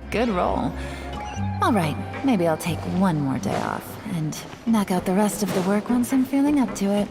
Good roll. Alright, maybe I'll take one more day off, and knock out the rest of the work once I'm feeling up to it.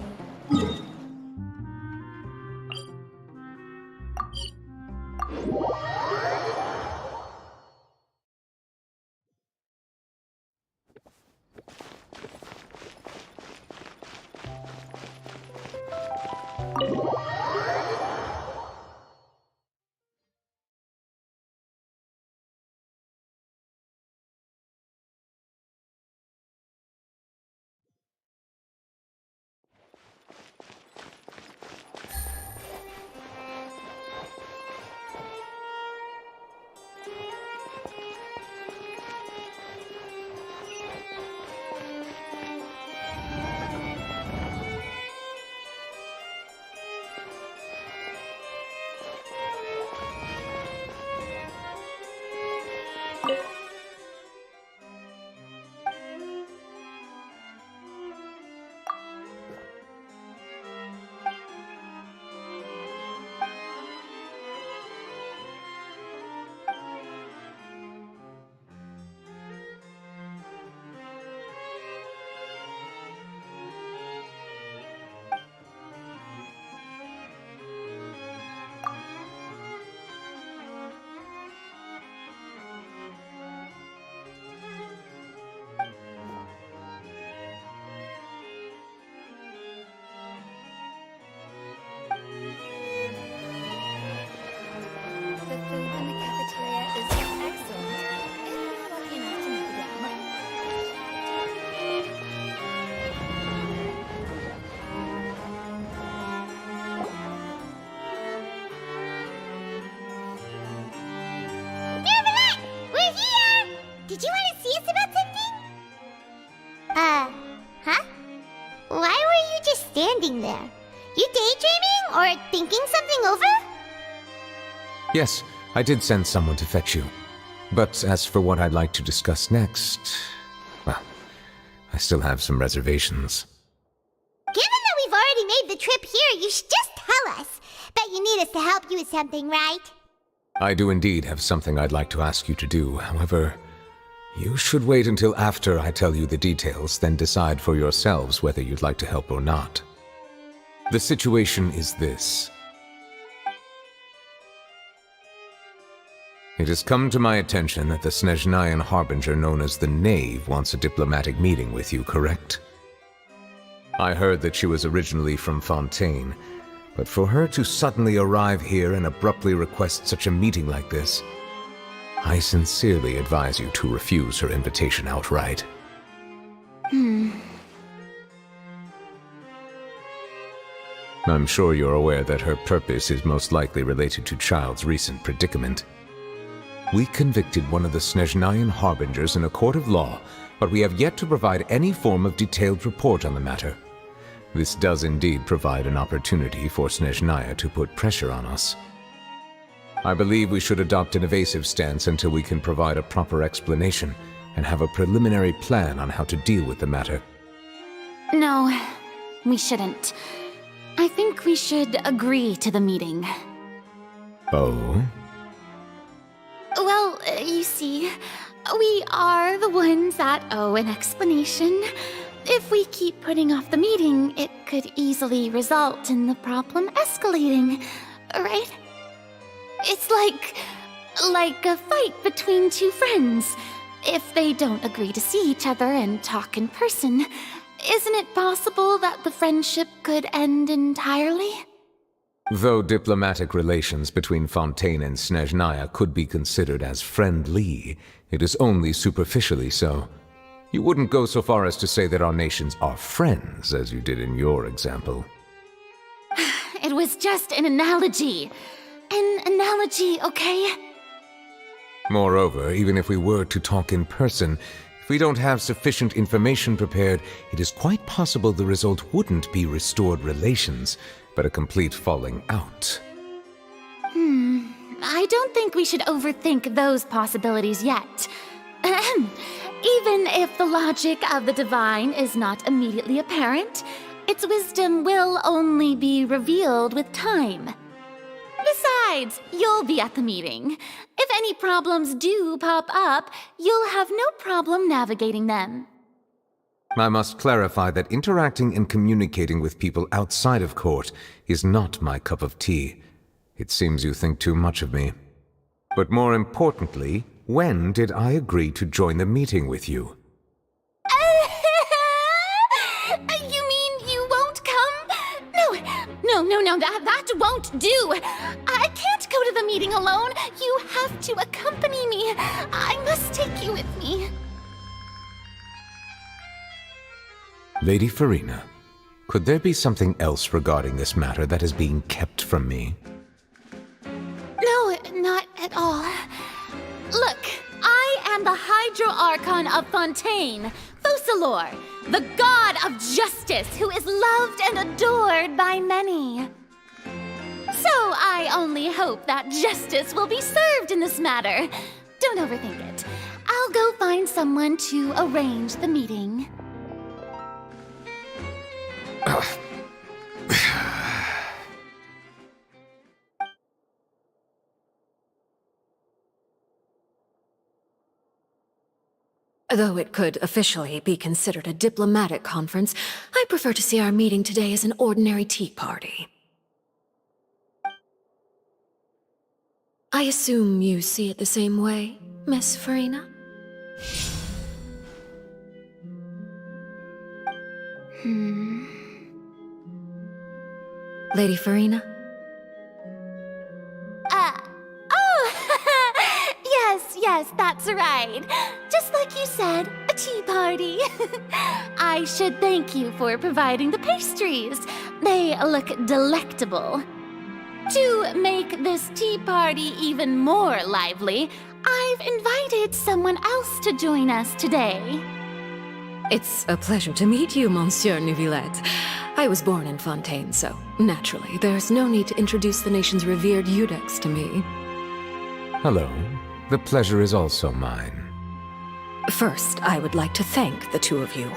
The food in the cafeteria is excellent. If you're lucky enough to make it down. Meripede! We're here! Did you want to see us about something? Huh? Why were you just standing there? You daydreaming or thinking something over? Yes, I did send someone to fetch you. But as for what I'd like to discuss next, well, I still have some reservations. Given that we've already made the trip here, you should just tell us. Bet you need us to help you with something, right? I do indeed have something I'd like to ask you to do. However, you should wait until after I tell you the details, then decide for yourselves whether you'd like to help or not. The situation is this. It has come to my attention that the Snezhnayan harbinger known as the Knave wants a diplomatic meeting with you, correct? I heard that she was originally from Fontaine, but for her to suddenly arrive here and abruptly request such a meeting like this, I sincerely advise you to refuse her invitation outright. I'm sure you're aware that her purpose is most likely related to Child's recent predicament. We convicted one of the Snezhnayan harbingers in a court of law, but we have yet to provide any form of detailed report on the matter. This does indeed provide an opportunity for Snezhnaya to put pressure on us. I believe we should adopt an evasive stance until we can provide a proper explanation and have a preliminary plan on how to deal with the matter. No, we shouldn't. I think we should agree to the meeting. Oh? Well, you see, we are the ones that owe an explanation. If we keep putting off the meeting, it could easily result in the problem escalating, right? It's like a fight between two friends. If they don't agree to see each other and talk in person, isn't it possible that the friendship could end entirely? Though diplomatic relations between Fontaine and Snezhnaya could be considered as friendly, it is only superficially so. You wouldn't go so far as to say that our nations are friends, as you did in your example. It was just an analogy. An analogy, okay? Moreover, even if we were to talk in person, if we don't have sufficient information prepared, it is quite possible the result wouldn't be restored relations, but a complete falling out. I don't think we should overthink those possibilities yet. Even if the logic of the divine is not immediately apparent, its wisdom will only be revealed with time. Besides, you'll be at the meeting. If any problems do pop up, you'll have no problem navigating them. I must clarify that interacting and communicating with people outside of court is not my cup of tea. It seems you think too much of me. But more importantly, when did I agree to join the meeting with you? You mean you won't come? No, that won't do. I can't go to the meeting alone. You have to accompany me. I must take you with me. Lady Farina, could there be something else regarding this matter that is being kept from me? No, not at all. Look, I am the Hydro Archon of Fontaine, Focalor, the god of justice who is loved and adored by many. So I only hope that justice will be served in this matter. Don't overthink it. I'll go find someone to arrange the meeting. Though it could officially be considered a diplomatic conference, I prefer to see our meeting today as an ordinary tea party. I assume you see it the same way, Miss Farina? Lady Farina? Yes, that's right. Just like you said, a tea party. I should thank you for providing the pastries. They look delectable. To make this tea party even more lively, I've invited someone else to join us today. It's a pleasure to meet you, Monsieur Neuvillette. I was born in Fontaine, so naturally, there's no need to introduce the nation's revered Eudex to me. Hello. The pleasure is also mine. First, I would like to thank the two of you.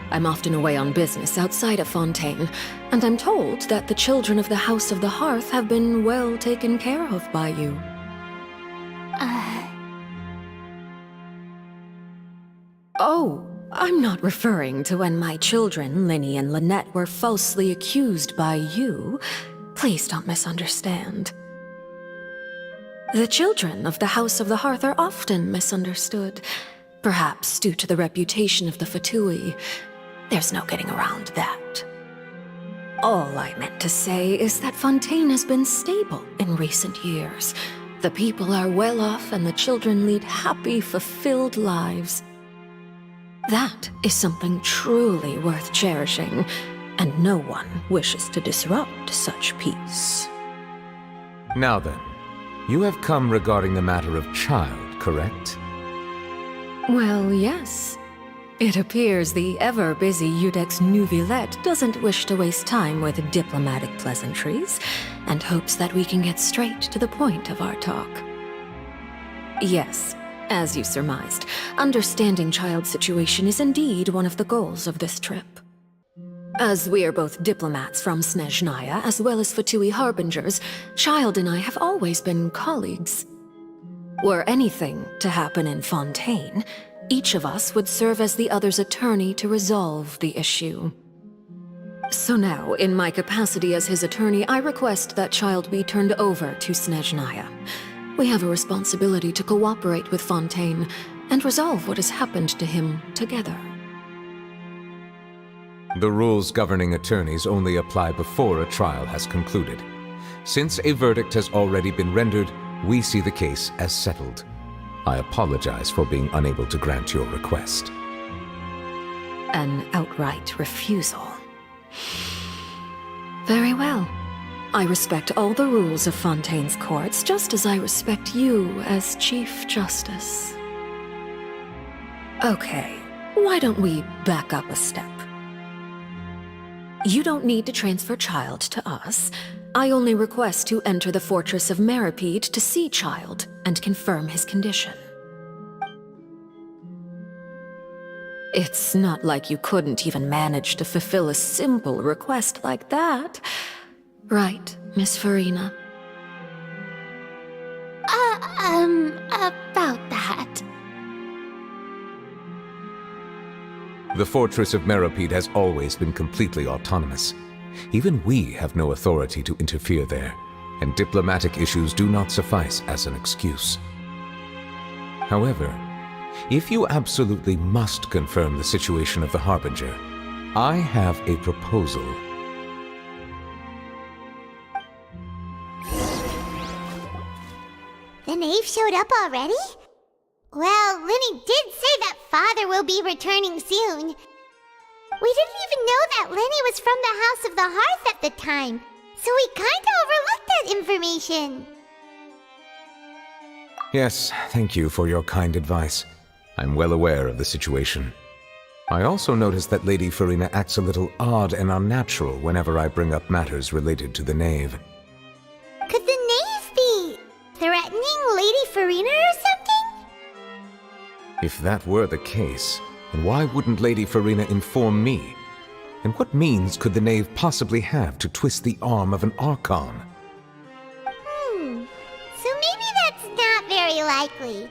I'm often away on business outside of Fontaine, and I'm told that the children of the House of the Hearth have been well taken care of by you. Oh, I'm not referring to when my children, Linny and Lynette, were falsely accused by you. Please don't misunderstand. The children of the House of the Hearth are often misunderstood, perhaps due to the reputation of the Fatui. There's no getting around that. All I meant to say is that Fontaine has been stable in recent years. The people are well off and the children lead happy, fulfilled lives. That is something truly worth cherishing, and no one wishes to disrupt such peace. Now then, you have come regarding the matter of child, correct? Well, yes. It appears the ever-busy Eudex Neuvillette doesn't wish to waste time with diplomatic pleasantries, and hopes that we can get straight to the point of our talk. Yes, as you surmised, understanding child's situation is indeed one of the goals of this trip. As we are both diplomats from Snezhnaya, as well as Fatui harbingers, Child and I have always been colleagues. Were anything to happen in Fontaine, each of us would serve as the other's attorney to resolve the issue. So now, in my capacity as his attorney, I request that Child be turned over to Snezhnaya. We have a responsibility to cooperate with Fontaine and resolve what has happened to him together. The rules governing attorneys only apply before a trial has concluded. Since a verdict has already been rendered, we see the case as settled. I apologize for being unable to grant your request. An outright refusal. Very well. I respect all the rules of Fontaine's courts, just as I respect you as Chief Justice. Okay, why don't we back up a step? You don't need to transfer Child to us. I only request to enter the fortress of Meripede to see Child and confirm his condition. It's not like you couldn't even manage to fulfill a simple request like that. Right, Miss Farina? About that. The fortress of Meripede has always been completely autonomous. Even we have no authority to interfere there, and diplomatic issues do not suffice as an excuse. However, if you absolutely must confirm the situation of the Harbinger, I have a proposal. The knave showed up already? Well, Linny did say that father will be returning soon. We didn't even know that Linny was from the House of the Hearth at the time, so we kinda overlooked that information. Yes, thank you for your kind advice. I'm well aware of the situation. I also noticed that Lady Farina acts a little odd and unnatural whenever I bring up matters related to the knave. Could the knave be threatening Lady Farina or something? If that were the case, then why wouldn't Lady Farina inform me? And what means could the knave possibly have to twist the arm of an Archon? So maybe that's not very likely.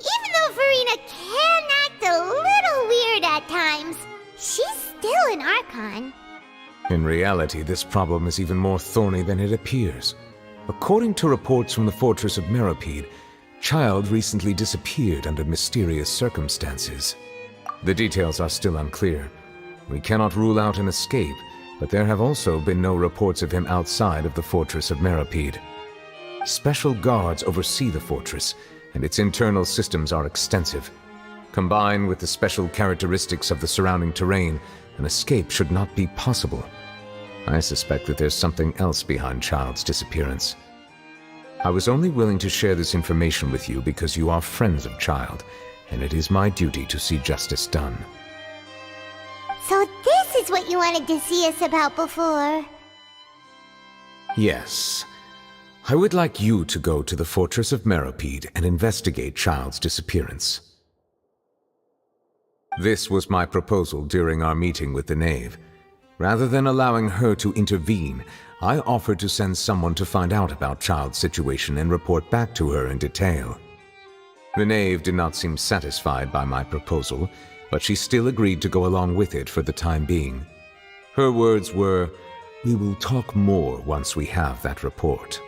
Even though Farina can act a little weird at times, she's still an Archon. In reality, this problem is even more thorny than it appears. According to reports from the fortress of Meripede, Child recently disappeared under mysterious circumstances. The details are still unclear. We cannot rule out an escape, but there have also been no reports of him outside of the fortress of Meripede. Special guards oversee the fortress, and its internal systems are extensive. Combined with the special characteristics of the surrounding terrain, an escape should not be possible. I suspect that there's something else behind Child's disappearance. I was only willing to share this information with you because you are friends of Child, and it is my duty to see justice done. So this is what you wanted to see us about before. Yes. I would like you to go to the fortress of Meripede and investigate Child's disappearance. This was my proposal during our meeting with the knave. Rather than allowing her to intervene, I offered to send someone to find out about Child's situation and report back to her in detail. The knave did not seem satisfied by my proposal, but she still agreed to go along with it for the time being. Her words were, "We will talk more once we have that report."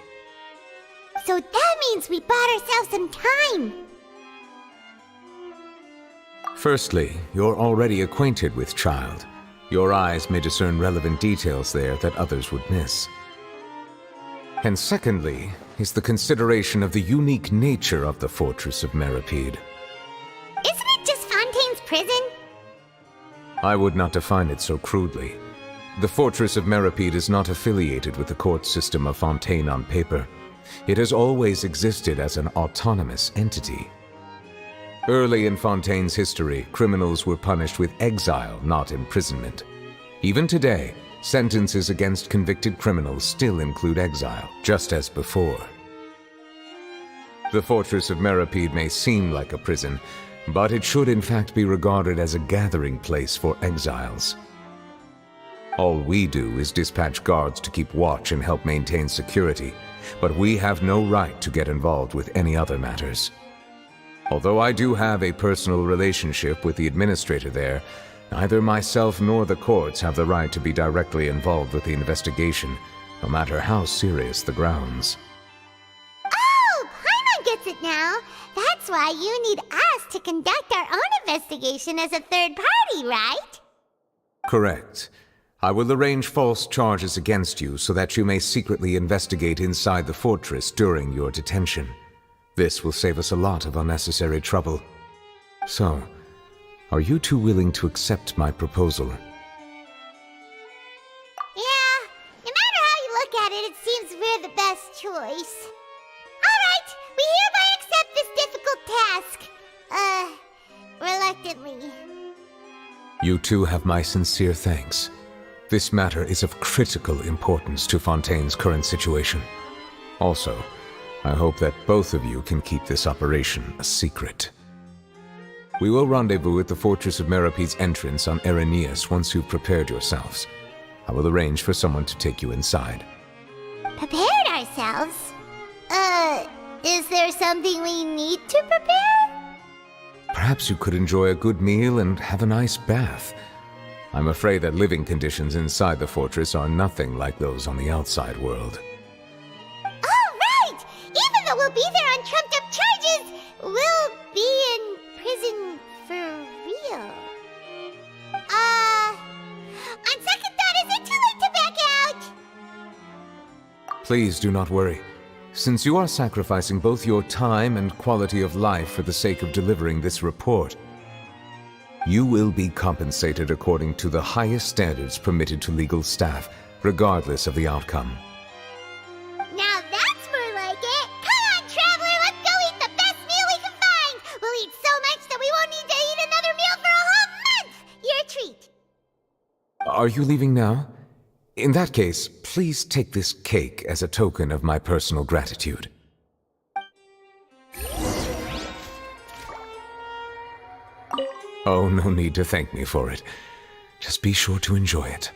So that means we bought ourselves some time. Firstly, you're already acquainted with Child. Your eyes may discern relevant details there that others would miss. And secondly, is the consideration of the unique nature of the fortress of Meripede. Isn't it just Fontaine's prison? I would not define it so crudely. The fortress of Meripede is not affiliated with the court system of Fontaine on paper. It has always existed as an autonomous entity. Early in Fontaine's history, criminals were punished with exile, not imprisonment. Even today, sentences against convicted criminals still include exile, just as before. The fortress of Meripede may seem like a prison, but it should in fact be regarded as a gathering place for exiles. All we do is dispatch guards to keep watch and help maintain security, but we have no right to get involved with any other matters. Although I do have a personal relationship with the administrator there, neither myself nor the courts have the right to be directly involved with the investigation, no matter how serious the grounds. Oh, Paimon gets it now. That's why you need us to conduct our own investigation as a third party, right? Correct. I will arrange false charges against you so that you may secretly investigate inside the fortress during your detention. This will save us a lot of unnecessary trouble. So, are you two willing to accept my proposal? Yeah, no matter how you look at it, it seems we're the best choice. Alright, we hereby accept this difficult task. Reluctantly. You two have my sincere thanks. This matter is of critical importance to Fontaine's current situation. Also, I hope that both of you can keep this operation a secret. We will rendezvous at the Fortress of Meripede's entrance on Erinius once you've prepared yourselves. I will arrange for someone to take you inside. Prepared ourselves? Is there something we need to prepare? Perhaps you could enjoy a good meal and have a nice bath. I'm afraid that living conditions inside the fortress are nothing like those on the outside world. Oh, right! Even though we'll be there on trumped-up charges, we'll be in prison for real. On second thought, is it too late to back out? Please do not worry. Since you are sacrificing both your time and quality of life for the sake of delivering this report, you will be compensated according to the highest standards permitted to legal staff, regardless of the outcome. Now that's more like it! Come on, traveler, let's go eat the best meal we can find! We'll eat so much that we won't need to eat another meal for a whole month! You're a treat! Are you leaving now? In that case, please take this cake as a token of my personal gratitude. Oh, no need to thank me for it. Just be sure to enjoy it.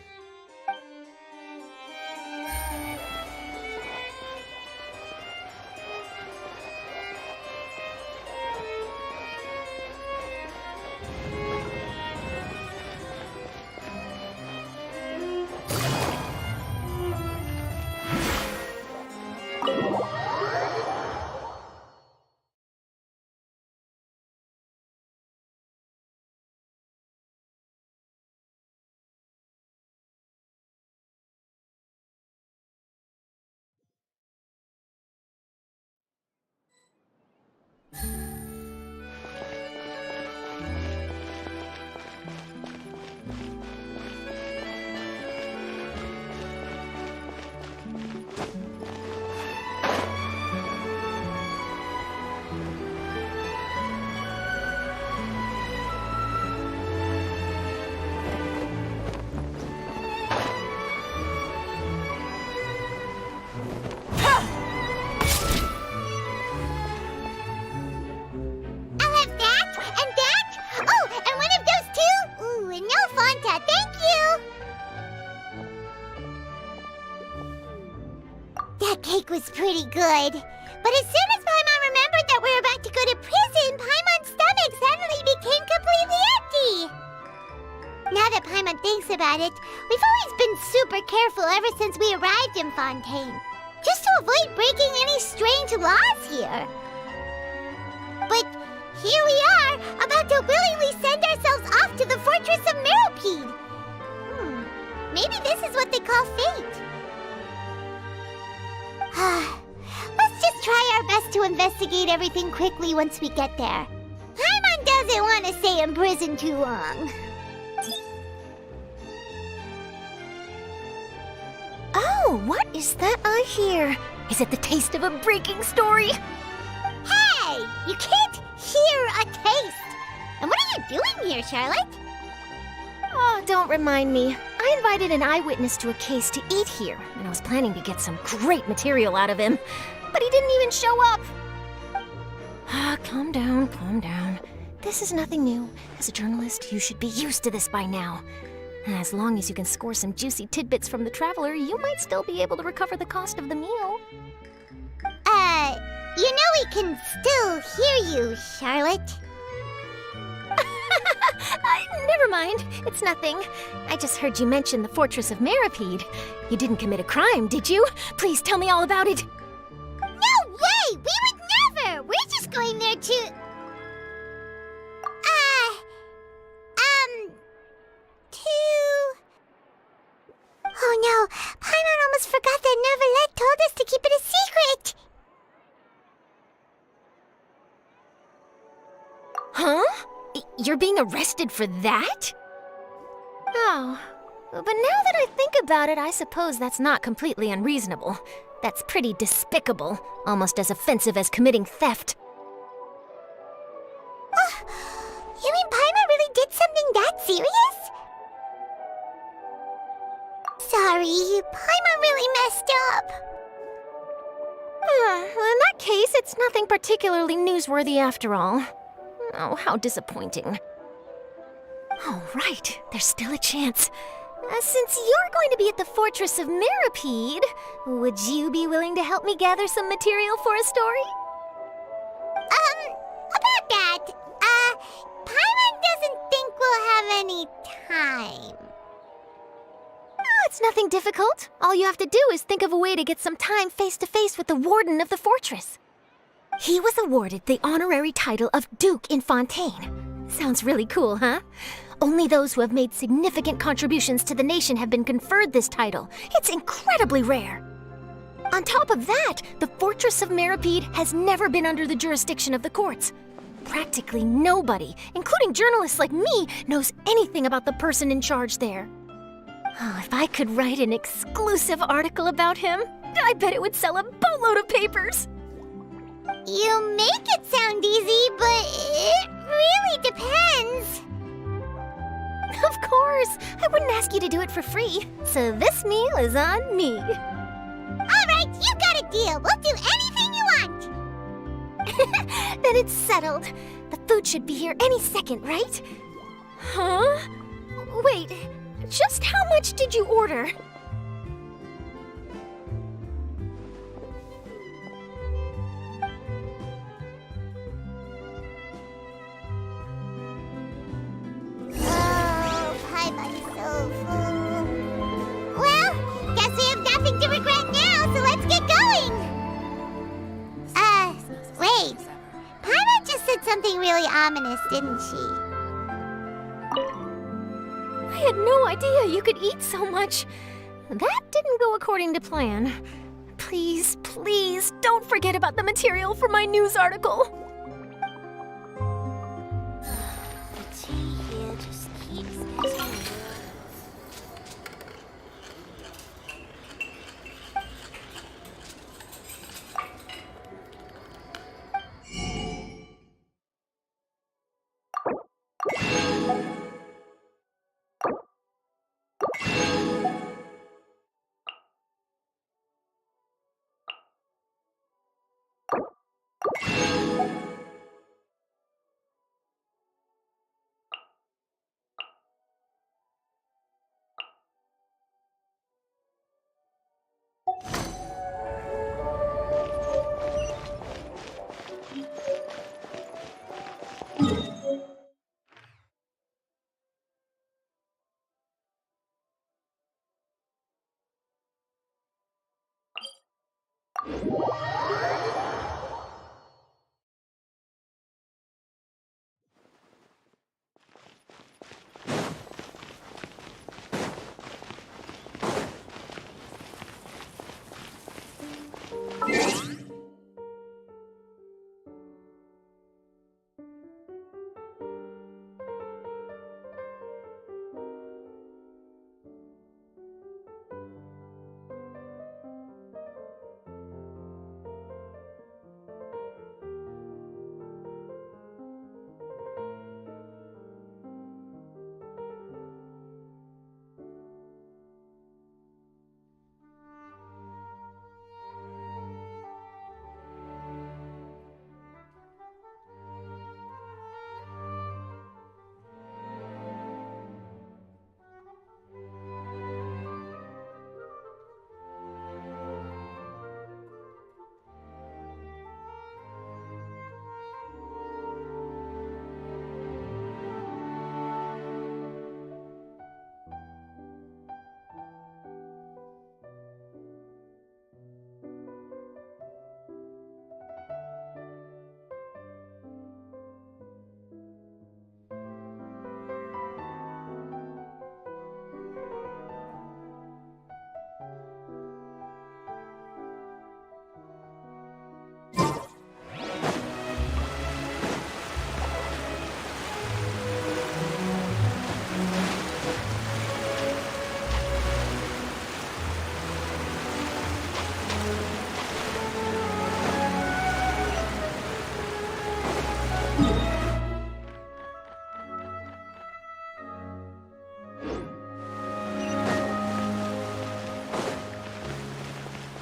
Was pretty good. But as soon as Paimon remembered that we're about to go to prison, Paimon's stomach suddenly became completely empty. Now that Paimon thinks about it, we've always been super careful ever since we arrived in Fontaine, just to avoid breaking any strange laws here. But here we are, about to willingly send ourselves off to the fortress of Meripede. Maybe this is what they call fate. Let's just try our best to investigate everything quickly once we get there. Paimon doesn't want to stay in prison too long. Oh, what is that I hear? Is it the taste of a breaking story? Hey! You can't hear a taste! And what are you doing here, Charlotte? Oh, don't remind me. I invited an eyewitness to a case to eat here, and I was planning to get some great material out of him. But he didn't even show up! Calm down, calm down. This is nothing new. As a journalist, you should be used to this by now. As long as you can score some juicy tidbits from the traveler, you might still be able to recover the cost of the meal. You know we can still hear you, Charlotte. Never mind. It's nothing. I just heard you mention the Fortress of Meripede. You didn't commit a crime, did you? Please tell me all about it. No way! We would never! We're just going there to... Oh no, Paimon almost forgot that Neverlet told us to keep it a secret! Huh? You're being arrested for that? Oh, but now that I think about it, I suppose that's not completely unreasonable. That's pretty despicable, almost as offensive as committing theft. You mean Paimon really did something that serious? Sorry, Paimon really messed up. Well, in that case, it's nothing particularly newsworthy after all. Oh, how disappointing. All right, there's still a chance. Since you're going to be at the Fortress of Meripede, would you be willing to help me gather some material for a story? that. Paimon doesn't think we'll have any time. Oh, it's nothing difficult. All you have to do is think of a way to get some time face to face with the warden of the fortress. He was awarded the honorary title of Duke in Fontaine. Sounds really cool, huh? Only those who have made significant contributions to the nation have been conferred this title. It's incredibly rare. On top of that, the fortress of Meripede has never been under the jurisdiction of the courts. Practically nobody, including journalists like me, knows anything about the person in charge there. Oh, if I could write an exclusive article about him, I bet it would sell a boatload of papers. You make it sound easy, but it really depends. Of course, I wouldn't ask you to do it for free, so this meal is on me. All right, you got a deal. We'll do anything you want. Then it's settled. The food should be here any second, right? Huh? Wait, just how much did you order? Oh, Paimon's so full. Well, guess we have nothing to regret now, so let's get going. Wait. Paimon just said something really ominous, didn't she? I had no idea you could eat so much. That didn't go according to plan. Please, please, don't forget about the material for my news article. The tea here just keeps getting worse.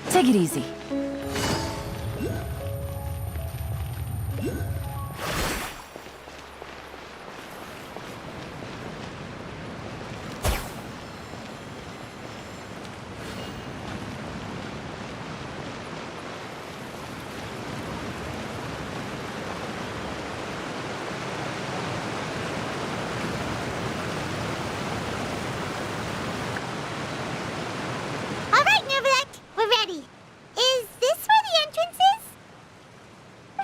Take it easy.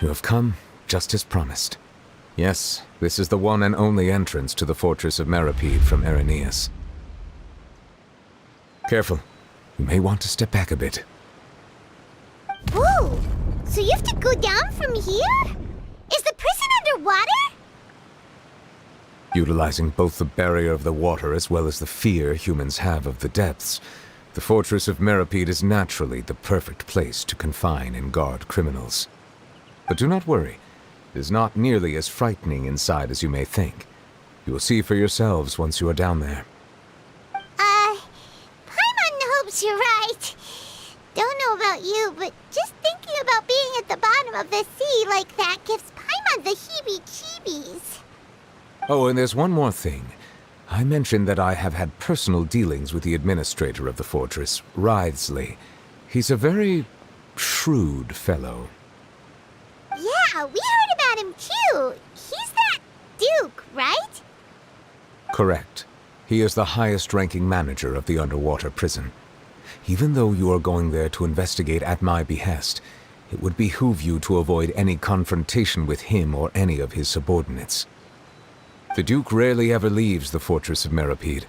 You have come just as promised. Yes, this is the one and only entrance to the fortress of Meripede from Irenaeus. Careful. You may want to step back a bit. Whoa! So you have to go down from here? Is the prison underwater? Utilizing both the barrier of the water as well as the fear humans have of the depths, the fortress of Meripede is naturally the perfect place to confine and guard criminals. But do not worry. It is not nearly as frightening inside as you may think. You will see for yourselves once you are down there. Paimon hopes you're right. Don't know about you, but just thinking about being at the bottom of the sea like that gives Paimon the heebie-jeebies. Oh, and there's one more thing. I mentioned that I have had personal dealings with the administrator of the fortress, Wriothesley. He's a very shrewd fellow. Yeah, we heard about him too. He's that Duke, right? Correct. He is the highest-ranking manager of the underwater prison. Even though you are going there to investigate at my behest, it would behoove you to avoid any confrontation with him or any of his subordinates. The Duke rarely ever leaves the fortress of Meripede,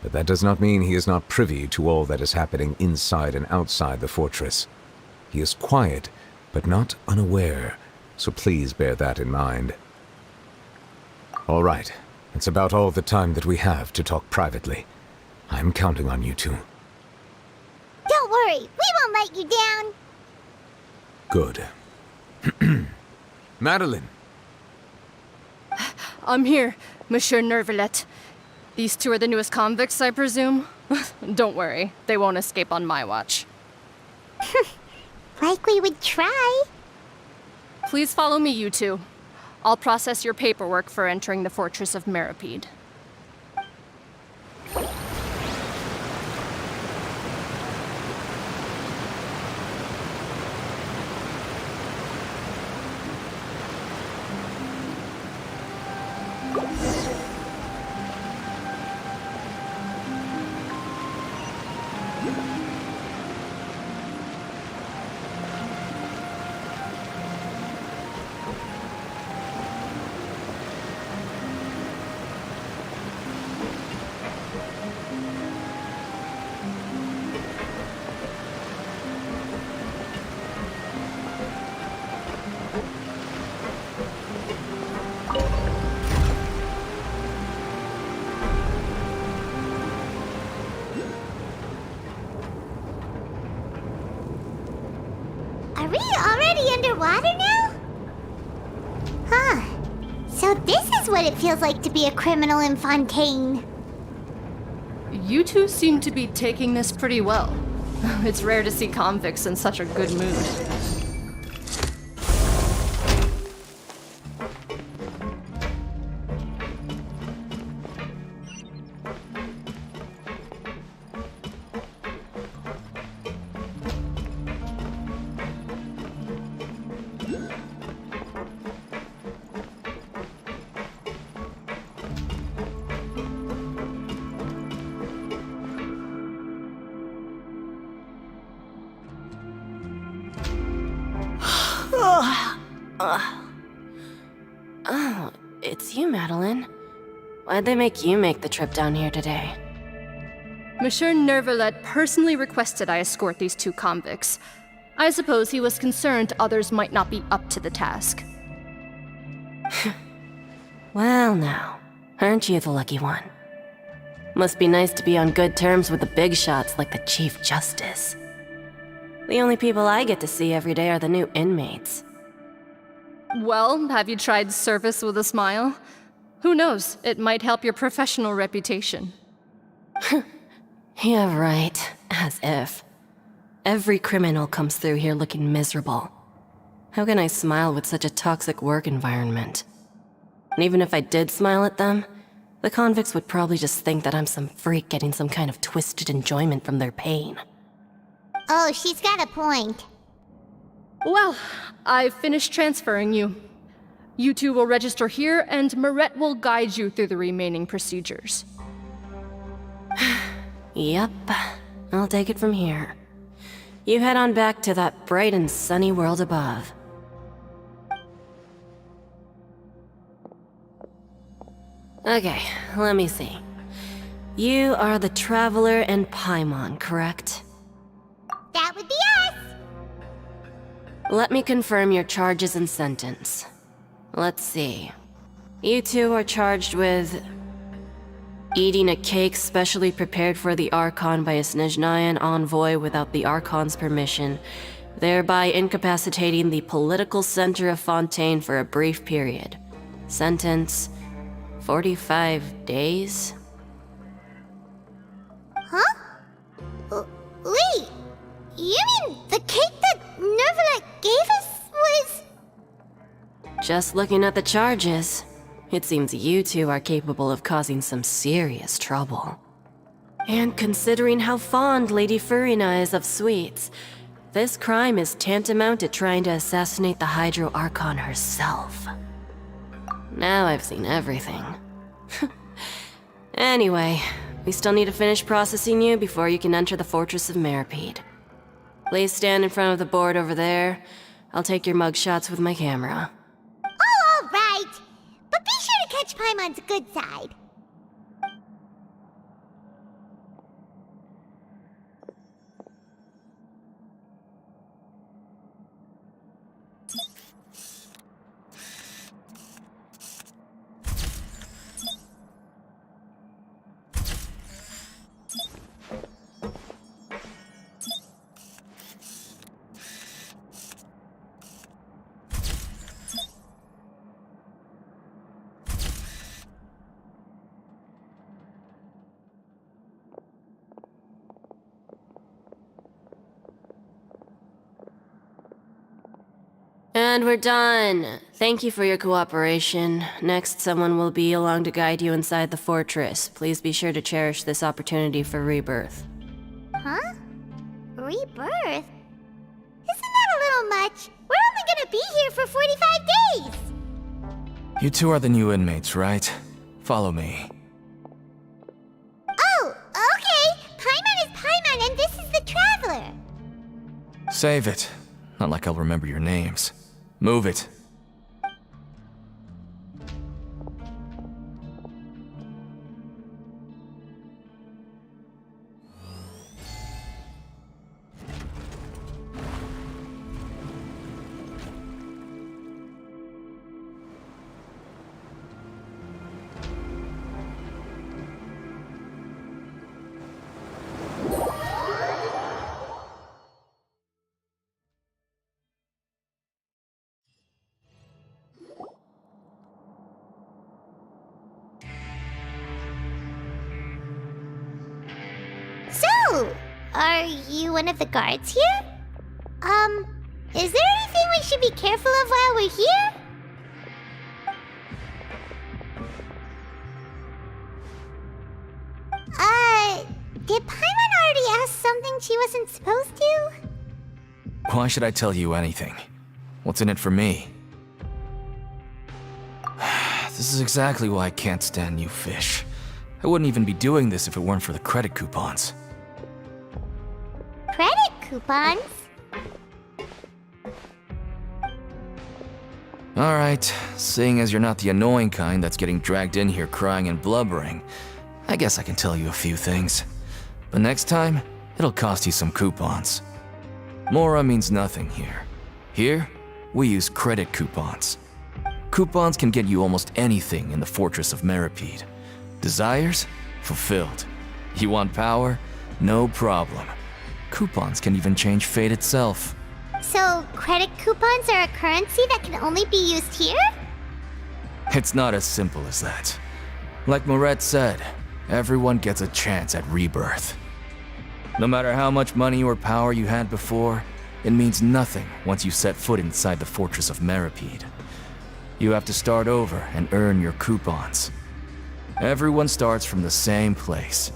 but that does not mean he is not privy to all that is happening inside and outside the fortress. He is quiet, but not unaware, so please bear that in mind. All right, that's about all the time that we have to talk privately. I'm counting on you two. Don't worry, we won't let you down. Good. Madeline! I'm here, Monsieur Nervalet. These two are the newest convicts, I presume? Don't worry, they won't escape on my watch. Like we would try. Please follow me, you two. I'll process your paperwork for entering the Fortress of Meripede. Are we already underwater now? Huh. So this is what it feels like to be a criminal in Fontaine. You two seem to be taking this pretty well. It's rare to see convicts in such a good mood. Oh, it's you, Madeline. Why'd they make you make the trip down here today? Monsieur Nervalet personally requested I escort these two convicts. I suppose he was concerned others might not be up to the task. Well, now, aren't you the lucky one? Must be nice to be on good terms with the big shots like the Chief Justice. The only people I get to see every day are the new inmates. Well, have you tried service with a smile? Who knows, it might help your professional reputation. Yeah, right. As if. Every criminal comes through here looking miserable. How can I smile with such a toxic work environment? And even if I did smile at them, the convicts would probably just think that I'm some freak getting some kind of twisted enjoyment from their pain. Oh, she's got a point. Well, I've finished transferring you. You two will register here, and Maret will guide you through the remaining procedures. Yep, I'll take it from here. You head on back to that bright and sunny world above. Okay, let me see. You are the Traveler and Paimon, correct? That would be us! Let me confirm your charges and sentence. Let's see. You two are charged with eating a cake specially prepared for the Archon by a Snezhnayan envoy without the Archon's permission, thereby incapacitating the political center of Fontaine for a brief period. Sentence: 45 days? Huh? Wait, you mean the cake that Nervalet gave us was... Just looking at the charges, it seems you two are capable of causing some serious trouble. And considering how fond Lady Furina is of sweets, this crime is tantamount to trying to assassinate the Hydro Archon herself. Now I've seen everything. Anyway, we still need to finish processing you before you can enter the Fortress of Meripede. Please stand in front of the board over there. I'll take your mugshots with my camera. Oh, all right. But be sure to catch Paimon's good side. And we're done. Thank you for your cooperation. Next, someone will be along to guide you inside the fortress. Please be sure to cherish this opportunity for rebirth. Huh? Rebirth? Isn't that a little much? We're only gonna be here for 45 days! You two are the new inmates, right? Follow me. Oh, okay! Paimon is Paimon and this is the Traveler! Save it. Not like I'll remember your names. Move it. So, are you one of the guards here? Is there anything we should be careful of while we're here? Did Paimon already ask something she wasn't supposed to? Why should I tell you anything? What's in it for me? This is exactly why I can't stand you fish. I wouldn't even be doing this if it weren't for the credit coupons. Credit coupons? Alright, seeing as you're not the annoying kind that's getting dragged in here crying and blubbering, I guess I can tell you a few things. But next time, it'll cost you some coupons. Mora means nothing here. Here, we use credit coupons. Coupons can get you almost anything in the Fortress of Meripede. Desires? Fulfilled. You want power? No problem. Coupons can even change fate itself. So, credit coupons are a currency that can only be used here? It's not as simple as that. Like Moret said, everyone gets a chance at rebirth. No matter how much money or power you had before, it means nothing once you set foot inside the Fortress of Meripede. You have to start over and earn your coupons. Everyone starts from the same place,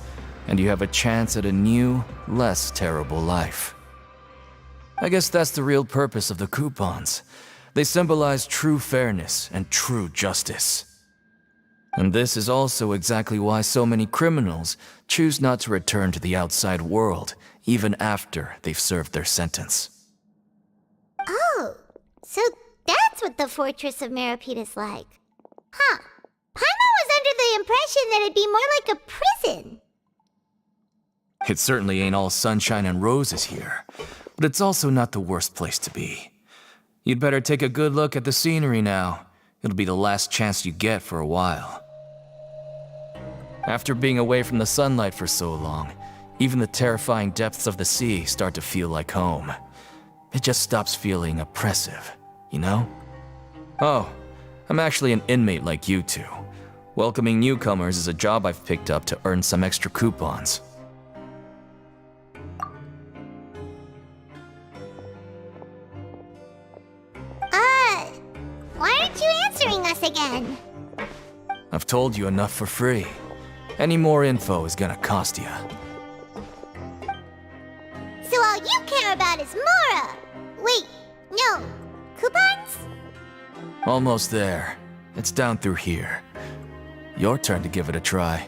and you have a chance at a new, less terrible life. I guess that's the real purpose of the coupons. They symbolize true fairness and true justice. And this is also exactly why so many criminals choose not to return to the outside world, even after they've served their sentence. Oh, so that's what the Fortress of Meripede is like. Huh. Paimon was under the impression that it'd be more like a prison. It certainly ain't all sunshine and roses here, but it's also not the worst place to be. You'd better take a good look at the scenery now. It'll be the last chance you get for a while. After being away from the sunlight for so long, even the terrifying depths of the sea start to feel like home. It just stops feeling oppressive, you know? Oh, I'm actually an inmate like you two. Welcoming newcomers is a job I've picked up to earn some extra coupons. Why aren't you answering us again? I've told you enough for free. Any more info is gonna cost you. So all you care about is Mora! Wait, no. Coupons? Almost there. It's down through here. Your turn to give it a try.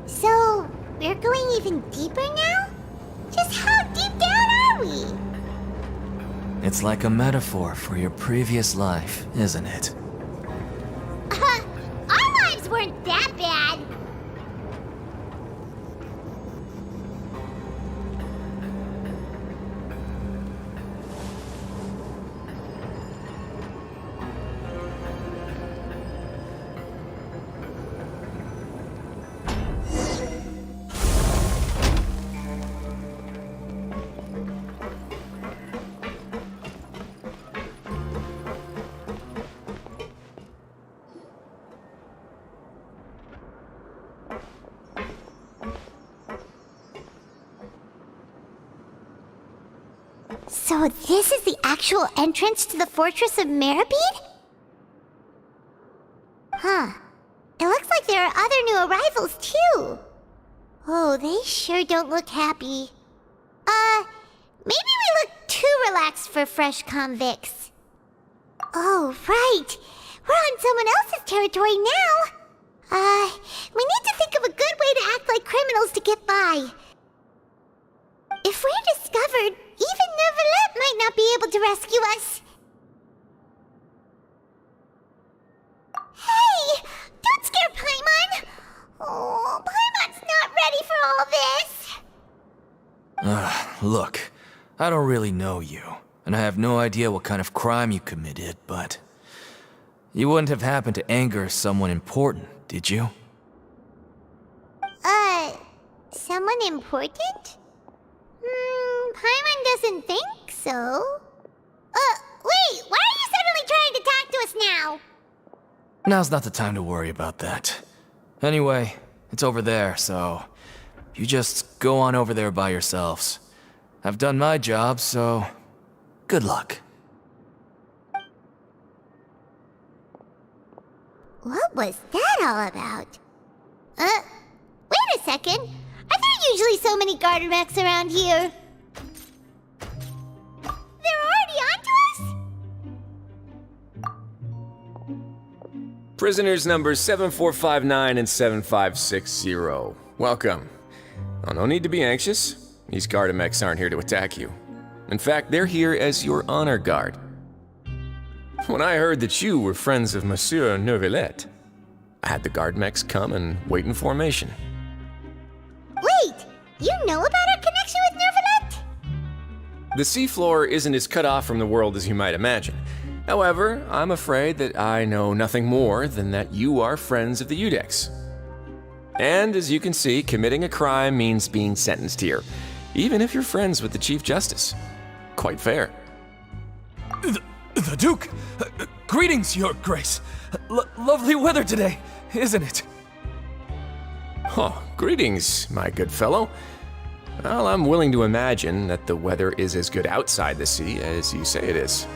So, we're going even deeper now? Just how deep down are we? It's like a metaphor for your previous life, isn't it? Our lives weren't that bad. So this is the actual entrance to the Fortress of Meripede? Huh. It looks like there are other new arrivals, too. Oh, they sure don't look happy. Maybe we look too relaxed for fresh convicts. Oh, right. We're on someone else's territory now. We need to think of a good way to act like criminals to get by. If we're discovered, even Neuvillette might not be able to rescue us. Hey! Don't scare Paimon! Oh, Paimon's not ready for all this! Look, I don't really know you, and I have no idea what kind of crime you committed, but... You wouldn't have happened to anger someone important, did you? Someone important? Paimon doesn't think so. Wait, why are you suddenly trying to talk to us now? Now's not the time to worry about that. Anyway, it's over there, so... You just go on over there by yourselves. I've done my job, so... Good luck. What was that all about? Wait a second. Are there usually so many garter mechs around here? They're already onto us? Prisoners numbers 7459 and 7560. Welcome. Oh, no need to be anxious. These Gardamex aren't here to attack you. In fact, they're here as your honor guard. When I heard that you were friends of Monsieur Neuvillette, I had the Gardamex come and wait in formation. Wait! You know about our connection with Neuvillette? The seafloor isn't as cut off from the world as you might imagine. However, I'm afraid that I know nothing more than that you are friends of the Udex. And as you can see, committing a crime means being sentenced here, even if you're friends with the Chief Justice. Quite fair. The Duke! Greetings, Your Grace. Lovely weather today, isn't it? Oh, greetings, my good fellow. Well, I'm willing to imagine that the weather is as good outside the sea as you say it is.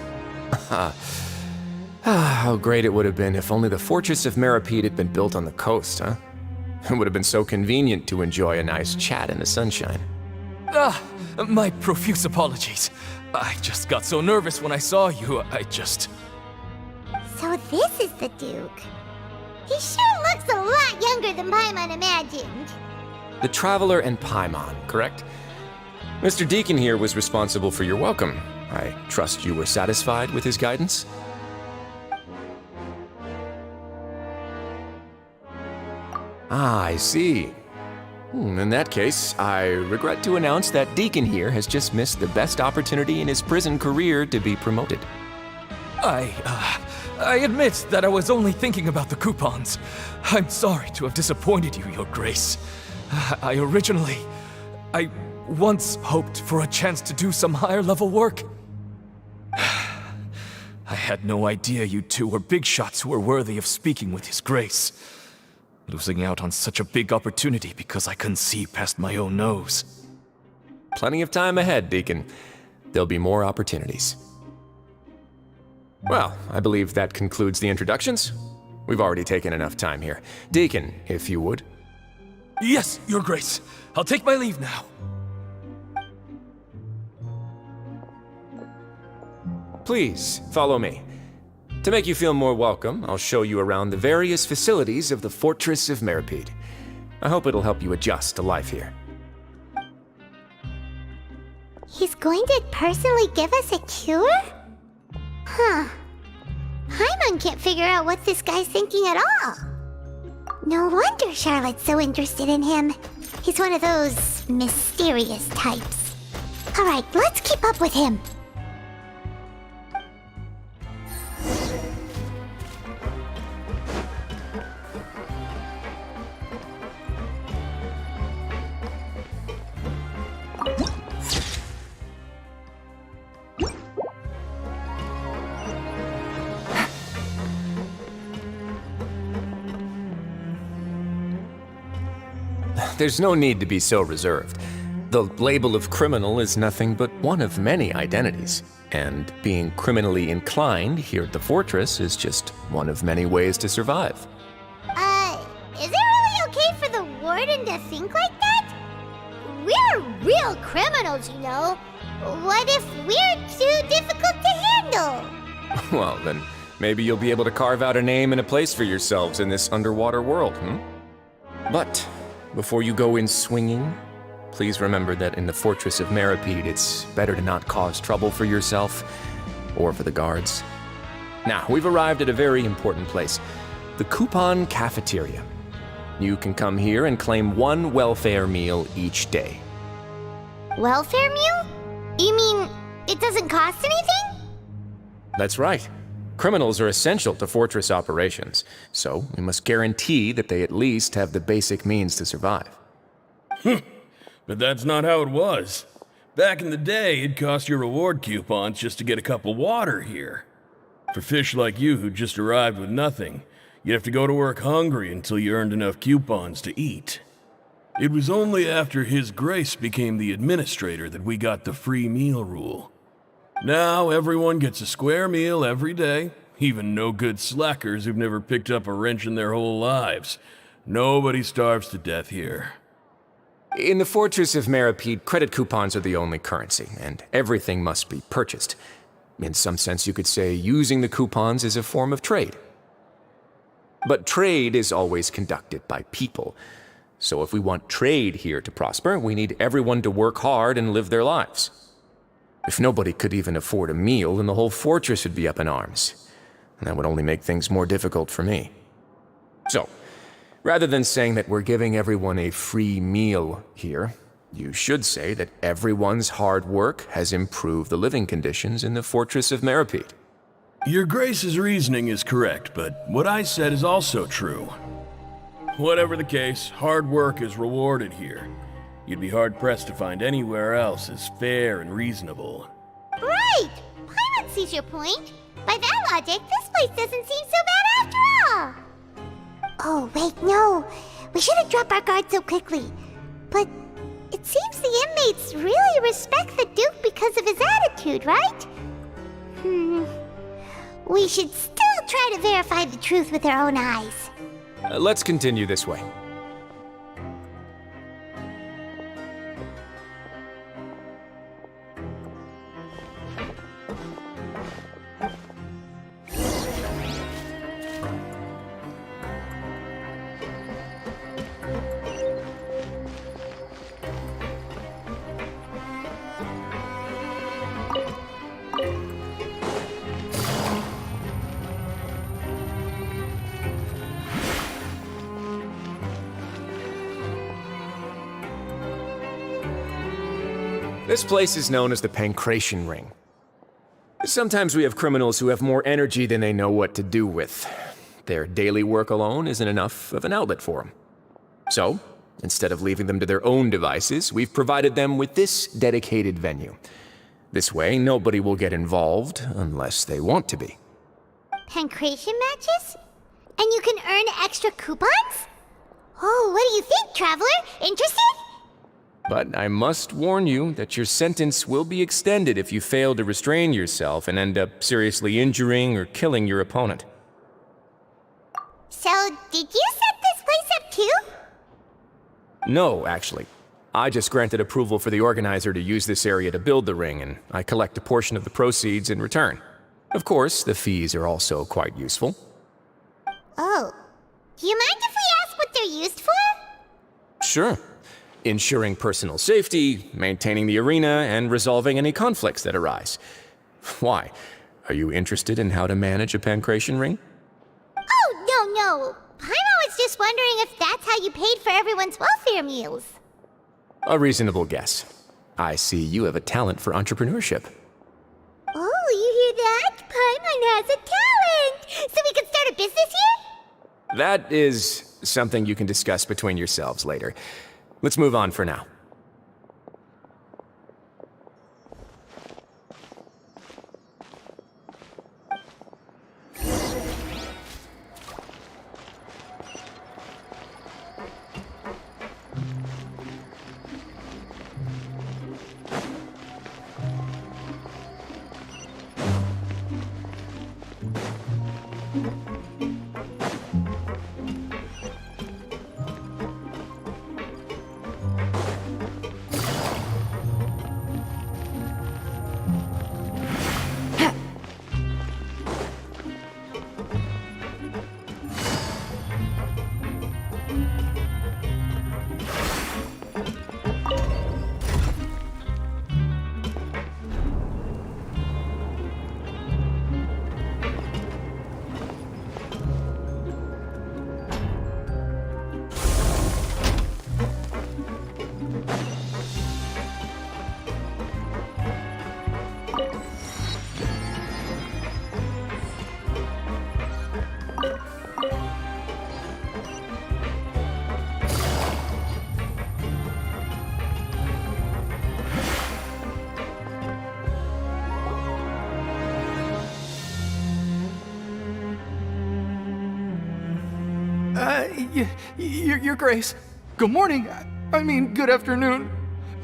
How great it would have been if only the fortress of Meripede had been built on the coast, huh? It would have been so convenient to enjoy a nice chat in the sunshine. My profuse apologies. I just got so nervous when I saw you, So this is the Duke. He sure looks a lot younger than Paimon imagined. The Traveler and Paimon, correct? Mr. Deacon here was responsible for your welcome. I trust you were satisfied with his guidance? Ah, I see. In that case, I regret to announce that Deacon here has just missed the best opportunity in his prison career to be promoted. I admit that I was only thinking about the coupons. I'm sorry to have disappointed you, Your Grace. I once hoped for a chance to do some higher-level work. I had no idea you two were big shots who were worthy of speaking with His Grace. Losing out on such a big opportunity because I couldn't see past my own nose. Plenty of time ahead, Deacon. There'll be more opportunities. Well, I believe that concludes the introductions. We've already taken enough time here. Deacon, if you would. Yes, Your Grace. I'll take my leave now. Please, follow me. To make you feel more welcome, I'll show you around the various facilities of the Fortress of Meripede. I hope it'll help you adjust to life here. He's going to personally give us a cure? Huh. Paimon can't figure out what this guy's thinking at all. No wonder Charlotte's so interested in him. He's one of those mysterious types. Alright, let's keep up with him. There's no need to be so reserved. The label of criminal is nothing but one of many identities, and being criminally inclined here at the fortress is just one of many ways to survive. Is it really okay for the warden to think like that? We're real criminals, you know. What if we're too difficult to handle? Well, then maybe you'll be able to carve out a name and a place for yourselves in this underwater world, But before you go in swinging, please remember that in the Fortress of Meripede, it's better to not cause trouble for yourself or for the guards. Now, we've arrived at a very important place, the Coupon Cafeteria. You can come here and claim one welfare meal each day. Welfare meal? You mean it doesn't cost anything? That's right. Criminals are essential to fortress operations, so we must guarantee that they at least have the basic means to survive. But that's not how it was. Back in the day, it cost your reward coupons just to get a cup of water here. For fish like you who just arrived with nothing, you'd have to go to work hungry until you earned enough coupons to eat. It was only after His Grace became the administrator that we got the free meal rule. Now everyone gets a square meal every day, even no-good slackers who've never picked up a wrench in their whole lives. Nobody starves to death here. In the Fortress of Meripede, credit coupons are the only currency, and everything must be purchased. In some sense, you could say using the coupons is a form of trade. But trade is always conducted by people. So if we want trade here to prosper, we need everyone to work hard and live their lives. If nobody could even afford a meal, then the whole fortress would be up in arms. And that would only make things more difficult for me. So, rather than saying that we're giving everyone a free meal here, you should say that everyone's hard work has improved the living conditions in the Fortress of Meripede. Your Grace's reasoning is correct, but what I said is also true. Whatever the case, hard work is rewarded here. You'd be hard-pressed to find anywhere else as fair and reasonable. Right! Paimon sees your point. By that logic, this place doesn't seem so bad after all. Oh, wait, no. We shouldn't drop our guard so quickly. But it seems the inmates really respect the Duke because of his attitude, right? We should still try to verify the truth with our own eyes. Let's continue this way. This place is known as the Pancration Ring. Sometimes we have criminals who have more energy than they know what to do with. Their daily work alone isn't enough of an outlet for them. So, instead of leaving them to their own devices, we've provided them with this dedicated venue. This way, nobody will get involved unless they want to be. Pancration matches? And you can earn extra coupons? Oh, what do you think, Traveler? Interested? But I must warn you that your sentence will be extended if you fail to restrain yourself and end up seriously injuring or killing your opponent. So, did you set this place up too? No, actually. I just granted approval for the organizer to use this area to build the ring, and I collect a portion of the proceeds in return. Of course, the fees are also quite useful. Oh. Do you mind if we ask what they're used for? Sure. Ensuring personal safety, maintaining the arena, and resolving any conflicts that arise. Why? Are you interested in how to manage a pancration ring? Oh, no. I was just wondering if that's how you paid for everyone's welfare meals. A reasonable guess. I see you have a talent for entrepreneurship. Oh, you hear that? Paimon has a talent! So we can start a business here? That is something you can discuss between yourselves later. Let's move on for now. Your Grace. Good morning. I mean, good afternoon.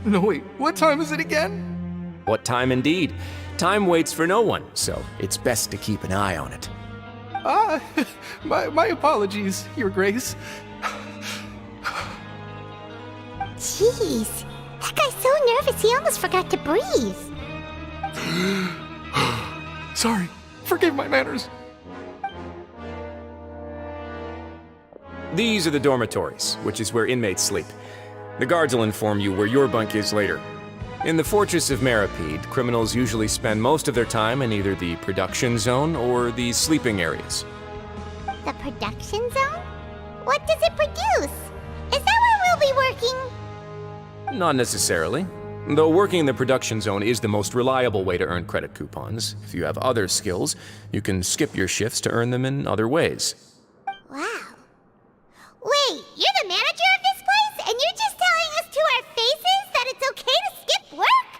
No, wait, what time is it again? What time indeed? Time waits for no one, so it's best to keep an eye on it. My apologies, Your Grace. Jeez, that guy's so nervous he almost forgot to breathe. Sorry, forgive my manners. These are the dormitories, which is where inmates sleep. The guards will inform you where your bunk is later. In the fortress of Meripede, criminals usually spend most of their time in either the production zone or the sleeping areas. The production zone? What does it produce? Is that where we'll be working? Not necessarily. Though working in the production zone is the most reliable way to earn credit coupons, if you have other skills, you can skip your shifts to earn them in other ways. Wow. Wait, you're the manager of this place, and you're just telling us to our faces that it's okay to skip work?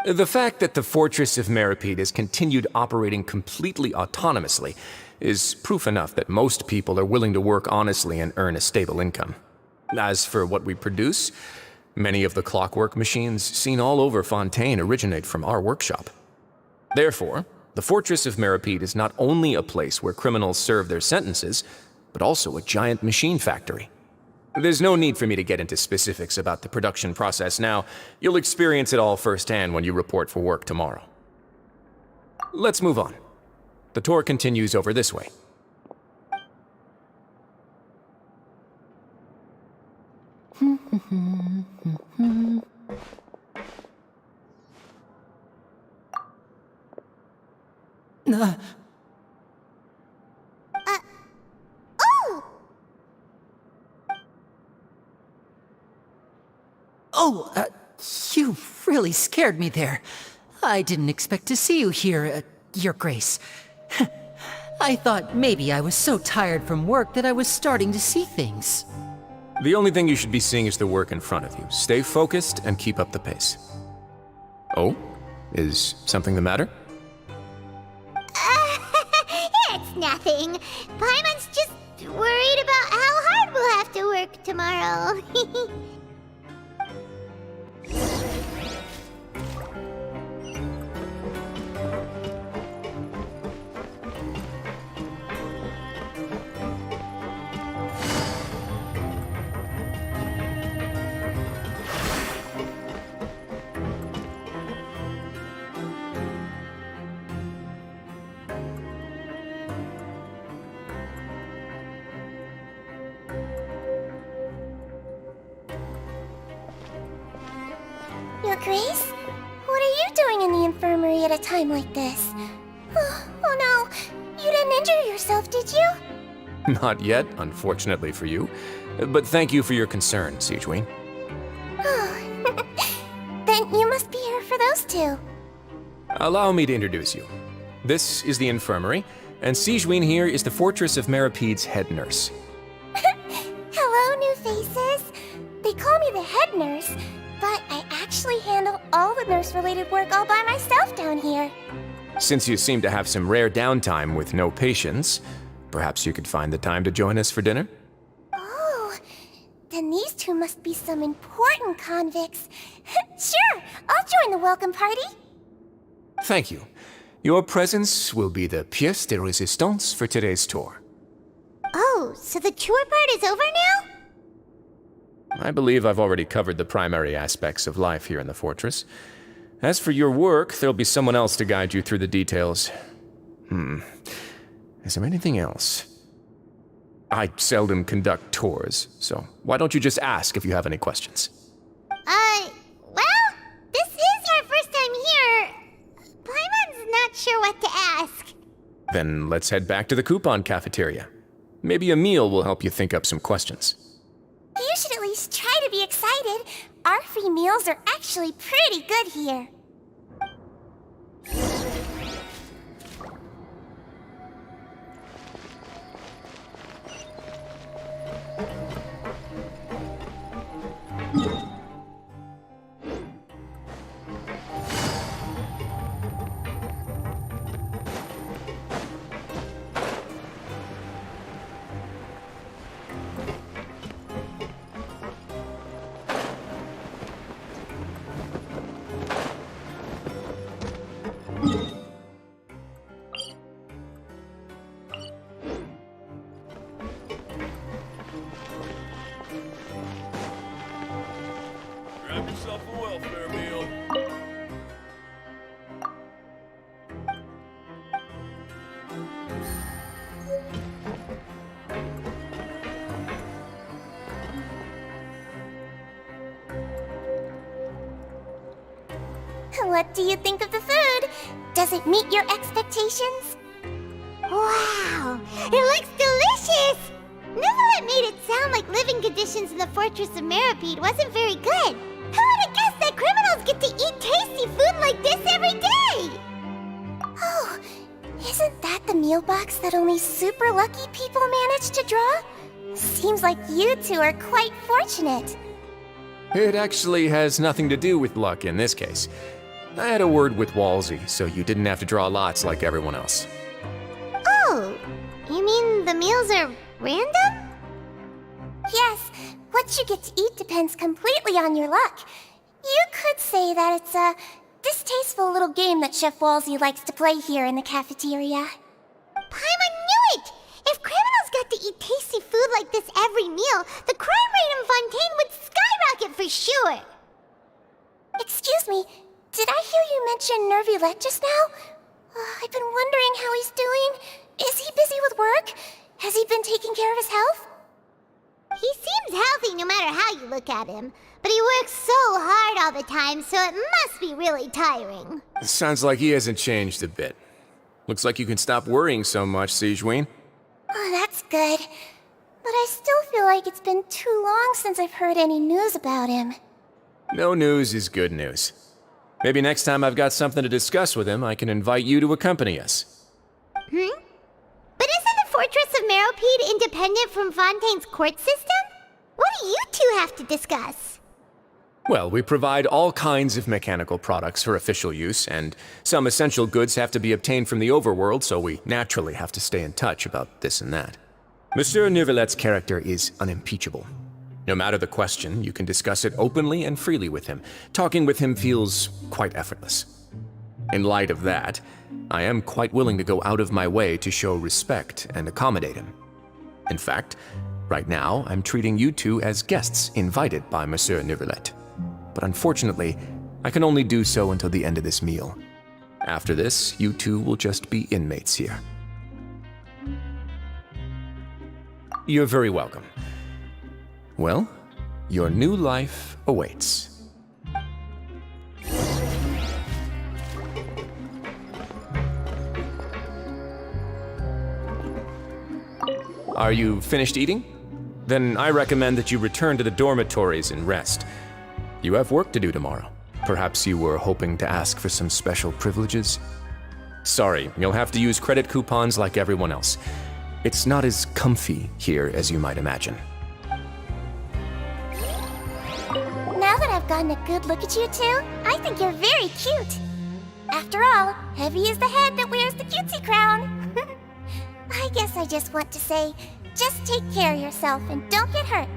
The fact that the Fortress of Meripede has continued operating completely autonomously is proof enough that most people are willing to work honestly and earn a stable income. As for what we produce, many of the clockwork machines seen all over Fontaine originate from our workshop. Therefore, the Fortress of Meripede is not only a place where criminals serve their sentences, but also a giant machine factory. There's no need for me to get into specifics about the production process now. You'll experience it all firsthand when you report for work tomorrow. Let's move on. The tour continues over this way. You really scared me there. I didn't expect to see you here, Your Grace. I thought maybe I was so tired from work that I was starting to see things. The only thing you should be seeing is the work in front of you. Stay focused and keep up the pace. Oh? Is something the matter? It's nothing. Paimon's just worried about how hard we'll have to work tomorrow. Your Grace? What are you doing in the infirmary at a time like this? Oh no, you didn't injure yourself, did you? Not yet, unfortunately for you. But thank you for your concern, Sigewin. Oh, then you must be here for those two. Allow me to introduce you. This is the infirmary, and Sigewin here is the Fortress of Meripede's head nurse. Hello, new faces. They call me the head nurse, but I actually handle all the nurse-related work all by myself down here. Since you seem to have some rare downtime with no patients, perhaps you could find the time to join us for dinner? Oh, then these two must be some important convicts. Sure, I'll join the welcome party. Thank you. Your presence will be the pièce de résistance for today's tour. Oh, so the tour part is over now? I believe I've already covered the primary aspects of life here in the fortress. As for your work, there'll be someone else to guide you through the details. Is there anything else? I seldom conduct tours, so why don't you just ask if you have any questions? Well, this is our first time here. Paimon's not sure what to ask. Then let's head back to the coupon cafeteria. Maybe a meal will help you think up some questions. You should at least try to be excited. Our free meals are actually pretty good here. Grab yourself a welfare meal. What do you think of the food? Does it meet your expectations? Wow, it looks delicious! Neverlet made it sound like living conditions in the Fortress of Meripede wasn't very good. Who would have guessed that criminals get to eat tasty food like this every day? Oh, isn't that the meal box that only super lucky people manage to draw? Seems like you two are quite fortunate. It actually has nothing to do with luck in this case. I had a word with Walsey, so you didn't have to draw lots like everyone else. Oh, you mean the meals are random? Yes, what you get to eat depends completely on your luck. You could say that it's a distasteful little game that Chef Walsey likes to play here in the cafeteria. Paimon knew it! If criminals got to eat tasty food like this every meal, the crime rate in Fontaine would skyrocket for sure! Excuse me, did I hear you mention Nervulette just now? I've been wondering how he's doing. Is he busy with work? Has he been taking care of his health? He seems healthy no matter how you look at him, but he works so hard all the time, so it must be really tiring. Sounds like he hasn't changed a bit. Looks like you can stop worrying so much, Sigewinne. Oh, that's good. But I still feel like it's been too long since I've heard any news about him. No news is good news. Maybe next time I've got something to discuss with him, I can invite you to accompany us. But isn't the Fortress of Meripede independent from Fontaine's court system? What do you two have to discuss? Well, we provide all kinds of mechanical products for official use, and some essential goods have to be obtained from the overworld, so we naturally have to stay in touch about this and that. Monsieur Nervulette's character is unimpeachable. No matter the question, you can discuss it openly and freely with him. Talking with him feels quite effortless. In light of that, I am quite willing to go out of my way to show respect and accommodate him. In fact, right now, I'm treating you two as guests invited by Monsieur Nervulette. But unfortunately, I can only do so until the end of this meal. After this, you two will just be inmates here. You're very welcome. Well, your new life awaits. Are you finished eating? Then I recommend that you return to the dormitories and rest. You have work to do tomorrow. Perhaps you were hoping to ask for some special privileges? Sorry, you'll have to use credit coupons like everyone else. It's not as comfy here as you might imagine. Now that I've gotten a good look at you two, I think you're very cute. After all, heavy is the head that wears the cutesy crown. I guess I just want to say, just take care of yourself and don't get hurt.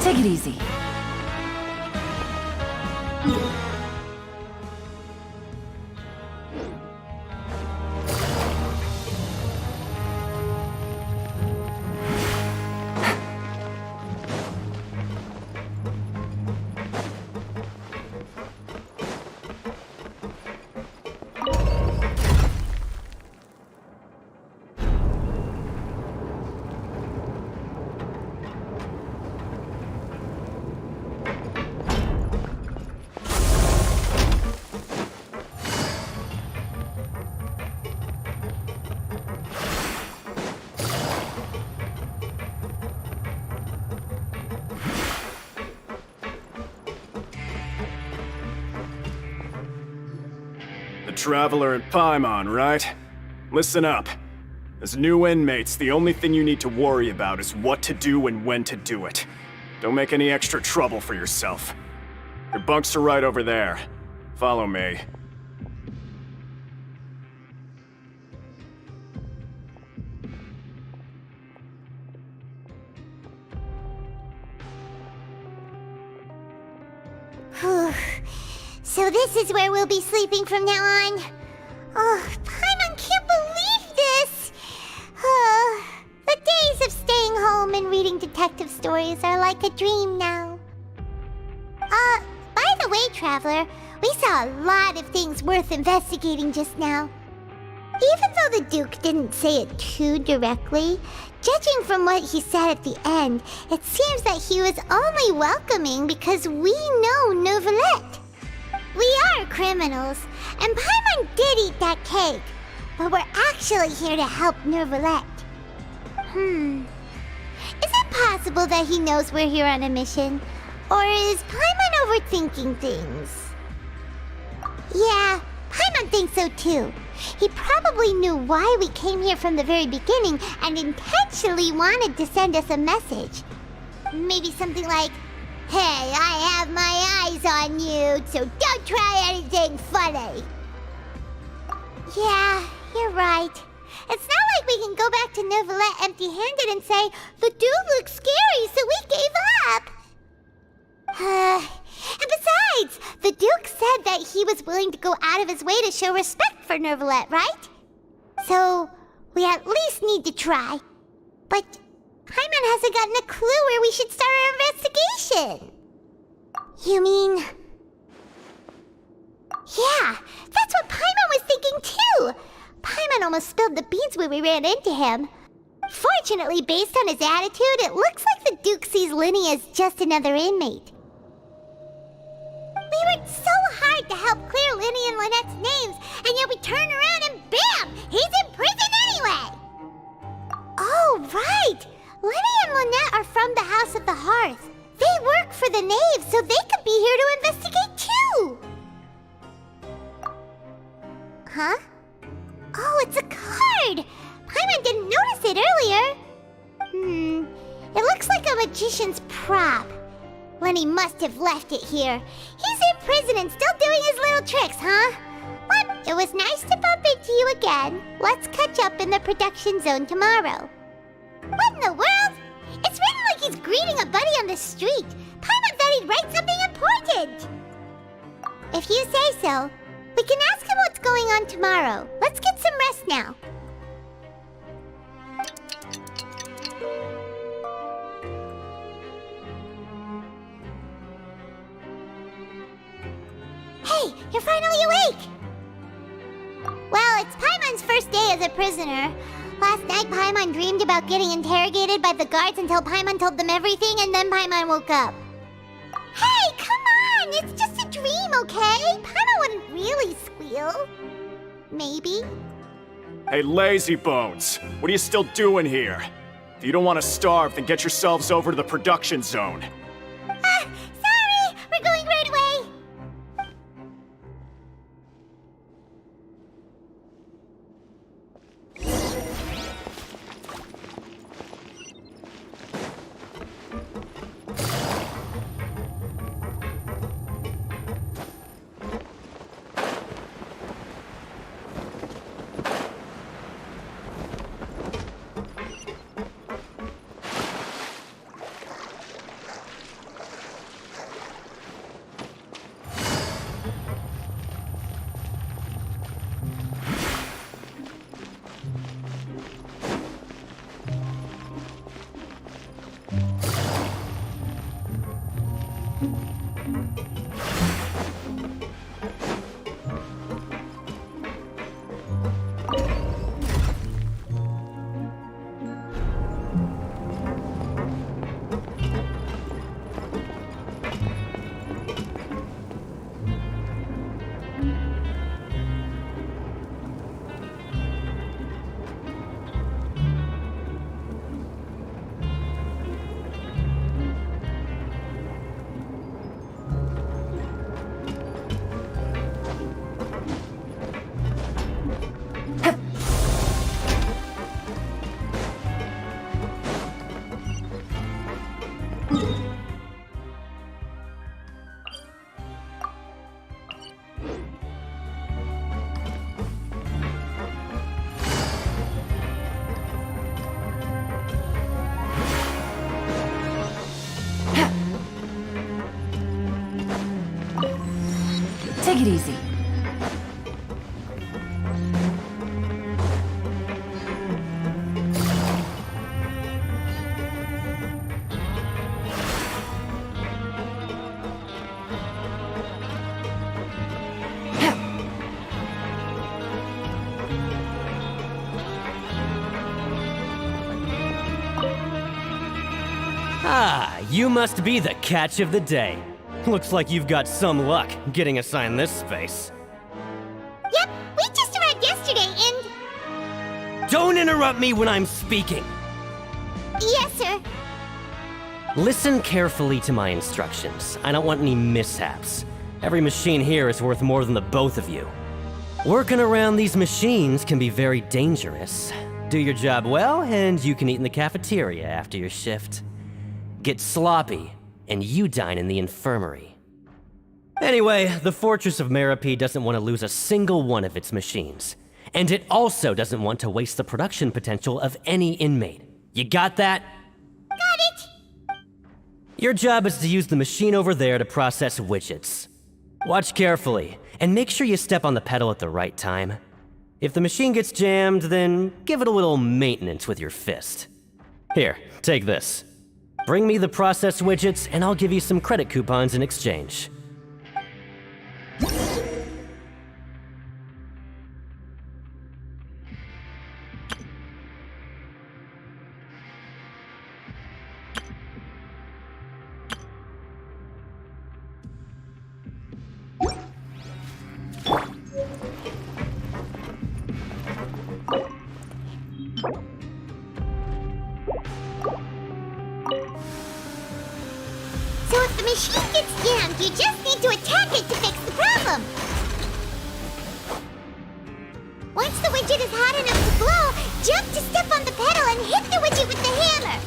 Take it easy. Traveler and Paimon, right? Listen up. As new inmates, the only thing you need to worry about is what to do and when to do it. Don't make any extra trouble for yourself. Your bunks are right over there. Follow me. So this is where we'll be sleeping from now on. Oh, Paimon can't believe this! The days of staying home and reading detective stories are like a dream now. By the way, Traveler, we saw a lot of things worth investigating just now. Even though the Duke didn't say it too directly, judging from what he said at the end, it seems that he was only welcoming because we know Neuvillette. We are criminals, and Paimon did eat that cake, but we're actually here to help Neuvillette. Is it possible that he knows we're here on a mission? Or is Paimon overthinking things? Yeah, Paimon thinks so too. He probably knew why we came here from the very beginning and intentionally wanted to send us a message. Maybe something like, "Hey, I have my eyes on you, so don't try anything funny." Yeah, you're right. It's not like we can go back to Neuvillette empty-handed and say, "The dude looks scary, so we gave up." And besides, the Duke said that he was willing to go out of his way to show respect for Neuvillette, right? So, we at least need to try. But Paimon hasn't gotten a clue where we should start our investigation. You mean... Yeah, that's what Paimon was thinking too! Paimon almost spilled the beans when we ran into him. Fortunately, based on his attitude, it looks like the Duke sees Linny as just another inmate. We worked so hard to help clear Linny and Lynette's names, and yet we turn around and bam! He's in prison anyway! Oh, right! Linny and Lynette are from the House of the Hearth. They work for the Knave, so they could be here to investigate too! Huh? Oh, it's a card! Paimon didn't notice it earlier. It looks like a magician's prop. Lenny must have left it here. He's in prison and still doing his little tricks, huh? But it was nice to bump into you again. Let's catch up in the production zone tomorrow. What in the world? It's written like he's greeting a buddy on the street. Paimon thought he'd write something important. If you say so, we can ask him what's going on tomorrow. Let's get some rest now. Hey, you're finally awake! Well, it's Paimon's first day as a prisoner. Last night, Paimon dreamed about getting interrogated by the guards until Paimon told them everything, and then Paimon woke up. Hey, come on! It's just a dream, okay? Paimon wouldn't really squeal. Maybe. Hey, lazy bones! What are you still doing here? If you don't want to starve, then get yourselves over to the production zone. Sorry! We're going right away! Take it easy. You must be the catch of the day. Looks like you've got some luck getting assigned this space. Yep, we just arrived yesterday and... Don't interrupt me when I'm speaking! Yes, sir. Listen carefully to my instructions. I don't want any mishaps. Every machine here is worth more than the both of you. Working around these machines can be very dangerous. Do your job well, and you can eat in the cafeteria after your shift. Get sloppy, and you dine in the infirmary. Anyway, the Fortress of Meripede doesn't want to lose a single one of its machines. And it also doesn't want to waste the production potential of any inmate. You got that? Got it! Your job is to use the machine over there to process widgets. Watch carefully, and make sure you step on the pedal at the right time. If the machine gets jammed, then give it a little maintenance with your fist. Here, take this. Bring me the processed widgets, and I'll give you some credit coupons in exchange. So if the machine gets jammed, you just need to attack it to fix the problem. Once the widget is hot enough to blow, jump to step on the pedal and hit the widget with the hammer.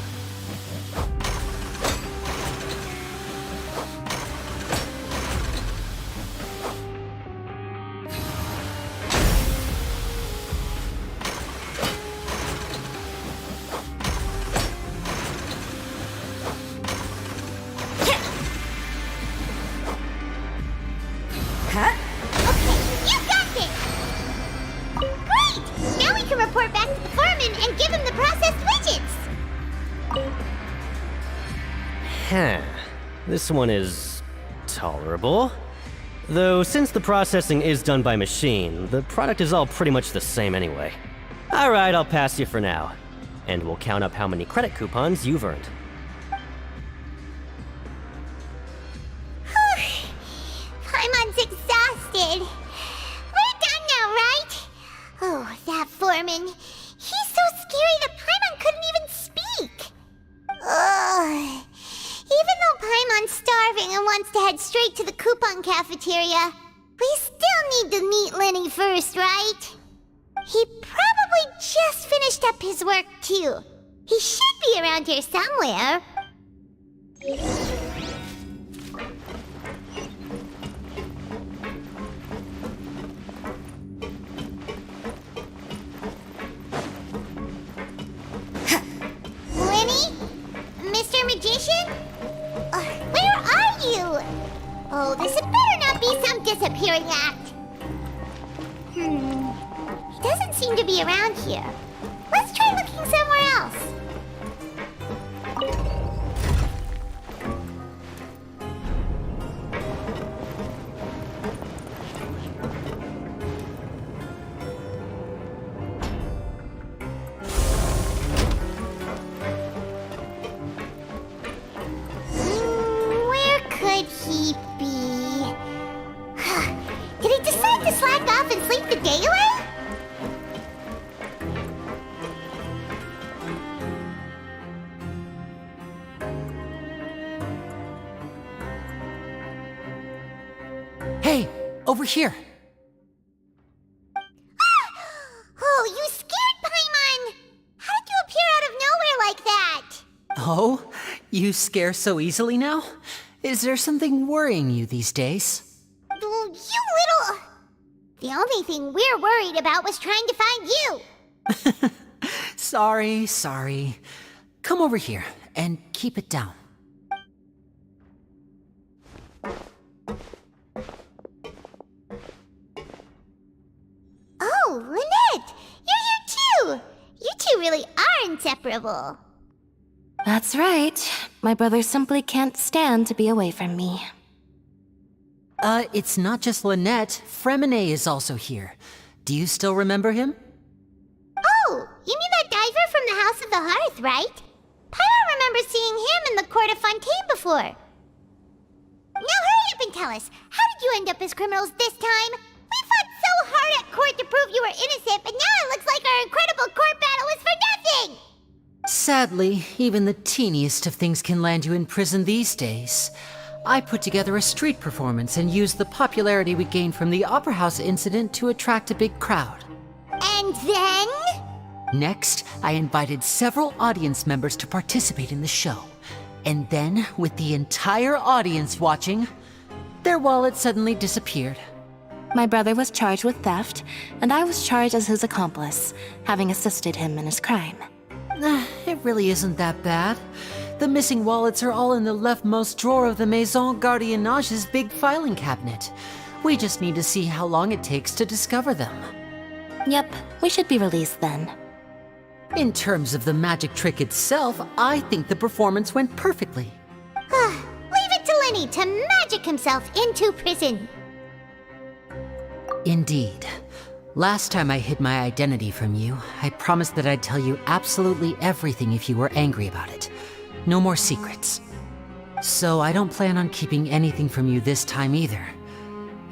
Okay, you got this! Great! Now we can report back to the foreman and give him the processed widgets! Huh. This one is tolerable. Though since the processing is done by machine, the product is all pretty much the same anyway. Alright, I'll pass you for now. And we'll count up how many credit coupons you've earned. Paimon's exhausted. We're done now, right? Oh, that foreman. He's so scary that Paimon couldn't even speak. Ugh. Even though Paimon's starving and wants to head straight to the coupon cafeteria, we still need to meet Lenny first, right? He probably just finished up his work, too. He should be around here somewhere. Lenny? Mr. Magician? Where are you? Oh, this had better not be some disappearing act. He doesn't seem to be around here. Let's try looking somewhere else. Where could he be? Did he decide to slack off and sleep the day away? Hey, over here. Oh, you scared Paimon! How did you appear out of nowhere like that? Oh, you scare so easily now? Is there something worrying you these days? You little... The only thing we're worried about was trying to find you. Sorry. Come over here and keep it down. Oh, Lynette! You're here too! You two really are inseparable. That's right. My brother simply can't stand to be away from me. It's not just Lynette. Fremine is also here. Do you still remember him? Oh, you mean that diver from the House of the Hearth, right? Pyro remember seeing him in the court of Fontaine before. Now hurry up and tell us, how did you end up as criminals this time? We fought so hard at court to prove you were innocent, but now it looks like our incredible court battle was for nothing! Sadly, even the teeniest of things can land you in prison these days. I put together a street performance and used the popularity we gained from the Opera House incident to attract a big crowd. And then? Next, I invited several audience members to participate in the show. And then, with the entire audience watching, their wallet suddenly disappeared. My brother was charged with theft, and I was charged as his accomplice, having assisted him in his crime. It really isn't that bad. The missing wallets are all in the leftmost drawer of the Maison Gardiennage's big filing cabinet. We just need to see how long it takes to discover them. Yep, we should be released then. In terms of the magic trick itself, I think the performance went perfectly. Leave it to Lenny to magic himself into prison. Indeed. Last time I hid my identity from you, I promised that I'd tell you absolutely everything if you were angry about it. No more secrets. So I don't plan on keeping anything from you this time either.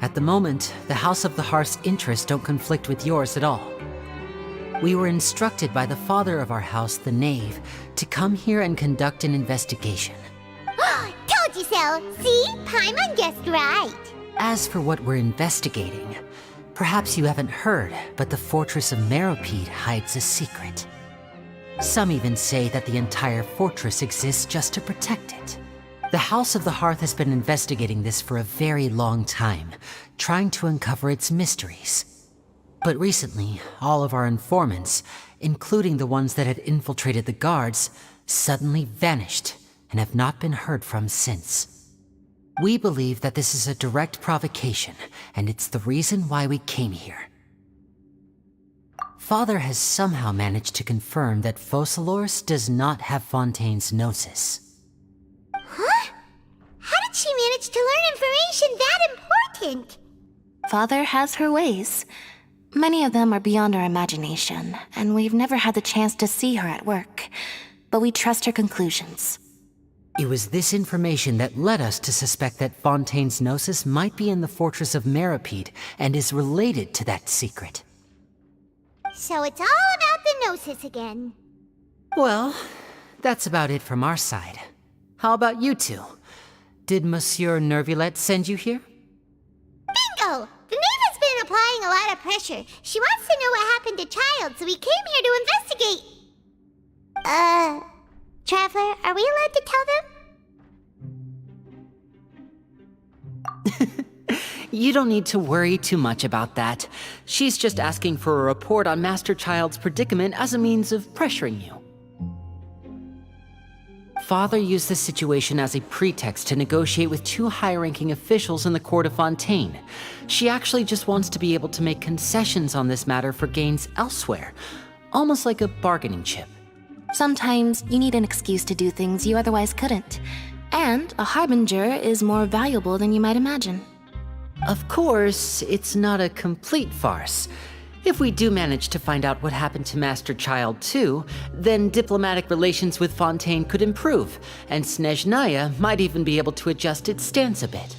At the moment, the House of the Hearth's interests don't conflict with yours at all. We were instructed by the father of our house, the Knave, to come here and conduct an investigation. Told you so! See? Paimon guessed right! As for what we're investigating, perhaps you haven't heard, but the fortress of Meripede hides a secret. Some even say that the entire fortress exists just to protect it. The House of the Hearth has been investigating this for a very long time, trying to uncover its mysteries. But recently, all of our informants, including the ones that had infiltrated the guards, suddenly vanished and have not been heard from since. We believe that this is a direct provocation, and it's the reason why we came here. Father has somehow managed to confirm that Focalors does not have Fontaine's gnosis. Huh? How did she manage to learn information that important? Father has her ways. Many of them are beyond our imagination, and we've never had the chance to see her at work. But we trust her conclusions. It was this information that led us to suspect that Fontaine's gnosis might be in the fortress of Meripede and is related to that secret. So it's all about the gnosis again. Well, that's about it from our side. How about you two? Did Monsieur Nervulette send you here? Bingo! The Knave has been applying a lot of pressure. She wants to know what happened to Child, so we came here to investigate. Traveler, are we allowed to tell them? You don't need to worry too much about that. She's just asking for a report on Master Child's predicament as a means of pressuring you. Father used this situation as a pretext to negotiate with two high-ranking officials in the court of Fontaine. She actually just wants to be able to make concessions on this matter for gains elsewhere, almost like a bargaining chip. Sometimes you need an excuse to do things you otherwise couldn't. And a harbinger is more valuable than you might imagine. Of course, it's not a complete farce. If we do manage to find out what happened to Master Child too, then diplomatic relations with Fontaine could improve, and Snezhnaya might even be able to adjust its stance a bit.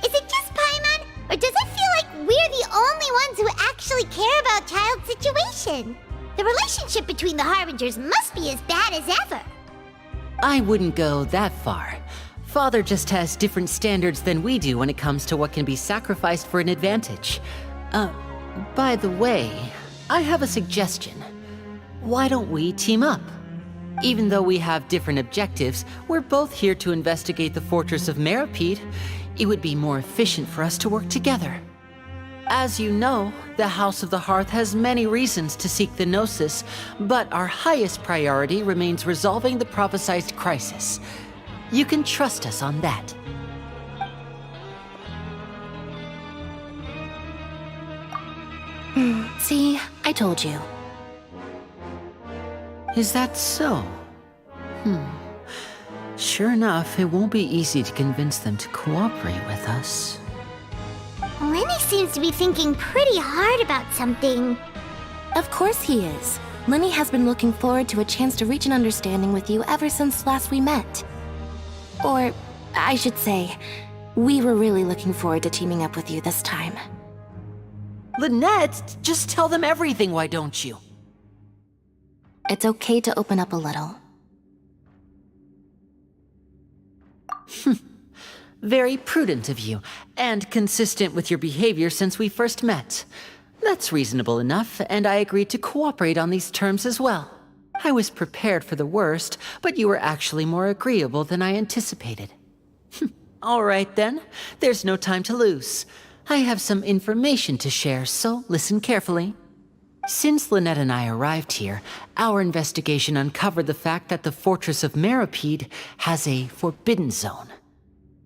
Is it just Paimon, or does it feel like we're the only ones who actually care about Child's situation? The relationship between the Harbingers must be as bad as ever. I wouldn't go that far. Father just has different standards than we do when it comes to what can be sacrificed for an advantage. By the way, I have a suggestion. Why don't we team up? Even though we have different objectives, we're both here to investigate the fortress of Meripede. It would be more efficient for us to work together. As you know, the House of the Hearth has many reasons to seek the Gnosis, but our highest priority remains resolving the prophesized crisis. You can trust us on that. See, I told you. Is that so? Sure enough, it won't be easy to convince them to cooperate with us. Lenny seems to be thinking pretty hard about something. Of course he is. Lenny has been looking forward to a chance to reach an understanding with you ever since last we met. Or, I should say, we were really looking forward to teaming up with you this time. Lynette, just tell them everything, why don't you? It's okay to open up a little. Very prudent of you, and consistent with your behavior since we first met. That's reasonable enough, and I agreed to cooperate on these terms as well. I was prepared for the worst, but you were actually more agreeable than I anticipated. All right then, there's no time to lose. I have some information to share, so listen carefully. Since Lynette and I arrived here, our investigation uncovered the fact that the fortress of Meripede has a forbidden zone.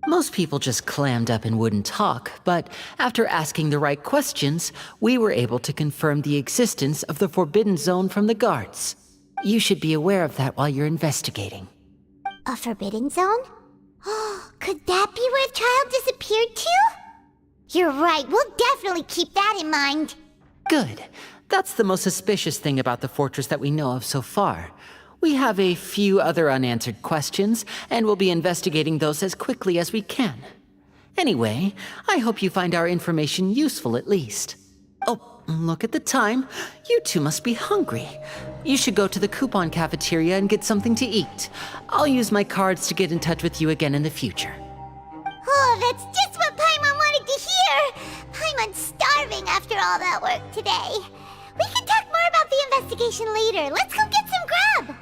Most people just clammed up and wouldn't talk, but after asking the right questions, we were able to confirm the existence of the forbidden zone from the guards. You should be aware of that while you're investigating. A forbidden zone? Oh, could that be where the child disappeared to? You're right, we'll definitely keep that in mind. Good. That's the most suspicious thing about the fortress that we know of so far. We have a few other unanswered questions, and we'll be investigating those as quickly as we can. Anyway, I hope you find our information useful at least. Oh, look at the time. You two must be hungry. You should go to the coupon cafeteria and get something to eat. I'll use my cards to get in touch with you again in the future. Oh, that's just what Paimon wanted to hear! Paimon's starving after all that work today. We can talk more about the investigation later. Let's go get some grub!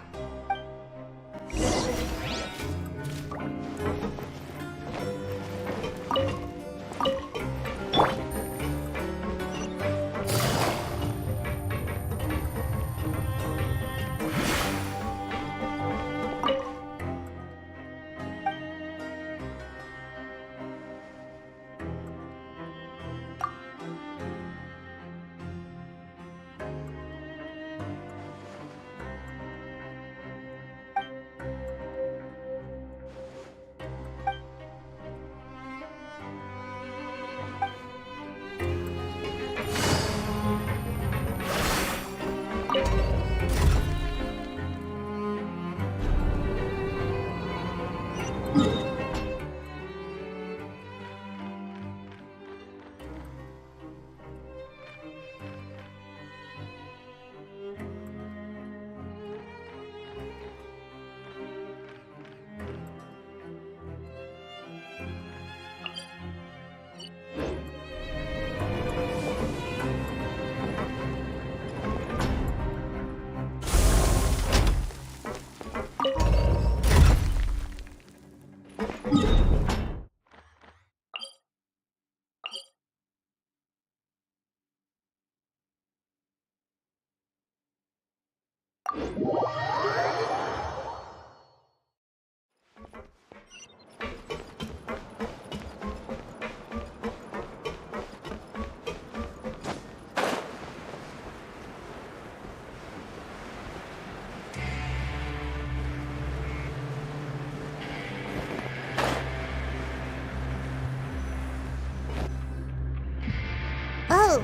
Oh,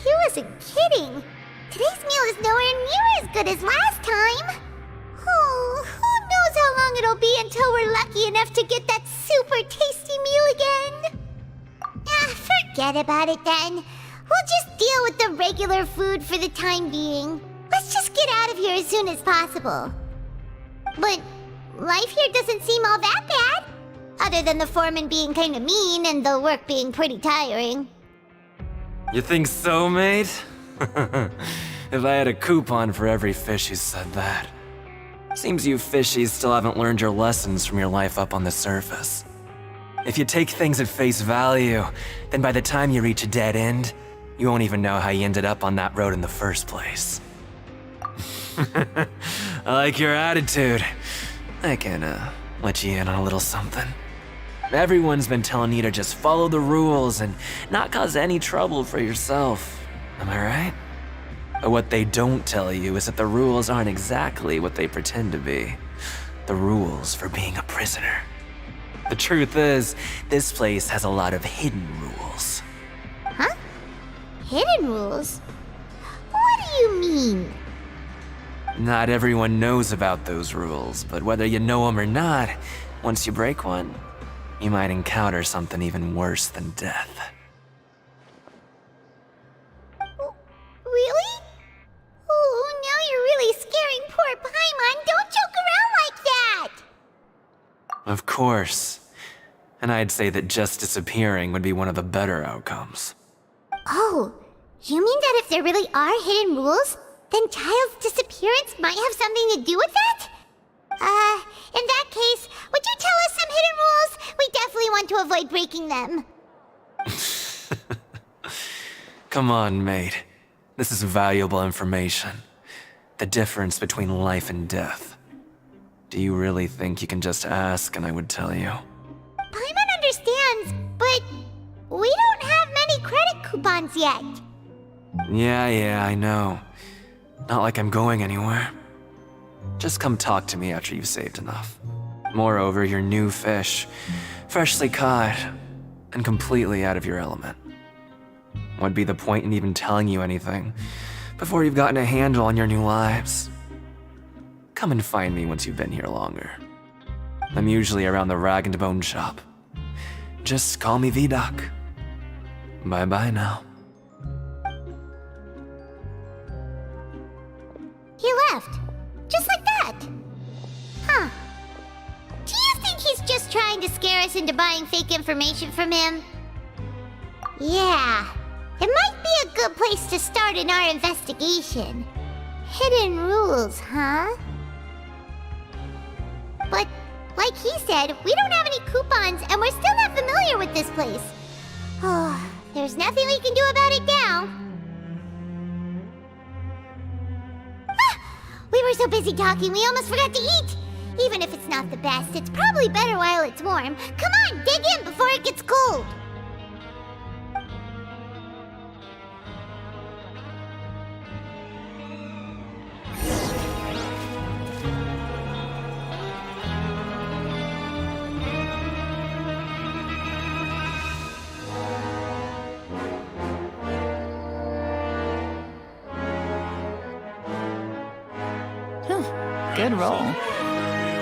he wasn't kidding. Today's meal is nowhere near as good as last time. Oh, who knows how long it'll be until we're lucky enough to get that super tasty meal again. Forget about it then. We'll just deal with the regular food for the time being. Let's just get out of here as soon as possible. But life here doesn't seem all that bad. Other than the foreman being kinda mean and the work being pretty tiring. You think so, mate? If I had a coupon for every fish who said that. Seems you fishies still haven't learned your lessons from your life up on the surface. If you take things at face value, then by the time you reach a dead end, you won't even know how you ended up on that road in the first place. I like your attitude. I can, let you in on a little something. Everyone's been telling you to just follow the rules and not cause any trouble for yourself. Am I right? But what they don't tell you is that the rules aren't exactly what they pretend to be. The rules for being a prisoner. The truth is, this place has a lot of hidden rules. Huh? Hidden rules? What do you mean? Not everyone knows about those rules, but whether you know them or not, once you break one, you might encounter something even worse than death. Really? Oh, now you're really scaring poor Paimon. Don't joke around like that! Of course. And I'd say that just disappearing would be one of the better outcomes. Oh, you mean that if there really are hidden rules, then Child's disappearance might have something to do with that? In that case, would you tell us some hidden rules? We definitely want to avoid breaking them. Come on, mate. This is valuable information. The difference between life and death. Do you really think you can just ask and I would tell you? Paimon understands, but we don't have many credit coupons yet. Yeah, I know. Not like I'm going anywhere. Just come talk to me after you've saved enough. Moreover, you're new fish, freshly caught, and completely out of your element. What'd be the point in even telling you anything before you've gotten a handle on your new lives? Come and find me once you've been here longer. I'm usually around the Rag and Bone shop. Just call me V-Doc. Bye-bye now. He left. Just like that. Huh. Do you think he's just trying to scare us into buying fake information from him? Yeah. It might be a good place to start in our investigation. Hidden rules, huh? But, like he said, we don't have any coupons and we're still not familiar with this place. Oh, there's nothing we can do about it now. We were so busy talking, we almost forgot to eat! Even if it's not the best, it's probably better while it's warm. Come on, dig in before it gets cold! Good roll.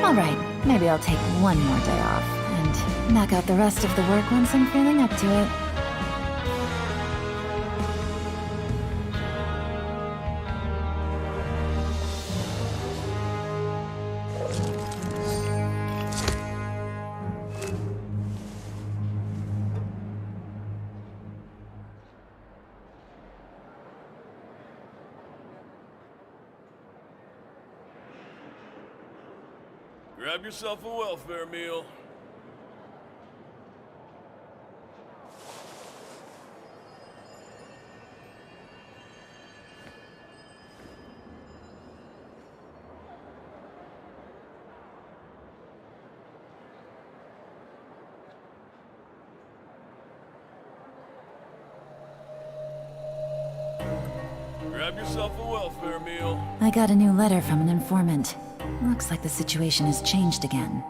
All right, maybe I'll take one more day off and knock out the rest of the work once I'm feeling up to it. Grab yourself a welfare meal. Grab yourself a welfare meal. I got a new letter from an informant. Looks like the situation has changed again.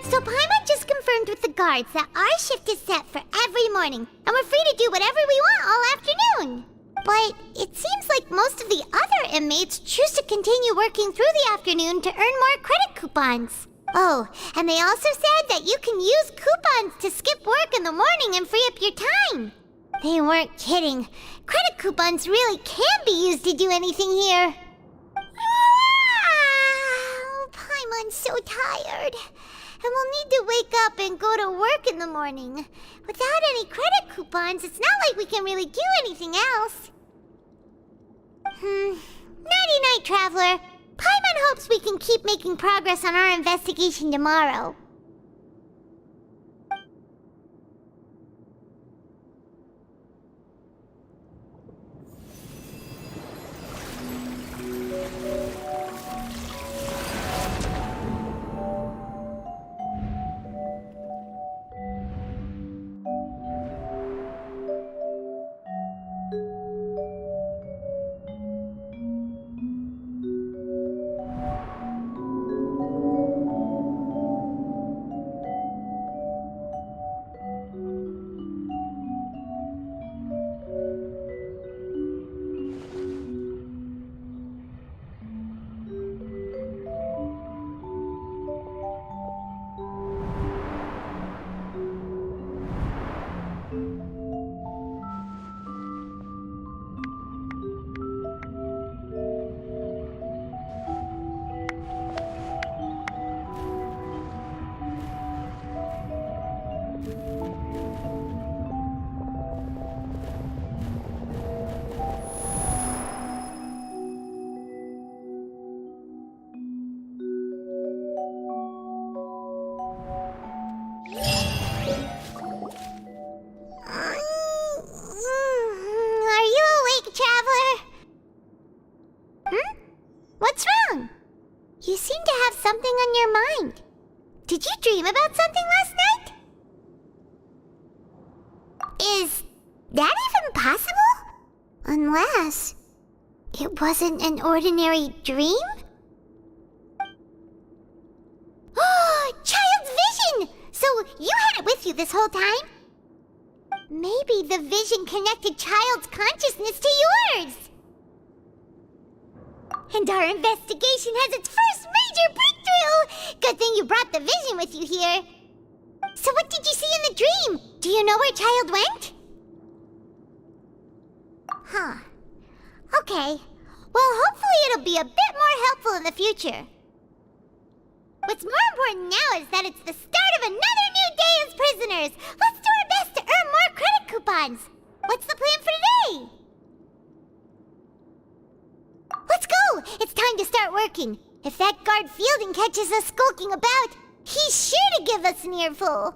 So Paimon just confirmed with the guards that our shift is set for every morning, and we're free to do whatever we want all afternoon. But it seems like most of the other inmates choose to continue working through the afternoon to earn more credit coupons. Oh, and they also said that you can use coupons to skip work in the morning and free up your time. They weren't kidding. credit coupons really can be used to do anything here. Paimon's so tired. And we'll need to wake up and go to work in the morning. Without any credit coupons, it's not like we can really do anything else. Nighty-night, Traveler. Paimon hopes we can keep making progress on our investigation tomorrow. What's wrong? You seem to have something on your mind. Did you dream about something last night? Is that even possible? Unless it wasn't an ordinary dream? Oh, child's vision! So you had it with you this whole time? Maybe the vision connected child's consciousness to yours. And our investigation has its first major breakthrough! Good thing you brought the vision with you here. So what did you see in the dream? Do you know where Child went? Huh. Okay. Well, hopefully it'll be a bit more helpful in the future. What's more important now is that it's the start of another new day as prisoners! Let's do our best to earn more credit coupons! What's the plan for today? Let's go! It's time to start working. If that guard Fielding catches us skulking about, he's sure to give us an earful.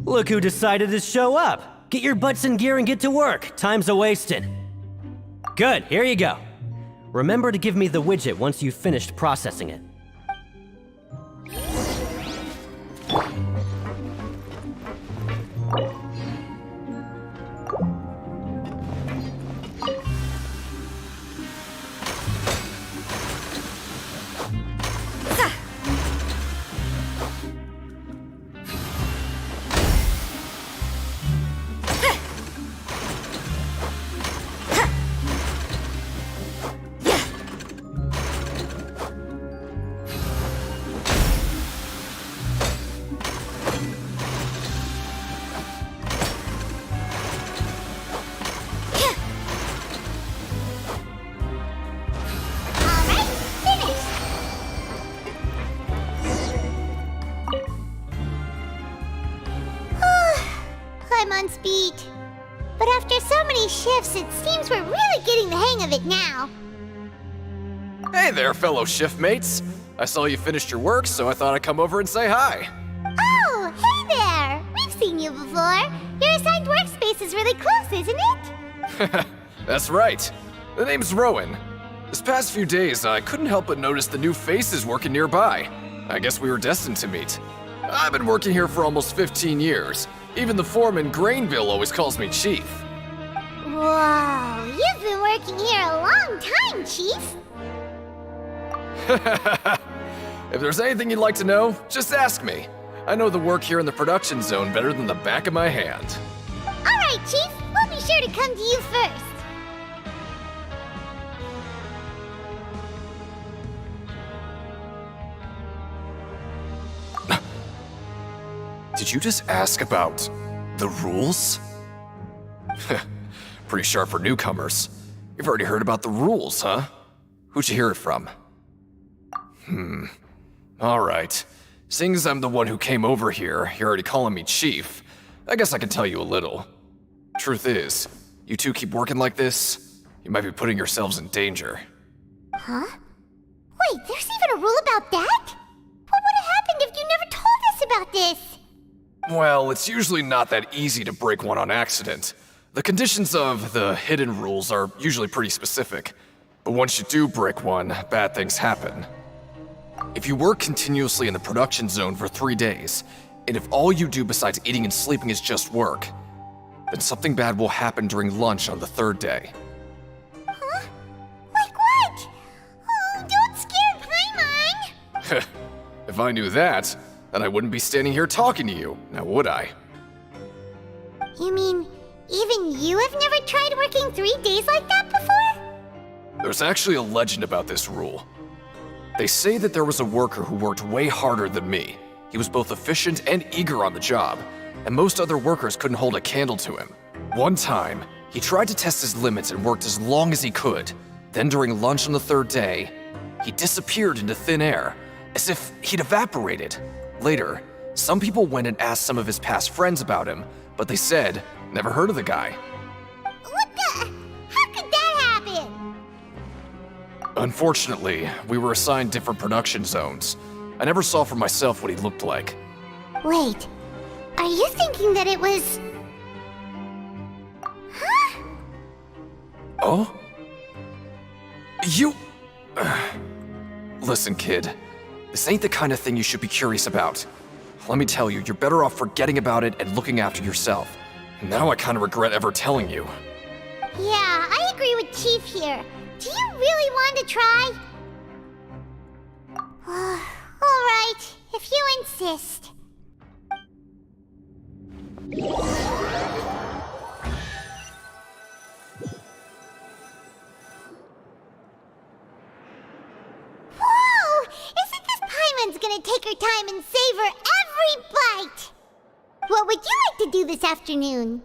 Look who decided to show up! Get your butts in gear and get to work. Time's a-wasting. Good, here you go. Remember to give me the widget once you've finished processing it. I'm on speed. But after so many shifts, it seems we're really getting the hang of it now. Hey there, fellow shiftmates. I saw you finished your work, so I thought I'd come over and say hi. Oh, hey there! We've seen you before. Your assigned workspace is really close, isn't it? That's right. The name's Rowan. This past few days, I couldn't help but notice the new faces working nearby. I guess we were destined to meet. I've been working here for almost 15 years. Even the foreman, Grainville, always calls me Chief. Whoa, you've been working here a long time, Chief. If there's anything you'd like to know, just ask me. I know the work here in the production zone better than the back of my hand. All right, Chief. We'll be sure to come to you first. Did you just ask about the rules? Pretty sharp for newcomers. You've already heard about the rules, huh? Who'd you hear it from? Alright. Seeing as I'm the one who came over here, you're already calling me Chief. I guess I can tell you a little. Truth is, you two keep working like this, you might be putting yourselves in danger. Huh? Wait, there's even a rule about that? What would have happened if you never told us about this? Well, it's usually not that easy to break one on accident. The conditions of the hidden rules are usually pretty specific. But once you do break one, bad things happen. If you work continuously in the production zone for 3 days, and if all you do besides eating and sleeping is just work, then something bad will happen during lunch on the 3rd day. Huh? Like what? Oh, don't scare Paimon! If I knew that, then I wouldn't be standing here talking to you, now would I? You mean, even you have never tried working 3 days like that before? There's actually a legend about this rule. They say that there was a worker who worked way harder than me. He was both efficient and eager on the job, and most other workers couldn't hold a candle to him. One time, he tried to test his limits and worked as long as he could. Then during lunch on the 3rd day, he disappeared into thin air, as if he'd evaporated. Later, some people went and asked some of his past friends about him, but they said, never heard of the guy. What the? How could that happen? Unfortunately, we were assigned different production zones. I never saw for myself what he looked like. Wait, are you thinking that it was... Huh? Oh? You... Listen, kid. This ain't the kind of thing you should be curious about. Let me tell you, you're better off forgetting about it and looking after yourself. Now I kind of regret ever telling you. Yeah, I agree with Chief here. Do you really want to try? Alright, if you insist. Whoa! Isn't this Paimon's gonna take her time and savor every bite? What would you like to do this afternoon?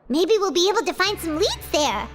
Maybe we'll be able to find some leads there.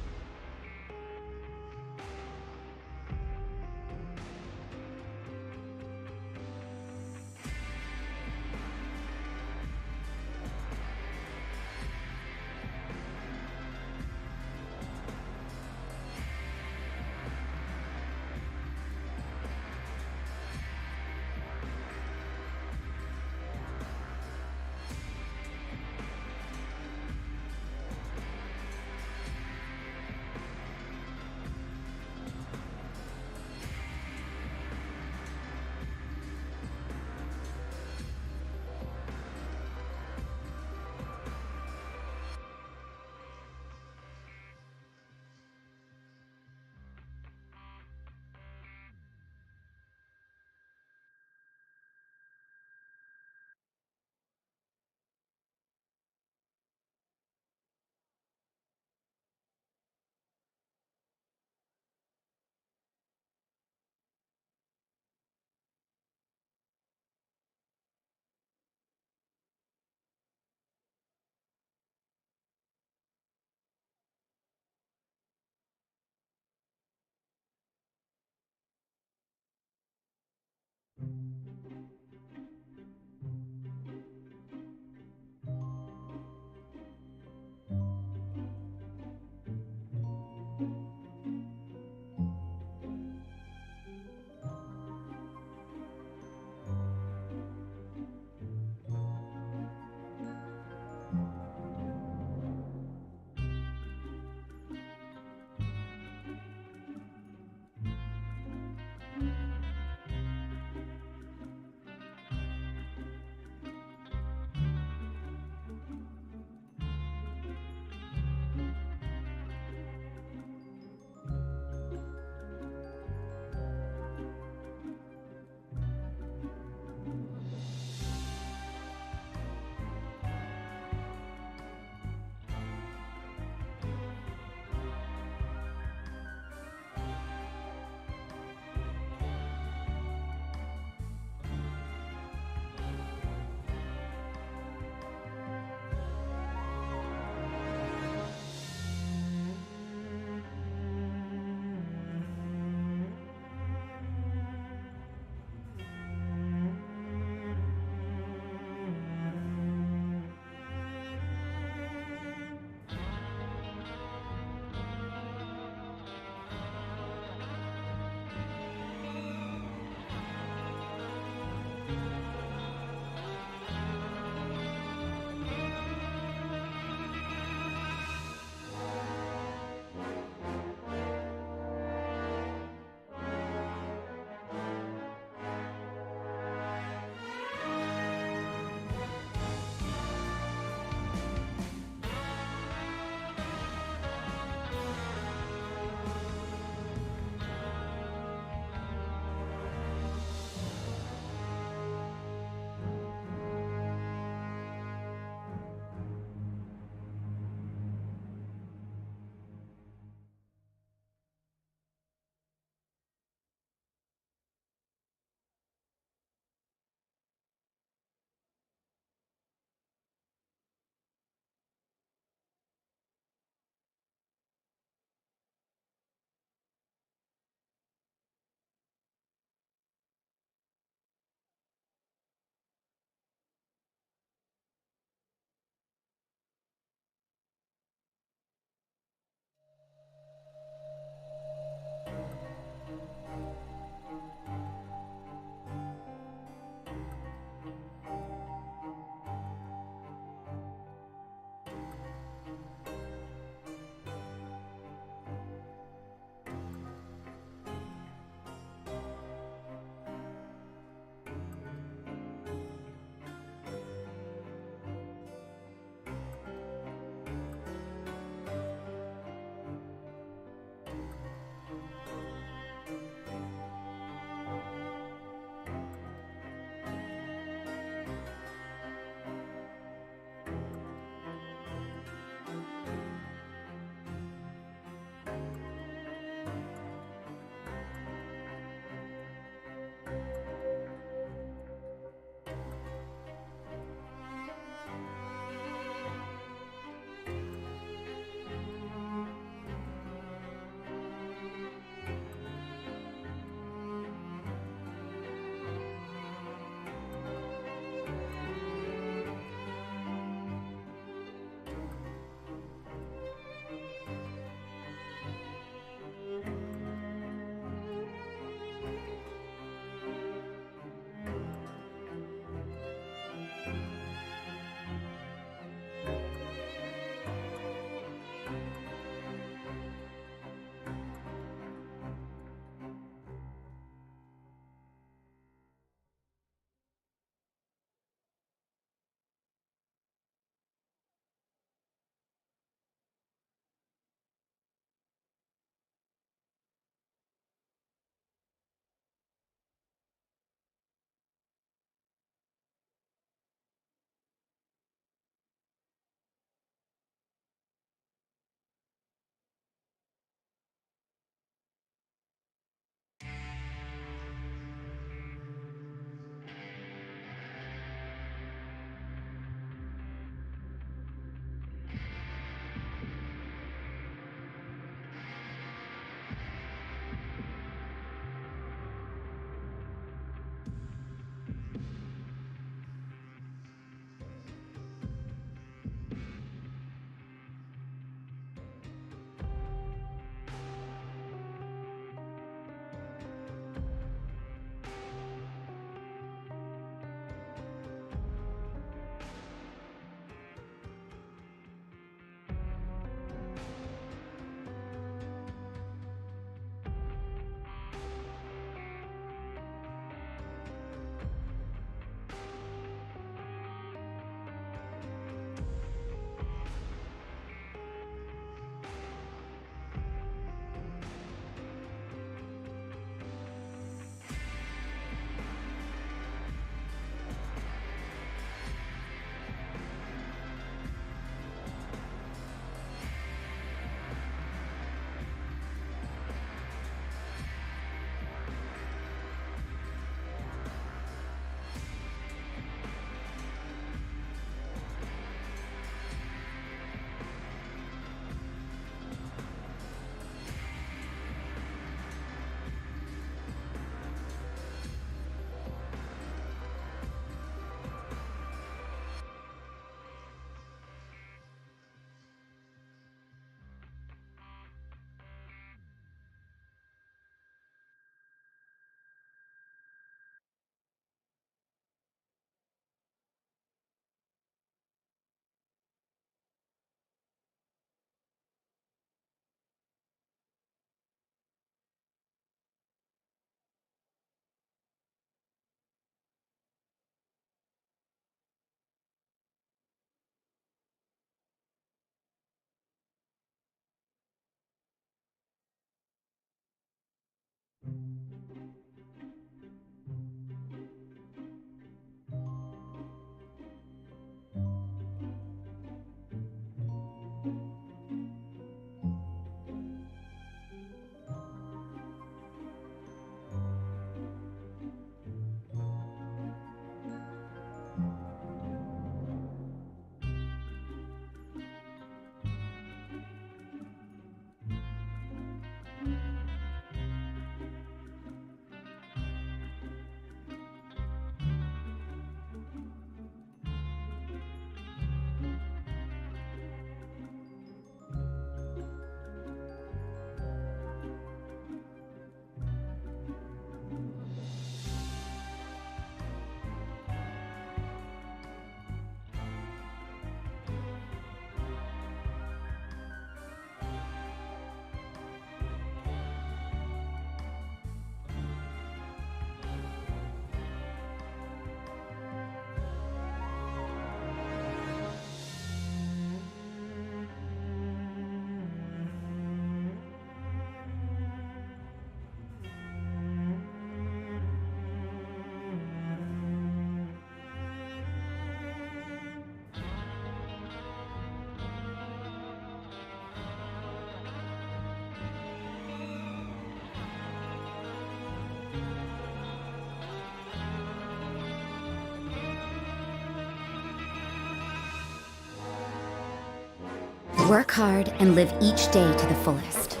Work hard and live each day to the fullest.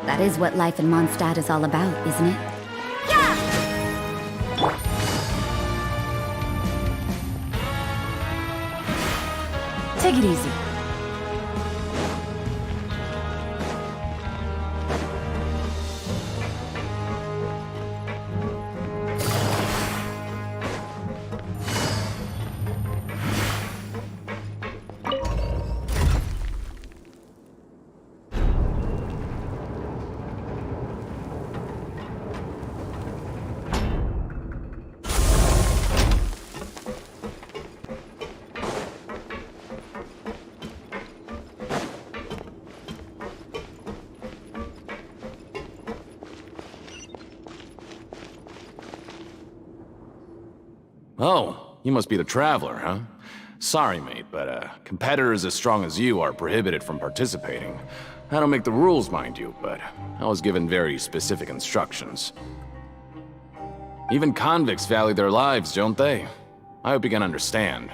That is what life in Mondstadt is all about, isn't it? Take it easy. Oh, you must be the Traveler, huh? Sorry, mate, but competitors as strong as you are prohibited from participating. I don't make the rules, mind you, but I was given very specific instructions. Even convicts value their lives, don't they? I hope you can understand.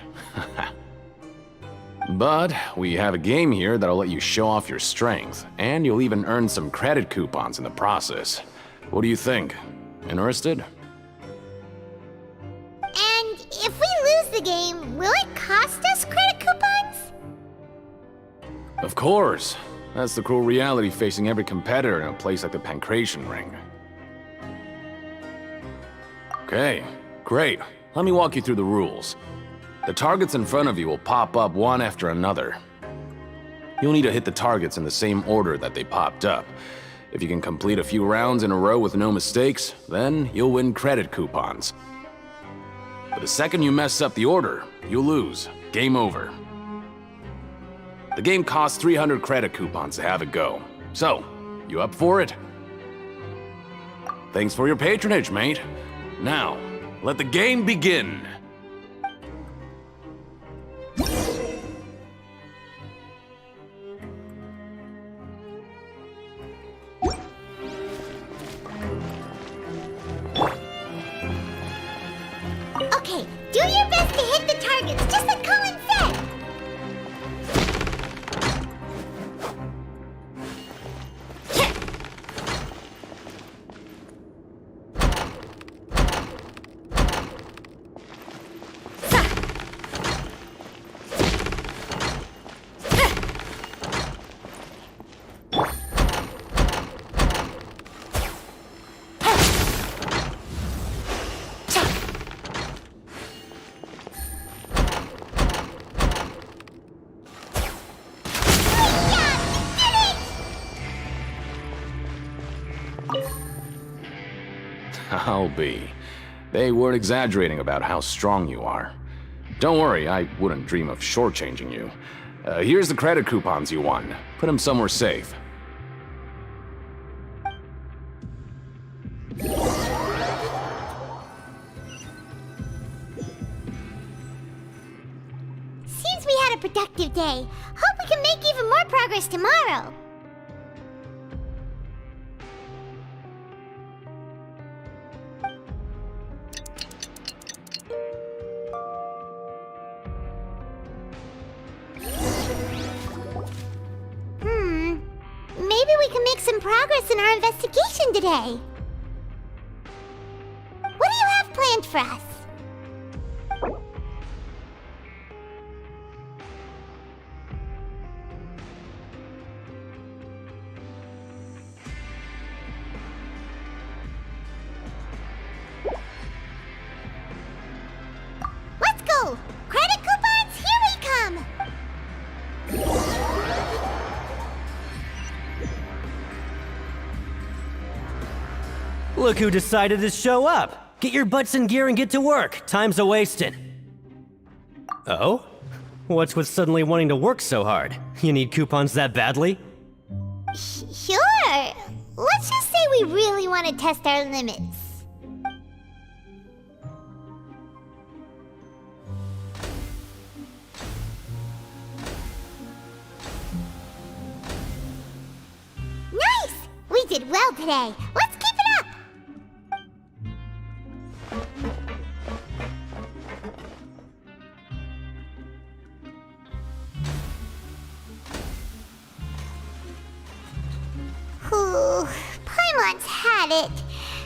But we have a game here that'll let you show off your strength, and you'll even earn some credit coupons in the process. What do you think? Interested? If we lose the game, will it cost us credit coupons? Of course. That's the cruel reality facing every competitor in a place like the Pancration Ring. Okay, great. Let me walk you through the rules. The targets in front of you will pop up one after another. You'll need to hit the targets in the same order that they popped up. If you can complete a few rounds in a row with no mistakes, then you'll win credit coupons. But the second you mess up the order, you'll lose. Game over. The game costs 300 credit coupons to have it go. So, you up for it? Thanks for your patronage, mate. Now, let the game begin. Okay, do your best to hit the targets, just like Colin said! I'll be. They weren't exaggerating about how strong you are. Don't worry, I wouldn't dream of shortchanging you. Here's the credit coupons you won. Put them somewhere safe. a productive day. Hope we can make even more progress tomorrow. Maybe we can make some progress in our investigation today. What do you have planned for us? Let's go! Credit coupons, here we come! Look who decided to show up! Get your butts in gear and get to work. Time's a-wasting. Oh? What's with suddenly wanting to work so hard? You need coupons that badly? Sure. Let's just say we really want to test our limits. Nice! We did well today. Let's keep it up! Ooh, Paimon's had it.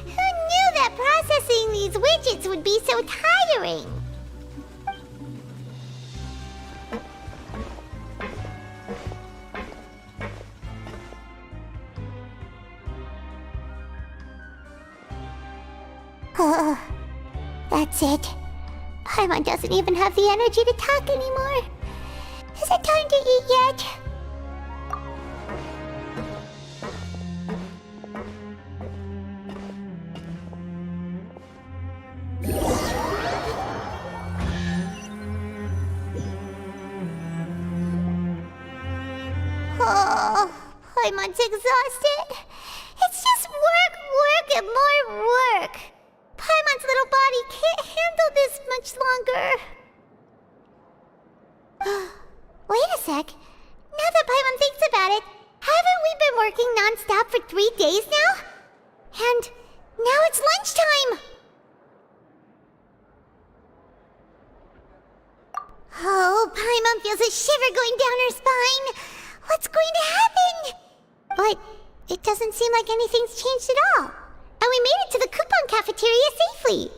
Who knew that processing these widgets would be so tiring? That's it. Paimon doesn't even have the energy to talk anymore. Is it time to eat yet? Oh, Paimon's exhausted. It's just work, work, and more work. Paimon's little body can't handle this much longer. Wait a sec. Now that Paimon thinks about it, haven't we been working non-stop for 3 days now? And now it's lunchtime! Oh, Paimon feels a shiver going down her spine. What's going to happen? But it doesn't seem like anything's changed at all. And we made it to the coupon cafeteria safely.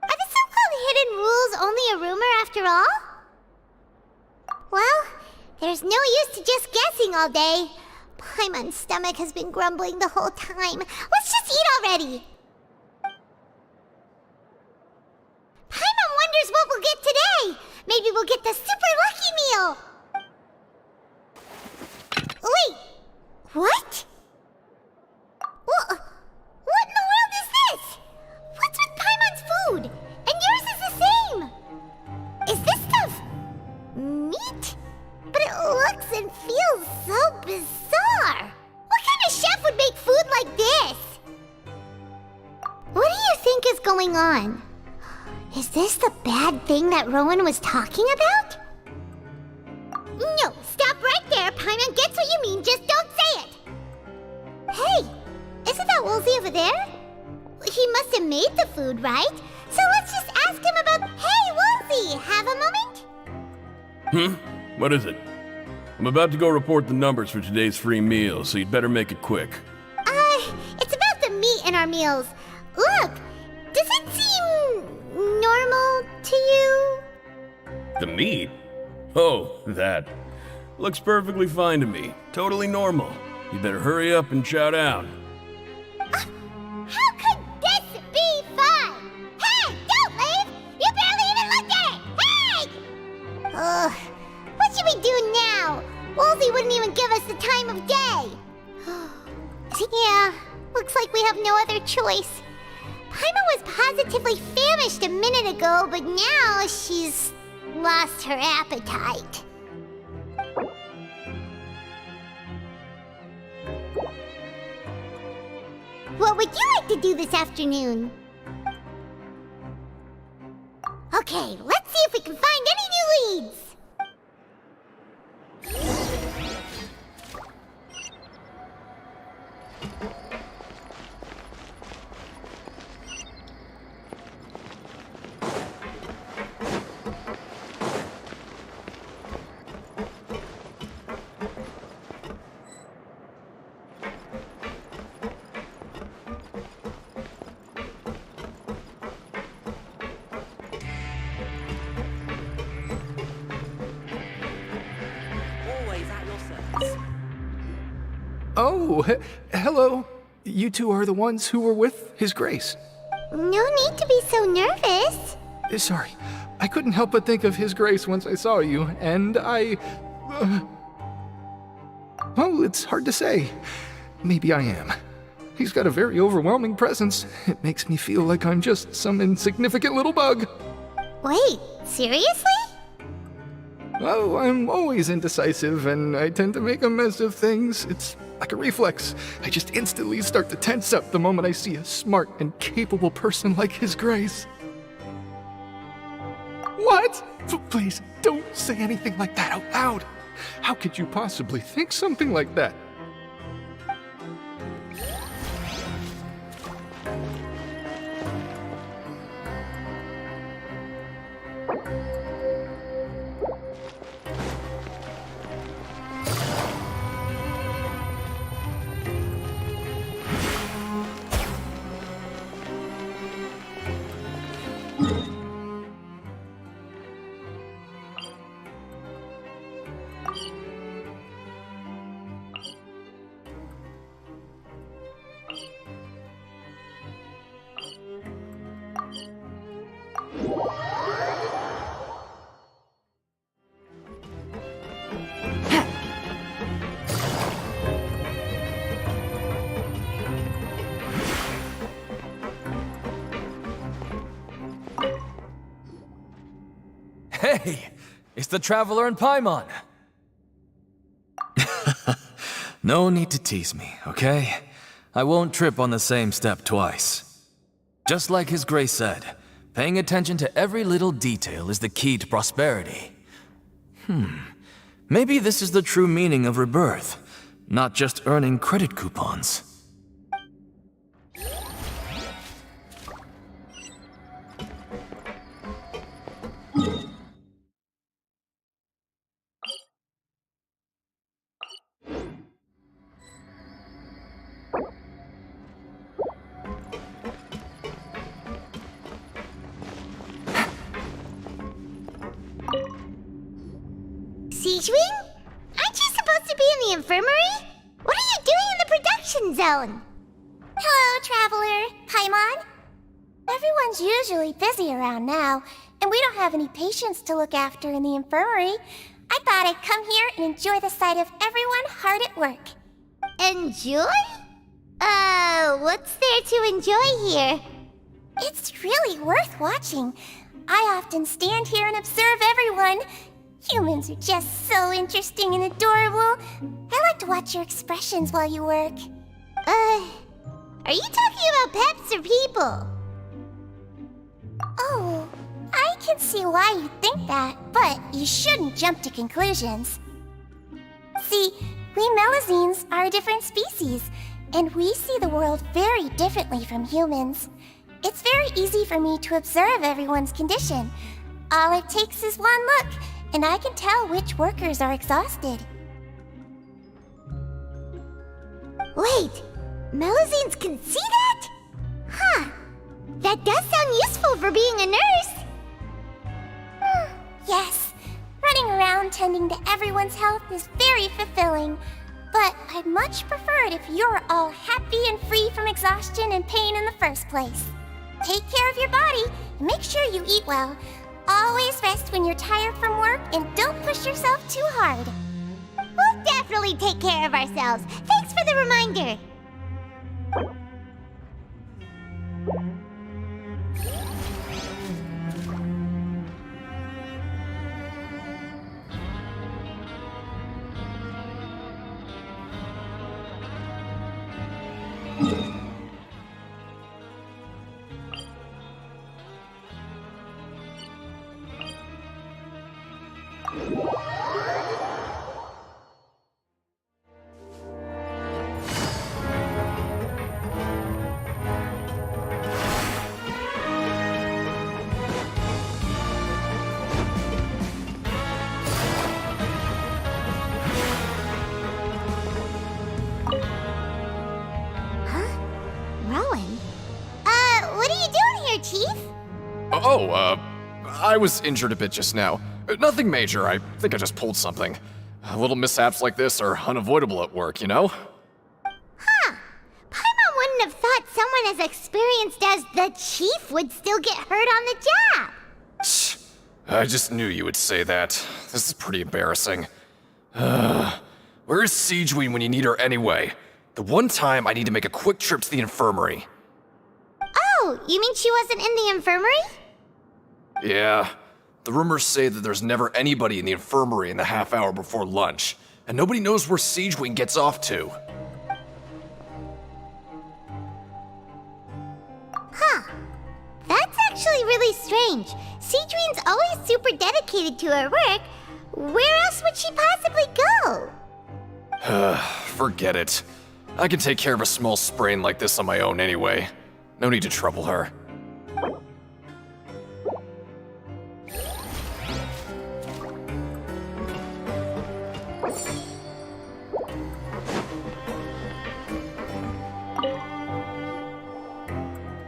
Are the so-called hidden rules only a rumor after all? Well, there's no use to just guessing all day. Paimon's stomach has been grumbling the whole time. Let's just eat already. Paimon wonders what we'll get today. Maybe we'll get the super lucky meal. Wait, what? What in the world is this? What's with Paimon's food? And yours is the same. Is this stuff meat? But it looks and feels so bizarre. What kind of chef would make food like this? What do you think is going on? Is this the bad thing that Rowan was talking about? No, stop right there. Paimon gets what you mean, just don't say it. Hey, isn't that Woolsey over there? He must have made the food, right? So let's just ask him about... Hey, Woolsey, have a moment? What is it? I'm about to go report the numbers for today's free meal, so you'd better make it quick. It's about the meat in our meals. Look, does it seem normal to you? The meat? Oh, that. Looks perfectly fine to me. Totally normal. You better hurry up and chow down. How could this be fun? Hey, don't leave! You barely even looked at it! Hey! What should we do now? Woolsey wouldn't even give us the time of day. Yeah, looks like we have no other choice. Paimon was positively famished a minute ago, but now she's lost her appetite. What would you like to do this afternoon? Okay, let's see if we can find any new leads. Oh, hello. You two are the ones who were with His Grace. No need to be so nervous. Sorry, I couldn't help but think of His Grace once I saw you, and well, it's hard to say. Maybe I am. He's got a very overwhelming presence. It makes me feel like I'm just some insignificant little bug. Wait, seriously? Oh, I'm always indecisive, and I tend to make a mess of things. It's like a reflex. I just instantly start to tense up the moment I see a smart and capable person like His Grace. What? Please, don't say anything like that out loud. How could you possibly think something like that? Hey, it's the Traveler and Paimon. No need to tease me, okay? I won't trip on the same step twice. Just like His Grace said, paying attention to every little detail is the key to prosperity. Maybe this is the true meaning of rebirth, not just earning credit coupons. Siegewing? Aren't you supposed to be in the infirmary? What are you doing in the production zone? Hello, Traveler. Paimon. Everyone's usually busy around now, and we don't have any patients to look after in the infirmary. I thought I'd come here and enjoy the sight of everyone hard at work. Enjoy? What's there to enjoy here? It's really worth watching. I often stand here and observe everyone. Humans are just so interesting and adorable. I like to watch your expressions while you work. Are you talking about pets or people? Oh, I can see why you think that, but you shouldn't jump to conclusions. See, we Melazines are a different species, and we see the world very differently from humans. It's very easy for me to observe everyone's condition. All it takes is one look, and I can tell which workers are exhausted. Wait, Melazines can see that? Huh. That does sound useful for being a nurse. Yes, running around tending to everyone's health is very fulfilling. But I'd much prefer it if you're all happy and free from exhaustion and pain in the first place. Take care of your body and make sure you eat well. Always rest when you're tired from work and don't push yourself too hard. We'll definitely take care of ourselves. Thanks for the reminder. I was injured a bit just now. Nothing major, I think I just pulled something. Little mishaps like this are unavoidable at work, you know? someone as experienced as the Chief would still get hurt on the job? I just knew you would say that. This is pretty embarrassing. Where is Siegeween when you need her anyway? The one time I need to make a quick trip to the infirmary. Oh, you mean she wasn't in the infirmary? Yeah. The rumors say that there's never anybody in the infirmary in the half hour before lunch, and nobody knows where Siegeween gets off to. Huh. That's actually really strange. Siegeween's always super dedicated to her work. Where else would she possibly go? Forget it. I can take care of a small sprain like this on my own anyway. No need to trouble her.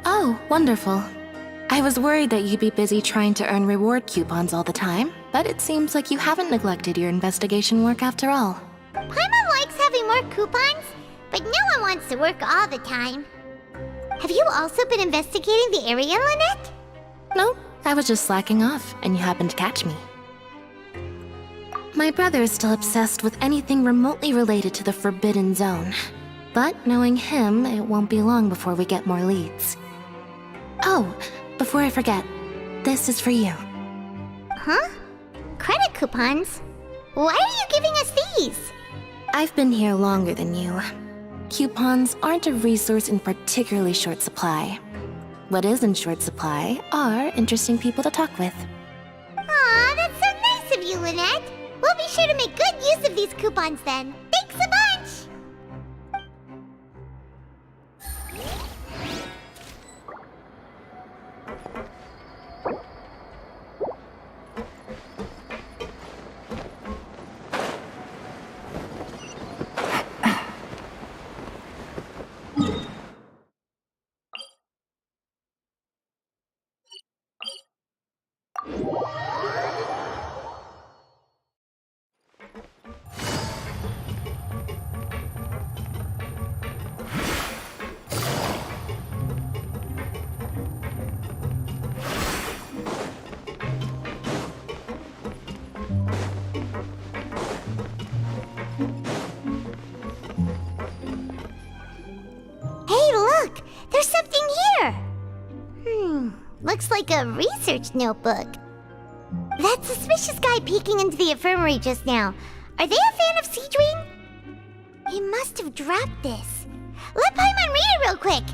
Oh, wonderful. I was worried that you'd be busy trying to earn reward coupons all the time, but it seems like you haven't neglected your investigation work after all. Paimon likes having more coupons, but no one wants to work all the time. Have you also been investigating the area, Lynette? No, I was just slacking off, and you happened to catch me. My brother is still obsessed with anything remotely related to the Forbidden Zone. But knowing him, it won't be long before we get more leads. Oh, before I forget, this is for you. Huh? Credit coupons? Why are you giving us these? I've been here longer than you. Coupons aren't a resource in particularly short supply. What is in short supply are interesting people to talk with. Aw, that's so nice of you, Lynette. We'll be sure to make good use of these coupons then. Thanks a bunch! There's something here! Looks like a research notebook. That suspicious guy peeking into the infirmary just now. Are they a fan of Siegeween? He must have dropped this. Let Paimon read it real quick!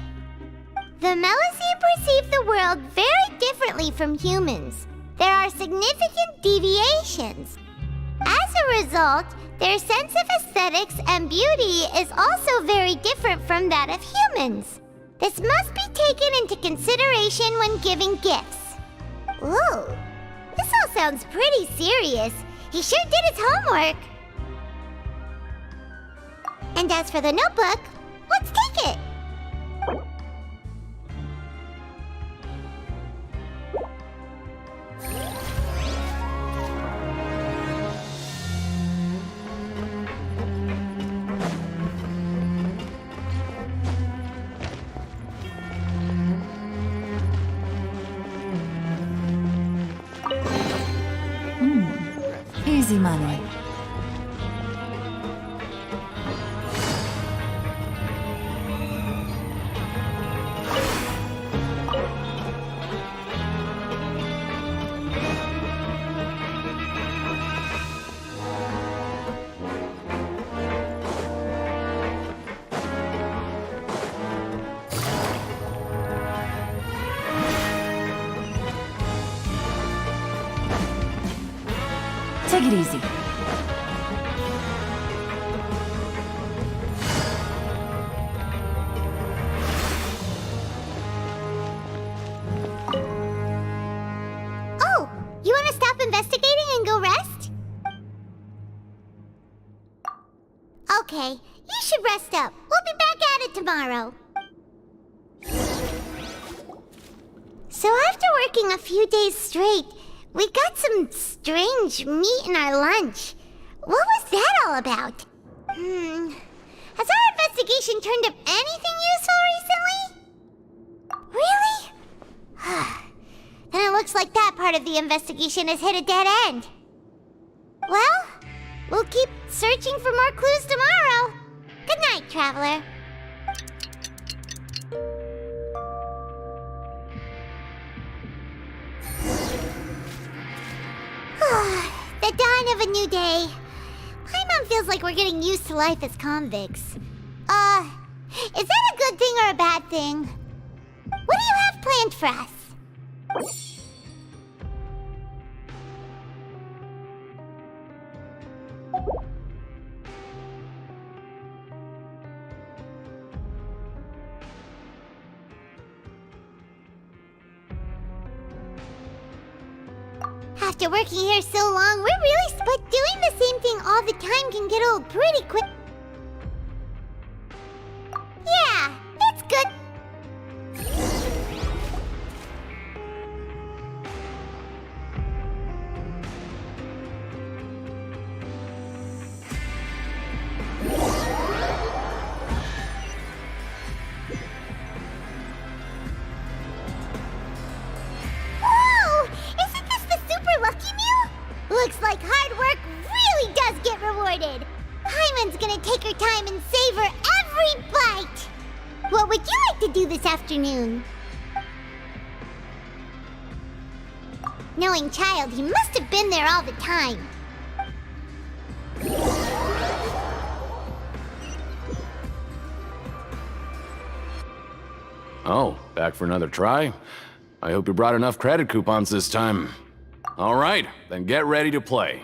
The Melusine perceive the world very differently from humans. There are significant deviations. As a result, their sense of aesthetics and beauty is also very different from that of humans. This must be taken into consideration when giving gifts. Ooh, this all sounds pretty serious. He sure did his homework. And as for the notebook, let's take it. Easy money. Take it easy. Oh, you want to stop investigating and go rest? Okay, you should rest up. We'll be back at it tomorrow. So after working a few days straight, we got some strange meat in our lunch. What was that all about? Has our investigation turned up anything useful recently? Really? Then it looks like that part of the investigation has hit a dead end. Well, we'll keep searching for more clues tomorrow. Good night, Traveler. The dawn of a new day. Paimon feels like we're getting used to life as convicts. Is that a good thing or a bad thing? What do you have planned for us? After working here so long, we're really but doing the same thing all the time can get old pretty quick. Yeah, it's good. Whoa! Isn't this the super lucky meal? Looks like hard work really does get rewarded. Paimon's gonna take her time and savor every bite. What would you like to do this afternoon? Knowing Child, he must have been there all the time. Oh, back for another try? I hope you brought enough credit coupons this time. All right, then get ready to play.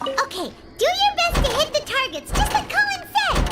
Okay, do your best to hit the targets, just like Colin said!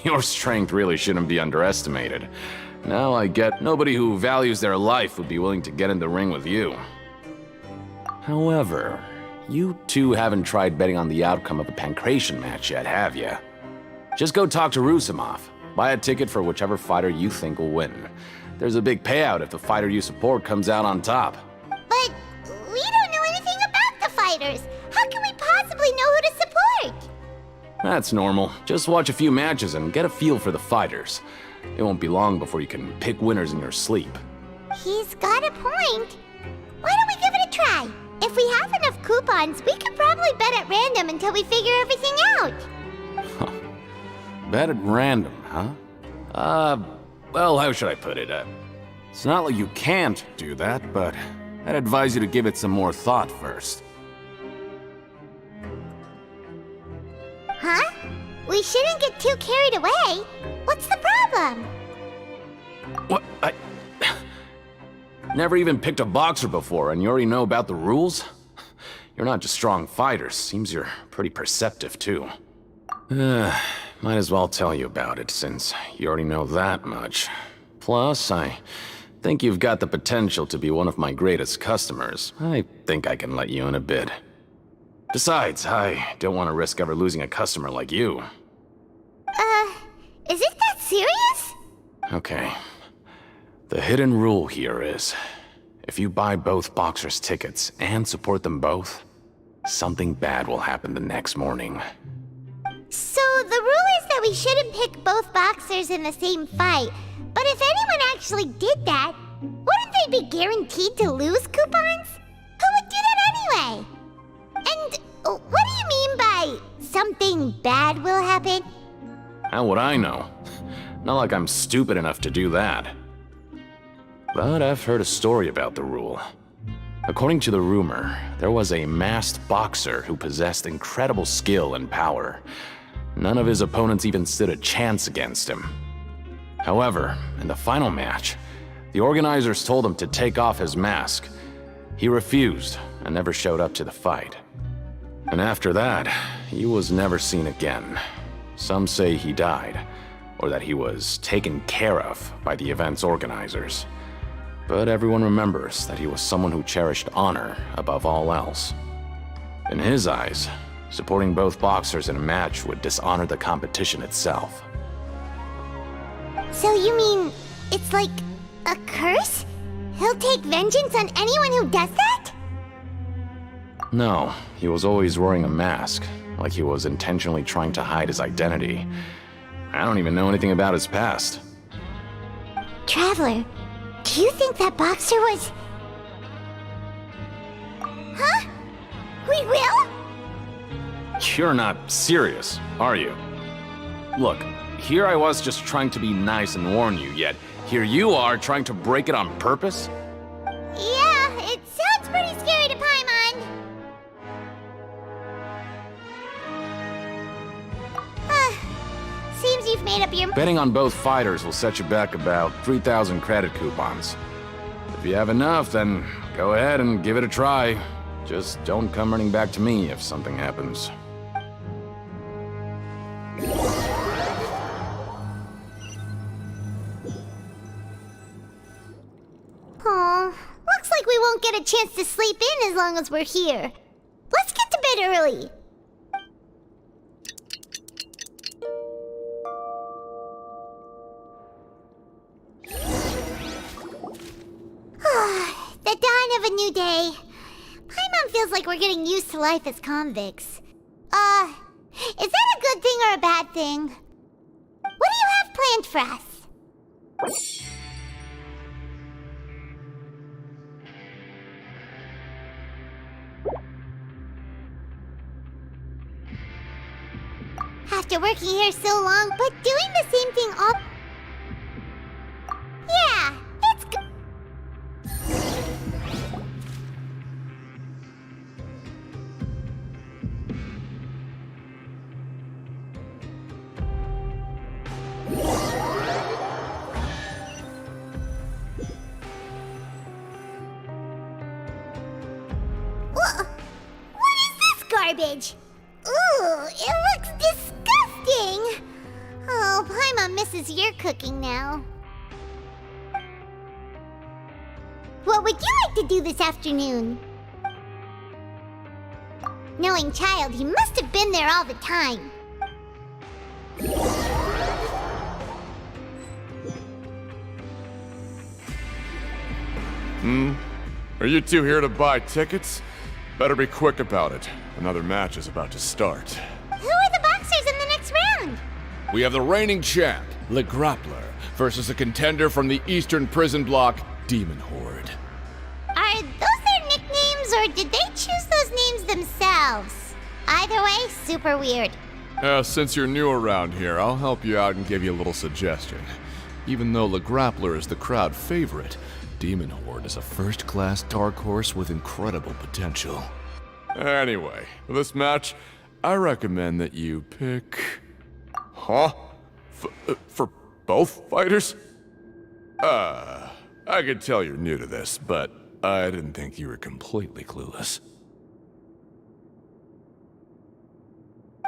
Your strength really shouldn't be underestimated. Now I get nobody who values their life would be willing to get in the ring with you. However, you two haven't tried betting on the outcome of a Pancration match yet, have you? Just go talk to Rusimov. Buy a ticket for whichever fighter you think will win. There's a big payout if the fighter you support comes out on top. But we don't know anything about the fighters. How can we possibly know who to support? That's normal. Just watch a few matches and get a feel for the fighters. It won't be long before you can pick winners in your sleep. He's got a point. Why don't we give it a try? If we have enough coupons, we could probably bet at random until we figure everything out. Bet at random, huh? Well, how should I put it? It's not like you can't do that, but I'd advise you to give it some more thought first. Huh? We shouldn't get too carried away. What's the problem? What? I never even picked a boxer before, and you already know about the rules? You're not just strong fighters. Seems you're pretty perceptive, too. Might as well tell you about it, since you already know that much. Plus, I think you've got the potential to be one of my greatest customers. I think I can let you in a bid. Besides, I don't want to risk ever losing a customer like you. Is it that serious? Okay. The hidden rule here is, if you buy both boxers' tickets and support them both, something bad will happen the next morning. So the rule is that we shouldn't pick both boxers in the same fight. But if anyone actually did that, wouldn't they be guaranteed to lose coupons? Who would do that anyway? And what do you mean by something bad will happen? How would I know? Not like I'm stupid enough to do that. But I've heard a story about the rule. According to the rumor, there was a masked boxer who possessed incredible skill and power. None of his opponents even stood a chance against him. However, in the final match, the organizers told him to take off his mask. He refused and never showed up to the fight. And after that, he was never seen again. Some say he died, or that he was taken care of by the event's organizers. But everyone remembers that he was someone who cherished honor above all else. In his eyes, supporting both boxers in a match would dishonor the competition itself. So you mean it's like a curse? He'll take vengeance on anyone who does that? No, he was always wearing a mask, like he was intentionally trying to hide his identity. I don't even know anything about his past. Traveler, do you think that boxer was... Huh? We will? You're not serious, are you? Look, here I was just trying to be nice and warn you, yet here you are trying to break it on purpose? Yeah, it sounds pretty scary to Paimon. Seems you've made up your... Betting on both fighters will set you back about 3,000 credit coupons. If you have enough, then go ahead and give it a try. Just don't come running back to me if something happens. Aw, looks like we won't get a chance to sleep in as long as we're here. Let's get to bed early. The dawn of a new day. Paimon feels like we're getting used to life as convicts. Is that a good thing or a bad thing? What do you have planned for us? After working here so long, but doing the same thing all... Yeah, it's good. What is this garbage? Ooh, it looks disgusting! Oh, Paimon misses your cooking now. What would you like to do this afternoon? Knowing Child, he must have been there all the time. Are you two here to buy tickets? Better be quick about it. Another match is about to start. Who are the boxers in the next round? We have the reigning champ, Le Grappler, versus a contender from the Eastern Prison Block, Demon Horde. Are those their nicknames, or did they choose those names themselves? Either way, super weird. Since you're new around here, I'll help you out and give you a little suggestion. Even though Le Grappler is the crowd favorite, Demon Horde is a first-class dark horse with incredible potential. Anyway, for this match, I recommend that you pick... Huh? For both fighters? I could tell you're new to this, but I didn't think you were completely clueless.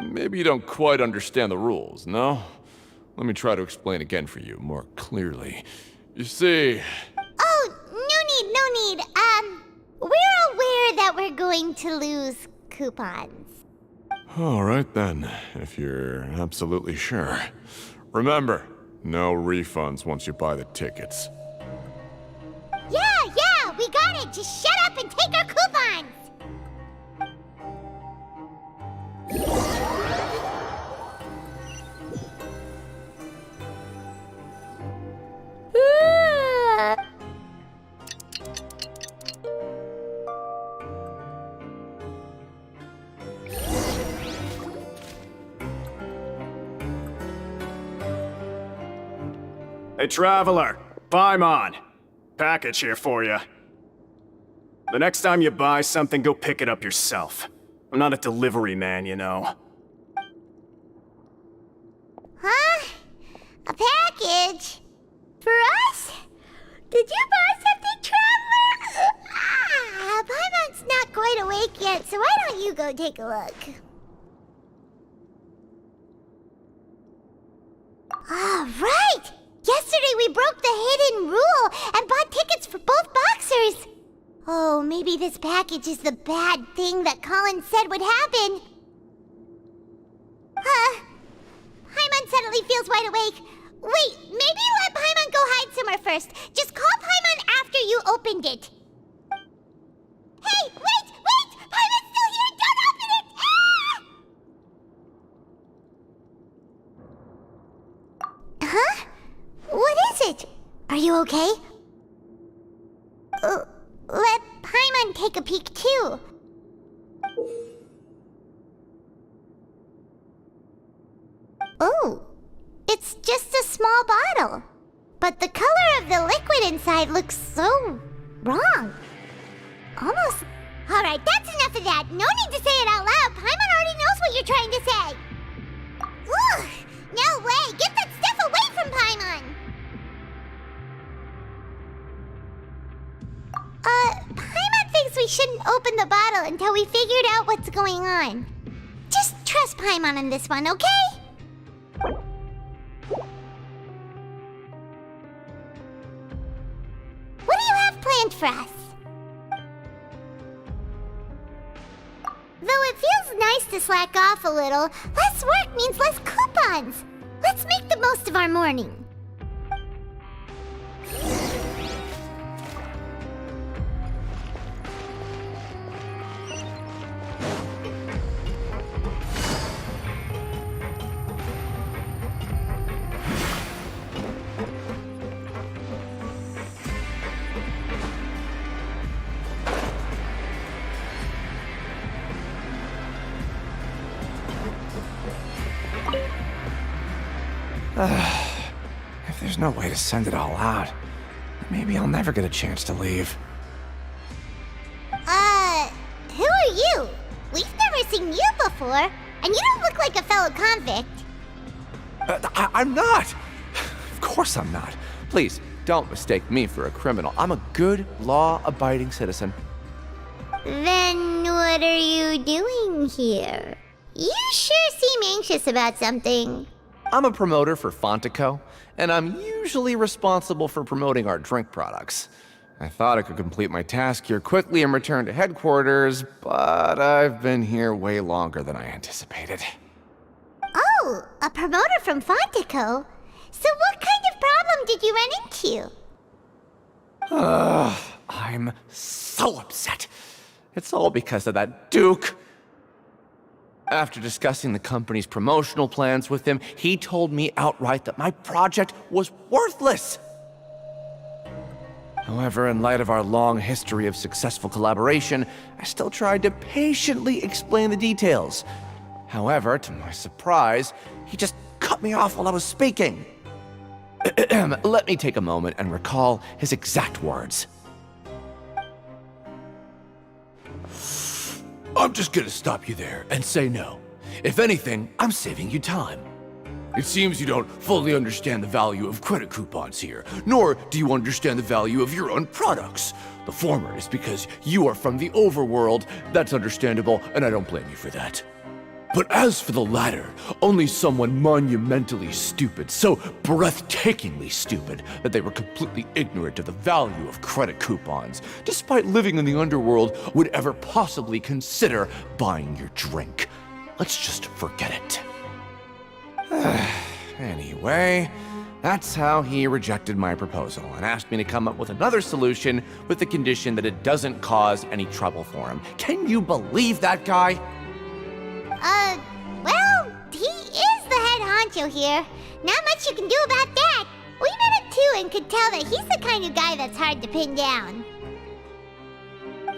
Maybe you don't quite understand the rules, no? Let me try to explain again for you more clearly. You see... Oh, no need. We're aware that we're going to lose coupons. Alright then, if you're absolutely sure. Remember, no refunds once you buy the tickets. Yeah, we got it! Just shut up and take our coupons! Hey, Traveler! Paimon! Package here for you. The next time you buy something, go pick it up yourself. I'm not a delivery man, you know. Huh? A package? For us? Did you buy something, Traveler? Paimon's not quite awake yet, so why don't you go take a look? Right! Yesterday we broke the hidden rule and bought tickets for both boxers. Oh, maybe this package is the bad thing that Colin said would happen. Paimon suddenly feels wide awake. Wait, maybe let Paimon go hide somewhere first. Just call Paimon after you opened it. Hey, wait! Paimon's still here! Don't open it! Ah! Huh? What is it? Are you okay? Let Paimon take a peek too. Oh, it's just a small bottle. But the color of the liquid inside looks so wrong. Almost. Alright, that's enough of that. No need to say it out loud. Paimon already knows what you're trying to say. Ugh, no way. Get that stuff away from Paimon. Paimon thinks we shouldn't open the bottle until we figured out what's going on. Just trust Paimon on this one, okay? What do you have planned for us? Though it feels nice to slack off a little, less work means less coupons. Let's make the most of our morning. If there's no way to send it all out, maybe I'll never get a chance to leave. Who are you? We've never seen you before, and you don't look like a fellow convict. I'm not! Of course I'm not. Please, don't mistake me for a criminal. I'm a good, law-abiding citizen. Then what are you doing here? You sure seem anxious about something. I'm a promoter for Fontico, and I'm usually responsible for promoting our drink products. I thought I could complete my task here quickly and return to headquarters, but I've been here way longer than I anticipated. Oh, a promoter from Fontico? So what kind of problem did you run into? I'm so upset. It's all because of that Duke. After discussing the company's promotional plans with him, he told me outright that my project was worthless. However, in light of our long history of successful collaboration, I still tried to patiently explain the details. However, to my surprise, he just cut me off while I was speaking. Let me take a moment and recall his exact words. I'm just gonna stop you there and say no. If anything, I'm saving you time. It seems you don't fully understand the value of credit coupons here, nor do you understand the value of your own products. The former is because you are from the overworld. That's understandable, and I don't blame you for that. But as for the latter, only someone monumentally stupid, so breathtakingly stupid that they were completely ignorant of the value of credit coupons, despite living in the underworld, would ever possibly consider buying your drink. Let's just forget it. Anyway, that's how he rejected my proposal and asked me to come up with another solution with the condition that it doesn't cause any trouble for him. Can you believe that guy? Well, he is the head honcho here. Not much you can do about that. We met him too and could tell that he's the kind of guy that's hard to pin down.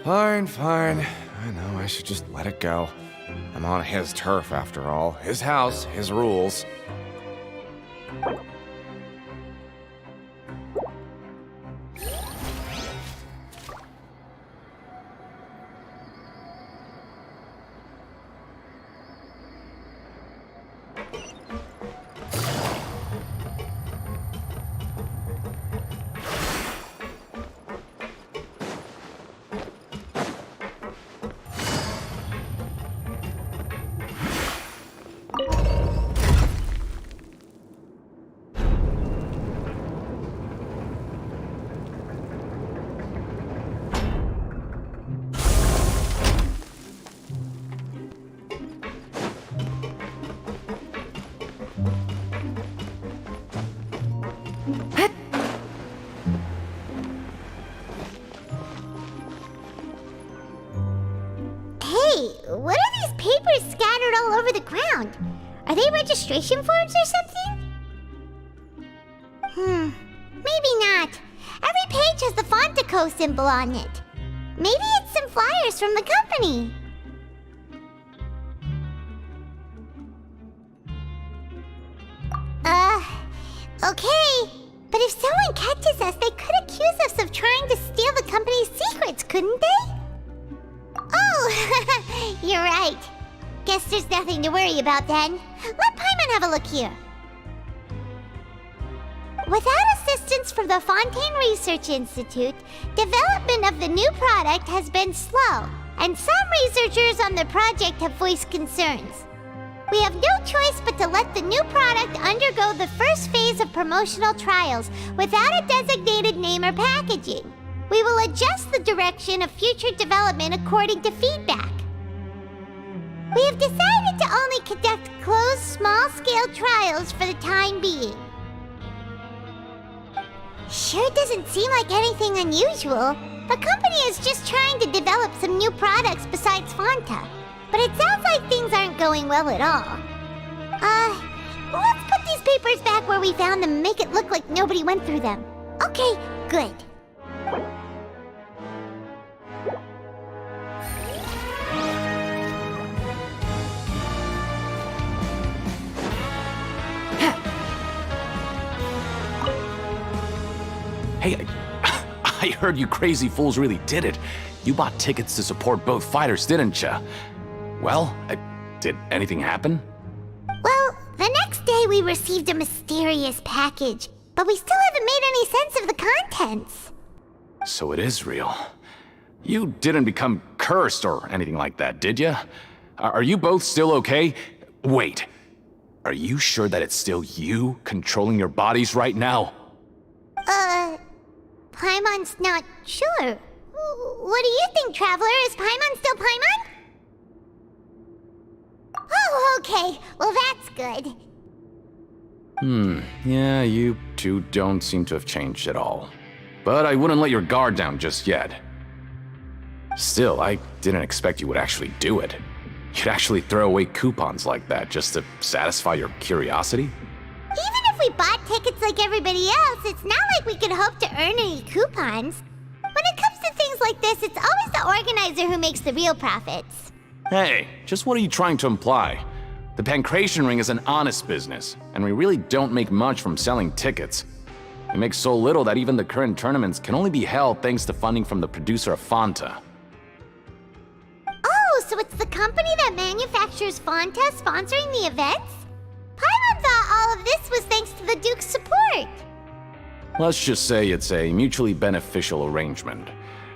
Fine. I know I should just let it go. I'm on his turf after all. His house, his rules. Hey, what are these papers scattered all over the ground? Are they registration forms or something? Maybe not. Every page has the Fontaco symbol on it. Maybe it's some flyers from the company. Okay. But if someone catches us, they could accuse us of trying to steal the company's secrets, couldn't they? Oh, you're right. Guess there's nothing to worry about then. Let Paimon have a look here. Without assistance from the Fontaine Research Institute, development of the new product has been slow, and some researchers on the project have voiced concerns. We have no choice but to let the new product undergo the first phase of promotional trials without a designated name or packaging. We will adjust the direction of future development according to feedback. We have decided to only conduct closed, small-scale trials for the time being. Sure doesn't seem like anything unusual. The company is just trying to develop some new products besides Fanta. But it sounds like things aren't going well at all. Let's put these papers back where we found them and make it look like nobody went through them. Okay, good. Hey, I heard you crazy fools really did it. You bought tickets to support both fighters, didn't ya? Well, did anything happen? Well, the next day we received a mysterious package, but we still haven't made any sense of the contents. So it is real. You didn't become cursed or anything like that, did ya? Are you both still okay? Wait, are you sure that it's still you controlling your bodies right now? Paimon's not sure. What do you think, Traveler? Is Paimon still Paimon? Oh, okay. Well, that's good. Yeah, you two don't seem to have changed at all. But I wouldn't let your guard down just yet. Still, I didn't expect you would actually do it. You'd actually throw away coupons like that just to satisfy your curiosity? Even if we bought tickets like everybody else, it's not like we could hope to earn any coupons. When it comes to things like this, it's always the organizer who makes the real profits. Hey, just what are you trying to imply? The Pancration Ring is an honest business, and we really don't make much from selling tickets. We make so little that even the current tournaments can only be held thanks to funding from the producer of Fanta. Oh, so it's the company that manufactures Fanta sponsoring the events? Paimon thought all of this was thanks to the Duke's support. Let's just say it's a mutually beneficial arrangement.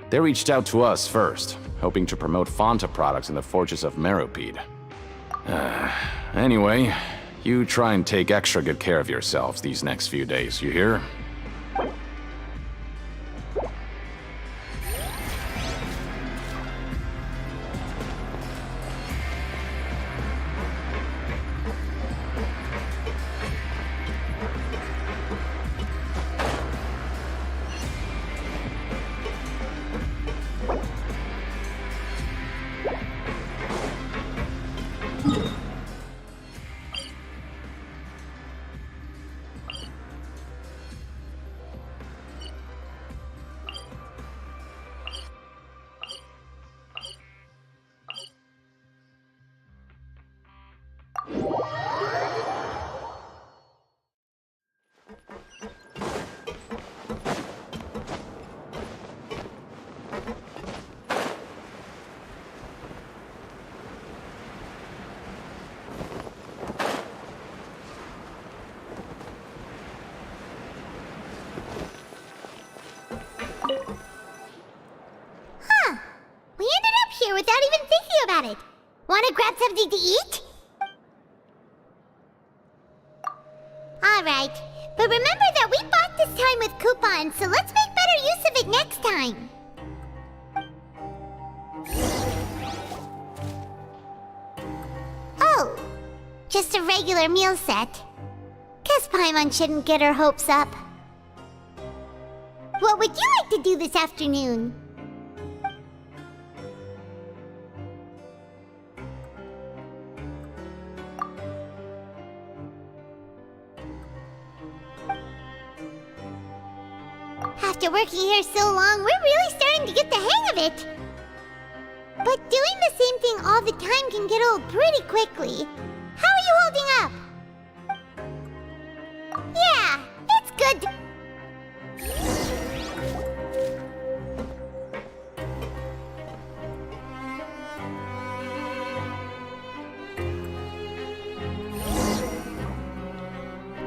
They reached out to us first, hoping to promote Fanta products in the fortress of Meripede. Anyway, you try and take extra good care of yourselves these next few days, you hear? We ended up here without even thinking about it. Wanna grab something to eat? Alright, but remember that we bought this time with coupons, so let's make better use of it next time. Oh, just a regular meal set. Guess Paimon shouldn't get her hopes up. What would you like to do this afternoon? after working here so long, we're really starting to get the hang of it. But doing the same thing all the time can get old pretty quickly. How are you holding up? Yeah, it's good.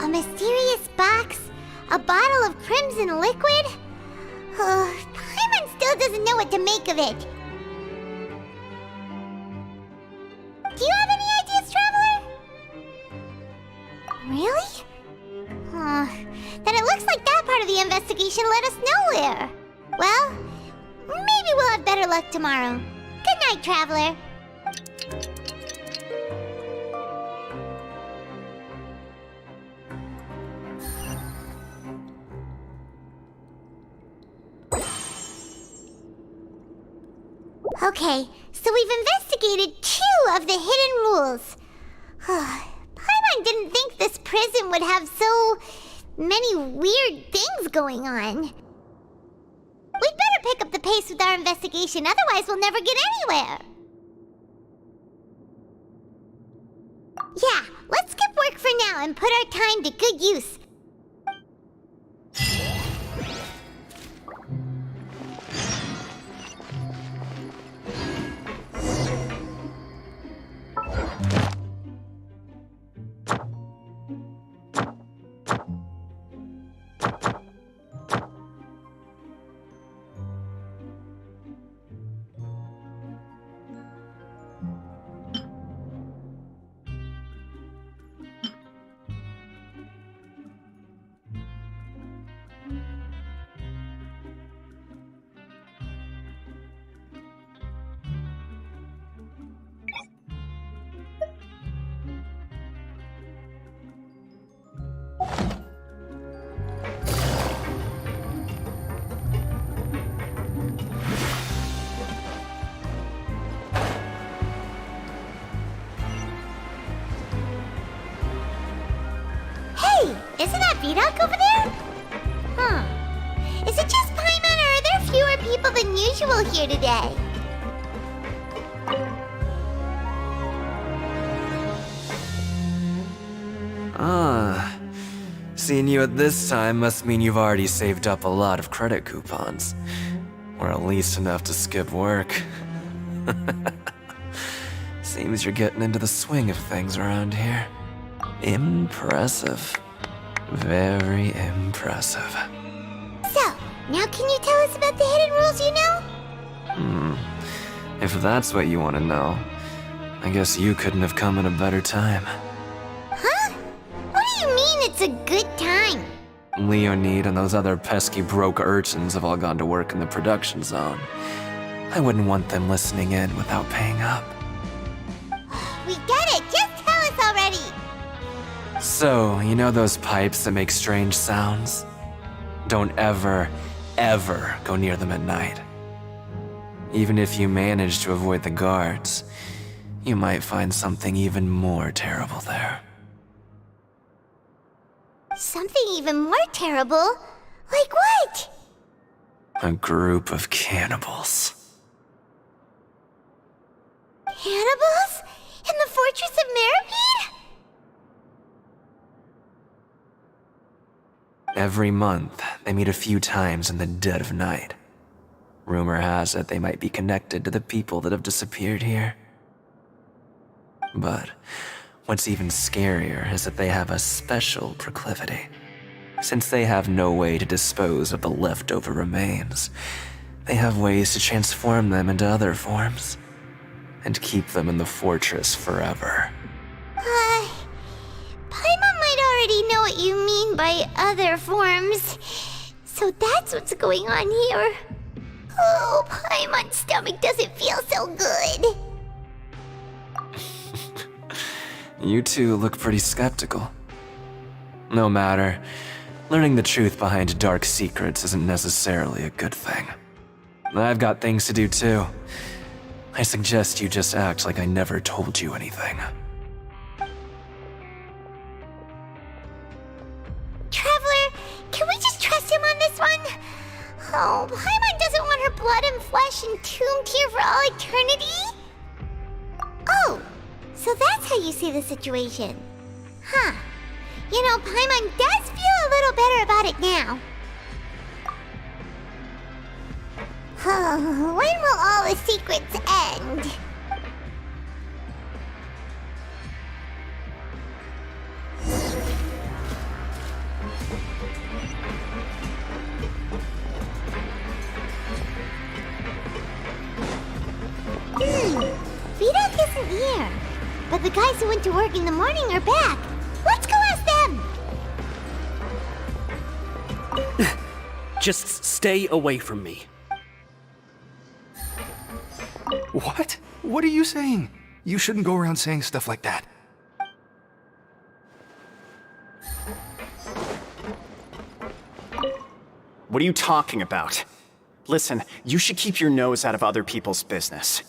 A mysterious box? A bottle of crimson liquid? Paimon still doesn't know what to make of it. Do you have any ideas, Traveler? Really? Then it looks like that part of the investigation led us nowhere. Well, maybe we'll have better luck tomorrow. Good night, Traveler. Okay, so we've investigated 2 of the hidden rules. Paimon didn't think this prison would have so many weird things going on. We'd better pick up the pace with our investigation, otherwise we'll never get anywhere. Yeah, let's skip work for now and put our time to good use. Isn't that Vidoc over there? Is it just Paimon, or are there fewer people than usual here today? Seeing you at this time must mean you've already saved up a lot of credit coupons. Or at least enough to skip work. Seems you're getting into the swing of things around here. Impressive. Very impressive. So, now can you tell us about the hidden rules you know? If that's what you want to know, I guess you couldn't have come at a better time. Huh? What do you mean it's a good time? Leonid and those other pesky broke urchins have all gone to work in the production zone. I wouldn't want them listening in without paying up. We get it! Just tell us already! So, you know those pipes that make strange sounds? Don't ever, ever go near them at night. Even if you manage to avoid the guards, you might find something even more terrible there. Something even more terrible? Like what? A group of cannibals. Cannibals? In the fortress of Meripede? Every month, they meet a few times in the dead of night. Rumor has it they might be connected to the people that have disappeared here. But what's even scarier is that they have a special proclivity. Since they have no way to dispose of the leftover remains, they have ways to transform them into other forms and keep them in the fortress forever. Paimon might already know what you mean by other forms. So that's what's going on here. Oh, Paimon's stomach doesn't feel so good. You two look pretty skeptical. No matter, learning the truth behind dark secrets isn't necessarily a good thing. I've got things to do too. I suggest you just act like I never told you anything. Traveler, can we just trust him on this one? Oh, Paimon doesn't want her blood and flesh entombed here for all eternity? Oh, so that's how you see the situation. Huh. You know, Paimon does feel a little better about it now. When will all the secrets end? Vidok isn't here. But the guys who went to work in the morning are back. Let's go ask them! Just stay away from me. What? What are you saying? You shouldn't go around saying stuff like that. What are you talking about? Listen, you should keep your nose out of other people's business.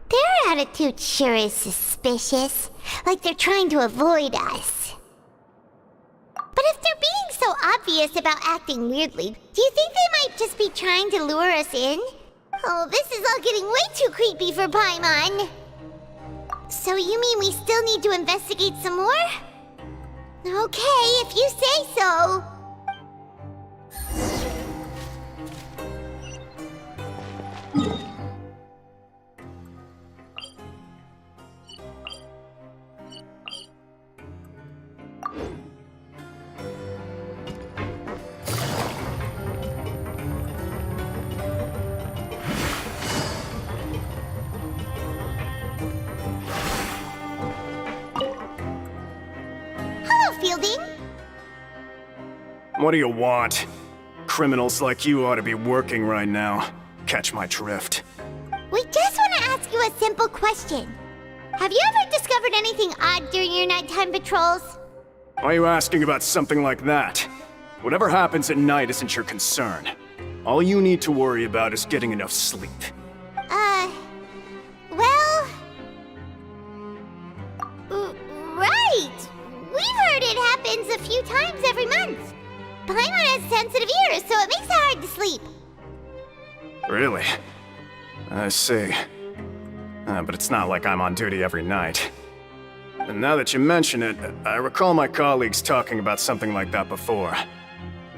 Their attitude sure is suspicious. Like they're trying to avoid us. But if they're being so obvious about acting weirdly, do you think they might just be trying to lure us in? Oh, this is all getting way too creepy for Paimon. So you mean we still need to investigate some more? Okay, if you say so. Fielding? What do you want? Criminals like you ought to be working right now. Catch my drift. We just want to ask you a simple question. Have you ever discovered anything odd during your nighttime patrols? Why are you asking about something like that? Whatever happens at night isn't your concern. All you need to worry about is getting enough sleep. Well... right! We've heard it happens a few times every month. Paimon has sensitive ears, so it makes it hard to sleep. Really? I see. But it's not like I'm on duty every night. And now that you mention it, I recall my colleagues talking about something like that before.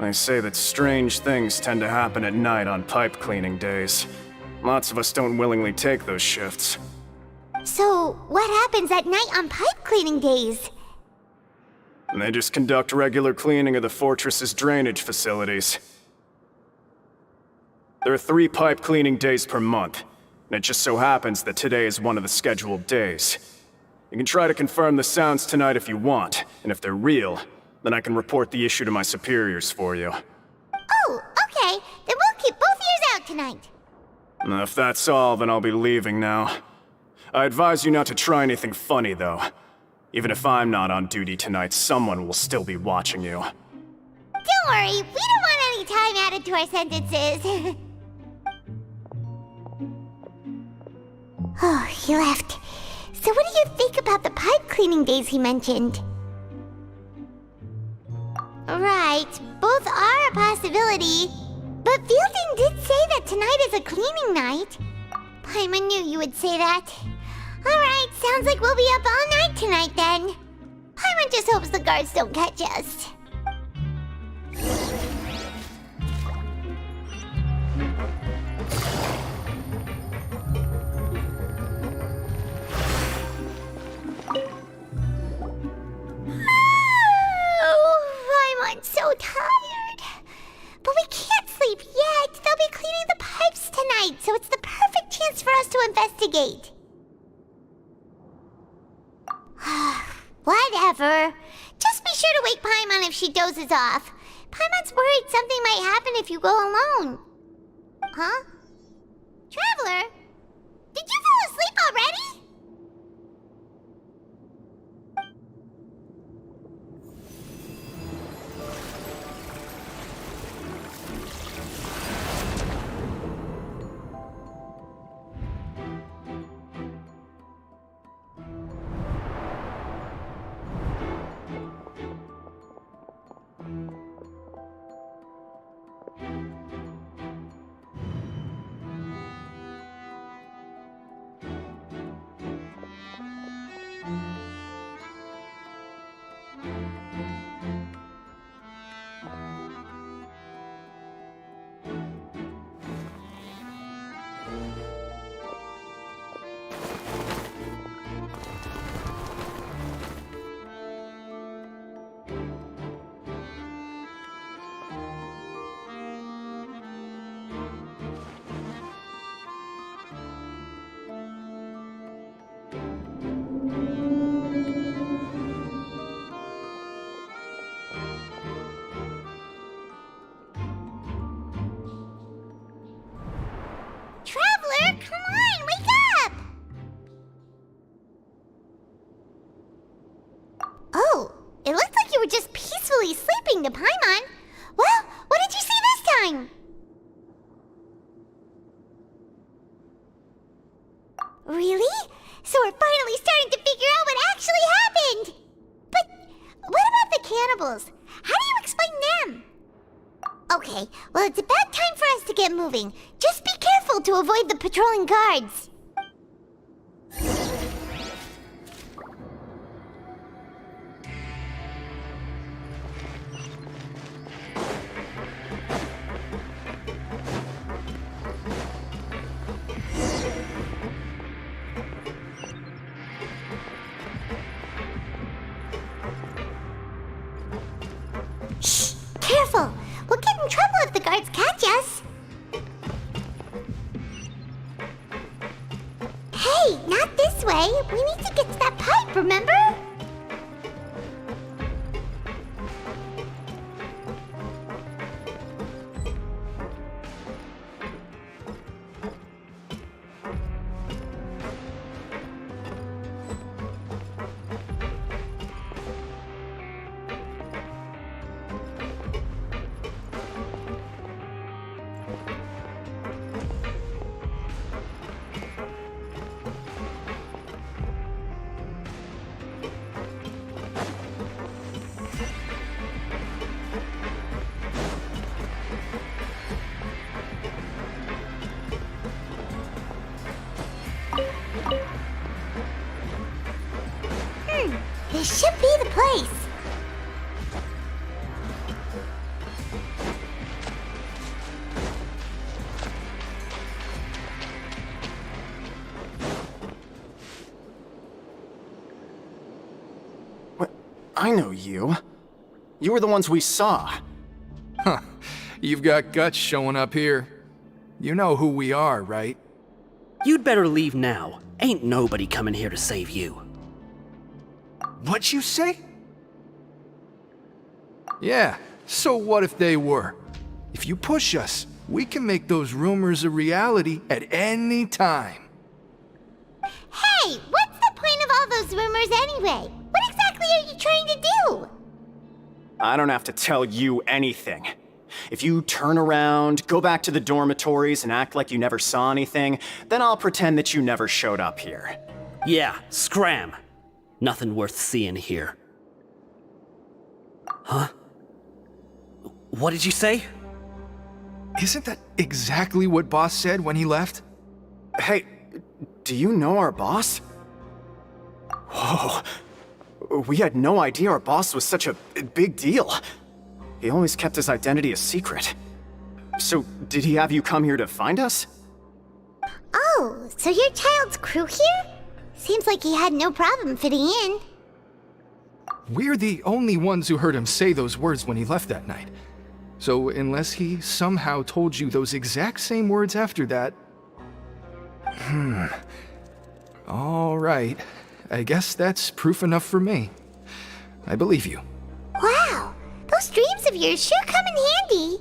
They say that strange things tend to happen at night on pipe cleaning days. Lots of us don't willingly take those shifts. So, what happens at night on pipe cleaning days? And they just conduct regular cleaning of the fortress's drainage facilities. There are 3 pipe cleaning days per month, and it just so happens that today is one of the scheduled days. You can try to confirm the sounds tonight if you want, and if they're real, then I can report the issue to my superiors for you. Oh, okay. Then we'll keep both ears out tonight. If that's all, then I'll be leaving now. I advise you not to try anything funny, though. Even if I'm not on duty tonight, someone will still be watching you. Don't worry, we don't want any time added to our sentences. Oh, he left. So what do you think about the pipe cleaning days he mentioned? Right, both are a possibility. But Fielding did say that tonight is a cleaning night. Paimon knew you would say that. Alright, sounds like we'll be up all night tonight then. Paimon just hopes the guards don't catch us. Oh, Paimon's so tired. But we can't sleep yet. They'll be cleaning the pipes tonight, so it's the perfect chance for us to investigate. Whatever. Just be sure to wake Paimon if she dozes off. Paimon's worried something might happen if you go alone. Huh? Traveler? Did you fall asleep already? Come on, wake up! Oh, it looked like you were just peacefully sleeping, the Paimon. Well, what did you see this time? Really? So we're finally starting to figure out what actually happened! But what about the cannibals? How do you explain them? Okay, well, it's about time for us to get moving. Just be careful to avoid the patrolling guards. Shh! Careful! We'll get in trouble if the guards catch us. Hey, not this way. We need to get to that pipe, remember? This should be the place. What? I know you. You were the ones we saw. Huh. You've got guts showing up here. You know who we are, right? You'd better leave now. Ain't nobody coming here to save you. What'd you say? Yeah, so what if they were? If you push us, we can make those rumors a reality at any time. Hey, what's the point of all those rumors anyway? What exactly are you trying to do? I don't have to tell you anything. If you turn around, go back to the dormitories and act like you never saw anything, then I'll pretend that you never showed up here. Yeah, scram. Nothing worth seeing here. Huh? What did you say? Isn't that exactly what Boss said when he left? Hey, do you know our boss? Whoa. We had no idea our boss was such a big deal. He always kept his identity a secret. So, did he have you come here to find us? Oh, so your child's crew here? Seems like he had no problem fitting in. We're the only ones who heard him say those words when he left that night. So unless he somehow told you those exact same words after that... All right. I guess that's proof enough for me. I believe you. Wow, those dreams of yours sure come in handy.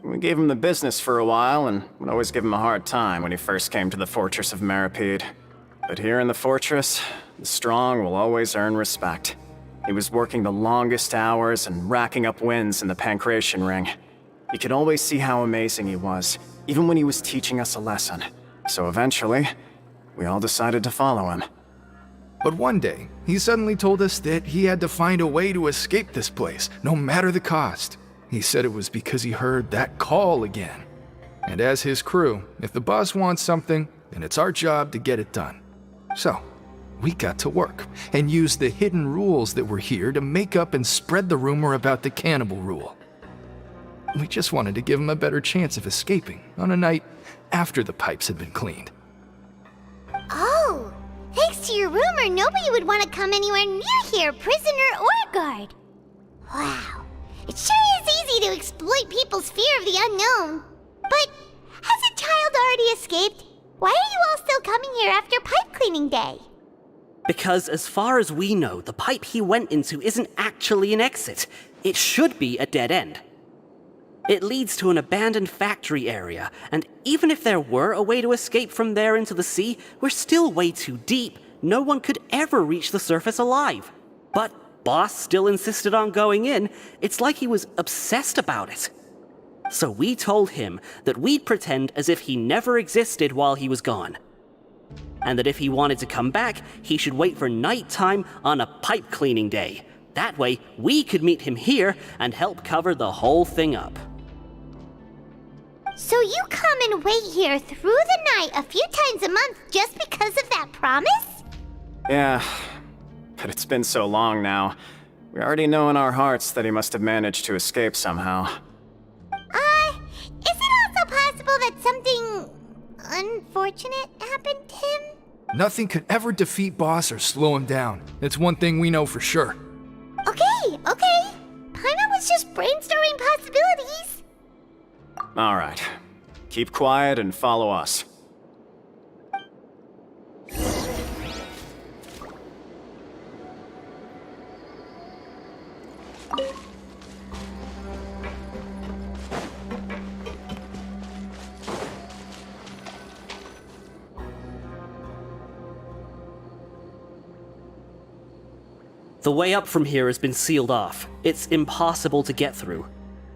We gave him the business for a while and would always give him a hard time when he first came to the fortress of Meripede. But here in the fortress, the strong will always earn respect. He was working the longest hours and racking up wins in the Pancration Ring. You could always see how amazing he was, even when he was teaching us a lesson. So eventually, we all decided to follow him. But one day, he suddenly told us that he had to find a way to escape this place, no matter the cost. He said it was because he heard that call again. And as his crew, if the boss wants something, then it's our job to get it done. So, we got to work and used the hidden rules that were here to make up and spread the rumor about the cannibal rule. We just wanted to give him a better chance of escaping on a night after the pipes had been cleaned. Oh, thanks to your rumor, nobody would want to come anywhere near here, prisoner or guard. Wow, it sure is easy to exploit people's fear of the unknown. But has a child already escaped? Why are you all still coming here after pipe cleaning day? Because as far as we know, the pipe he went into isn't actually an exit. It should be a dead end. It leads to an abandoned factory area, and even if there were a way to escape from there into the sea, we're still way too deep. No one could ever reach the surface alive. But Boss still insisted on going in. It's like he was obsessed about it. So we told him that we'd pretend as if he never existed while he was gone. And that if he wanted to come back, he should wait for nighttime on a pipe cleaning day. That way, we could meet him here and help cover the whole thing up. So you come and wait here through the night a few times a month just because of that promise? Yeah, but it's been so long now. We already know in our hearts that he must have managed to escape somehow. Is it also possible that something unfortunate happened to him? Nothing could ever defeat Boss or slow him down. That's one thing we know for sure. Okay. Paimon was just brainstorming possibilities. Alright. Keep quiet and follow us. The way up from here has been sealed off. It's impossible to get through.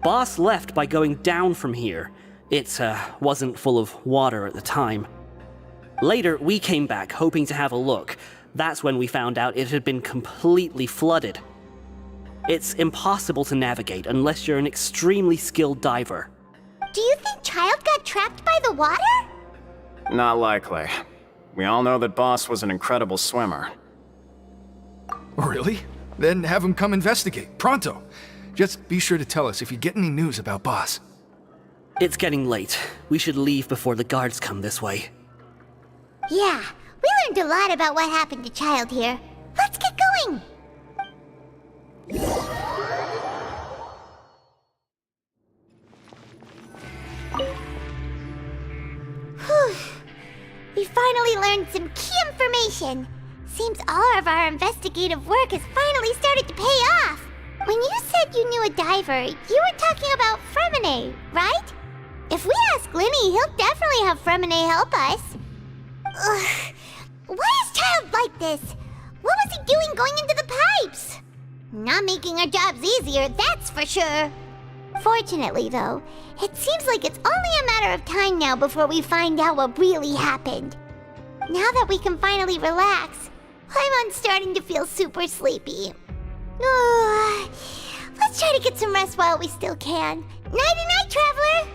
Boss left by going down from here. It wasn't full of water at the time. Later, we came back hoping to have a look. That's when we found out it had been completely flooded. It's impossible to navigate unless you're an extremely skilled diver. Do you think Child got trapped by the water? Not likely. We all know that Boss was an incredible swimmer. Really? Then have him come investigate, pronto. Just be sure to tell us if you get any news about Boss. It's getting late. We should leave before the guards come this way. Yeah, we learned a lot about what happened to Child here. Let's get going! Whew. We finally learned some key information. Seems all of our investigative work has finally started to pay off. When you said you knew a diver, you were talking about Fremine, right? If we ask Linny, he'll definitely have Fremine help us. Ugh. Why is Child like this? What was he doing going into the pipes? Not making our jobs easier, that's for sure. Fortunately, though, it seems like it's only a matter of time now before we find out what really happened. Now that we can finally relax, I'm starting to feel super sleepy. Let's try to get some rest while we still can. Nighty-night, traveler!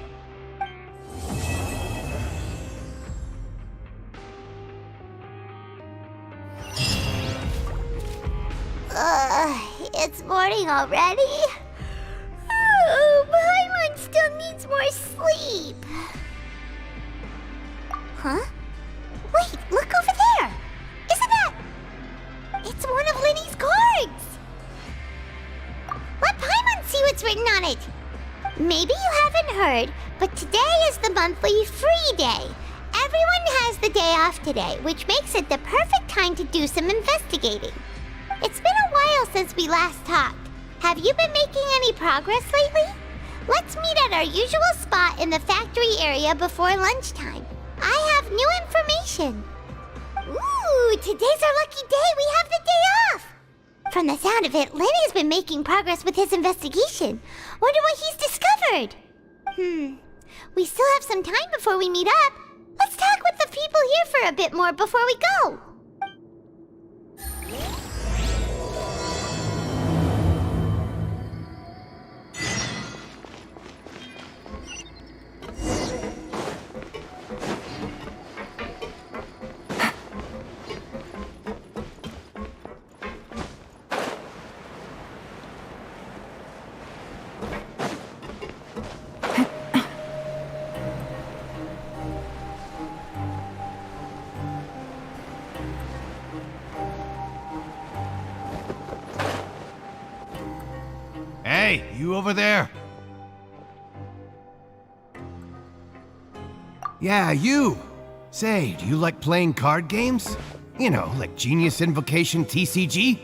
It's morning already? Paimon still needs more sleep. Huh? Wait, look over there! Isn't that... It's one of Linny's cards! Let Paimon see what's written on it! Maybe you haven't heard, but today is the monthly free day. Everyone has the day off today, which makes it the perfect time to do some investigating. It's been a while since we last talked. Have you been making any progress lately? Let's meet at our usual spot in the factory area before lunchtime. I have new information. Ooh, today's our lucky day. We have the day off. From the sound of it, Lenny's been making progress with his investigation. Wonder what he's discovered. We still have some time before we meet up. Let's talk with the people here for a bit more before we go. Hey, you over there? Yeah, you! Say, do you like playing card games? You know, like Genius Invocation TCG?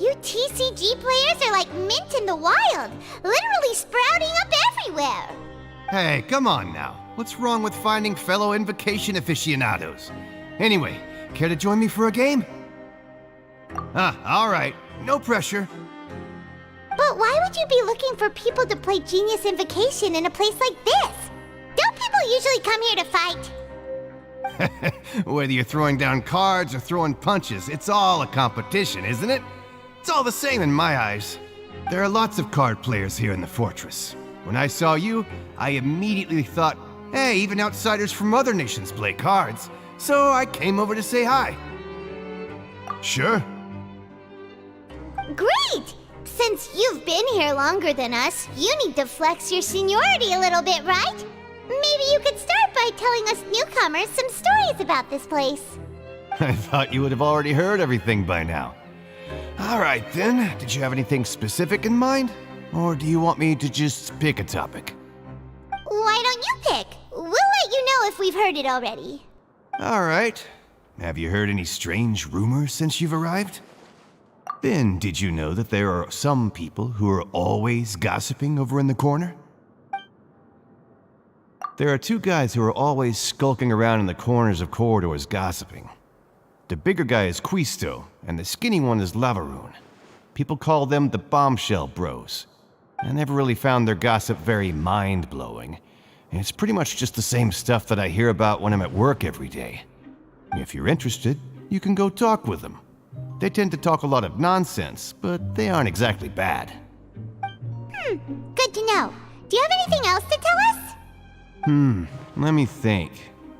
You TCG TCG players are like mint in the wild, literally sprouting up everywhere. Hey, come on now. What's wrong with finding fellow invocation aficionados? Anyway, care to join me for a game? Alright. No pressure. But why would you be looking for people to play Genius Invocation in a place like this? Don't people usually come here to fight? Whether you're throwing down cards or throwing punches, it's all a competition, isn't it? It's all the same in my eyes. There are lots of card players here in the fortress. When I saw you, I immediately thought, hey, even outsiders from other nations play cards. So I came over to say hi. Sure. Great! Since you've been here longer than us, you need to flex your seniority a little bit, right? Maybe you could start by telling us newcomers some stories about this place. I thought you would have already heard everything by now. Alright then, did you have anything specific in mind? Or do you want me to just pick a topic? Why don't you pick? We'll let you know if we've heard it already. Alright. Have you heard any strange rumors since you've arrived? Then, did you know that there are some people who are always gossiping over in the corner? There are two guys who are always skulking around in the corners of corridors gossiping. The bigger guy is Quisto, and the skinny one is Lavaroon. People call them the Bombshell Bros. I never really found their gossip very mind-blowing. And it's pretty much just the same stuff that I hear about when I'm at work every day. If you're interested, you can go talk with them. They tend to talk a lot of nonsense, but they aren't exactly bad. Good to know. Do you have anything else to tell us? Let me think.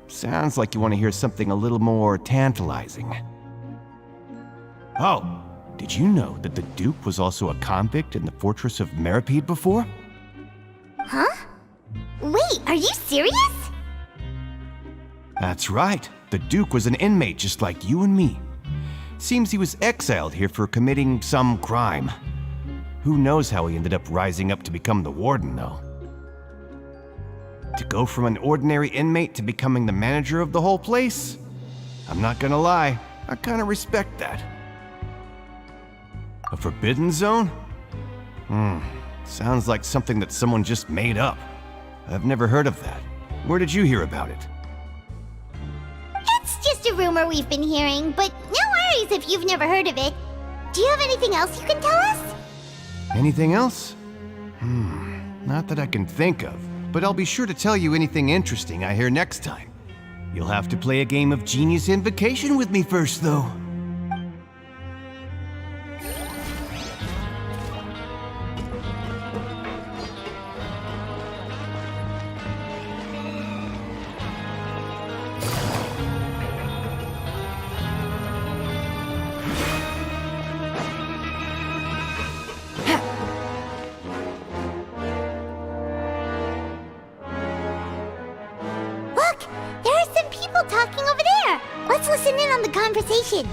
Sounds like you want to hear something a little more tantalizing. Oh, did you know that the Duke was also a convict in the fortress of Meripede before? Huh? Wait, are you serious? That's right. The Duke was an inmate just like you and me. Seems he was exiled here for committing some crime. Who knows how he ended up rising up to become the warden, though. To go from an ordinary inmate to becoming the manager of the whole place? I'm not gonna lie, I kinda respect that. A forbidden zone? Sounds like something that someone just made up. I've never heard of that. Where did you hear about it? It's just a rumor we've been hearing, but no worries if you've never heard of it. Do you have anything else you can tell us? Anything else? Not that I can think of, but I'll be sure to tell you anything interesting I hear next time. You'll have to play a game of Genius Invocation with me first, though. Look! There are some people talking over there! Let's listen in on the conversation.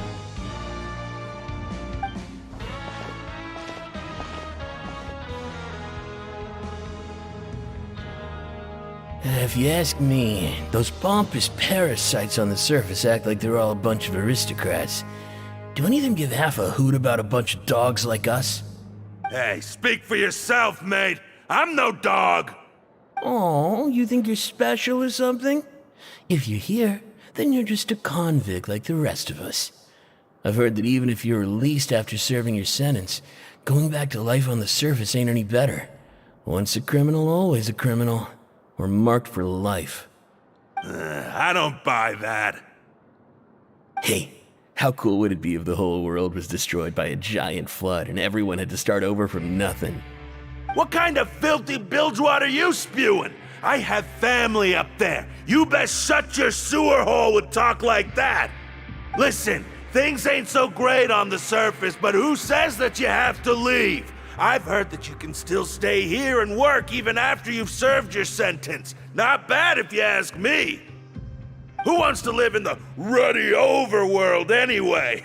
If you ask me, those pompous parasites on the surface act like they're all a bunch of aristocrats. Do any of them give half a hoot about a bunch of dogs like us? Hey, speak for yourself, mate. I'm no dog. Oh, you think you're special or something? If you're here, then you're just a convict like the rest of us. I've heard that even if you're released after serving your sentence, going back to life on the surface ain't any better. Once a criminal, always a criminal. Or marked for life. I don't buy that. Hey, how cool would it be if the whole world was destroyed by a giant flood and everyone had to start over from nothing? What kind of filthy bilgewater are you spewing? I have family up there. You best shut your sewer hole with talk like that. Listen, things ain't so great on the surface, but who says that you have to leave? I've heard that you can still stay here and work even after you've served your sentence. Not bad if you ask me. Who wants to live in the ruddy overworld anyway?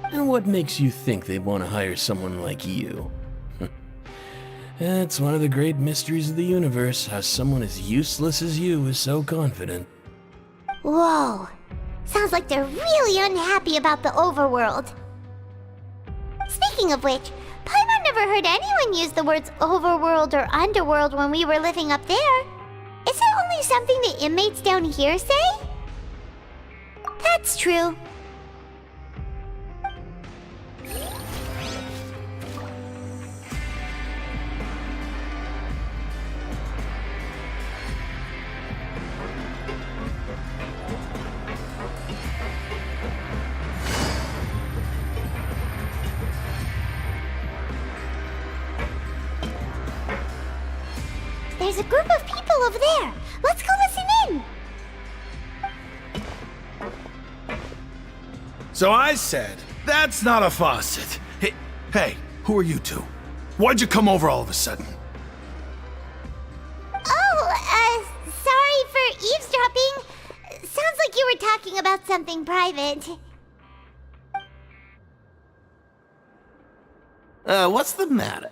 And what makes you think they'd want to hire someone like you? It's one of the great mysteries of the universe, how someone as useless as you is so confident. Whoa. Sounds like they're really unhappy about the overworld. Speaking of which, Paimon never heard anyone use the words overworld or underworld when we were living up there. Is it only something the inmates down here say? That's true. There's a group of people over there. Let's go listen in. So I said, that's not a faucet. Hey, who are you two? Why'd you come over all of a sudden? Oh, sorry for eavesdropping. Sounds like you were talking about something private. What's the matter?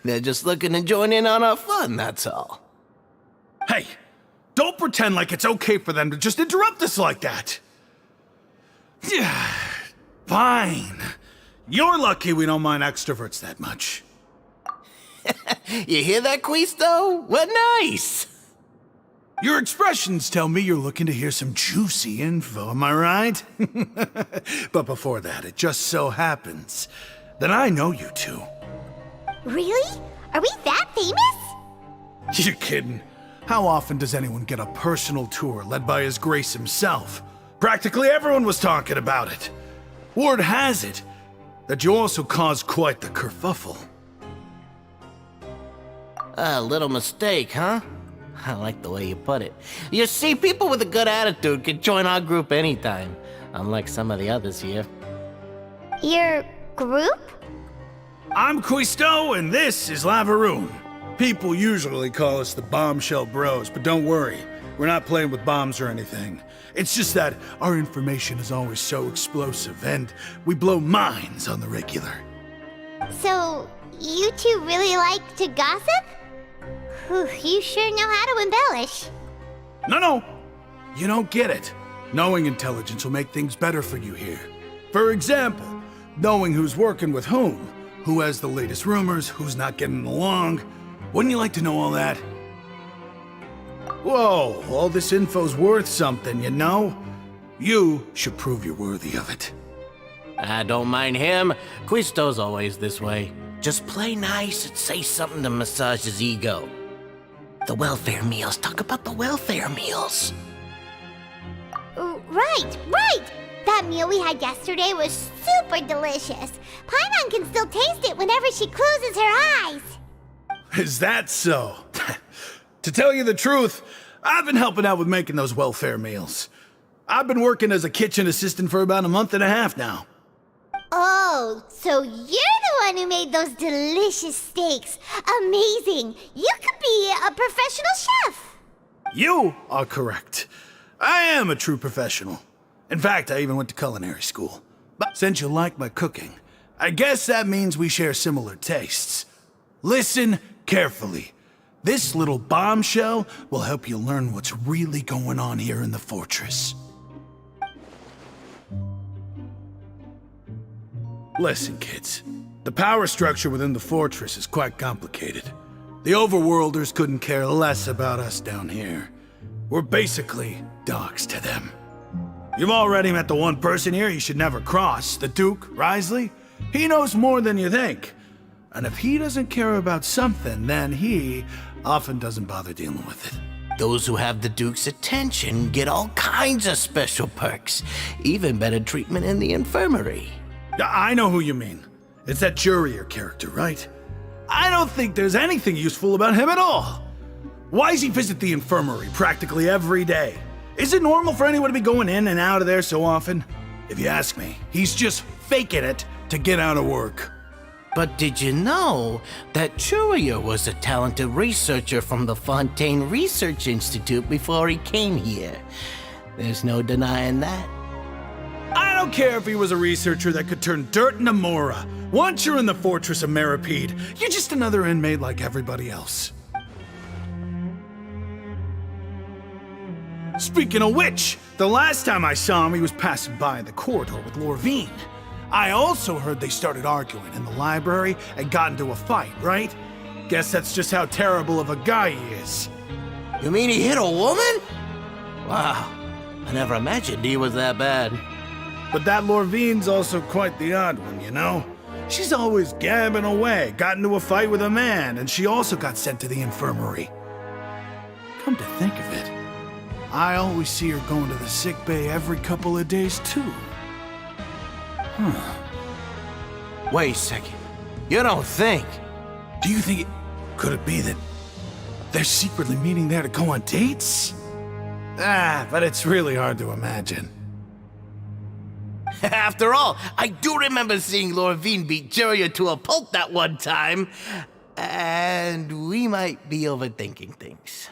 They're just looking to join in on our fun, that's all. Hey, don't pretend like it's okay for them to just interrupt us like that. Yeah, fine. You're lucky we don't mind extroverts that much. You hear that, Quisto? What nice! Your expressions tell me you're looking to hear some juicy info, am I right? But before that, it just so happens that I know you two. Really? Are we that famous? You're kidding. How often does anyone get a personal tour led by His Grace himself? Practically everyone was talking about it. Word has it that you also caused quite the kerfuffle. A little mistake, huh? I like the way you put it. You see, people with a good attitude can join our group anytime, unlike some of the others here. Your group? I'm Quisto, and this is Lavaroon. People usually call us the Bombshell Bros, but don't worry, we're not playing with bombs or anything. It's just that our information is always so explosive, and we blow minds on the regular. So, you two really like to gossip? Whew, you sure know how to embellish. No, you don't get it. Knowing intelligence will make things better for you here. For example, knowing who's working with whom, who has the latest rumors, who's not getting along. Wouldn't you like to know all that? Whoa, all this info's worth something, you know? You should prove you're worthy of it. I don't mind him. Quisto's always this way. Just play nice and say something to massage his ego. The welfare meals. Talk about the welfare meals. Right! That meal we had yesterday was super delicious. Paimon can still taste it whenever she closes her eyes. Is that so? To tell you the truth, I've been helping out with making those welfare meals. I've been working as a kitchen assistant for about a month and a half now. Oh, so you're the one who made those delicious steaks. Amazing! You could be a professional chef. You are correct. I am a true professional. In fact, I even went to culinary school. But since you like my cooking, I guess that means we share similar tastes. Listen carefully. This little bombshell will help you learn what's really going on here in the fortress. Listen, kids. The power structure within the fortress is quite complicated. The overworlders couldn't care less about us down here. We're basically dogs to them. You've already met the one person here you should never cross, the Duke, Risley. He knows more than you think. And if he doesn't care about something, then he often doesn't bother dealing with it. Those who have the Duke's attention get all kinds of special perks, even better treatment in the infirmary. I know who you mean. It's that Jurier character, right? I don't think there's anything useful about him at all. Why does he visit the infirmary practically every day? Is it normal for anyone to be going in and out of there so often? If you ask me, he's just faking it to get out of work. But did you know that Jurier was a talented researcher from the Fontaine Research Institute before he came here? There's no denying that. I don't care if he was a researcher that could turn dirt into Mora. Once you're in the fortress of Meripede, you're just another inmate like everybody else. Speaking of which, the last time I saw him, he was passing by in the corridor with Lorvine. I also heard they started arguing in the library and got into a fight, right? Guess that's just how terrible of a guy he is. You mean he hit a woman? Wow, I never imagined he was that bad. But that Lorvine's also quite the odd one, you know? She's always gabbing away, got into a fight with a man, and she also got sent to the infirmary. Come to think of it, I always see her going to the sick bay every couple of days, too. Wait a second. You don't think? Do you think could it be that they're secretly meeting there to go on dates? But it's really hard to imagine. After all, I do remember seeing Lorvine beat Jiraiya to a pulp that one time. And we might be overthinking things.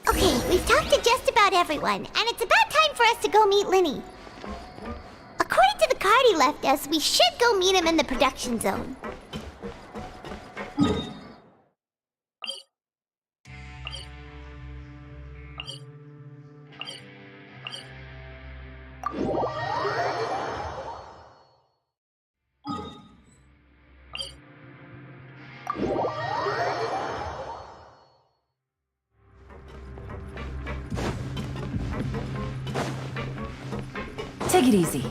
Okay, we've talked to just about everyone, and it's about time for us to go meet Linny. According to the card he left us, we should go meet him in the production zone. Take it easy.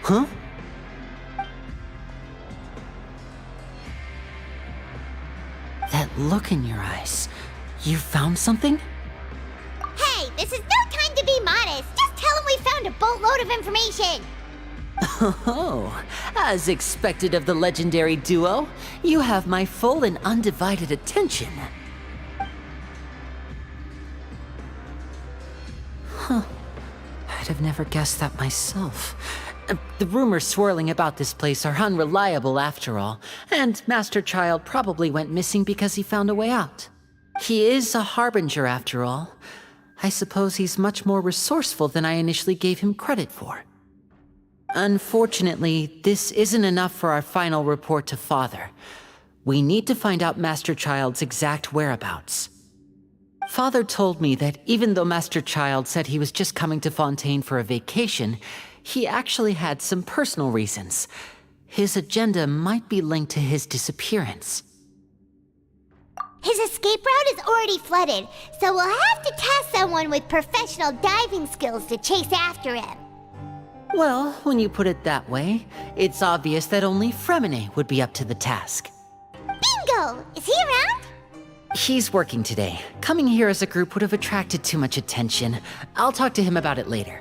Huh? That look in your eyes. You found something? Hey, this is no time to be modest. Just tell him we found a boatload of information. Oh, as expected of the legendary duo, you have my full and undivided attention. Huh. I'd have never guessed that myself. The rumors swirling about this place are unreliable after all, and Master Child probably went missing because he found a way out. He is a harbinger after all. I suppose he's much more resourceful than I initially gave him credit for. Unfortunately, this isn't enough for our final report to Father. We need to find out Master Child's exact whereabouts. Father told me that even though Master Child said he was just coming to Fontaine for a vacation, he actually had some personal reasons. His agenda might be linked to his disappearance. His escape route is already flooded, so we'll have to task someone with professional diving skills to chase after him. Well, when you put it that way, it's obvious that only Fremine would be up to the task. Bingo! Is he around? He's working today. Coming here as a group would have attracted too much attention. I'll talk to him about it later.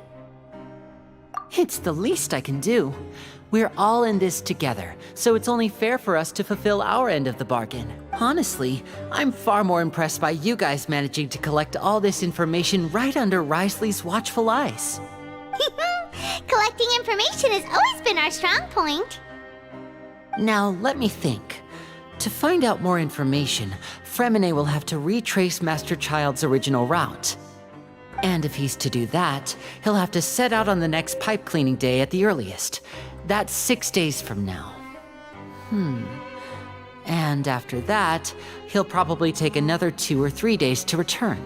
It's the least I can do. We're all in this together, so it's only fair for us to fulfill our end of the bargain. Honestly, I'm far more impressed by you guys managing to collect all this information right under Risley's watchful eyes. Collecting information has always been our strong point. Now, let me think. To find out more information, Fremine will have to retrace Master Child's original route. And if he's to do that, he'll have to set out on the next pipe cleaning day at the earliest. That's 6 days from now. And after that, he'll probably take another 2 or 3 days to return.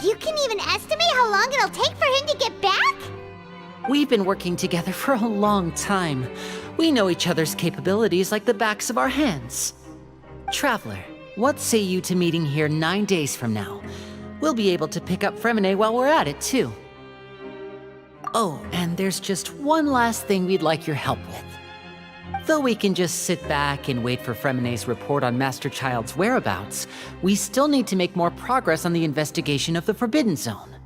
You can even estimate how long it'll take for him to get back? We've been working together for a long time. We know each other's capabilities like the backs of our hands. Traveler, what say you to meeting here 9 days from now? We'll be able to pick up Fremine while we're at it, too. Oh, and there's just one last thing we'd like your help with. Though we can just sit back and wait for Fremene's report on Master Child's whereabouts, we still need to make more progress on the investigation of the Forbidden Zone.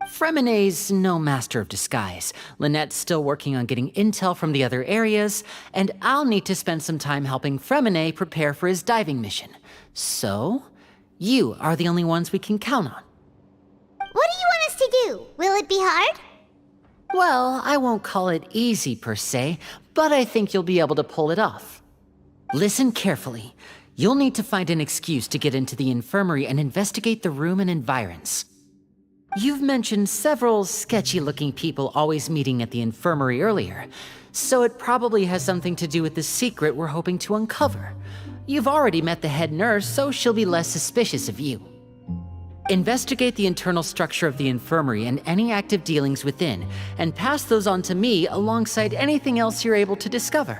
Fremene's no master of disguise, Lynette's still working on getting intel from the other areas, and I'll need to spend some time helping Fremene prepare for his diving mission. So, you are the only ones we can count on. What do you want us to do? Will it be hard? Well, I won't call it easy per se, but I think you'll be able to pull it off. Listen carefully. You'll need to find an excuse to get into the infirmary and investigate the room and environs. You've mentioned several sketchy-looking people always meeting at the infirmary earlier, so it probably has something to do with the secret we're hoping to uncover. You've already met the head nurse, so she'll be less suspicious of you. Investigate the internal structure of the infirmary and any active dealings within, and pass those on to me alongside anything else you're able to discover.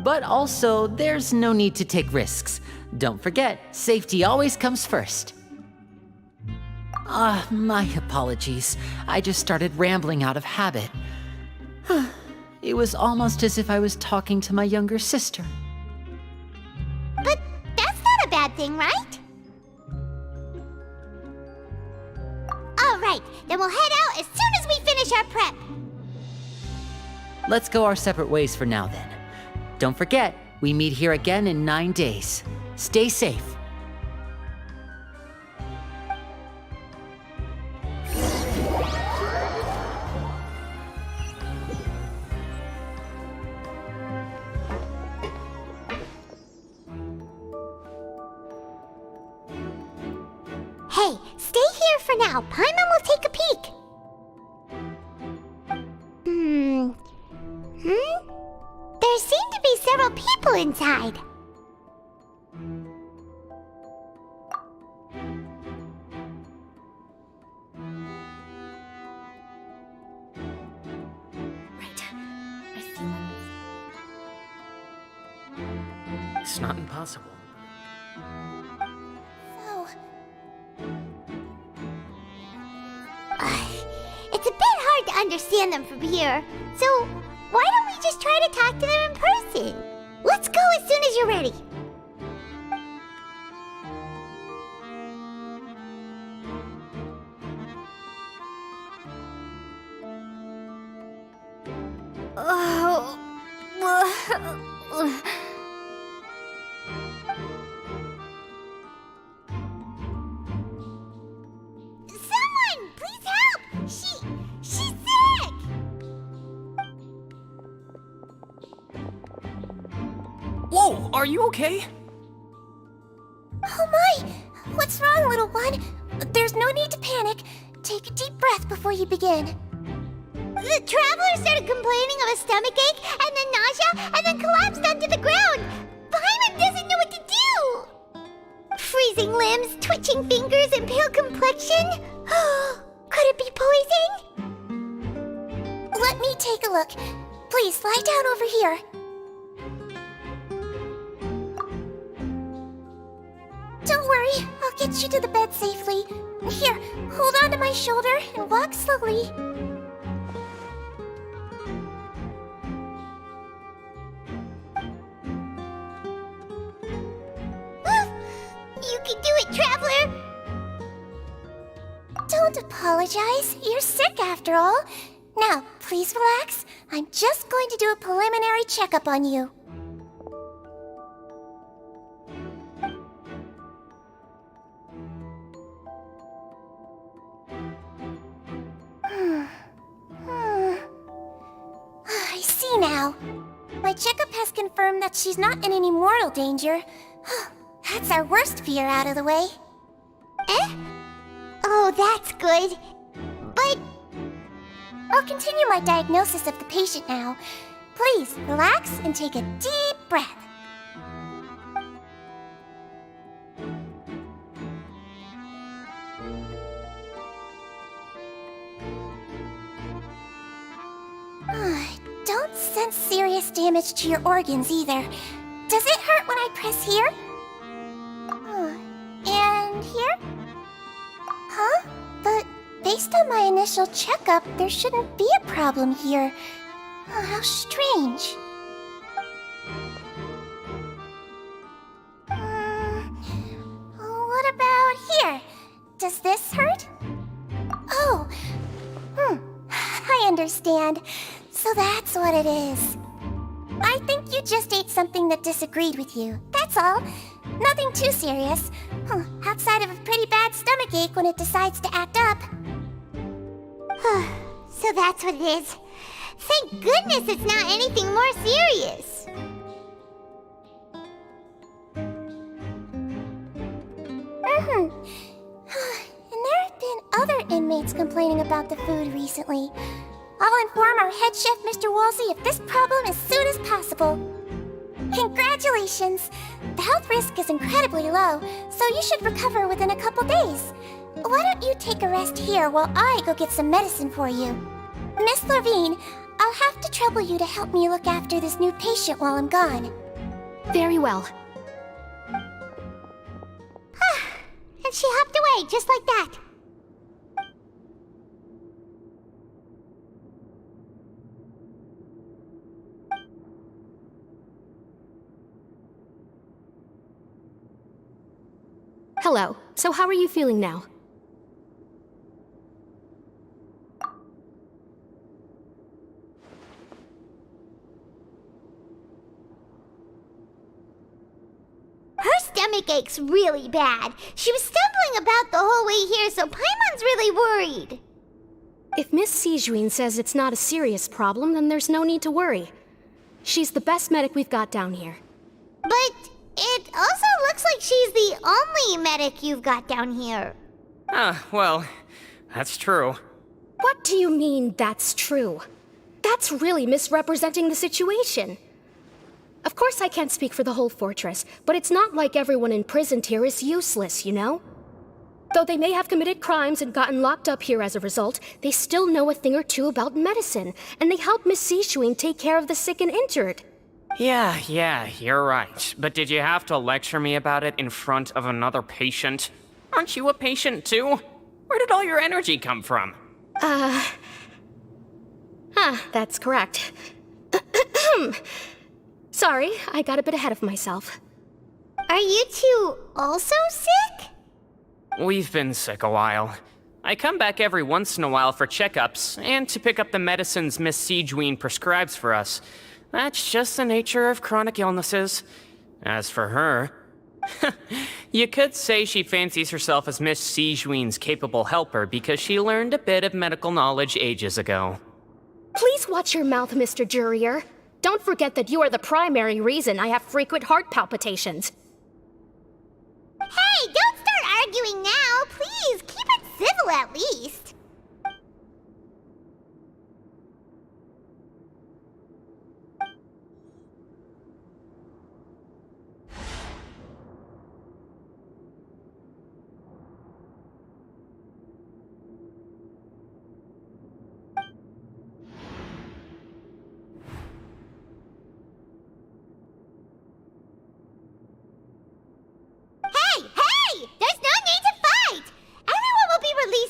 But also, there's no need to take risks. Don't forget, safety always comes first. My apologies. I just started rambling out of habit. It was almost as if I was talking to my younger sister. But that's not a bad thing, right? Alright, then we'll head out as soon as we finish our prep. Let's go our separate ways for now then. Don't forget, we meet here again in 9 days. Stay safe. Hey, stay here for now. Paimon will take a peek. There seem to be several people inside. It's not impossible. It's a bit hard to understand them from here, so why don't we just try to talk to them in person? Let's go as soon as you're ready. Someone, please help! She's sick! Whoa, are you okay? Oh my! What's wrong, little one? There's no need to panic. Take a deep breath before you begin. The traveler started complaining of a stomachache, and then nausea, and then collapsed onto the ground. Paimon doesn't know what to do! Freezing limbs, twitching fingers, and pale complexion? Could it be poison? Let me take a look. Please, lie down over here. Don't worry, I'll get you to the bed safely. Here, hold on to my shoulder and walk slowly. You can do it, traveler! Don't apologize. You're sick after all. Now, please relax. I'm just going to do a preliminary checkup on you. I see now. My checkup has confirmed that she's not in any mortal danger. That's our worst fear out of the way. Oh, that's good. But I'll continue my diagnosis of the patient now. Please, relax and take a deep breath. Don't sense serious damage to your organs either. Does it hurt when I press here? And here? Huh? But based on my initial checkup, there shouldn't be a problem here. How strange. Does this hurt? Oh, I understand. So that's what it is. I think you just ate something that disagreed with you. That's all. Nothing too serious. Outside of a pretty bad stomachache when it decides to act up. So that's what it is. Thank goodness it's not anything more serious. And there have been other inmates complaining about the food recently. I'll inform our head chef, Mr. Wolsey, of this problem as soon as possible. Congratulations! The health risk is incredibly low, so you should recover within a couple days. Why don't you take a rest here while I go get some medicine for you? Miss Levine, I'll have to trouble you to help me look after this new patient while I'm gone. Very well. And she hopped away just like that. Hello. So how are you feeling now? Her stomach ache's really bad. She was stumbling about the whole way here, so Paimon's really worried. If Miss Sijuin says it's not a serious problem, then there's no need to worry. She's the best medic we've got down here. But it also looks like she's the only medic you've got down here. Well, that's true. What do you mean, that's true? That's really misrepresenting the situation. Of course I can't speak for the whole fortress, but it's not like everyone imprisoned here is useless, you know? Though they may have committed crimes and gotten locked up here as a result, they still know a thing or two about medicine, and they help Miss Sijuin take care of the sick and injured. Yeah, you're right. But did you have to lecture me about it in front of another patient? Aren't you a patient too? Where did all your energy come from? That's correct. Sorry, I got a bit ahead of myself. Are you two also sick? We've been sick a while. I come back every once in a while for checkups, and to pick up the medicines Miss Sijuin prescribes for us. That's just the nature of chronic illnesses. As for her, you could say she fancies herself as Miss Sijuin's capable helper because she learned a bit of medical knowledge ages ago. Please watch your mouth, Mr. Jurier. Don't forget that you are the primary reason I have frequent heart palpitations. Hey, don't start arguing now, please. Keep it civil at least.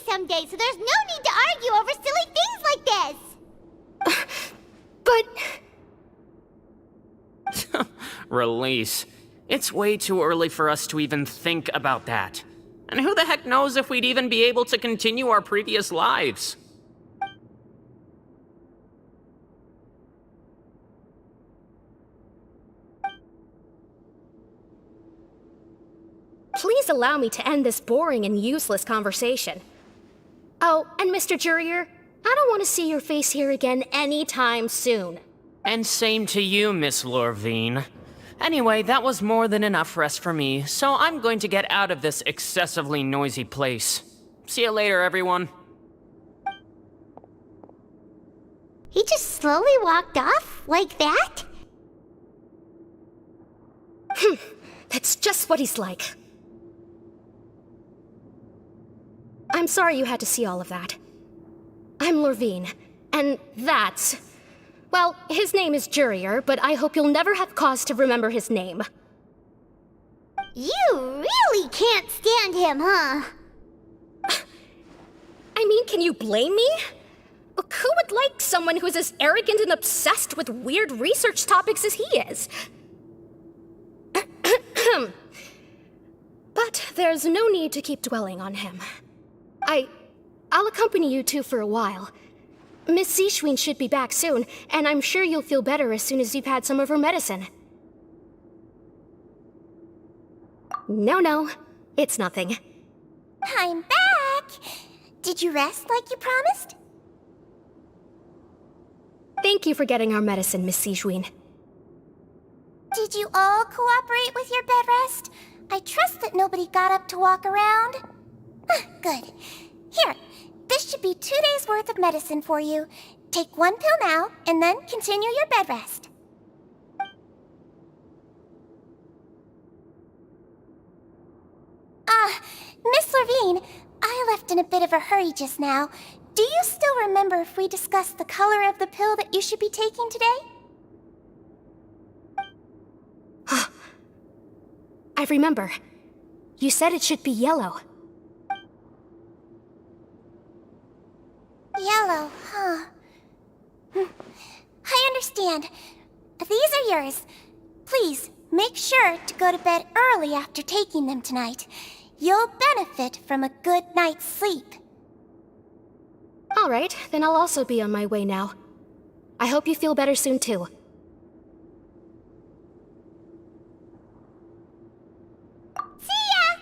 Someday, so there's no need to argue over silly things like this. But... Release. It's way too early for us to even think about that. And who the heck knows if we'd even be able to continue our previous lives? Please allow me to end this boring and useless conversation. Oh, and Mr. Jurier, I don't want to see your face here again anytime soon. And same to you, Miss Lorvine. Anyway, that was more than enough rest for me, so I'm going to get out of this excessively noisy place. See you later, everyone. He just slowly walked off like that? That's just what he's like. I'm sorry you had to see all of that. I'm Lorvine, and that's... Well, his name is Jurier, but I hope you'll never have cause to remember his name. You really can't stand him, huh? I mean, can you blame me? Who would like someone who's as arrogant and obsessed with weird research topics as he is? But There's no need to keep dwelling on him. I'll accompany you two for a while. Miss Sishwin should be back soon, and I'm sure you'll feel better as soon as you've had some of her medicine. No, it's nothing. I'm back! Did you rest like you promised? Thank you for getting our medicine, Miss Sishwin. Did you all cooperate with your bed rest? I trust that nobody got up to walk around. Good. Here, this should be 2 days' worth of medicine for you. Take 1 pill now, and then continue your bed rest. Miss Levine, I left in a bit of a hurry just now. Do you still remember if we discussed the color of the pill that you should be taking today? I remember. You said it should be yellow. Yellow, huh? I understand. These are yours. Please, make sure to go to bed early after taking them tonight. You'll benefit from a good night's sleep. All right, then I'll also be on my way now. I hope you feel better soon, too. See ya!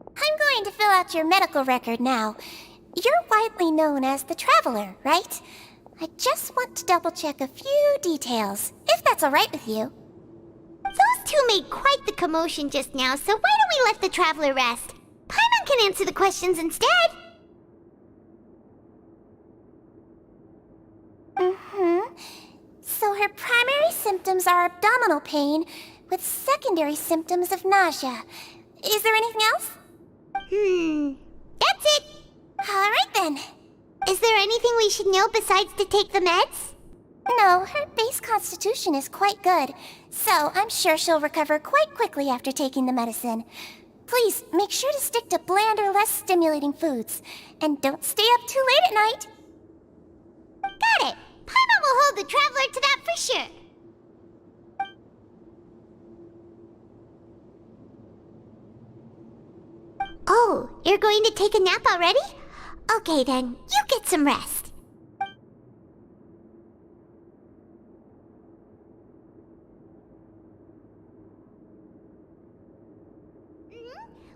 I'm going to fill out your medical record now. You're widely known as the Traveler, right? I just want to double-check a few details, if that's all right with you. Those two made quite the commotion just now, so why don't we let the Traveler rest? Paimon can answer the questions instead. So her primary symptoms are abdominal pain, with secondary symptoms of nausea. Is there anything else? That's it. All right then. Is there anything we should know besides to take the meds? No, her base constitution is quite good, so I'm sure she'll recover quite quickly after taking the medicine. Please, make sure to stick to bland or less stimulating foods, and don't stay up too late at night. Got it. Paimon will hold the Traveler to that for sure. Oh, you're going to take a nap already? Okay then, you get some rest.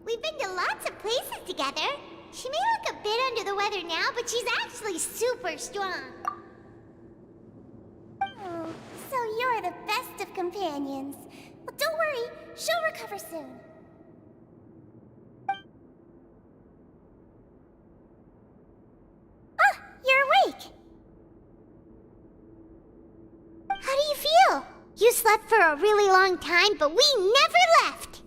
We've been to lots of places together. She may look a bit under the weather now, but she's actually super strong. Oh, so you're the best of companions. Well, don't worry, she'll recover soon. You're awake! How do you feel? You slept for a really long time, but we never left!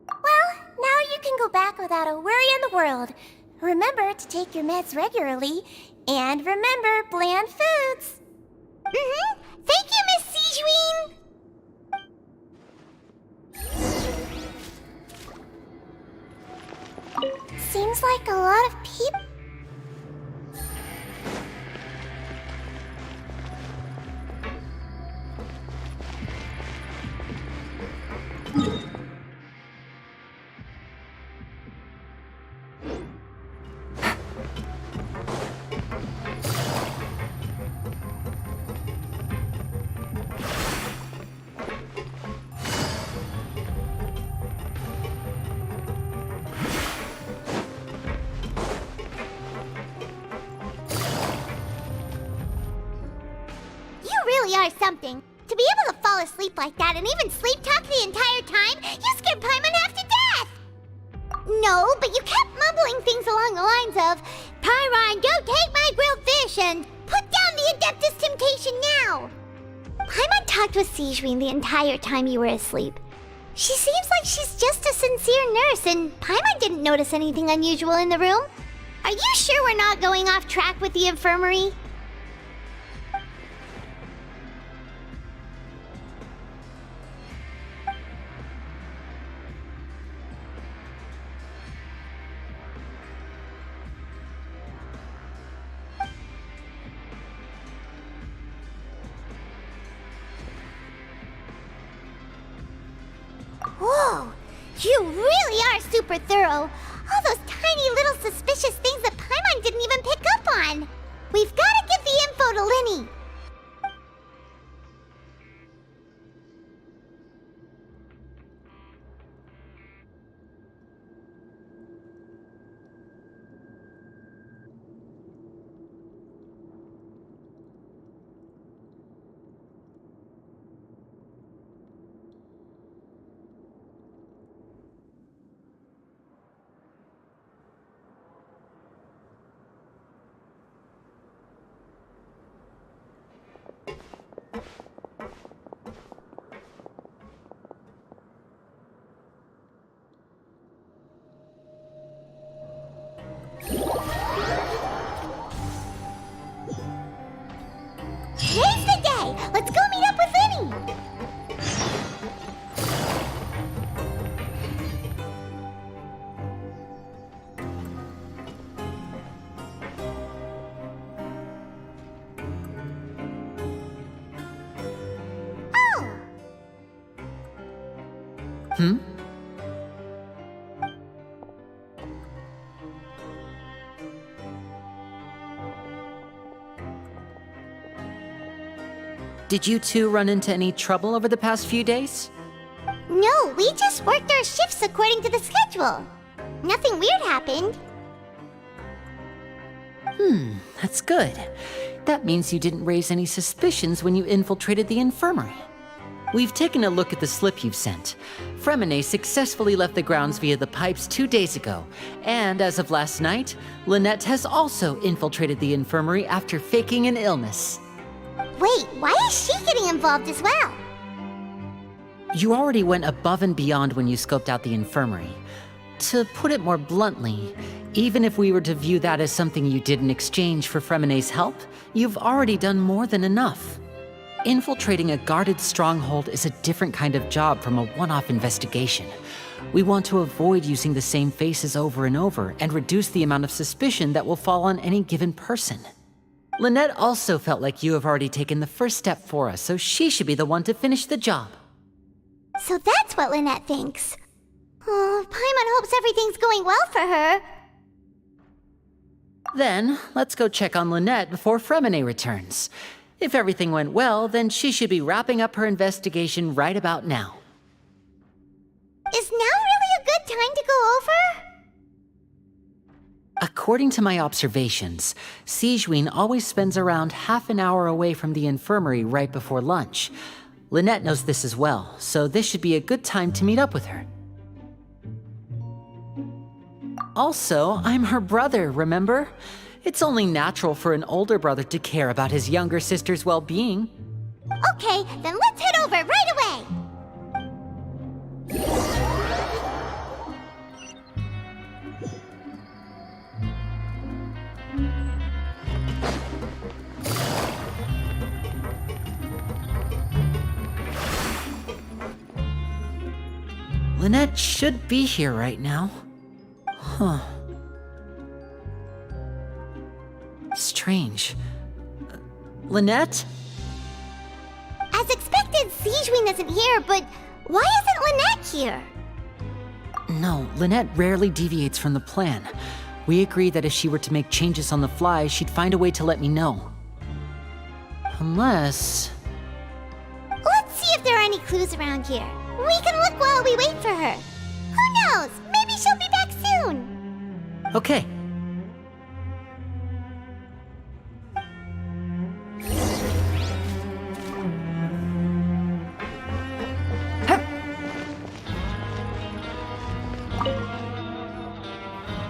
Well, now you can go back without a worry in the world. Remember to take your meds regularly, and remember bland foods! Thank you, Miss Sijween! Seems like a lot of people... Are something. To be able to fall asleep like that and even sleep talk the entire time, you scared Paimon half to death! No, but you kept mumbling things along the lines of, Pyron, don't take my grilled fish, and put down the Adeptus Temptation now! Paimon talked with Sijween the entire time you were asleep. She seems like she's just a sincere nurse, and Paimon didn't notice anything unusual in the room. Are you sure we're not going off track with the infirmary? Whoa, you really are super thorough. All those tiny little suspicious things that Paimon didn't even pick up on. We've got to give the info to Linny. Today's the day! Let's go meet up with Linny! Oh! Hmm? Did you two run into any trouble over the past few days? No, we just worked our shifts according to the schedule. Nothing weird happened. That's good. That means you didn't raise any suspicions when you infiltrated the infirmary. We've taken a look at the slip you've sent. Fremine successfully left the grounds via the pipes 2 days ago, and as of last night, Lynette has also infiltrated the infirmary after faking an illness. Wait, why is she getting involved as well? You already went above and beyond when you scoped out the infirmary. To put it more bluntly, even if we were to view that as something you did in exchange for Fremine's help, you've already done more than enough. Infiltrating a guarded stronghold is a different kind of job from a one-off investigation. We want to avoid using the same faces over and over and reduce the amount of suspicion that will fall on any given person. Lynette also felt like you have already taken the first step for us, so she should be the one to finish the job. So that's what Lynette thinks. Oh, Paimon hopes everything's going well for her. Then, let's go check on Lynette before Fremine returns. If everything went well, then she should be wrapping up her investigation right about now. Is now really a good time to go over? According to my observations, Sijuin always spends around half an hour away from the infirmary right before lunch. Lynette knows this as well, so this should be a good time to meet up with her. Also, I'm her brother, remember? It's only natural for an older brother to care about his younger sister's well-being. Okay, then let's head over right away! Lynette should be here right now. Huh. Strange. Lynette? As expected, Sijuin isn't here, but why isn't Lynette here? No, Lynette rarely deviates from the plan. We agreed that if she were to make changes on the fly, she'd find a way to let me know. Unless... Let's see if there are any clues around here. We can look while we wait for her. Who knows? Maybe she'll be back soon. Okay.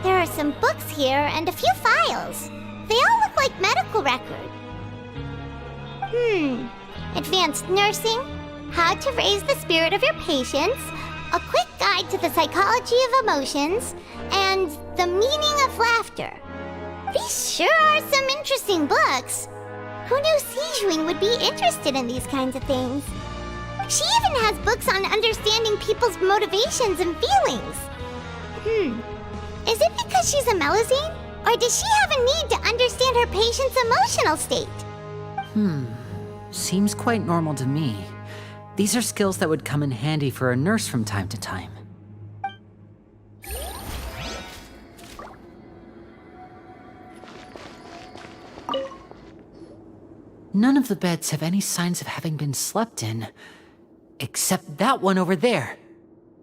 There are some books here and a few files. They all look like medical records. Advanced nursing, how to raise the spirit of your patients, a quick guide to the psychology of emotions, and the meaning of laughter. These sure are some interesting books. Who knew Sijuin would be interested in these kinds of things? She even has books on understanding people's motivations and feelings. Is it because she's a Melusine? Or does she have a need to understand her patient's emotional state? Seems quite normal to me. These are skills that would come in handy for a nurse from time to time. None of the beds have any signs of having been slept in, except that one over there.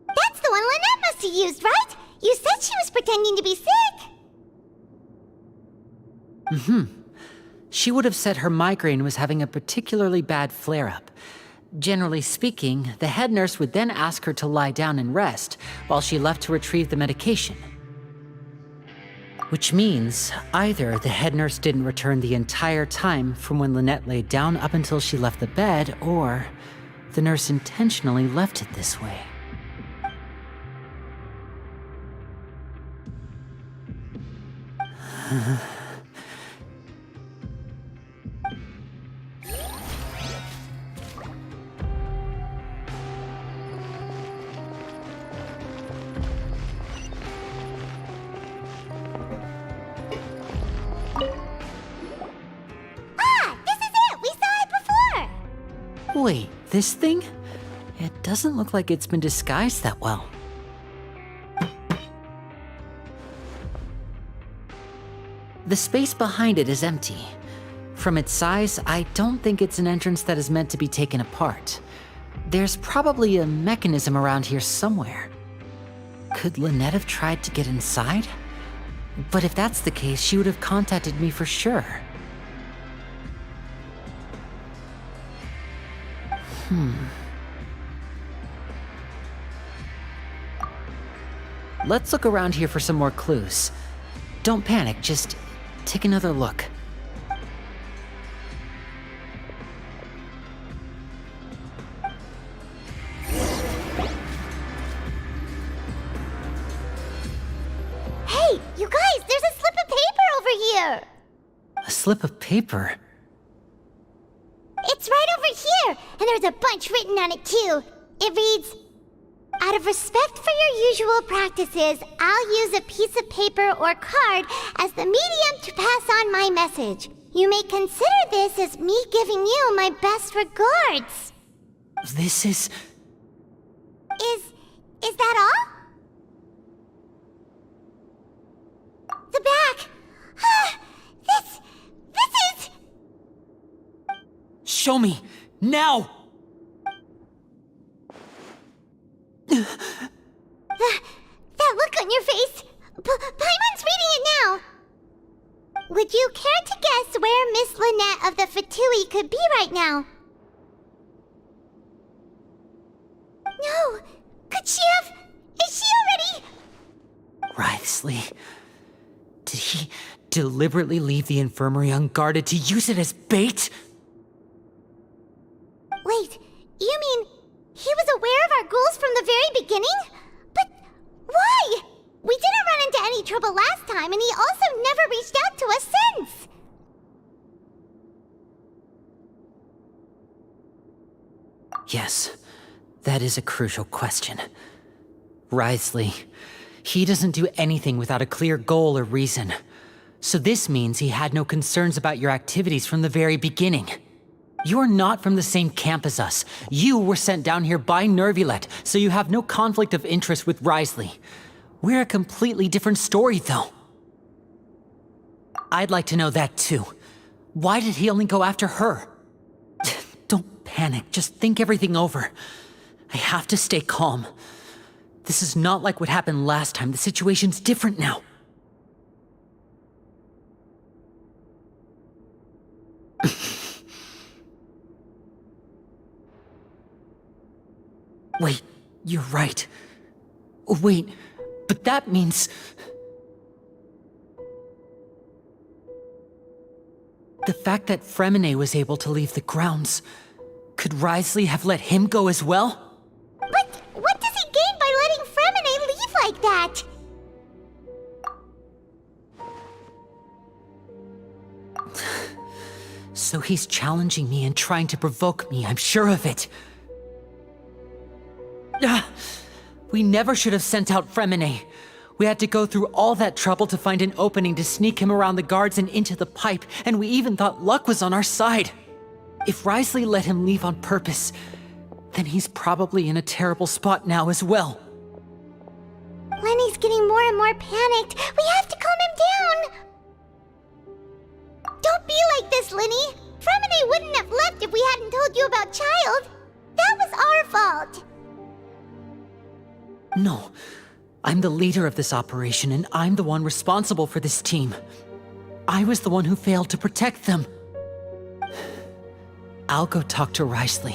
That's the one Lynette must have used, right? You said she was pretending to be sick. She would have said her migraine was having a particularly bad flare-up. Generally speaking, the head nurse would then ask her to lie down and rest while she left to retrieve the medication. Which means either the head nurse didn't return the entire time from when Lynette laid down up until she left the bed, or the nurse intentionally left it this way. Wait, this thing? It doesn't look like it's been disguised that well. The space behind it is empty. From its size, I don't think it's an entrance that is meant to be taken apart. There's probably a mechanism around here somewhere. Could Lynette have tried to get inside? But if that's the case, she would have contacted me for sure. Let's look around here for some more clues. Don't panic, just take another look. Hey, you guys, there's a slip of paper over here! A slip of paper? It's right over here, and there's a bunch written on it too. It reads, "Out of respect for your usual practices, I'll use a piece of paper or card as the medium to pass on my message. You may consider this as me giving you my best regards." This is... Is that all? The back! This is... Show me! Now! That look on your face! Paimon's reading it now! Would you care to guess where Miss Lynette of the Fatui could be right now? No! Could she have... Is she already... Writhsley. Did he deliberately leave the infirmary unguarded to use it as bait? Wait, you mean he was aware of our goals from the very beginning? But why? We didn't run into any trouble last time, and he also never reached out to us since. Yes, that is a crucial question. Writhsley, he doesn't do anything without a clear goal or reason. So this means he had no concerns about your activities from the very beginning. You're not from the same camp as us. You were sent down here by Nervulet, so you have no conflict of interest with Writhsley. We're a completely different story, though. I'd like to know that, too. Why did he only go after her? Don't panic, just think everything over. I have to stay calm. This is not like what happened last time. The situation's different now. Wait, you're right. Wait, but that means... The fact that Fremine was able to leave the grounds, could Writhsley have let him go as well? But what does he gain by letting Fremine leave like that? So he's challenging me and trying to provoke me, I'm sure of it. We never should have sent out Fremine. We had to go through all that trouble to find an opening to sneak him around the guards and into the pipe, and we even thought luck was on our side. If Writhsley let him leave on purpose, then he's probably in a terrible spot now as well. Lenny's getting more and more panicked. We have to calm him down. Don't be like this, Lenny. Fremine wouldn't have left if we hadn't told you about Child. That was our fault. No, I'm the leader of this operation, and I'm the one responsible for this team. I was the one who failed to protect them. I'll go talk to Risley.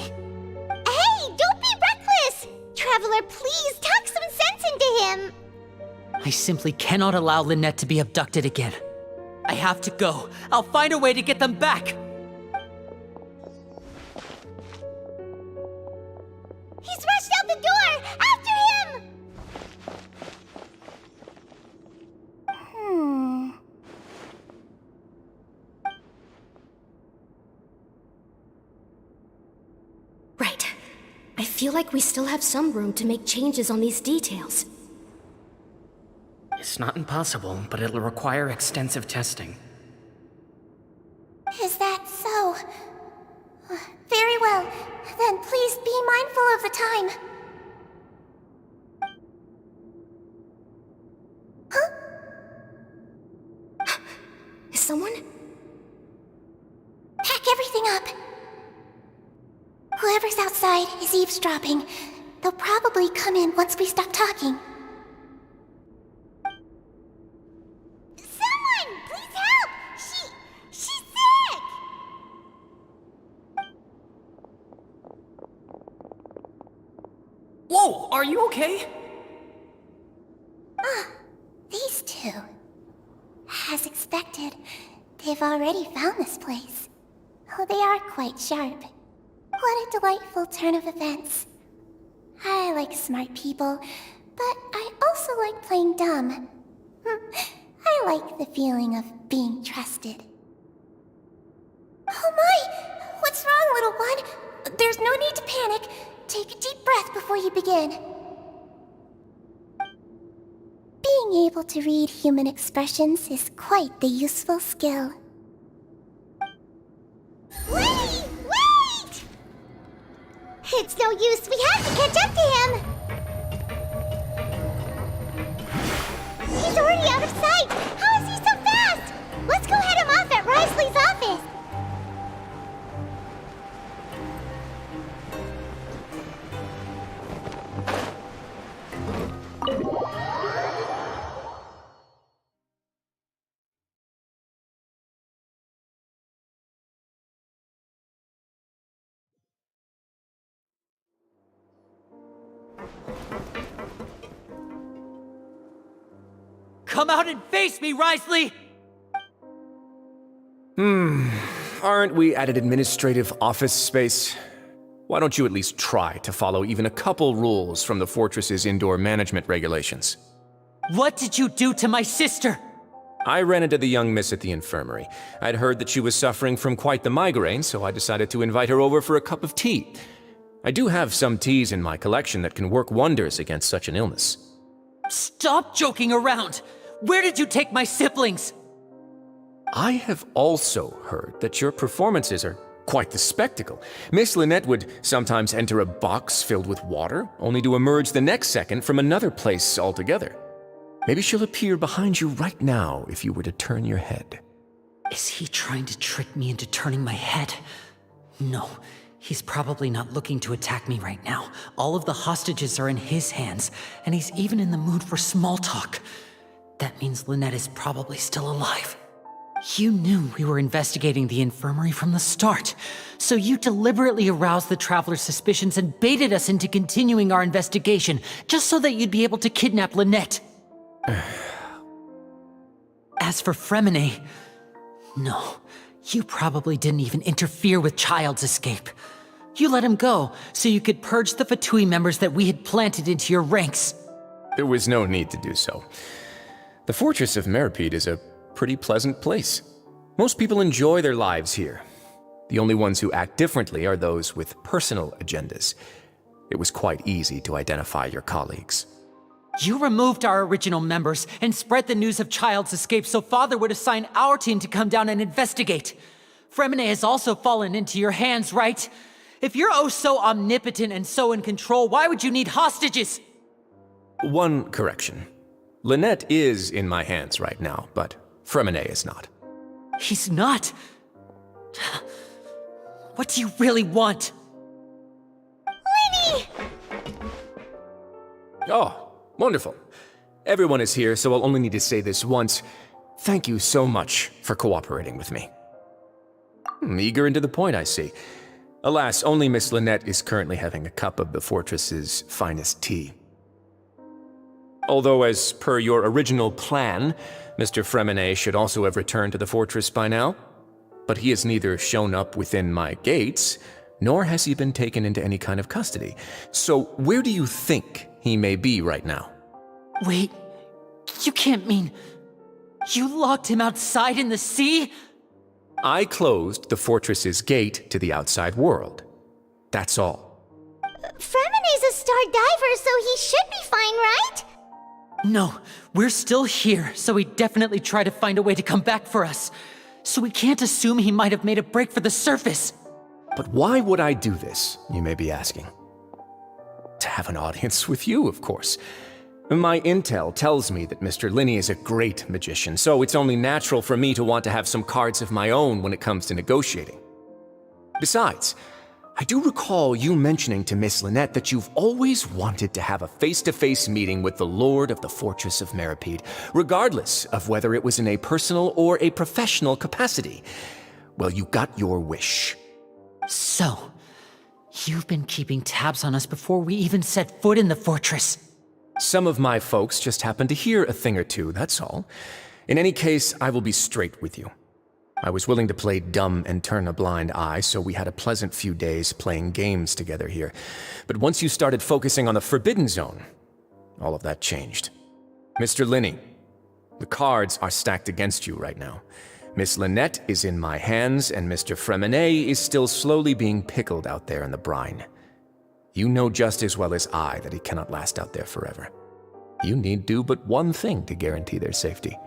Hey, don't be reckless! Traveler, please talk some sense into him. I simply cannot allow Lynette to be abducted again. I have to go. I'll find a way to get them back. He's rushed out the door! After him! Right. I feel like we still have some room to make changes on these details. It's not impossible, but it'll require extensive testing. Is that so? Very well. Then please be mindful of the time. Huh? Is someone? Pack everything up. Whoever's outside is eavesdropping. They'll probably come in once we stop talking. Someone! Please help! She's sick! Whoa, are you okay? These two. As expected, they've already found this place. Oh, they are quite sharp. What a delightful turn of events. I like smart people, but I also like playing dumb. I like the feeling of being trusted. Oh my! What's wrong, little one? There's no need to panic. Take a deep breath before you begin. Being able to read human expressions is quite the useful skill. Wait! It's no use. We have to catch up to him. He's already out of sight. How is he so fast? Let's go head him off at Risley's office. Come out and face me, Risley! Aren't we at an administrative office space? Why don't you at least try to follow even a couple rules from the fortress's indoor management regulations? What did you do to my sister? I ran into the young miss at the infirmary. I'd heard that she was suffering from quite the migraine, so I decided to invite her over for a cup of tea. I do have some teas in my collection that can work wonders against such an illness. Stop joking around! Where did you take my siblings? I have also heard that your performances are quite the spectacle. Miss Lynette would sometimes enter a box filled with water, only to emerge the next second from another place altogether. Maybe she'll appear behind you right now if you were to turn your head. Is he trying to trick me into turning my head? No, he's probably not looking to attack me right now. All of the hostages are in his hands, and he's even in the mood for small talk. That means Lynette is probably still alive. You knew we were investigating the infirmary from the start, so you deliberately aroused the Traveler's suspicions and baited us into continuing our investigation, just so that you'd be able to kidnap Lynette. As for Fremine, no, you probably didn't even interfere with Child's escape. You let him go, so you could purge the Fatui members that we had planted into your ranks. There was no need to do so. The fortress of Meripede is a pretty pleasant place. Most people enjoy their lives here. The only ones who act differently are those with personal agendas. It was quite easy to identify your colleagues. You removed our original members and spread the news of Child's escape so Father would assign our team to come down and investigate. Fremine has also fallen into your hands, right? If you're oh so omnipotent and so in control, why would you need hostages? One correction. Lynette is in my hands right now, but Fremine is not. He's not. What do you really want? Lenny! Oh, wonderful. Everyone is here, so I'll only need to say this once. Thank you so much for cooperating with me. Eager and to the point, I see. Alas, only Miss Lynette is currently having a cup of the fortress's finest tea. Although, as per your original plan, Mr. Fremine should also have returned to the fortress by now. But he has neither shown up within my gates, nor has he been taken into any kind of custody. So where do you think he may be right now? Wait, you can't mean you locked him outside in the sea? I closed the fortress's gate to the outside world. That's all. Fremine's a star diver, so he should be fine, right? No, we're still here, so he definitely tried to find a way to come back for us. So we can't assume he might have made a break for the surface. But why would I do this, you may be asking? To have an audience with you, of course. My intel tells me that Mr. Linney is a great magician, so it's only natural for me to want to have some cards of my own when it comes to negotiating. Besides, I do recall you mentioning to Miss Lynette that you've always wanted to have a face-to-face meeting with the Lord of the Fortress of Meripede, regardless of whether it was in a personal or a professional capacity. Well, you got your wish. So, you've been keeping tabs on us before we even set foot in the fortress. Some of my folks just happened to hear a thing or two, that's all. In any case, I will be straight with you. I was willing to play dumb and turn a blind eye, so we had a pleasant few days playing games together here. But once you started focusing on the Forbidden Zone, all of that changed. Mr. Linney, the cards are stacked against you right now. Miss Lynette is in my hands, and Mr. Fremine is still slowly being pickled out there in the brine. You know just as well as I that he cannot last out there forever. You need do but one thing to guarantee their safety.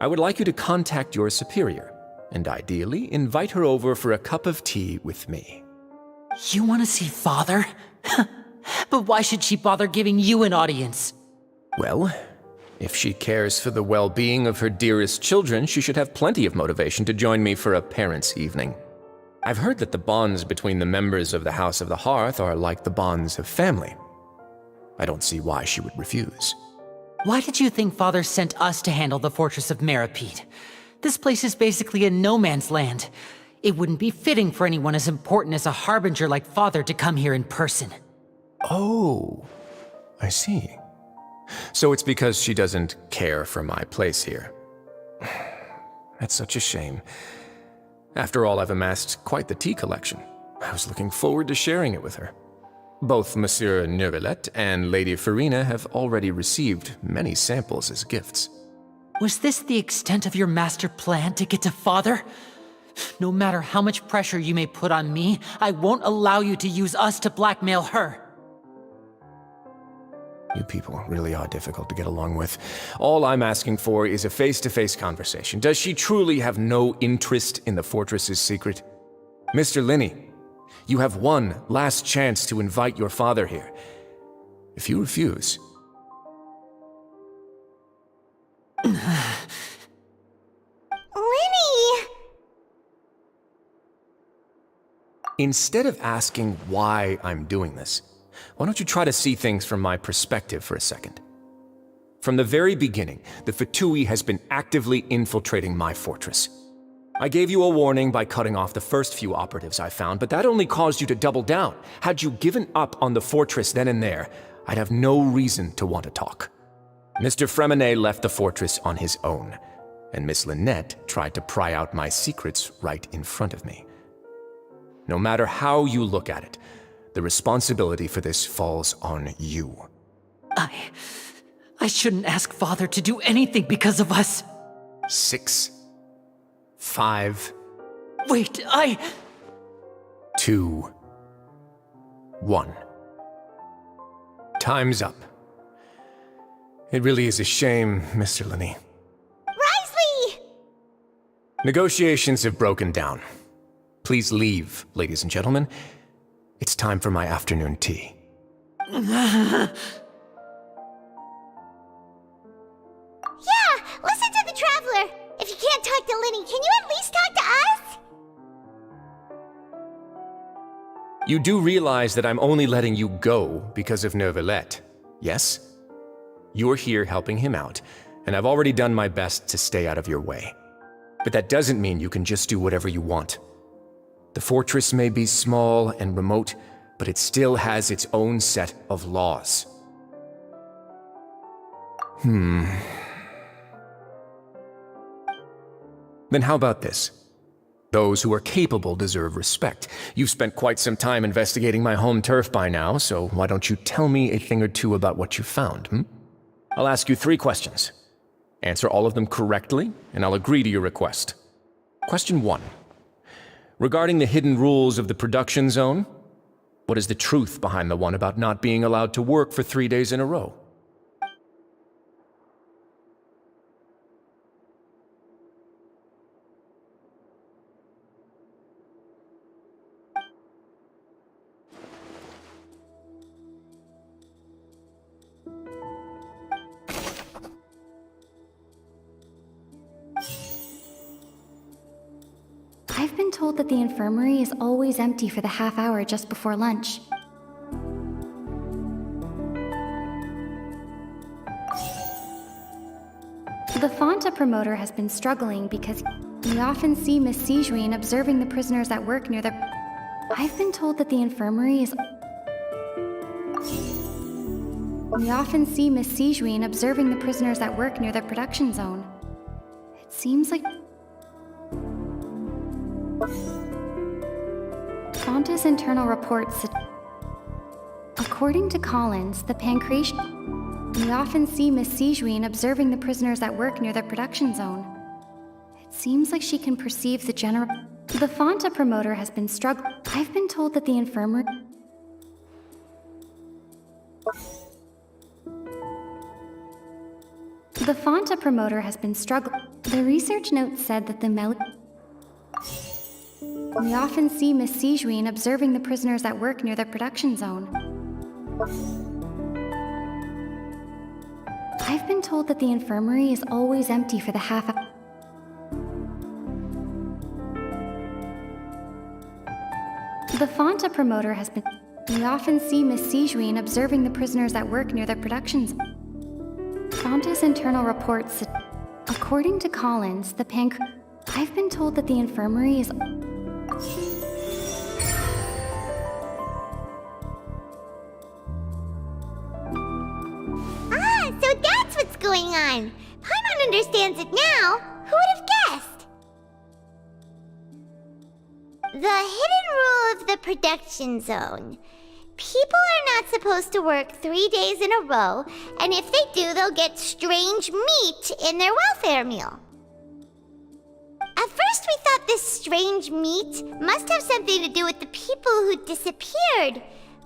I would like you to contact your superior, and ideally invite her over for a cup of tea with me. You want to see Father? But why should she bother giving you an audience? Well, if she cares for the well-being of her dearest children, she should have plenty of motivation to join me for a parents' evening. I've heard that the bonds between the members of the House of the Hearth are like the bonds of family. I don't see why she would refuse. Why did you think Father sent us to handle the Fortress of Meripede? This place is basically a no-man's land. It wouldn't be fitting for anyone as important as a harbinger like Father to come here in person. Oh, I see. So it's because she doesn't care for my place here. That's such a shame. After all, I've amassed quite the tea collection. I was looking forward to sharing it with her. Both Monsieur Neuvillette and Lady Farina have already received many samples as gifts. Was this the extent of your master plan to get to Father? No matter how much pressure you may put on me, I won't allow you to use us to blackmail her. You people really are difficult to get along with. All I'm asking for is a face-to-face conversation. Does she truly have no interest in the fortress's secret? Mr. Linney, you have one last chance to invite your father here. If you refuse... Lenny! Instead of asking why I'm doing this, why don't you try to see things from my perspective for a second? From the very beginning, the Fatui has been actively infiltrating my fortress. I gave you a warning by cutting off the first few operatives I found, but that only caused you to double down. Had you given up on the fortress then and there, I'd have no reason to want to talk. Mr. Fremine left the fortress on his own, and Miss Lynette tried to pry out my secrets right in front of me. No matter how you look at it, the responsibility for this falls on you. I shouldn't ask Father to do anything because of us. 6, 5... Wait, 2, 1. Time's up. It really is a shame, Mr. Linney. Risley! Negotiations have broken down. Please leave, ladies and gentlemen. It's time for my afternoon tea. Yeah, listen to the Traveler! If you can't talk to Linny, can you at least talk to us? You do realize that I'm only letting you go because of Neuvillette, yes? You're here helping him out, and I've already done my best to stay out of your way. But that doesn't mean you can just do whatever you want. The fortress may be small and remote, but it still has its own set of laws. Then how about this? Those who are capable deserve respect. You've spent quite some time investigating my home turf by now, so why don't you tell me a thing or two about what you found, I'll ask you 3 questions. Answer all of them correctly, and I'll agree to your request. Question 1. Regarding the hidden rules of the production zone, what is the truth behind the one about not being allowed to work for 3 days in a row? I've been told that the infirmary is always empty for the half hour just before lunch. The Fonta promoter has been struggling because we often see Miss Sijuin observing the prisoners at work near the... I've been told that the infirmary is... We often see Miss Sijuin observing the prisoners at work near the production zone. It seems like... Fonta's internal reports... According to Collins, the pancreation... We often see Miss Sijuin observing the prisoners at work near the production zone. It seems like she can perceive the general... The Fonta promoter has been struggling... I've been told that the infirmary... The Fonta promoter has been struggling... The research note said that the We often see Miss Sijuin observing the prisoners at work near the production zone. I've been told that the infirmary is always empty for the half hour. The Fonta promoter has been... We often see Miss Sijuin observing the prisoners at work near the production zone. Fonta's internal reports... According to Collins, the I've been told that the infirmary is... So that's what's going on. Paimon understands it now. Who would have guessed? The hidden rule of the production zone. People are not supposed to work 3 days in a row, and if they do, they'll get strange meat in their welfare meal. At first we thought this strange meat must have something to do with the people who disappeared,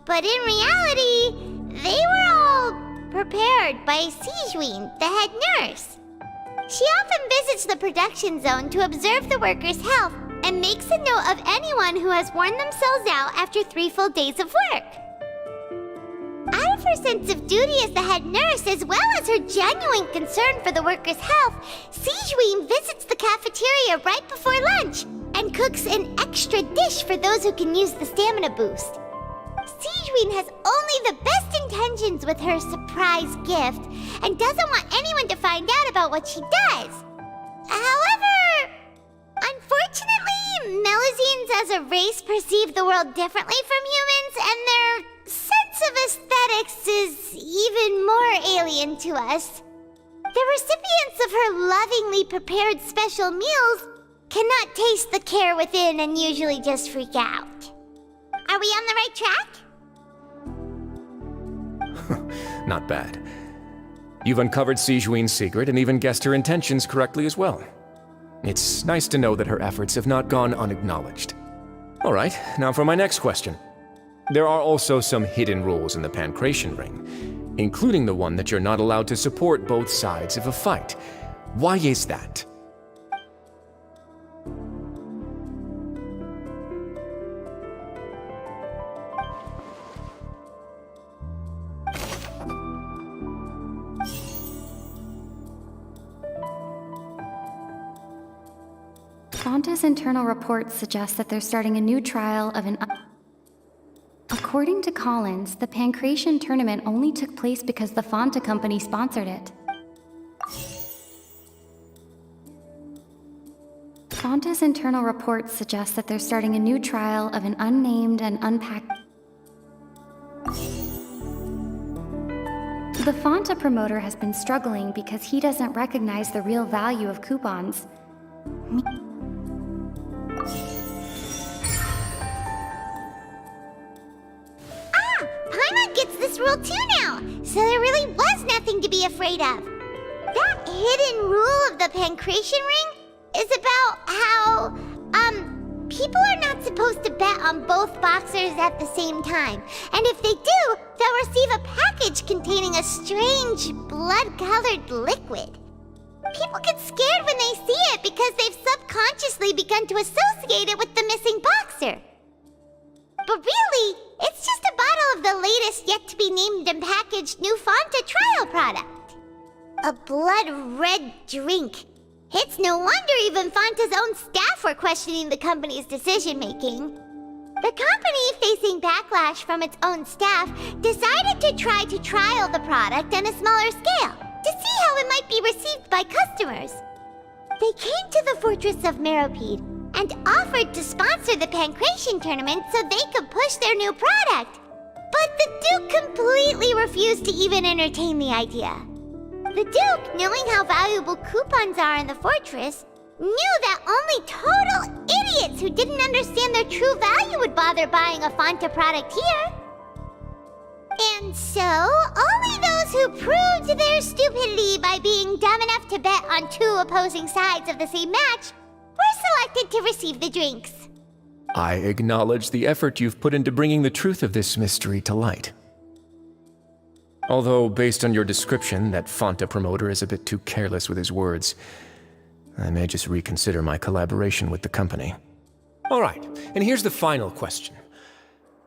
but in reality, they were all prepared by Sijuin, the head nurse. She often visits the production zone to observe the workers' health and makes a note of anyone who has worn themselves out after 3 full days of work. Out of her sense of duty as the head nurse, as well as her genuine concern for the workers' health, Sijuin visits the cafeteria right before lunch and cooks an extra dish for those who can use the stamina boost. Sijuin has only the best intentions with her surprise gift and doesn't want anyone to find out about what she does. However, unfortunately, Melusines as a race perceive the world differently from humans, and their sense of aesthetics is even more alien to us. The recipients of her lovingly prepared special meals cannot taste the care within and usually just freak out. Are we on the right track? Not bad. You've uncovered Sijuin's secret and even guessed her intentions correctly as well. It's nice to know that her efforts have not gone unacknowledged. All right, now for my next question. There are also some hidden rules in the Pancration Ring, including the one that you're not allowed to support both sides of a fight. Why is that? Fonta's internal reports suggest that they're starting a new trial of an... According to Collins, the Pancration tournament only took place because the Fonta company sponsored it. Fonta's internal reports suggest that they're starting a new trial of an unnamed and unpacked... The Fonta promoter has been struggling because he doesn't recognize the real value of coupons. Paimon gets this rule too now, so there really was nothing to be afraid of. That hidden rule of the Pancration ring is about how, people are not supposed to bet on both boxers at the same time. And if they do, they'll receive a package containing a strange, blood-colored liquid. People get scared when they see it because they've subconsciously begun to associate it with the missing boxer. But really, it's just a bottle of the latest yet-to-be-named and packaged new Fonta trial product. A blood-red drink. It's no wonder even Fonta's own staff were questioning the company's decision-making. The company, facing backlash from its own staff, decided to try to trial the product on a smaller scale to see how it might be received by customers. They came to the fortress of Meripede and offered to sponsor the Pancration tournament so they could push their new product. But the Duke completely refused to even entertain the idea. The Duke, knowing how valuable coupons are in the fortress, knew that only total idiots who didn't understand their true value would bother buying a Fonta product here. And so, only those who proved their stupidity by being dumb enough to bet on two opposing sides of the same match were selected to receive the drinks. I acknowledge the effort you've put into bringing the truth of this mystery to light. Although, based on your description, that Fonta promoter is a bit too careless with his words, I may just reconsider my collaboration with the company. All right, and here's the final question.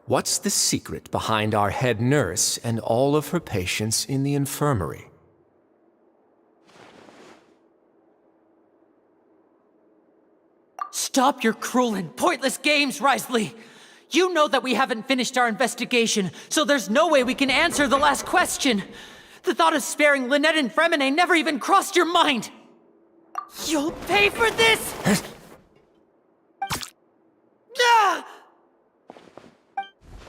What's the secret behind our head nurse and all of her patients in the infirmary? Stop your cruel and pointless games, Risley! You know that we haven't finished our investigation, so there's no way we can answer the last question. The thought of sparing Lynette and Fremine never even crossed your mind! You'll pay for this! Ah!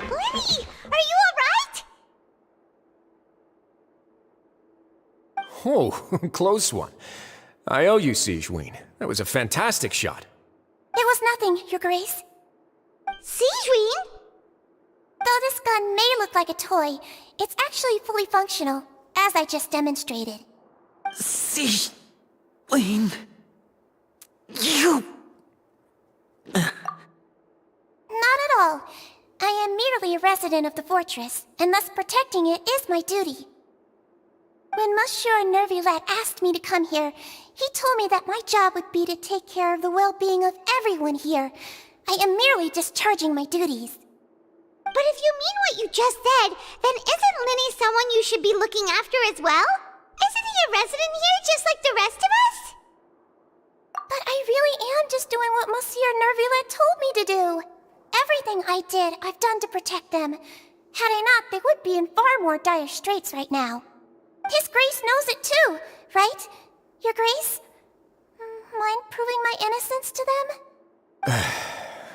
Lenny, are you alright? Oh, close one. I owe you, Sigewinne. That was a fantastic shot. It was nothing, Your Grace. Sigewinne? Though this gun may look like a toy, it's actually fully functional, as I just demonstrated. Sigewinne... You... Not at all. I am merely a resident of the fortress, and thus protecting it is my duty. When Monsieur Nervillette asked me to come here, he told me that my job would be to take care of the well-being of everyone here. I am merely discharging my duties. But if you mean what you just said, then isn't Linny someone you should be looking after as well? Isn't he a resident here just like the rest of us? But I really am just doing what Monsieur Nervillette told me to do. Everything I did, I've done to protect them. Had I not, they would be in far more dire straits right now. His Grace knows it too, right? Your Grace? Mind proving my innocence to them?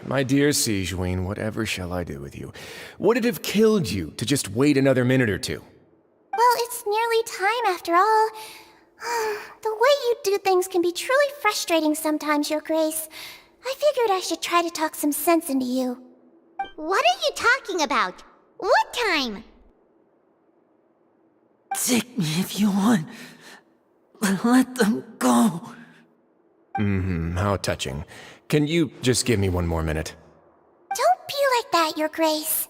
My dear Sigewinne, whatever shall I do with you? Would it have killed you to just wait another minute or two? Well, it's nearly time after all. The way you do things can be truly frustrating sometimes, Your Grace. I figured I should try to talk some sense into you. What are you talking about? What time? Take me if you want. Let them go. How touching. Can you just give me one more minute? Don't be like that, Your Grace.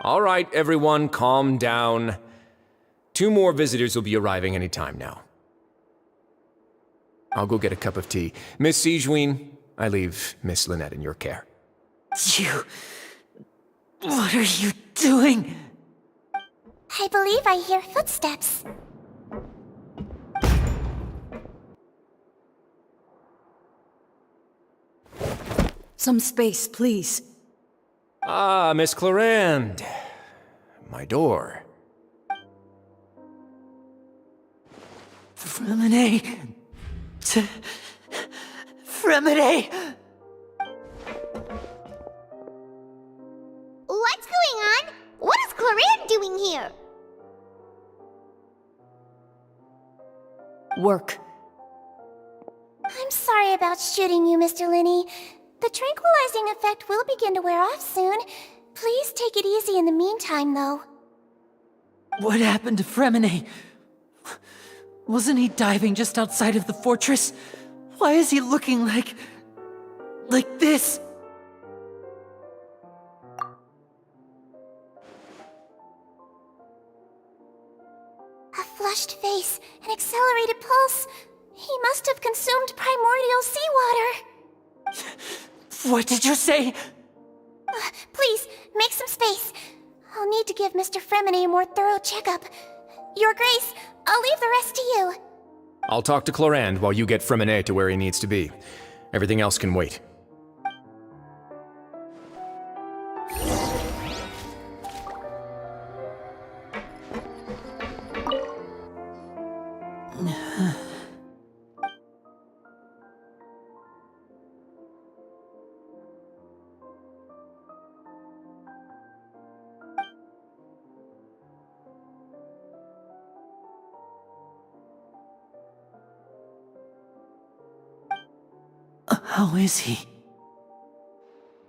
All right, everyone, calm down. 2 more visitors will be arriving any time now. I'll go get a cup of tea. Miss Sigewinne, I leave Miss Lynette in your care. You... What are you doing? I believe I hear footsteps. Some space, please. Ah, Miss Clarande. My door. Fremine! Fremine! What's going on? What is Clarande doing here? Work. I'm sorry about shooting you, Mr. Linney. The tranquilizing effect will begin to wear off soon. Please take it easy in the meantime, though. What happened to Fremine? Wasn't he diving just outside of the fortress? Why is he looking like this? A flushed face, an accelerated pulse. He must have consumed primordial seawater. What did you say? Please, make some space. I'll need to give Mr. Fremine a more thorough checkup. Your Grace, I'll leave the rest to you. I'll talk to Clarande while you get Fremine to where he needs to be. Everything else can wait. How is he?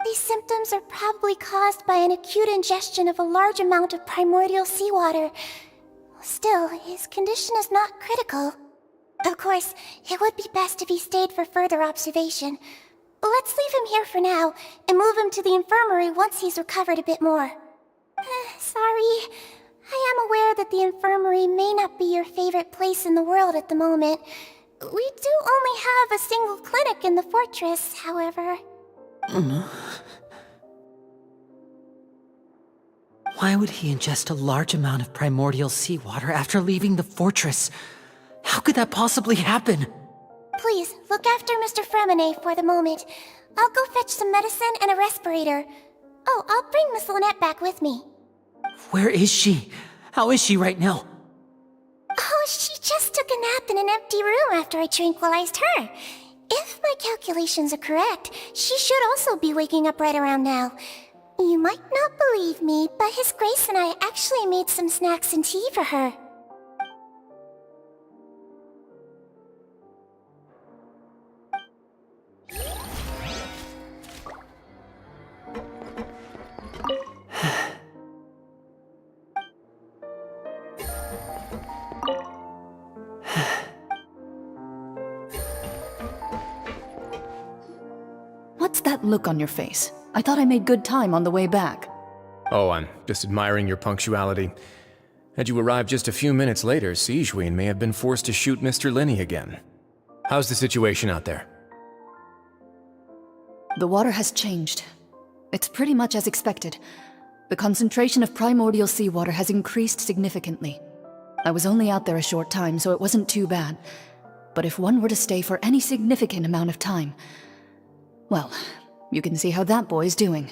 These symptoms are probably caused by an acute ingestion of a large amount of primordial seawater. Still, his condition is not critical. Of course, it would be best if he stayed for further observation. Let's leave him here for now, and move him to the infirmary once he's recovered a bit more. Sorry. I am aware that the infirmary may not be your favorite place in the world at the moment. We do only have a single clinic in the fortress, however. Why would he ingest a large amount of primordial seawater after leaving the fortress? How could that possibly happen? Please, look after Mr. Fremine for the moment. I'll go fetch some medicine and a respirator. Oh, I'll bring Miss Lynette back with me. Where is she? How is she right now? Oh, she just took a nap in an empty room after I tranquilized her. If my calculations are correct, she should also be waking up right around now. You might not believe me, but His Grace and I actually made some snacks and tea for her. What's that look on your face? I thought I made good time on the way back. Oh, I'm just admiring your punctuality. Had you arrived just a few minutes later, Sigewinne may have been forced to shoot Mr. Linney again. How's the situation out there? The water has changed. It's pretty much as expected. The concentration of primordial seawater has increased significantly. I was only out there a short time, so it wasn't too bad. But if one were to stay for any significant amount of time, well, you can see how that boy's doing.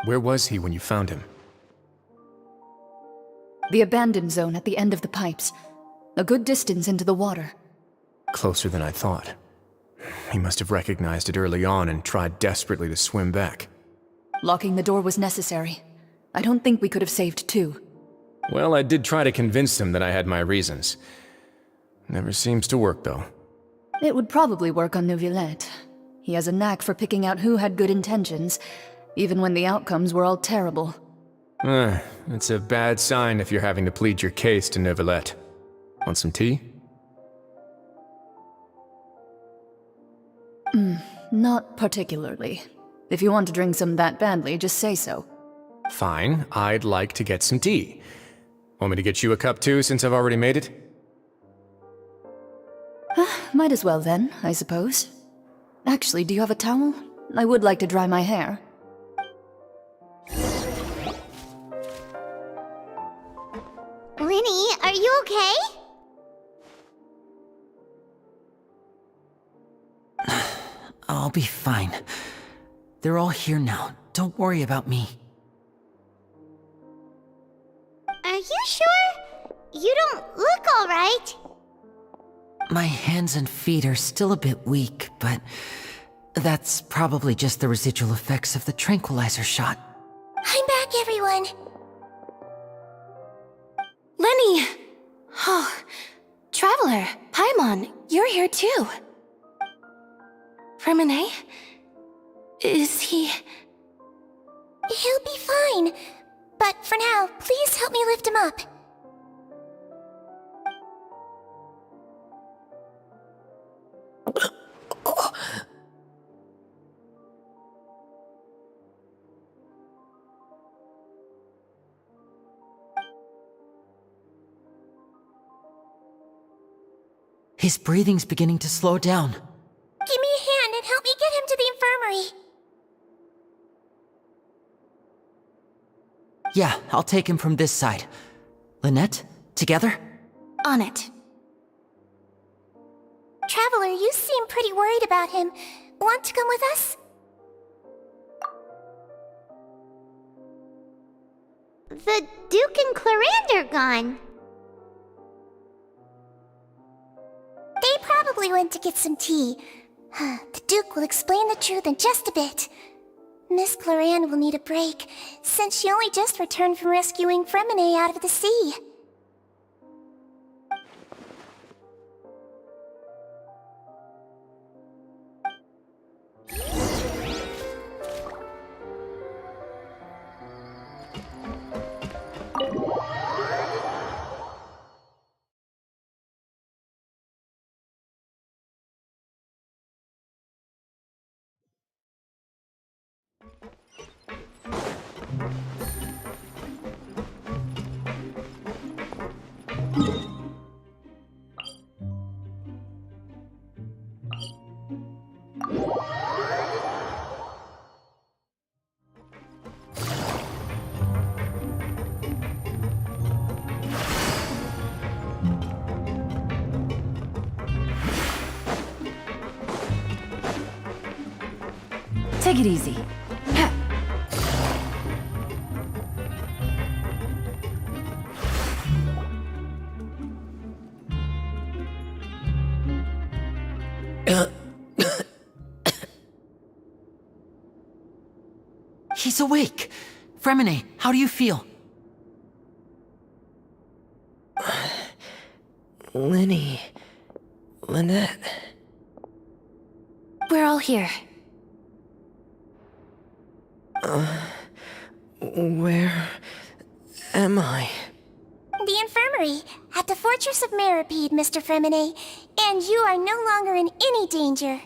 Where was he when you found him? The abandoned zone at the end of the pipes. A good distance into the water. Closer than I thought. He must have recognized it early on and tried desperately to swim back. Locking the door was necessary. I don't think we could have saved two. Well, I did try to convince him that I had my reasons. Never seems to work, though. It would probably work on Neuvillette. He has a knack for picking out who had good intentions, even when the outcomes were all terrible. It's a bad sign if you're having to plead your case to Neuvillette. Want some tea? Not particularly. If you want to drink some that badly, just say so. Fine, I'd like to get some tea. Want me to get you a cup too, since I've already made it? Might as well then, I suppose. Actually, do you have a towel? I would like to dry my hair. Linny, are you okay? I'll be fine. They're all here now. Don't worry about me. Are you sure? You don't look alright. My hands and feet are still a bit weak, but that's probably just the residual effects of the tranquilizer shot. I'm back, everyone. Lenny! Oh, Traveler, Paimon, you're here too. Remine? Is he... He'll be fine. But for now, please help me lift him up. His breathing's beginning to slow down. Give me a hand and help me get him to the infirmary. Yeah, I'll take him from this side. Lynette, together? On it. Traveler, you seem pretty worried about him. Want to come with us? The Duke and Clarande are gone. They probably went to get some tea. The Duke will explain the truth in just a bit. Miss Clarande will need a break, since she only just returned from rescuing Fremine out of the sea. Take it easy. He's awake. Fremine, how do you feel? Lenny... Lynette... We're all here. Where am I? The infirmary, at the Fortress of Meripede, Mr. Fremine, and you are no longer in any danger.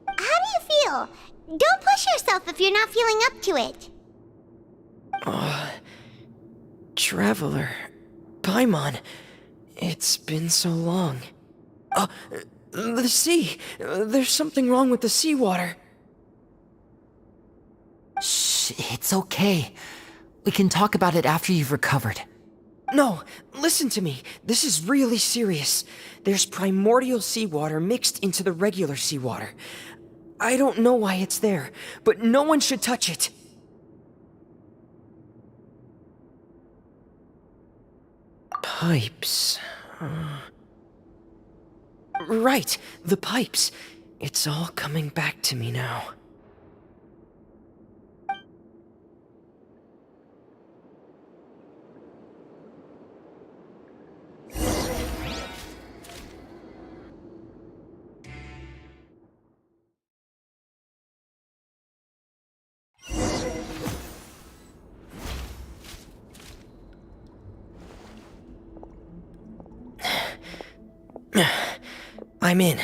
How do you feel? Don't push yourself if you're not feeling up to it. Traveler... Paimon... It's been so long. The sea! There's something wrong with the seawater. Shh, it's okay. We can talk about it after you've recovered. No, listen to me. This is really serious. There's primordial seawater mixed into the regular seawater. I don't know why it's there, but no one should touch it. Pipes. Right, the pipes. It's all coming back to me now. I'm in.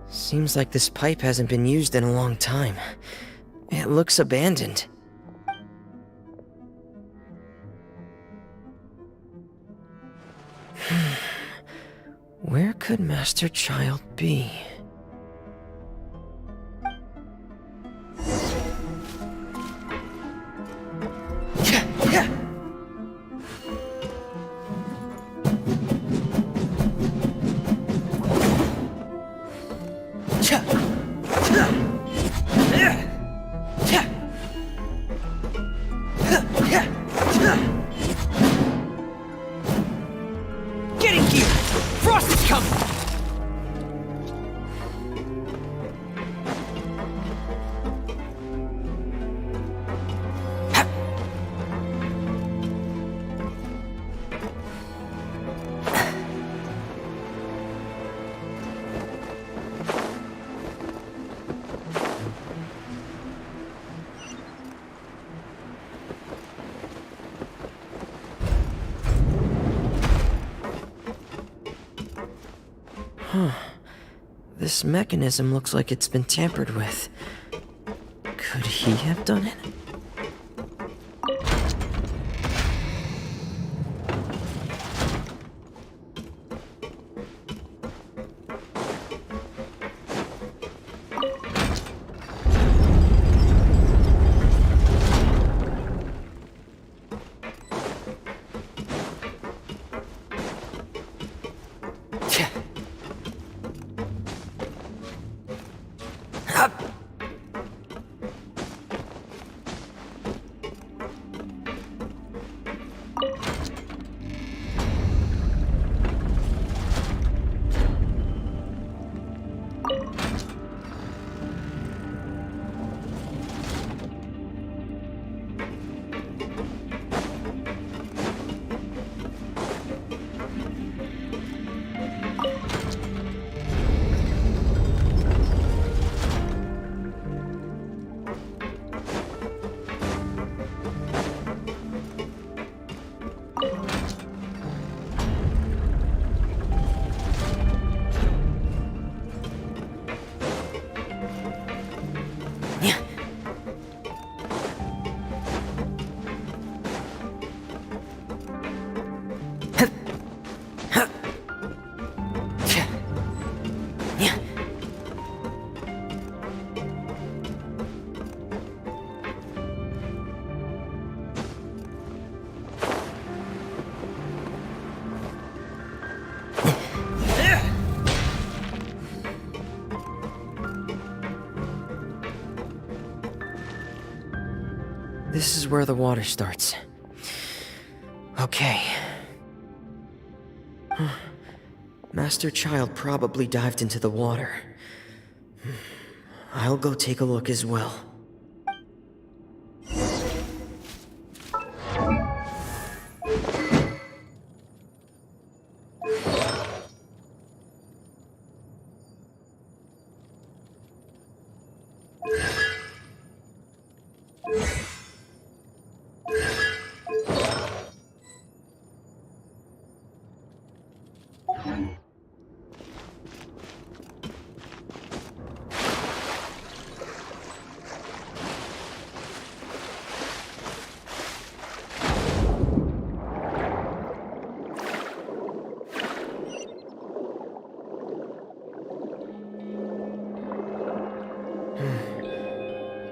Seems like this pipe hasn't been used in a long time. It looks abandoned. Where could Master Child be? Come! Huh. This mechanism looks like it's been tampered with. Could he have done it? This is where the water starts. Okay. Master Child probably dived into the water. I'll go take a look as well.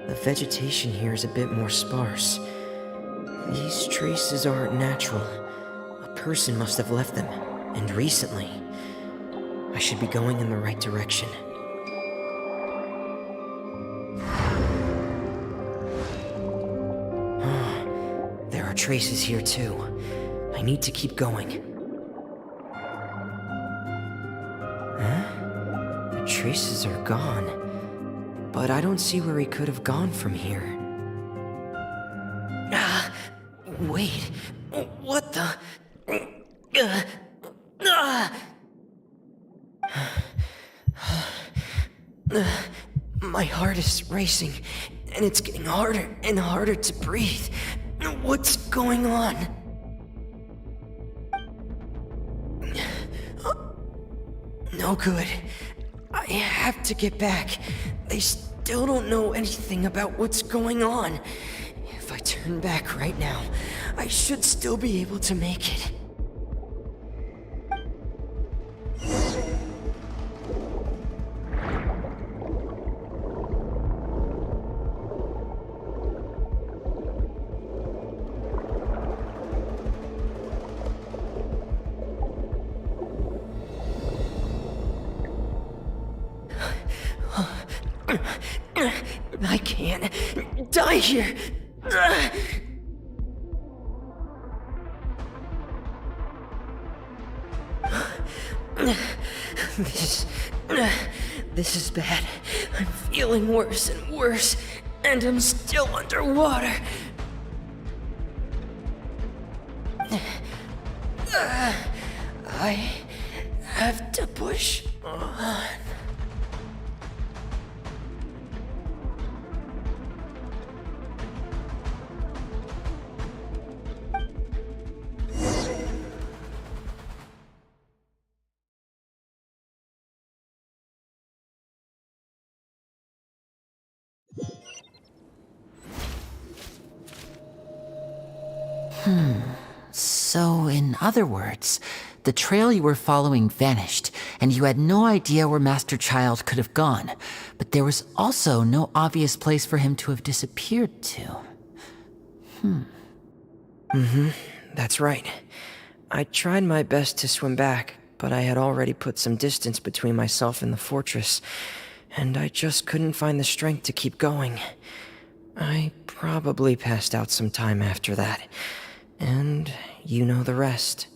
The vegetation here is a bit more sparse. These traces aren't natural. A person must have left them, and recently. I should be going in the right direction. There are traces here too. I need to keep going. Huh? The traces are gone. But I don't see where he could have gone from here. Wait. What the? My heart is racing, and it's getting harder and harder to breathe. What's going on? No good. I have to get back. They still don't know anything about what's going on. If I turn back right now, I should still be able to make it. I can't die here. This is bad. I'm feeling worse and worse, and I'm still underwater. I have to push on. So, in other words, the trail you were following vanished, and you had no idea where Master Child could have gone, but there was also no obvious place for him to have disappeared to. That's right. I tried my best to swim back, but I had already put some distance between myself and the fortress, and I just couldn't find the strength to keep going. I probably passed out some time after that, and you know the rest.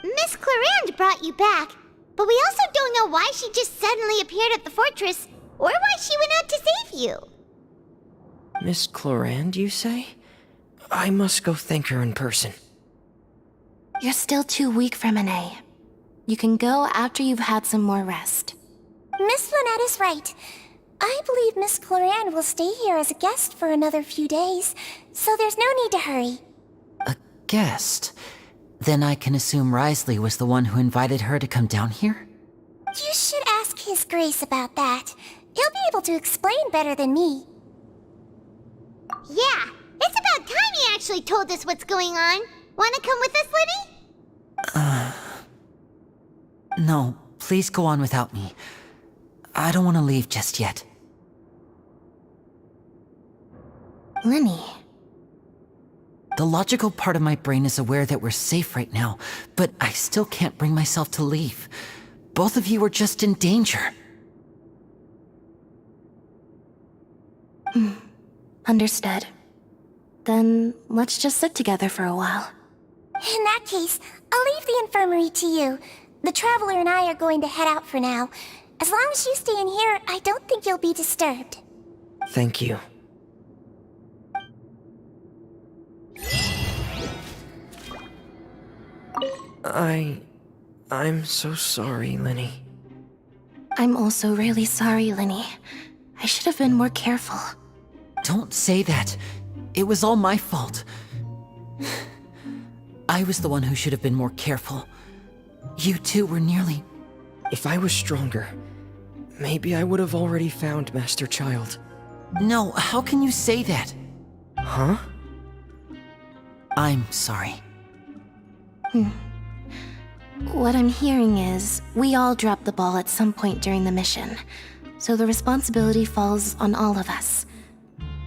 Miss Clarande brought you back, but we also don't know why she just suddenly appeared at the fortress, or why she went out to save you. Miss Clarande, you say? I must go thank her in person. You're still too weak for Monet. You can go after you've had some more rest. Miss Lynette is right. I believe Miss Clarande will stay here as a guest for another few days, so there's no need to hurry. A guest? Then I can assume Risley was the one who invited her to come down here? You should ask His Grace about that. He'll be able to explain better than me. Yeah, it's about time he actually told us what's going on. Wanna come with us, Liddy? No, please go on without me. I don't want to leave just yet. Lenny. The logical part of my brain is aware that we're safe right now, but I still can't bring myself to leave. Both of you are just in danger. Understood. Then let's just sit together for a while. In that case, I'll leave the infirmary to you. The Traveler and I are going to head out for now. As long as you stay in here, I don't think you'll be disturbed. Thank you. I'm so sorry, Lenny. I'm also really sorry, Lenny. I should have been more careful. Don't say that. It was all my fault. I was the one who should have been more careful. You two were nearly... If I was stronger, maybe I would have already found Master Child. No, how can you say that? Huh? I'm sorry. What I'm hearing is, we all dropped the ball at some point during the mission, so the responsibility falls on all of us.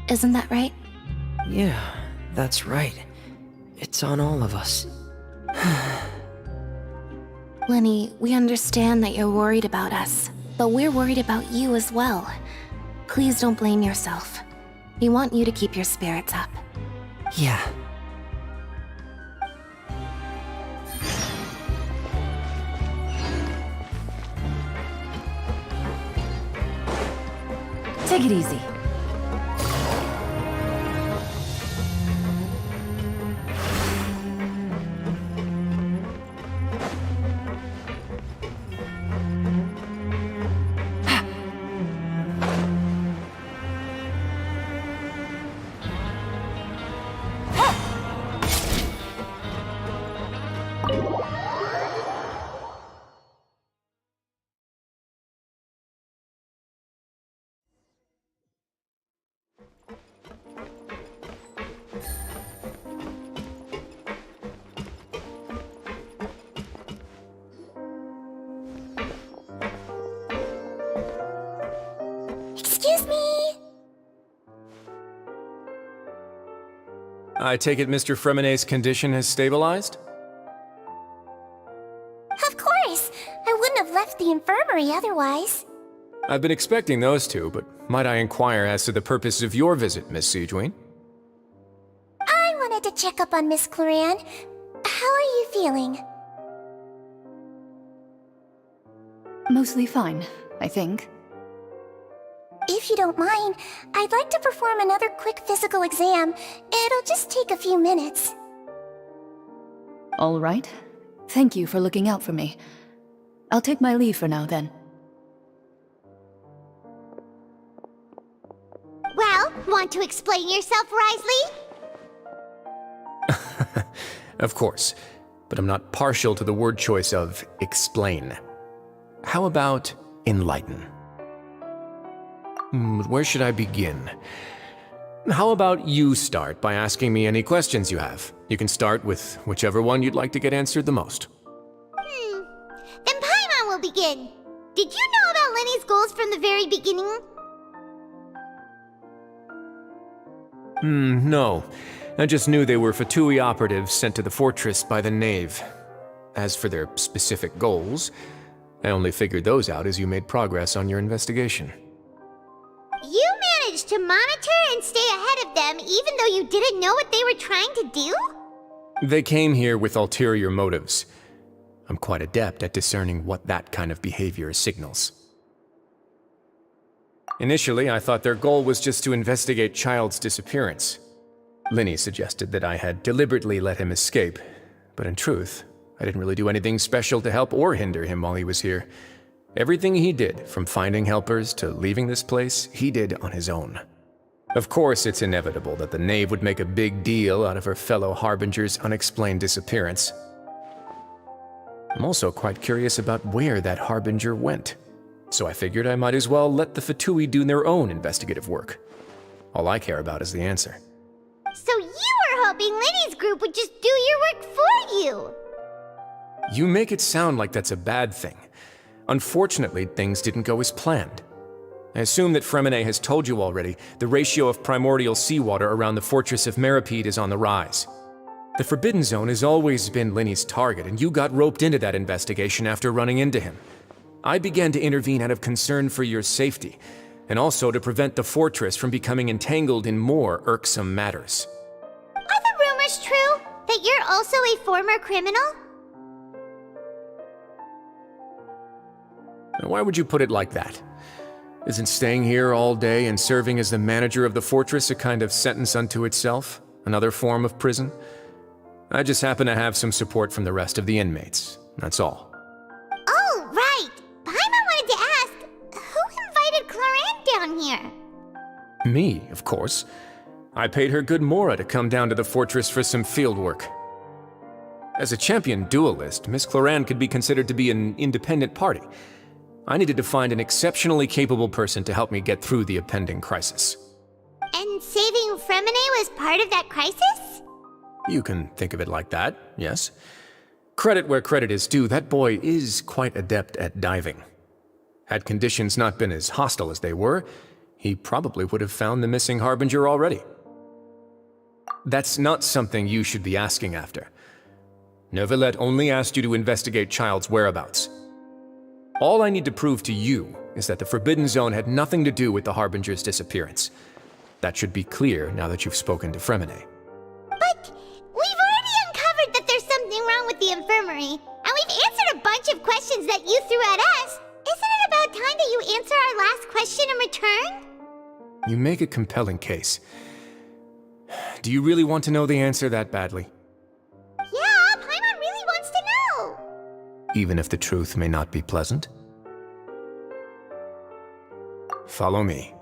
Isn't that right? Yeah, that's right. It's on all of us. Lenny, we understand that you're worried about us, but we're worried about you as well. Please don't blame yourself. We want you to keep your spirits up. Yeah. Take it easy. Excuse me! I take it Mr. Fremonet's condition has stabilized? Of course! I wouldn't have left the infirmary otherwise. I've been expecting those two, but might I inquire as to the purpose of your visit, Miss Siegewien? I wanted to check up on Miss Clarande. How are you feeling? Mostly fine, I think. If you don't mind, I'd like to perform another quick physical exam. It'll just take a few minutes. All right. Thank you for looking out for me. I'll take my leave for now, then. Well, want to explain yourself, Risley? Of course, but I'm not partial to the word choice of explain. How about enlighten? Where should I begin? How about you start by asking me any questions you have? You can start with whichever one you'd like to get answered the most. Then Paimon will begin. Did you know about Lenny's goals from the very beginning? No. I just knew they were Fatui operatives sent to the fortress by the Knave. As for their specific goals, I only figured those out as you made progress on your investigation. You managed to monitor and stay ahead of them even though you didn't know what they were trying to do? They came here with ulterior motives. I'm quite adept at discerning what that kind of behavior signals. Initially, I thought their goal was just to investigate Child's disappearance. Linny suggested that I had deliberately let him escape, but in truth, I didn't really do anything special to help or hinder him while he was here. Everything he did, from finding helpers to leaving this place, he did on his own. Of course, it's inevitable that the Knave would make a big deal out of her fellow Harbinger's unexplained disappearance. I'm also quite curious about where that Harbinger went, so I figured I might as well let the Fatui do their own investigative work. All I care about is the answer. So you were hoping Lenny's group would just do your work for you! You make it sound like that's a bad thing. Unfortunately, things didn't go as planned. I assume that Fremine has told you already, the ratio of primordial seawater around the fortress of Meripede is on the rise. The Forbidden Zone has always been Linny's target, and you got roped into that investigation after running into him. I began to intervene out of concern for your safety, and also to prevent the fortress from becoming entangled in more irksome matters. Are the rumors true? That you're also a former criminal? Now, why would you put it like that? Isn't staying here all day and serving as the manager of the fortress a kind of sentence unto itself? Another form of prison? I just happen to have some support from the rest of the inmates, that's all. Oh, right! Paimon wanted to ask, who invited Cloran down here? Me, of course. I paid her good mora to come down to the fortress for some field work. As a champion duelist, Miss Cloran could be considered to be an independent party. I needed to find an exceptionally capable person to help me get through the impending crisis. And saving Fremine was part of that crisis? You can think of it like that, yes. Credit where credit is due, that boy is quite adept at diving. Had conditions not been as hostile as they were, he probably would have found the missing Harbinger already. That's not something you should be asking after. Neuvillette only asked you to investigate Child's whereabouts. All I need to prove to you is that the Forbidden Zone had nothing to do with the Harbinger's disappearance. That should be clear now that you've spoken to Fremine. But we've already uncovered that there's something wrong with the infirmary, and we've answered a bunch of questions that you threw at us. Isn't it about time that you answer our last question in return? You make a compelling case. Do you really want to know the answer that badly? Yeah, Paimon really wants to know! Even if the truth may not be pleasant? Follow me.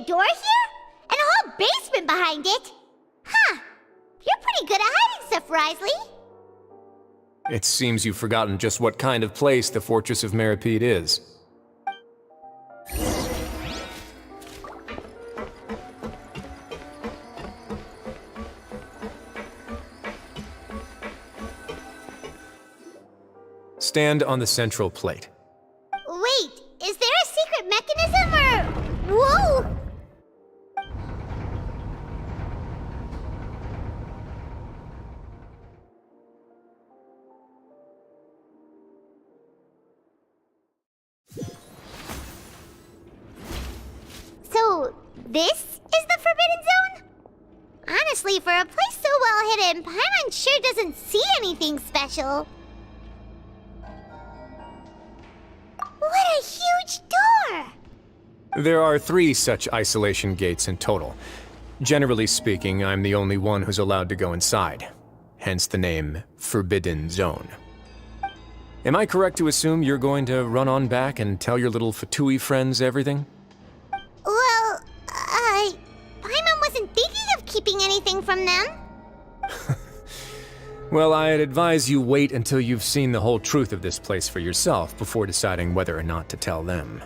Door here? And a whole basement serpent behind it. Huh. You're pretty good at hiding stuff, Risley. It seems you've forgotten just what kind of place the Fortress of Meripede is. Stand on the central plate. Wait, is there a secret mechanism or... Whoa! So, this is the Forbidden Zone? Honestly, for a place so well hidden, Paimon sure doesn't see anything special. What a huge door! There are 3 such isolation gates in total. Generally speaking, I'm the only one who's allowed to go inside. Hence the name Forbidden Zone. Am I correct to assume you're going to run on back and tell your little Fatui friends everything? Well, Paimon wasn't thinking of keeping anything from them. Well, I'd advise you wait until you've seen the whole truth of this place for yourself before deciding whether or not to tell them.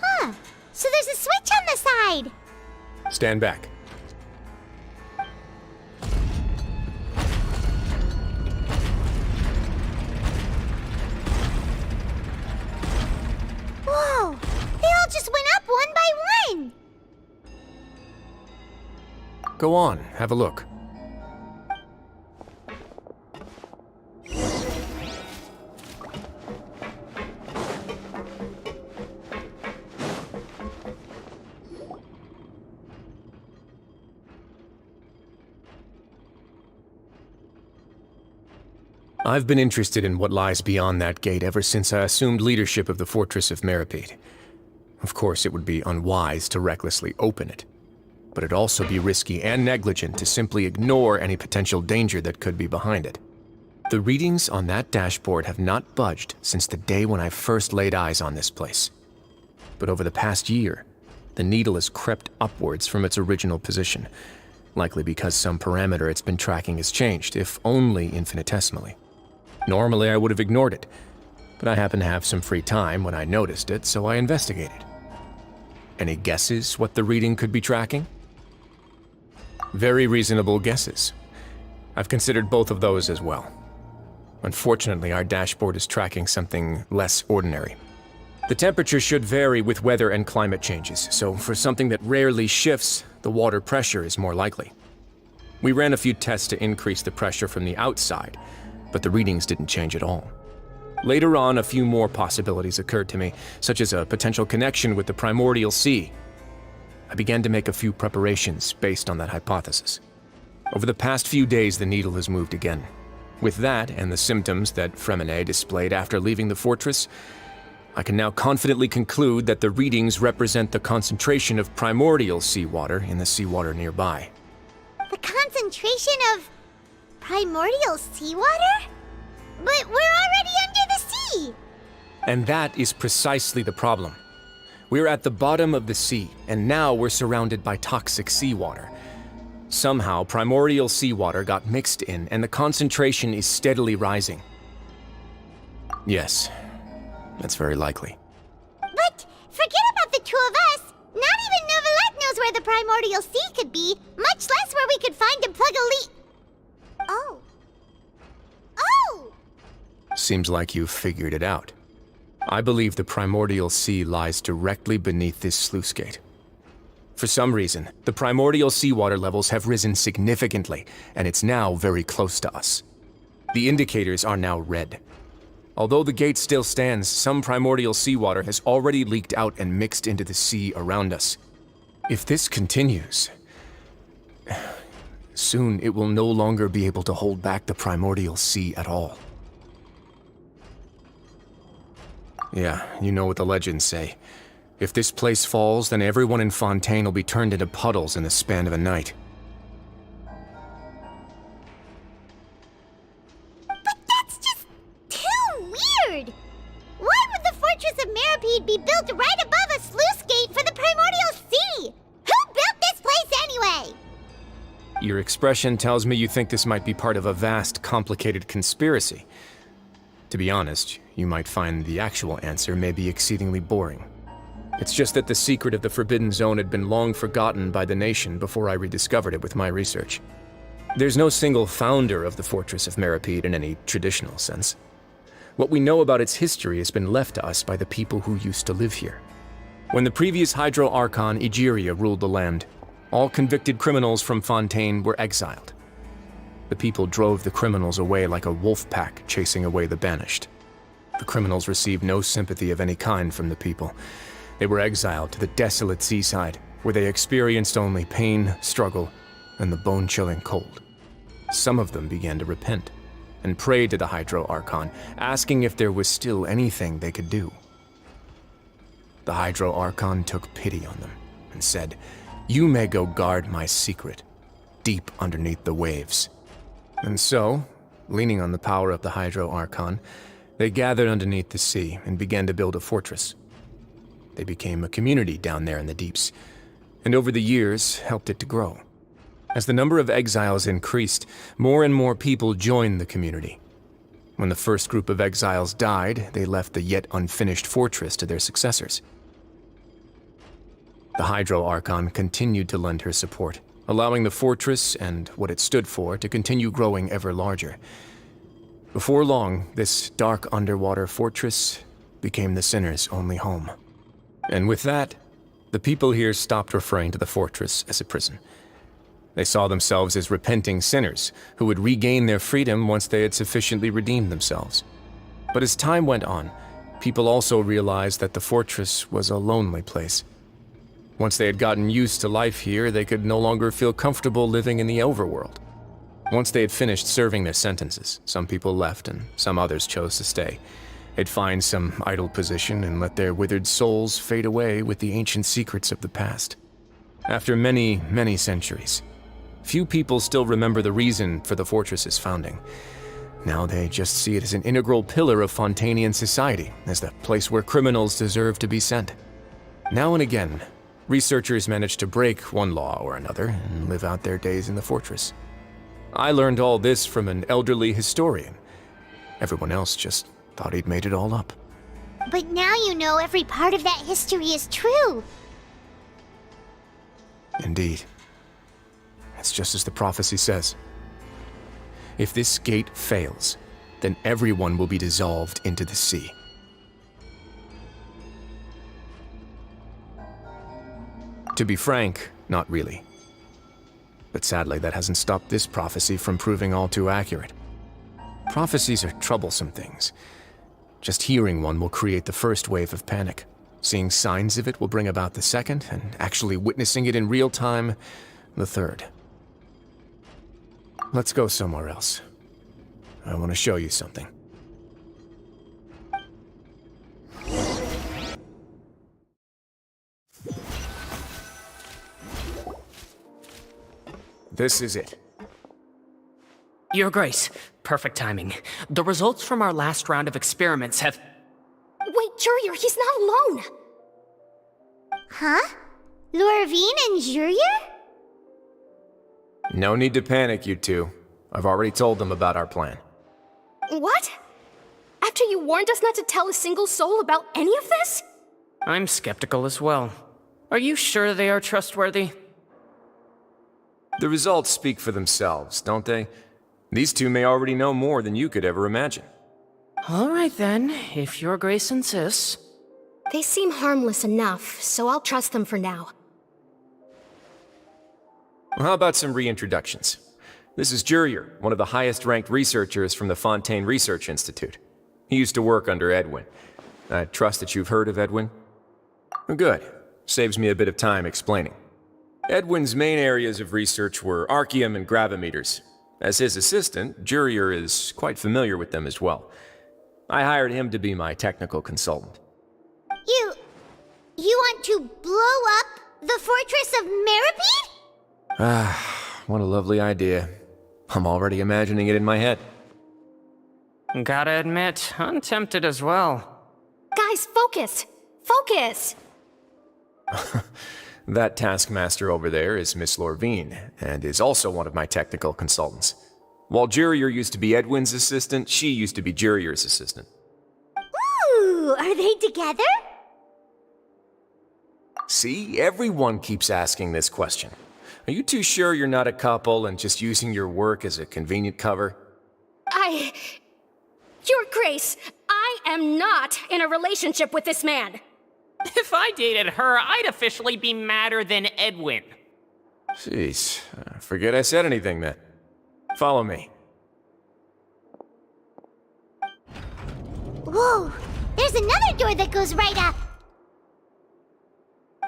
Huh. So there's a switch on the side. Stand back. Whoa! They all just went up one by one! Go on, have a look. I've been interested in what lies beyond that gate ever since I assumed leadership of the Fortress of Meripede. Of course, it would be unwise to recklessly open it, but it'd also be risky and negligent to simply ignore any potential danger that could be behind it. The readings on that dashboard have not budged since the day when I first laid eyes on this place. But over the past year, the needle has crept upwards from its original position, likely because some parameter it's been tracking has changed, if only infinitesimally. Normally, I would have ignored it, but I happened to have some free time when I noticed it, so I investigated. Any guesses what the reading could be tracking? Very reasonable guesses. I've considered both of those as well. Unfortunately, our dashboard is tracking something less ordinary. The temperature should vary with weather and climate changes, so for something that rarely shifts, the water pressure is more likely. We ran a few tests to increase the pressure from the outside, but the readings didn't change at all. Later on, a few more possibilities occurred to me, such as a potential connection with the primordial sea. I began to make a few preparations based on that hypothesis. Over the past few days, the needle has moved again. With that, and the symptoms that Fremine displayed after leaving the fortress, I can now confidently conclude that the readings represent the concentration of primordial seawater in the seawater nearby. The concentration of primordial seawater? But we're already under the sea! And that is precisely the problem. We're at the bottom of the sea, and now we're surrounded by toxic seawater. Somehow, primordial seawater got mixed in, and the concentration is steadily rising. Yes, that's very likely. But forget about the two of us! Not even Neuvillette knows where the primordial sea could be, much less where we could find and plug a leak. Oh. Oh! Seems like you've figured it out. I believe the primordial sea lies directly beneath this sluice gate. For some reason, the primordial seawater levels have risen significantly, and it's now very close to us. The indicators are now red. Although the gate still stands, some primordial seawater has already leaked out and mixed into the sea around us. If this continues, soon it will no longer be able to hold back the primordial sea at all. Yeah, you know what the legends say. If this place falls, then everyone in Fontaine will be turned into puddles in the span of a night. But that's just too weird! Why would the Fortress of Meripede be built right above a sluice gate for the Primordial Sea? Who built this place anyway? Your expression tells me you think this might be part of a vast, complicated conspiracy. To be honest, you might find the actual answer may be exceedingly boring. It's just that the secret of the Forbidden Zone had been long forgotten by the nation before I rediscovered it with my research. There's no single founder of the Fortress of Meripede in any traditional sense. What we know about its history has been left to us by the people who used to live here. When the previous Hydro Archon Egeria ruled the land, all convicted criminals from Fontaine were exiled. The people drove the criminals away like a wolf pack chasing away the banished. The criminals received no sympathy of any kind from the people. They were exiled to the desolate seaside, where they experienced only pain, struggle, and the bone-chilling cold. Some of them began to repent, and prayed to the Hydro Archon, asking if there was still anything they could do. The Hydro Archon took pity on them, and said, "You may go guard my secret, deep underneath the waves." And so, leaning on the power of the Hydro Archon, they gathered underneath the sea and began to build a fortress. They became a community down there in the deeps, and over the years helped it to grow. As the number of exiles increased, more and more people joined the community. When the first group of exiles died, they left the yet unfinished fortress to their successors. The Hydro Archon continued to lend her support, allowing the fortress and what it stood for to continue growing ever larger. Before long, this dark underwater fortress became the sinner's only home. And with that, the people here stopped referring to the fortress as a prison. They saw themselves as repenting sinners who would regain their freedom once they had sufficiently redeemed themselves. But as time went on, people also realized that the fortress was a lonely place. Once they had gotten used to life here, they could no longer feel comfortable living in the overworld. Once they had finished serving their sentences, some people left and some others chose to stay. They'd find some idle position and let their withered souls fade away with the ancient secrets of the past. After many, many centuries, few people still remember the reason for the fortress's founding. Now they just see it as an integral pillar of Fontainian society, as the place where criminals deserve to be sent. Now and again, researchers manage to break one law or another and live out their days in the fortress. I learned all this from an elderly historian. Everyone else just thought he'd made it all up. But now you know every part of that history is true. Indeed. It's just as the prophecy says. If this gate fails, then everyone will be dissolved into the sea. To be frank, not really. But sadly, that hasn't stopped this prophecy from proving all too accurate. Prophecies are troublesome things. Just hearing one will create the first wave of panic. Seeing signs of it will bring about the second, and actually witnessing it in real time, the third. Let's go somewhere else. I want to show you something. This is it. Your Grace, perfect timing. The results from our last round of experiments have... Wait, Jurier, he's not alone! Huh? Lorvine and Jurier? No need to panic, you two. I've already told them about our plan. What? After you warned us not to tell a single soul about any of this? I'm skeptical as well. Are you sure they are trustworthy? The results speak for themselves, don't they? These two may already know more than you could ever imagine. All right then, if Your Grace insists. They seem harmless enough, so I'll trust them for now. Well, how about some reintroductions? This is Jurier, one of the highest-ranked researchers from the Fontaine Research Institute. He used to work under Edwin. I trust that you've heard of Edwin? Good. Saves me a bit of time explaining. Edwin's main areas of research were archaeum and gravimeters. As his assistant, Jurier is quite familiar with them as well. I hired him to be my technical consultant. You want to blow up the fortress of Meripede? Ah, what a lovely idea. I'm already imagining it in my head. Gotta admit, I'm tempted as well. Guys, focus! Focus! That taskmaster over there is Miss Lorvine, and is also one of my technical consultants. While Jurier used to be Edwin's assistant, she used to be Jurier's assistant. Ooh, are they together? See, everyone keeps asking this question. Are you too sure you're not a couple and just using your work as a convenient cover? Your Grace, I am not in a relationship with this man. If I dated her, I'd officially be madder than Edwin. Jeez, forget I said anything then. Follow me. Whoa, there's another door that goes right up.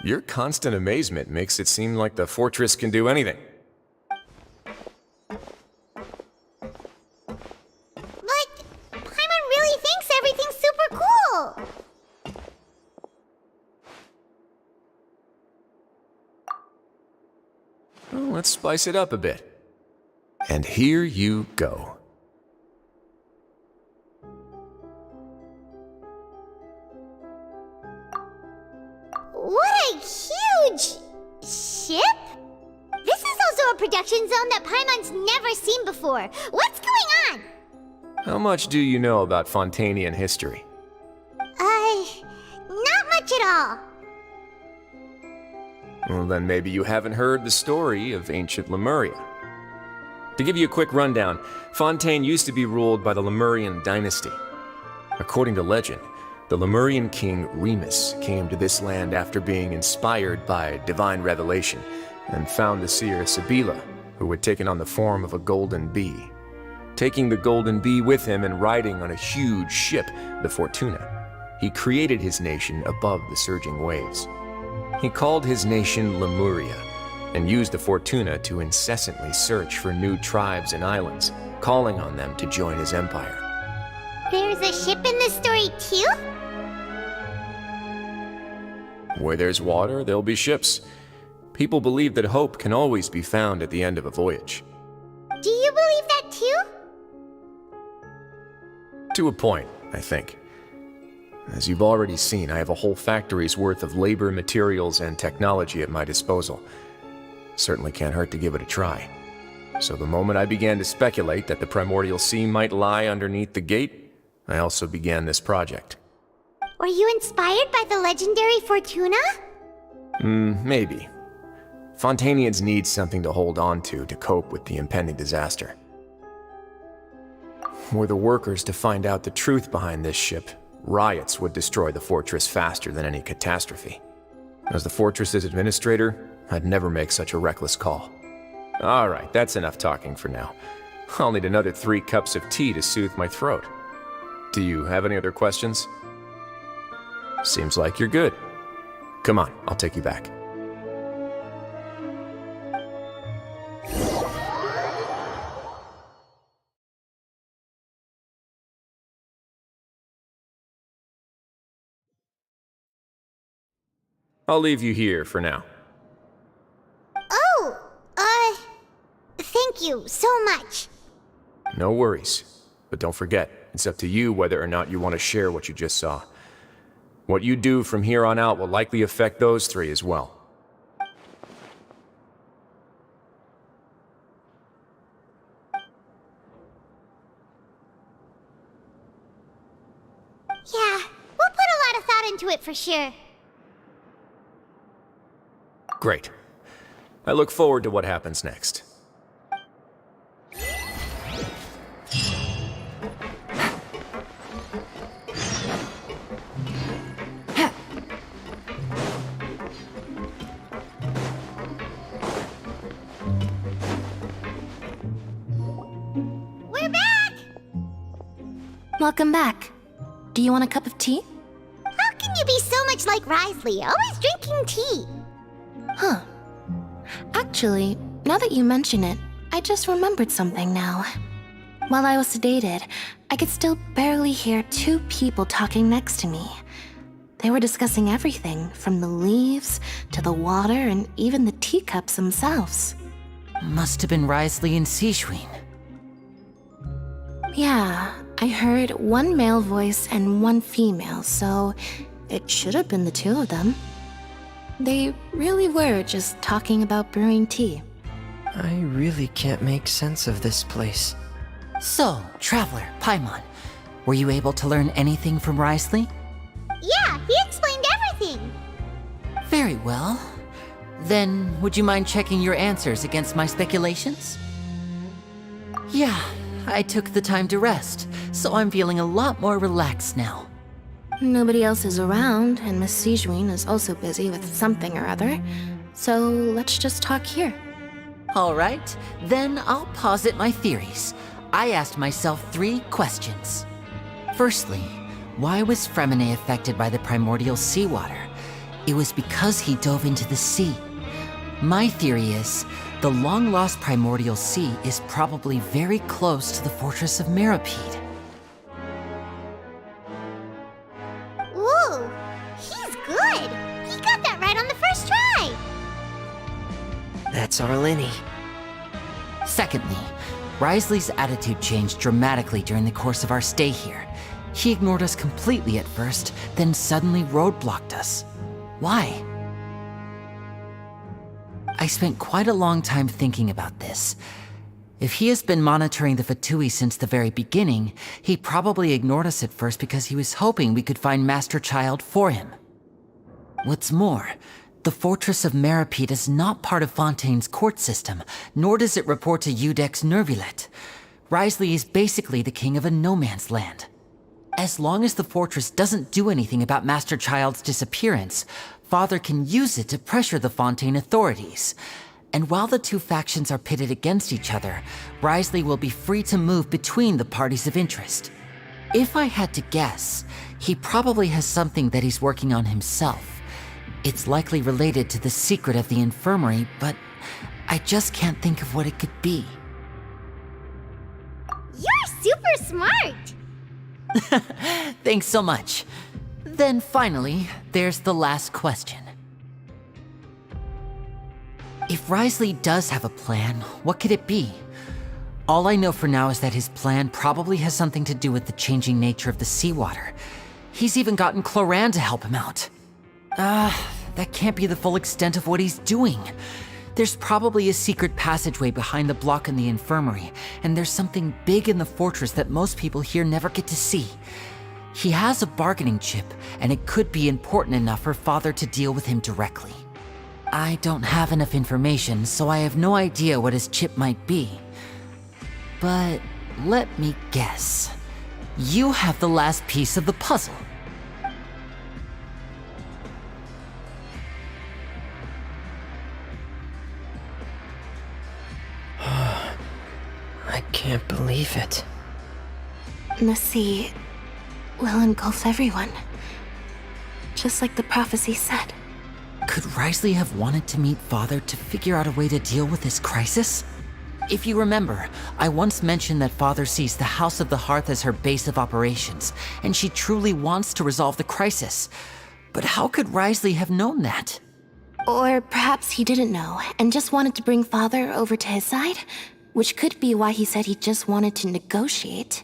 Your constant amazement makes it seem like the fortress can do anything. But Paimon really thinks everything's super cool. Well, let's spice it up a bit. And here you go. What a huge ship! This is also a production zone that Paimon's never seen before. What's going on? How much do you know about Fontanian history? Not much at all. Well, then maybe you haven't heard the story of ancient Lemuria. To give you a quick rundown, Fontaine used to be ruled by the Lemurian dynasty. According to legend, the Lemurian king Remus came to this land after being inspired by divine revelation and found the seer Sibila, who had taken on the form of a golden bee. Taking the golden bee with him and riding on a huge ship, the Fortuna, he created his nation above the surging waves. He called his nation Lemuria and used the Fortuna to incessantly search for new tribes and islands, calling on them to join his empire. There's a ship in this story too? Where there's water, there'll be ships. People believe that hope can always be found at the end of a voyage. Do you believe that too? To a point, I think. As you've already seen, I have a whole factory's worth of labor, materials, and technology at my disposal. Certainly can't hurt to give it a try. So the moment I began to speculate that the primordial sea might lie underneath the gate, I also began this project. Were you inspired by the legendary Fortuna? Maybe. Fontanians need something to hold on to cope with the impending disaster. Were the workers to find out the truth behind this ship, riots would destroy the fortress faster than any catastrophe. As the fortress's administrator, I'd never make such a reckless call. Alright, that's enough talking for now. I'll need another 3 cups of tea to soothe my throat. Do you have any other questions? Seems like you're good. Come on, I'll take you back. I'll leave you here for now. Oh, thank you so much. No worries. But don't forget, it's up to you whether or not you want to share what you just saw. What you do from here on out will likely affect those 3 as well. Yeah, we'll put a lot of thought into it for sure. Great. I look forward to what happens next. We're back! Welcome back. Do you want a cup of tea? How can you be so much like Risley, always drinking tea? Huh. Actually, now that you mention it, I just remembered something now. While I was sedated, I could still barely hear 2 people talking next to me. They were discussing everything, from the leaves to the water and even the teacups themselves. Must have been Risley and Sishween. Yeah, I heard one male voice and one female, so it should have been the two of them. They really were just talking about brewing tea. I really can't make sense of this place. So, Traveler, Paimon, were you able to learn anything from Risley? Yeah, he explained everything. Very well. Then, would you mind checking your answers against my speculations? Yeah, I took the time to rest, so I'm feeling a lot more relaxed now. Nobody else is around, and Miss Sijween is also busy with something or other, so let's just talk here. All right, then I'll posit my theories. I asked myself 3 questions. Firstly, why was Fremine affected by the primordial seawater? It was because he dove into the sea. My theory is, the long-lost primordial sea is probably very close to the fortress of Meripede. Ooh, he's good. He got that right on the first try. That's our Lenny. Secondly, Risley's attitude changed dramatically during the course of our stay here. He ignored us completely at first, then suddenly roadblocked us. Why? I spent quite a long time thinking about this. If he has been monitoring the Fatui since the very beginning, he probably ignored us at first because he was hoping we could find Master Child for him. What's more, the Fortress of Meripede is not part of Fontaine's court system, nor does it report to Udex Nervulet. Risley is basically the king of a no-man's land. As long as the fortress doesn't do anything about Master Child's disappearance, Father can use it to pressure the Fontaine authorities. And while the 2 factions are pitted against each other, Risley will be free to move between the parties of interest. If I had to guess, he probably has something that he's working on himself. It's likely related to the secret of the infirmary, but I just can't think of what it could be. You're super smart. Thanks so much. Then finally, there's the last question. If Risley does have a plan, what could it be? All I know for now is that his plan probably has something to do with the changing nature of the seawater. He's even gotten Cloran to help him out. That can't be the full extent of what he's doing. There's probably a secret passageway behind the block in the infirmary, and there's something big in the fortress that most people here never get to see. He has a bargaining chip, and it could be important enough for Father to deal with him directly. I don't have enough information, so I have no idea what his chip might be. But let me guess. You have the last piece of the puzzle. I can't believe it. The sea will engulf everyone, just like the prophecy said. Could Risley have wanted to meet Father to figure out a way to deal with this crisis? If you remember, I once mentioned that Father sees the House of the Hearth as her base of operations, and she truly wants to resolve the crisis. But how could Risley have known that? Or perhaps he didn't know, and just wanted to bring Father over to his side? Which could be why he said he just wanted to negotiate.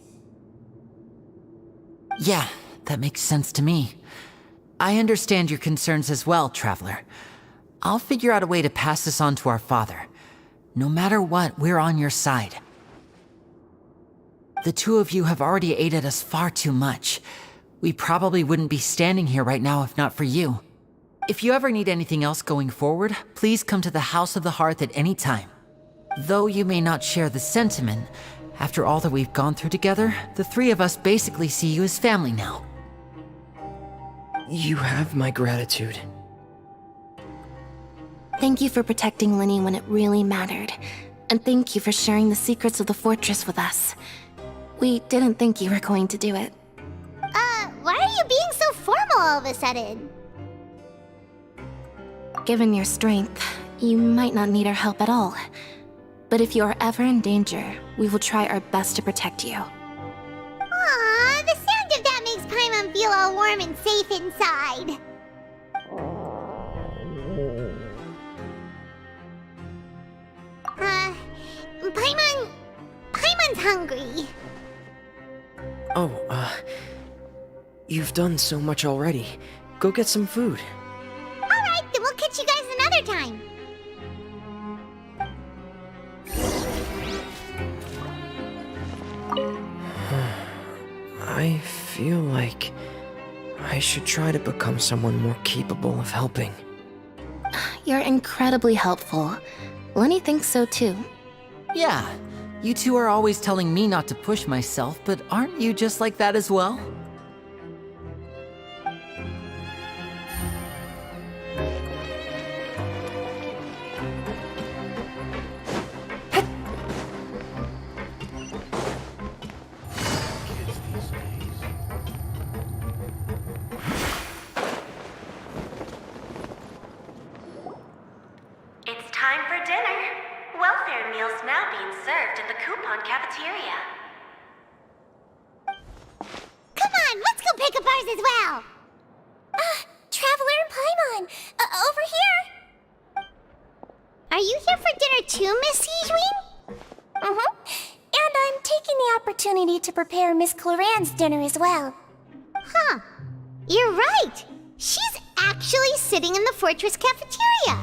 Yeah, that makes sense to me. I understand your concerns as well, Traveler. I'll figure out a way to pass this on to our father. No matter what, we're on your side. The 2 of you have already aided us far too much. We probably wouldn't be standing here right now if not for you. If you ever need anything else going forward, please come to the House of the Hearth at any time. Though you may not share the sentiment, after all that we've gone through together, the 3 of us basically see you as family now. You have my gratitude. Thank you for protecting Lenny when it really mattered. And thank you for sharing the secrets of the fortress with us. We didn't think you were going to do it. Why are you being so formal all of a sudden? Given your strength, you might not need our help at all. But if you are ever in danger, we will try our best to protect you. Aww, the sound of that makes Paimon feel all warm and safe inside. Paimon's hungry. Oh, you've done so much already. Go get some food. Alright, then we'll catch you guys another time. I feel like I should try to become someone more capable of helping. You're incredibly helpful. Lenny thinks so too. Yeah, you two are always telling me not to push myself, but aren't you just like that as well? It's time for dinner. Welfare meals now being served in the coupon cafeteria. Come on, let's go pick up ours as well. Traveler and Paimon, over here. Are you here for dinner too, Miss Sijween? Mm-hmm. And I'm taking the opportunity to prepare Miss Cloran's dinner as well. Huh. You're right. She's actually sitting in the fortress cafeteria.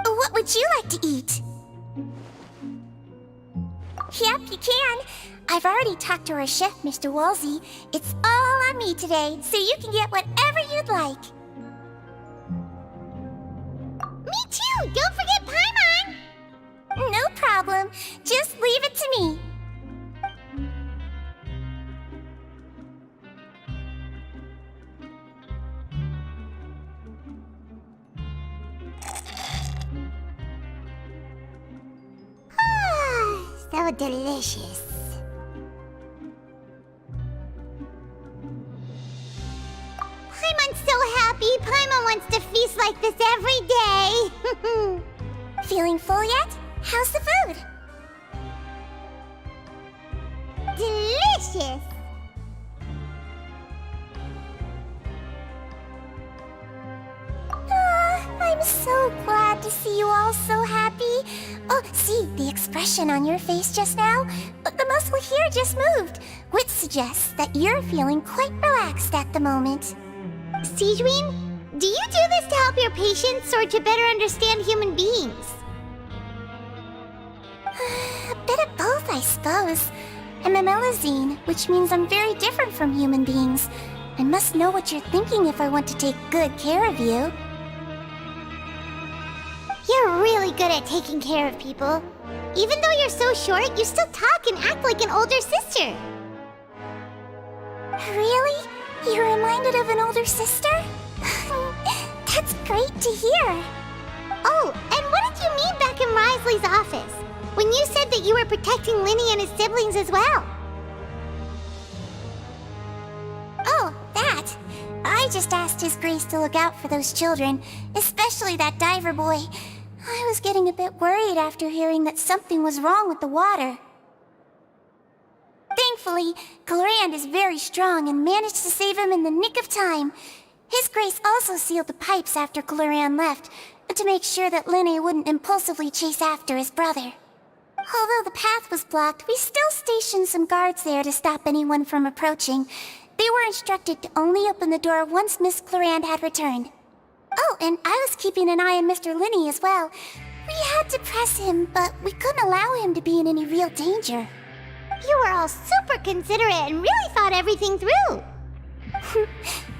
What would you like to eat? Yep, you can. I've already talked to our chef, Mr. Wolsey. It's all on me today, so you can get whatever you'd like. Me too! Don't forget Paimon! No problem. Just leave it to me. So delicious. Paimon's so happy. Paimon wants to feast like this every day. Feeling full yet? How's the food? Delicious. I'm so glad to see you all so happy. Oh, see the expression on your face just now? The muscle here just moved, which suggests that you're feeling quite relaxed at the moment. Sijween, do you do this to help your patients or to better understand human beings? A bit of both, I suppose. I'm a Melazine, which means I'm very different from human beings. I must know what you're thinking if I want to take good care of you. You're really good at taking care of people. Even though you're so short, you still talk and act like an older sister. Really? You're reminded of an older sister? That's great to hear. Oh, and what did you mean back in Risley's office? When you said that you were protecting Lenny and his siblings as well? Oh, that. I just asked His Grace to look out for those children, especially that diver boy. I was getting a bit worried after hearing that something was wrong with the water. Thankfully, Clorand is very strong and managed to save him in the nick of time. His Grace also sealed the pipes after Clorand left, to make sure that Lenny wouldn't impulsively chase after his brother. Although the path was blocked, we still stationed some guards there to stop anyone from approaching. They were instructed to only open the door once Miss Clorand had returned. Oh, and I was keeping an eye on Mr. Lenny as well. We had to press him, but we couldn't allow him to be in any real danger. You were all super considerate and really thought everything through.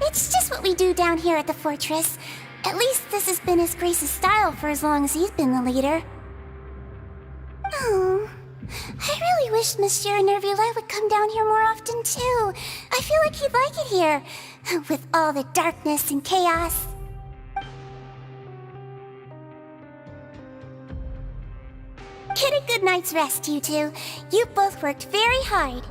It's just what we do down here at the fortress. At least this has been His Grace's style for as long as he's been the leader. Oh, I really wish Monsieur Nervula would come down here more often too. I feel like he'd like it here, with all the darkness and chaos. Get a good night's rest, you two. You both worked very hard.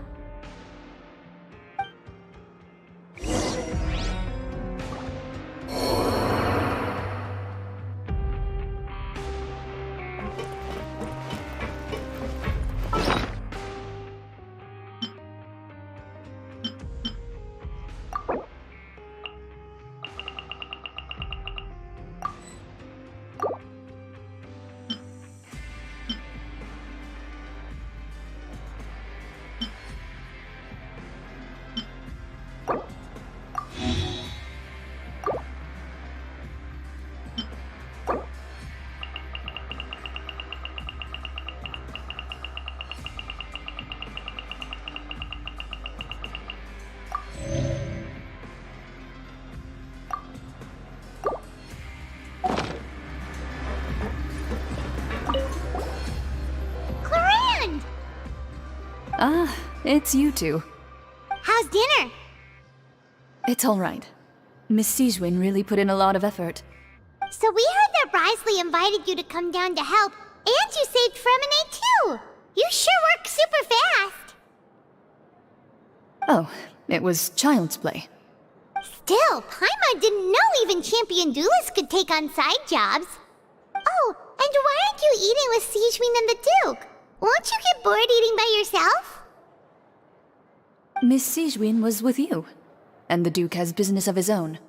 Ah, it's you two. How's dinner? It's all right. Miss Sijwin really put in a lot of effort. So we heard that Risley invited you to come down to help, and you saved Fremine too! You sure work super fast! Oh, it was child's play. Still, Paimon didn't know even champion duelists could take on side jobs. Oh, and why aren't you eating with Sijwin and the Duke? Won't you get bored eating by yourself? Miss Sijwin was with you, and the Duke has business of his own.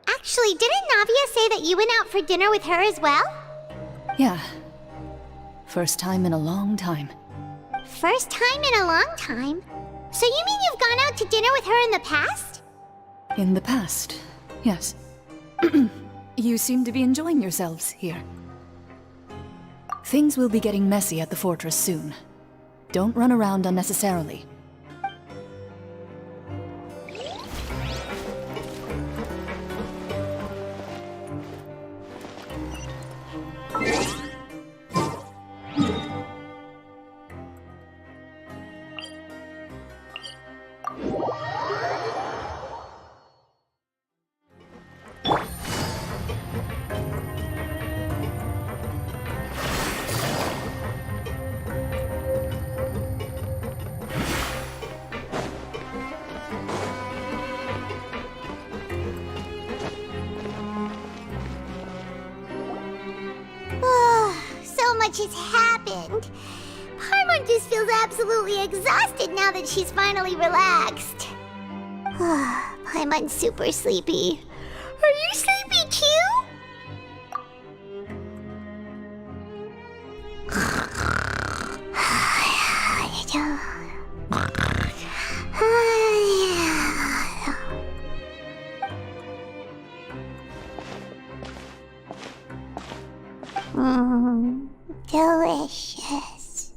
Actually, didn't Navia say that you went out for dinner with her as well? Yeah. First time in a long time. First time in a long time? So you mean you've gone out to dinner with her in the past? In the past, yes. You seem to be enjoying yourselves here. Things will be getting messy at the fortress soon. Don't run around unnecessarily. So much has happened. Paimon just feels absolutely exhausted now that she's finally relaxed. Paimon's super sleepy. Are you sleepy too? Delicious.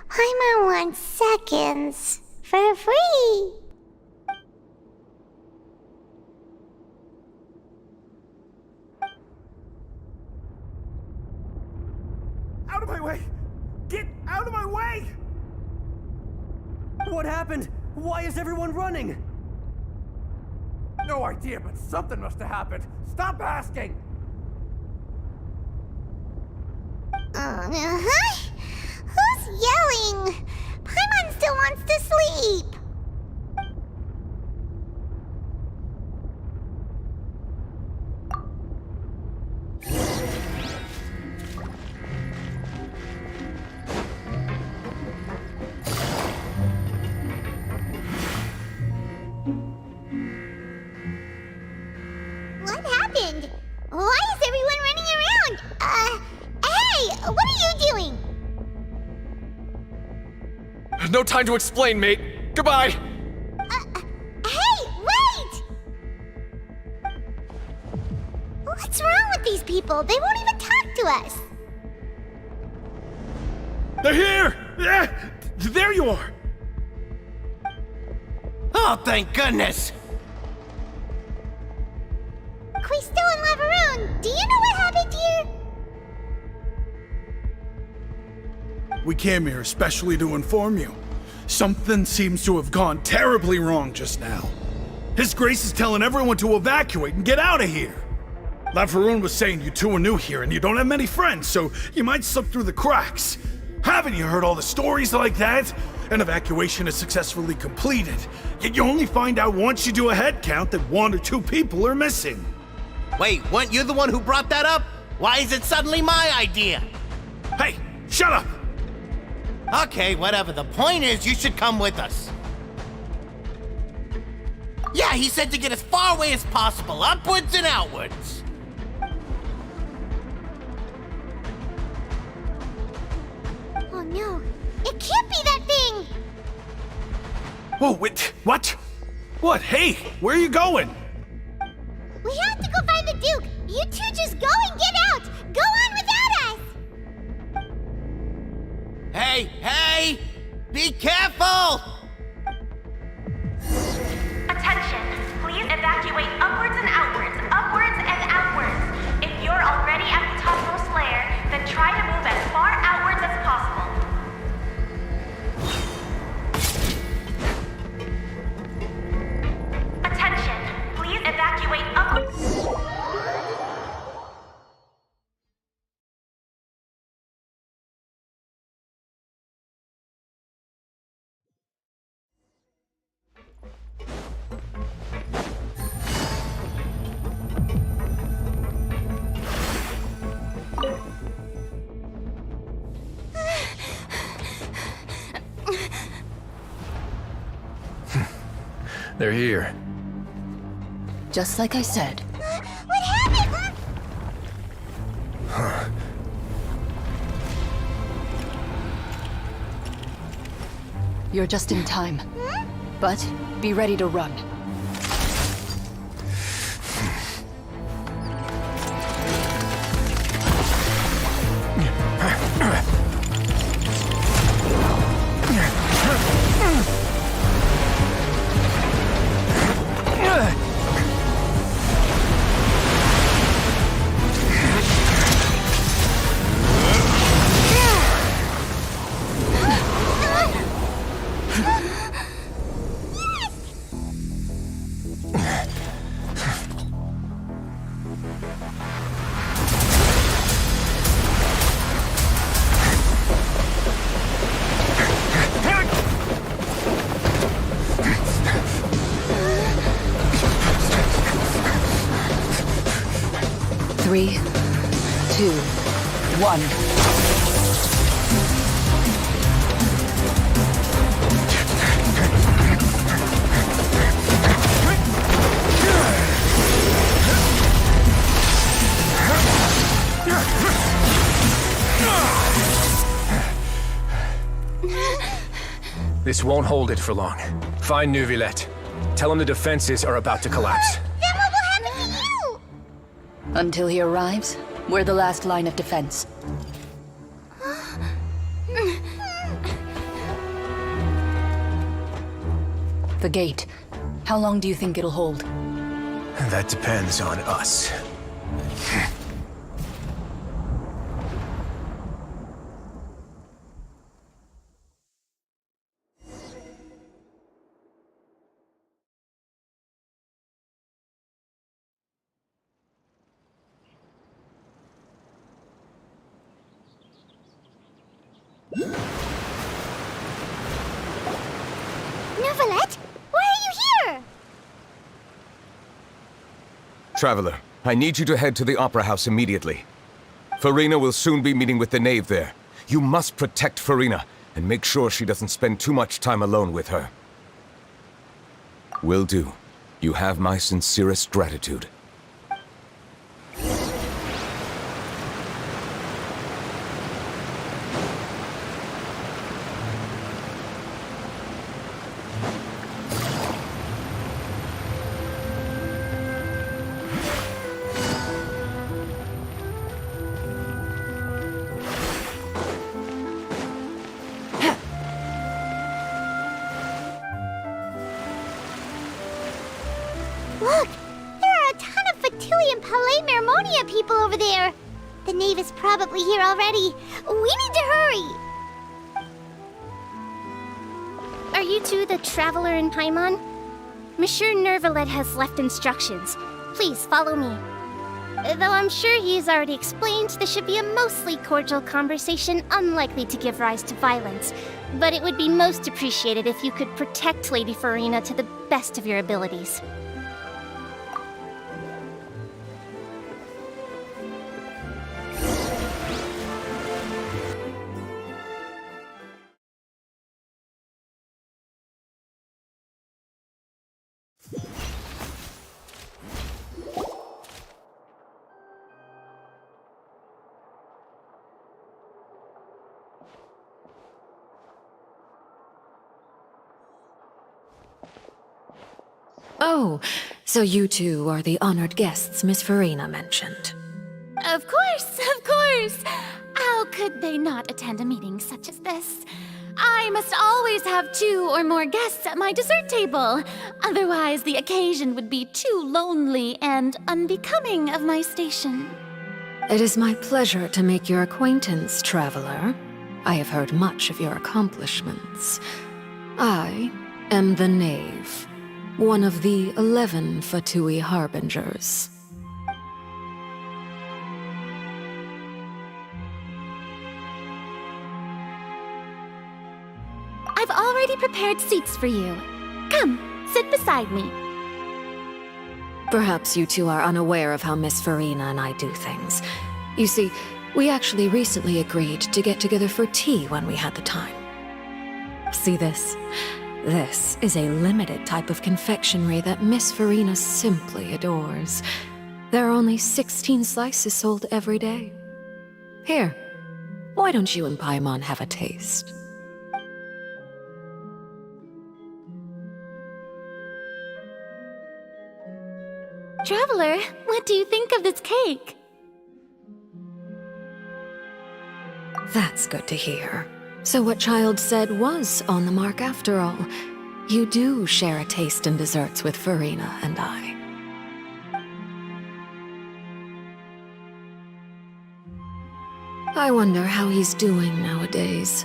Paimon wants seconds for free. Out of my way! Get out of my way! What happened? Why is everyone running? No idea, but something must have happened. Stop asking! Who's yelling? Paimon still wants to sleep. What happened? Why is everyone running around? Hey! What are you doing? No time to explain, mate. Goodbye. Hey, wait! What's wrong with these people? They won't even talk to us. They're here! Yeah, there you are! Oh, thank goodness! Quisto and Lavaroon, do you know what happened here? We came here especially to inform you. Something seems to have gone terribly wrong just now. His Grace is telling everyone to evacuate and get out of here. Lavaroon was saying you two are new here and you don't have many friends, so you might slip through the cracks. Haven't you heard all the stories like that? An evacuation is successfully completed, yet you only find out once you do a head count that 1 or 2 people are missing. Wait, weren't you the one who brought that up? Why is it suddenly my idea? Hey, shut up! Okay, whatever. The point is, you should come with us. Yeah, he said to get as far away as possible, upwards and outwards. Oh no, it can't be that thing! Whoa, wait, what? What? Hey, where are you going? We have to go find the Duke! You two just go and get out! Go on without us! Hey, hey! Be careful! Attention! Please evacuate upwards and outwards, upwards and outwards. If you're already at the topmost layer, then try to move as far outwards as possible. They're here. Just like I said. What happened? You're just in time. But be ready to run. Three, 2, 1. This won't hold it for long. Find Neuvillette. Tell him the defenses are about to collapse. Then what will happen to you? Until he arrives, we're the last line of defense. The gate. How long do you think it'll hold? That depends on us. Neuvillette, why are you here? Traveler, I need you to head to the Opera House immediately. Farina will soon be meeting with the knave there. You must protect Farina, and make sure she doesn't spend too much time alone with her. Will do. You have my sincerest gratitude. Look! There are a ton of Fatui and Palais Mermonia people over there! The knave is probably here already. We need to hurry! Are you two the traveler in Paimon? Monsieur Neuvillette has left instructions. Please follow me. Though I'm sure he's already explained, this should be a mostly cordial conversation, unlikely to give rise to violence. But it would be most appreciated if you could protect Lady Farina to the best of your abilities. Oh, so you two are the honored guests Miss Farina mentioned. Of course, of course! How could they not attend a meeting such as this? I must always have 2 or more guests at my dessert table. Otherwise, the occasion would be too lonely and unbecoming of my station. It is my pleasure to make your acquaintance, traveler. I have heard much of your accomplishments. I am the Knave, one of the 11 Fatui Harbingers. I've already prepared seats for you. Come, sit beside me. Perhaps you two are unaware of how Miss Farina and I do things. You see, we actually recently agreed to get together for tea when we had the time. See this? This is a limited type of confectionery that Miss Farina simply adores. There are only 16 slices sold every day. Here, why don't you and Paimon have a taste? Traveler, what do you think of this cake? That's good to hear. So what Child said was on the mark after all. You do share a taste in desserts with Farina and I. I wonder how he's doing nowadays.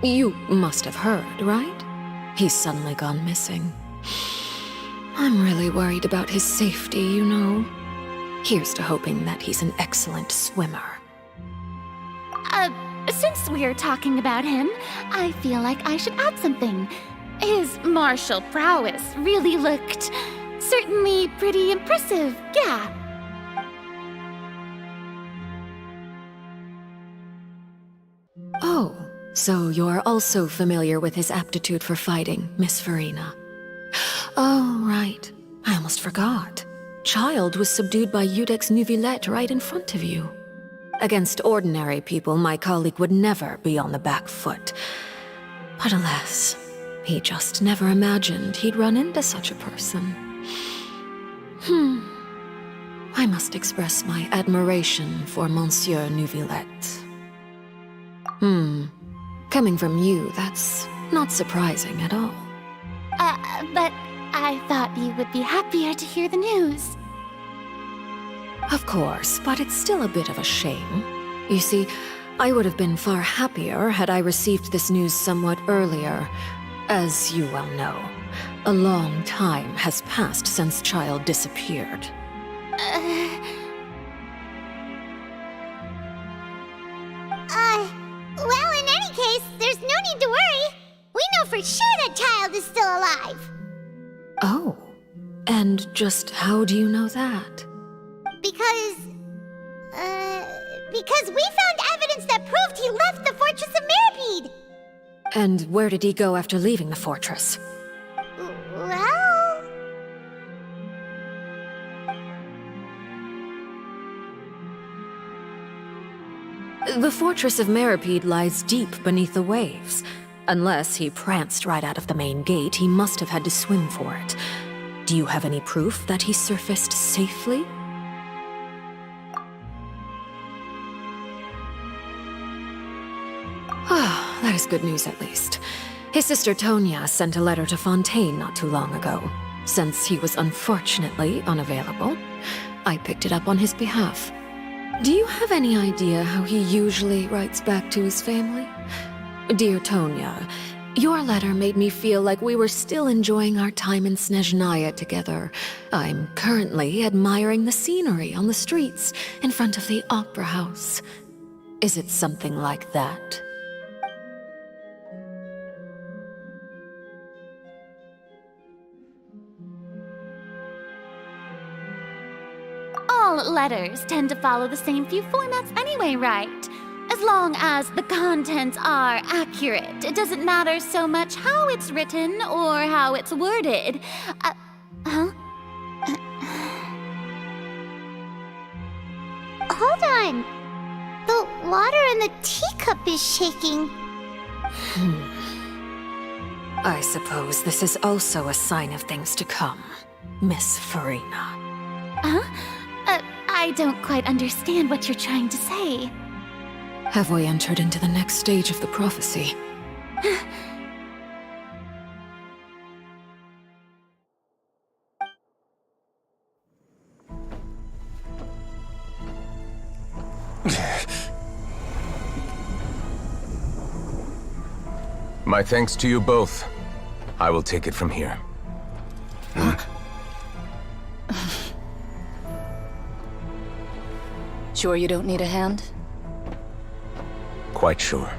You must have heard, right? He's suddenly gone missing. I'm really worried about his safety, you know. Here's to hoping that he's an excellent swimmer. Since we're talking about him, I feel like I should add something. His martial prowess really looked certainly pretty impressive, yeah. Oh, so you're also familiar with his aptitude for fighting, Miss Farina. Oh, right. I almost forgot. Child was subdued by Udex Nuvillette right in front of you. Against ordinary people, my colleague would never be on the back foot. But alas, he just never imagined he'd run into such a person. I must express my admiration for Monsieur Nuvillette. Coming from you, that's not surprising at all. But I thought you would be happier to hear the news. Of course, but it's still a bit of a shame. You see, I would have been far happier had I received this news somewhat earlier. As you well know, a long time has passed since Child disappeared. Well, in any case, there's no need to worry. We know for sure that Child is still alive. Oh, and just how do you know that? Because we found evidence that proved he left the Fortress of Meripede. And where did he go after leaving the fortress? Well... The Fortress of Meripede lies deep beneath the waves. Unless he pranced right out of the main gate, he must have had to swim for it. Do you have any proof that he surfaced safely? Ah, that is good news at least. His sister Tonya sent a letter to Fontaine not too long ago. Since he was unfortunately unavailable, I picked it up on his behalf. Do you have any idea how he usually writes back to his family? Dear Tonya, your letter made me feel like we were still enjoying our time in Snezhnaya together. I'm currently admiring the scenery on the streets in front of the opera house. Is it something like that? All letters tend to follow the same few formats anyway, right? As long as the contents are accurate, it doesn't matter so much how it's written or how it's worded. Hold on. The water in the teacup is shaking. I suppose this is also a sign of things to come, Miss Farina. I don't quite understand what you're trying to say. Have we entered into the next stage of the prophecy? My thanks to you both. I will take it from here. Sure you don't need a hand? Quite sure.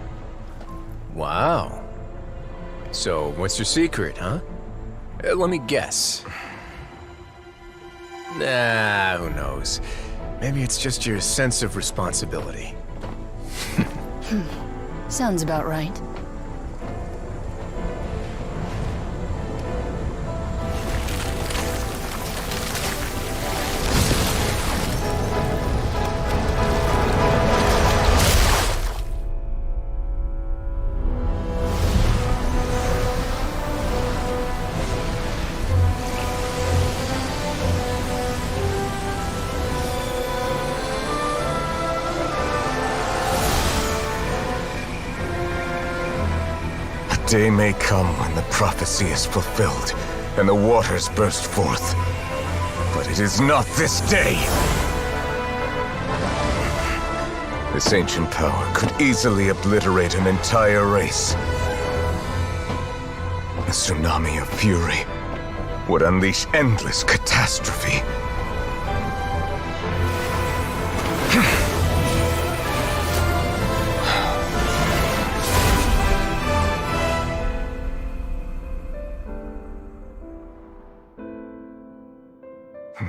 Wow. So, what's your secret, huh? Let me guess. Nah, who knows? Maybe it's just your sense of responsibility. Sounds about right. day may come when the prophecy is fulfilled and the waters burst forth. But it is not this day! This ancient power could easily obliterate an entire race. A tsunami of fury would unleash endless catastrophe.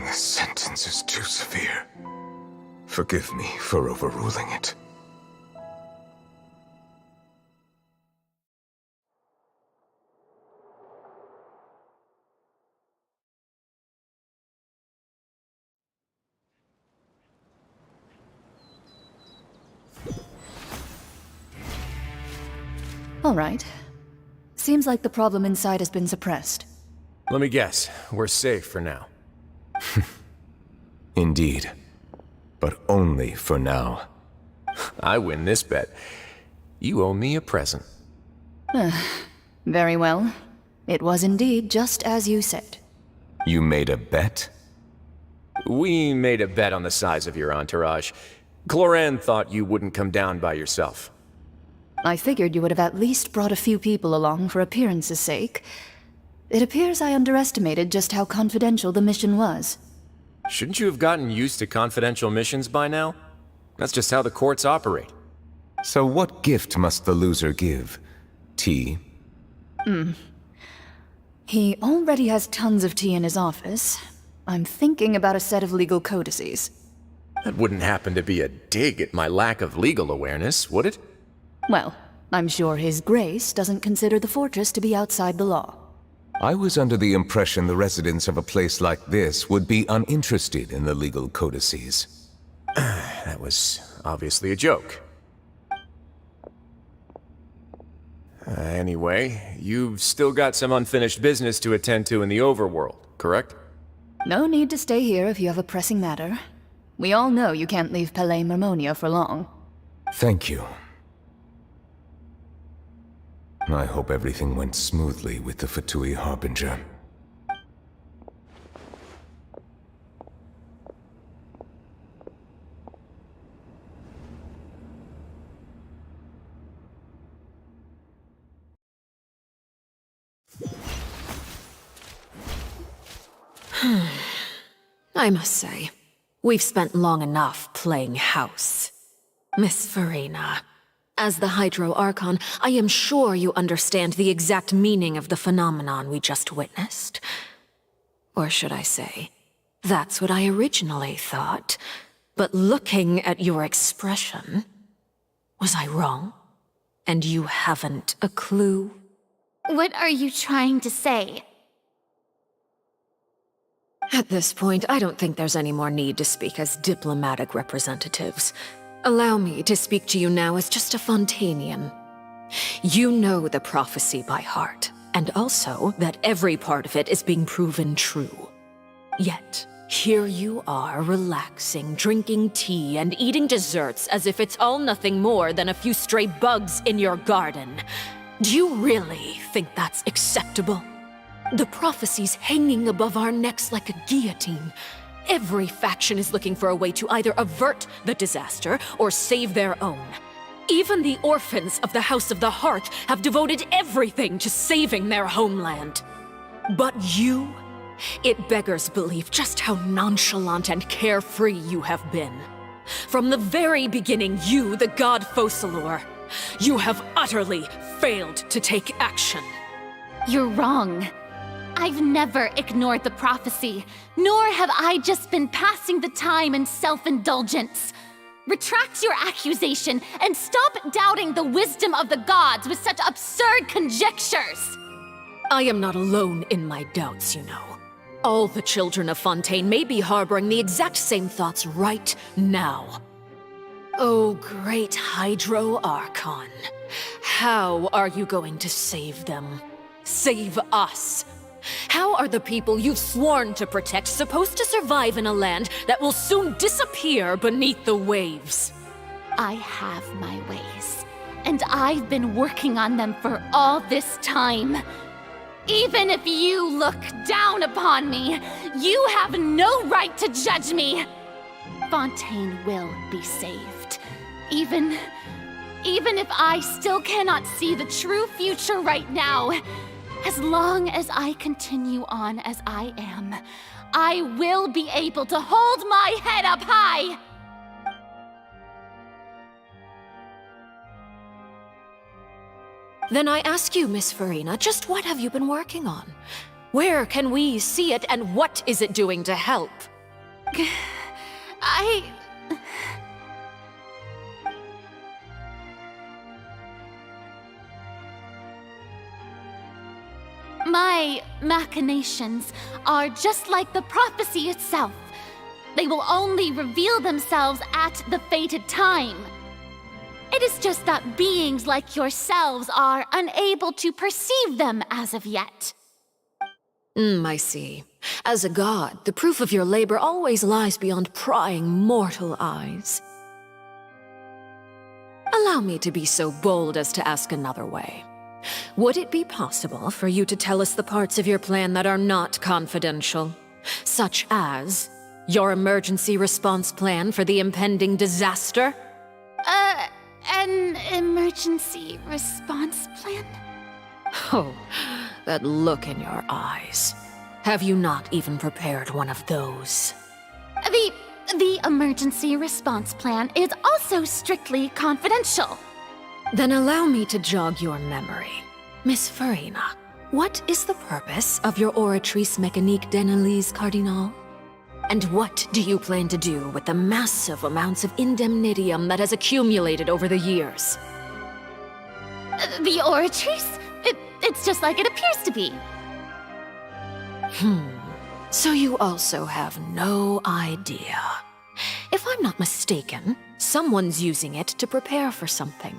This sentence is too severe. Forgive me for overruling it. All right. Seems like the problem inside has been suppressed. Let me guess, we're safe for now. Indeed. But only for now. I win this bet. You owe me a present. Very well. It was indeed just as you said. You made a bet? We made a bet on the size of your entourage. Cloran thought you wouldn't come down by yourself. I figured you would have at least brought a few people along for appearance's sake. It appears I underestimated just how confidential the mission was. Shouldn't you have gotten used to confidential missions by now? That's just how the courts operate. So what gift must the loser give? Tea? He already has tons of tea in his office. I'm thinking about a set of legal codices. That wouldn't happen to be a dig at my lack of legal awareness, would it? Well, I'm sure His Grace doesn't consider the fortress to be outside the law. I was under the impression the residents of a place like this would be uninterested in the legal codices. That was obviously a joke. Anyway, you've still got some unfinished business to attend to in the overworld, correct? No need to stay here if you have a pressing matter. We all know you can't leave Palais Marmonia for long. Thank you. I hope everything went smoothly with the Fatui Harbinger. I must say, we've spent long enough playing house. Miss Farina, as the Hydro Archon, I am sure you understand the exact meaning of the phenomenon we just witnessed. Or should I say, that's what I originally thought. But looking at your expression, was I wrong? And you haven't a clue? What are you trying to say? At this point, I don't think there's any more need to speak as diplomatic representatives. Allow me to speak to you now as just a Fontanian. You know the prophecy by heart, and also that every part of it is being proven true. Yet, here you are relaxing, drinking tea, and eating desserts as if it's all nothing more than a few stray bugs in your garden. Do you really think that's acceptable? The prophecy's hanging above our necks like a guillotine. Every faction is looking for a way to either avert the disaster or save their own. Even the orphans of the House of the Hearth have devoted everything to saving their homeland. But you? It beggars belief just how nonchalant and carefree you have been. From the very beginning, you, the god Focalor, you have utterly failed to take action. You're wrong. I've never ignored the prophecy, nor have I just been passing the time in self-indulgence. Retract your accusation and stop doubting the wisdom of the gods with such absurd conjectures! I am not alone in my doubts, you know. All the children of Fontaine may be harboring the exact same thoughts right now. Oh, great Hydro Archon. How are you going to save them? Save us? How are the people you've sworn to protect supposed to survive in a land that will soon disappear beneath the waves? I have my ways, And I've been working on them for all this time. Even if you look down upon me, you have no right to judge me. Fontaine will be saved. Even if I still cannot see the true future right now, as long as I continue on as I am, I will be able to hold my head up high! Then I ask you, Miss Farina, just what have you been working on? Where can we see it, and what is it doing to help? My machinations are just like the prophecy itself. They will only reveal themselves at the fated time. It is just that beings like yourselves are unable to perceive them as of yet. I see. As a god, the proof of your labor always lies beyond prying mortal eyes. Allow me to be so bold as to ask another way. Would it be possible for you to tell us the parts of your plan that are not confidential? Such as your emergency response plan for the impending disaster? An emergency response plan? Oh, that look in your eyes. Have you not even prepared one of those? The emergency response plan is also strictly confidential. Then allow me to jog your memory. Miss Farina, what is the purpose of your Oratrice Mécanique d'Analyse Cardinal? And what do you plan to do with the massive amounts of indemnitium that has accumulated over the years? The Oratrice? It's just like it appears to be. So you also have no idea. If I'm not mistaken, someone's using it to prepare for something.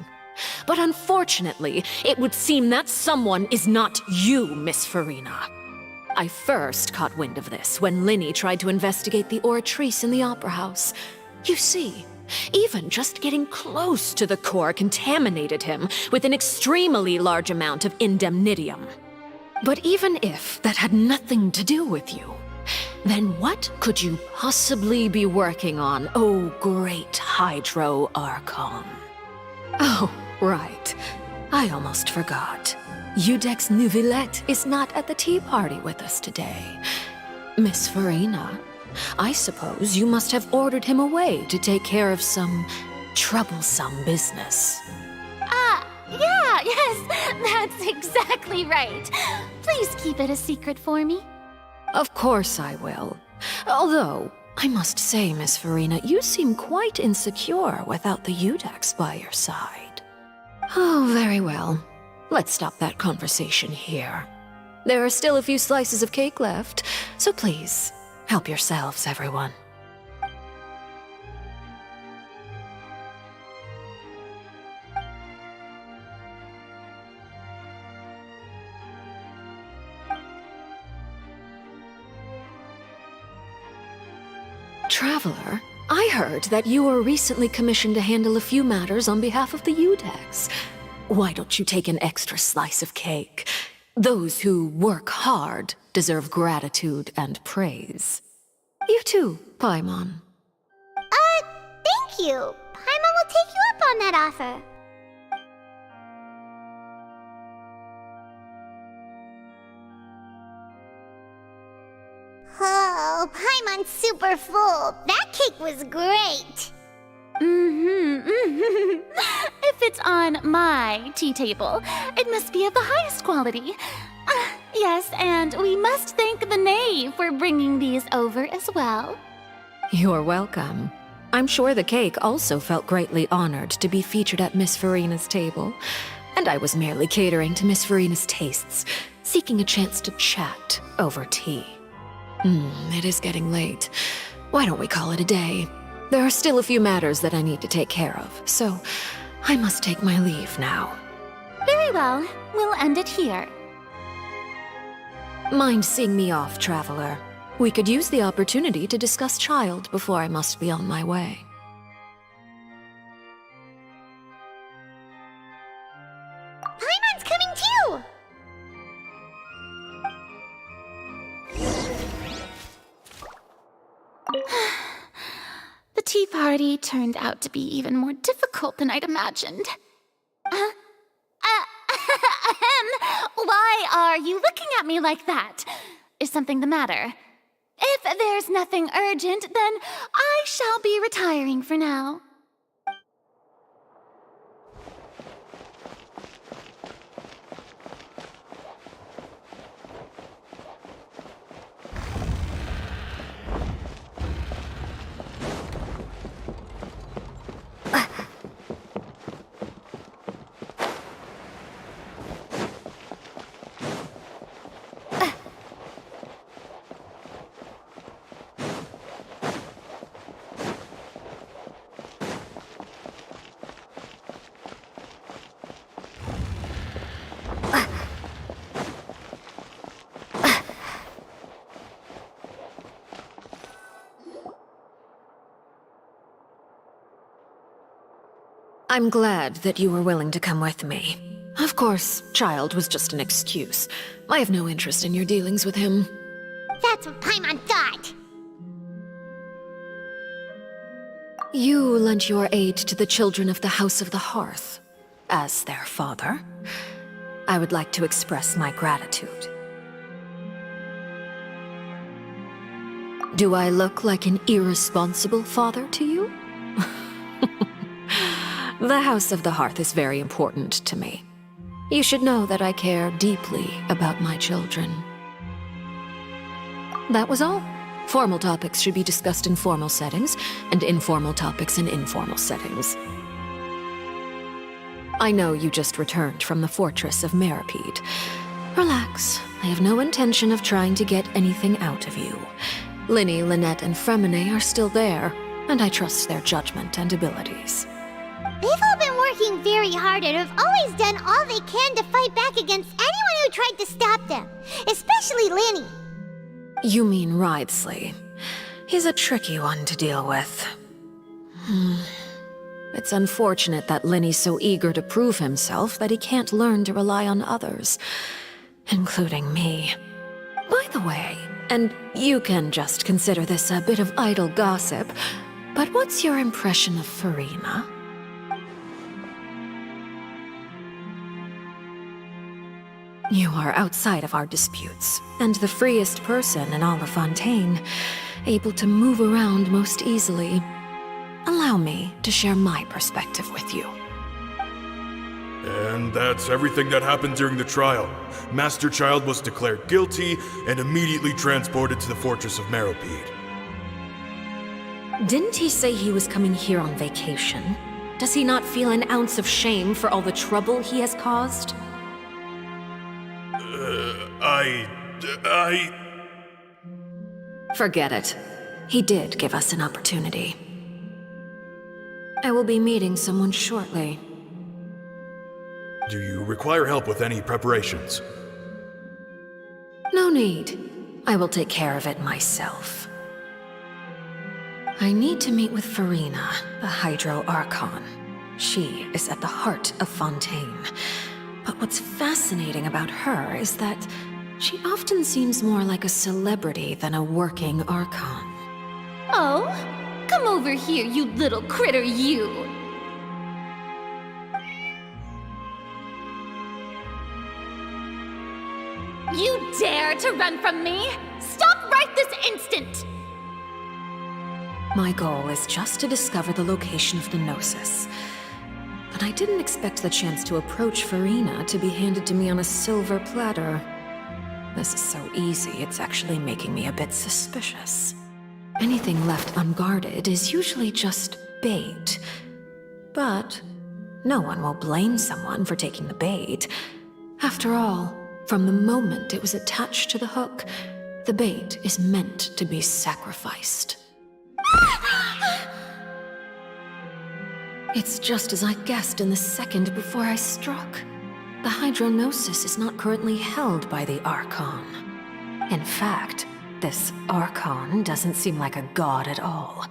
But unfortunately, it would seem that someone is not you, Miss Farina. I first caught wind of this when Linny tried to investigate the Oratrice in the Opera House. You see, even just getting close to the core contaminated him with an extremely large amount of indemnitium. But even if that had nothing to do with you, then what could you possibly be working on, oh great Hydro Archon? Oh, right. I almost forgot. Udex Nouvillette is not at the tea party with us today. Miss Farina, I suppose you must have ordered him away to take care of some troublesome business. Yes, that's exactly right. Please keep it a secret for me. Of course I will. Although, I must say, Miss Farina, you seem quite insecure without the Udex by your side. Oh, very well. Let's stop that conversation here. There are still a few slices of cake left, so please, help yourselves, everyone. Traveler, I heard that you were recently commissioned to handle a few matters on behalf of the Udex. Why don't you take an extra slice of cake? Those who work hard deserve gratitude and praise. You too, Paimon. Thank you. Paimon will take you up on that offer. Oh, Paimon's super full. That cake was great. If it's on my tea table, it must be of the highest quality. Yes, and we must thank the knave for bringing these over as well. You're welcome. I'm sure the cake also felt greatly honored to be featured at Miss Farina's table, and I was merely catering to Miss Farina's tastes, seeking a chance to chat over tea. It is getting late. Why don't we call it a day? There are still a few matters that I need to take care of, so I must take my leave now. Very well. We'll end it here. Mind seeing me off, Traveler? We could use the opportunity to discuss Child before I must be on my way. party turned out to be even more difficult than I'd imagined. Why are you looking at me like that? Is something the matter? If there's nothing urgent, then I shall be retiring for now. I'm glad that you were willing to come with me. Of course, child was just an excuse. I have no interest in your dealings with him. That's what Paimon thought. You lent your aid to the children of the House of the Hearth. As their father, I would like to express my gratitude. Do I look like an irresponsible father to you? The House of the Hearth is very important to me. You should know that I care deeply about my children. That was all. Formal topics should be discussed in formal settings, and informal topics in informal settings. I know you just returned from the fortress of Meripede. Relax. I have no intention of trying to get anything out of you. Linny, Lynette, and Fremine are still there, and I trust their judgment and abilities. They've all been working very hard and have always done all they can to fight back against anyone who tried to stop them, especially Linny. You mean Wriothesley. He's a tricky one to deal with. It's unfortunate that Linny's so eager to prove himself that he can't learn to rely on others, including me. By the way, and you can just consider this a bit of idle gossip, but what's your impression of Furina? You are outside of our disputes, and the freest person in all of Fontaine, able to move around most easily. Allow me to share my perspective with you. And that's everything that happened during the trial. Master Child was declared guilty and immediately transported to the Fortress of Meripede. Didn't he say he was coming here on vacation? Does he not feel an ounce of shame for all the trouble he has caused? Forget it. He did give us an opportunity. I will be meeting someone shortly. Do you require help with any preparations? No need. I will take care of it myself. I need to meet with Furina, the Hydro Archon. She is at the heart of Fontaine. But what's fascinating about her is that she often seems more like a celebrity than a working Archon. Oh? Come over here, you little critter, you! You dare to run from me? Stop right this instant! My goal is just to discover the location of the Gnosis. But I didn't expect the chance to approach Furina to be handed to me on a silver platter. This is so easy, it's actually making me a bit suspicious. Anything left unguarded is usually just bait. But no one will blame someone for taking the bait. After all, from the moment it was attached to the hook, the bait is meant to be sacrificed. It's just as I guessed in the second before I struck. The Hydronosis is not currently held by the Archon. In fact, this Archon doesn't seem like a god at all.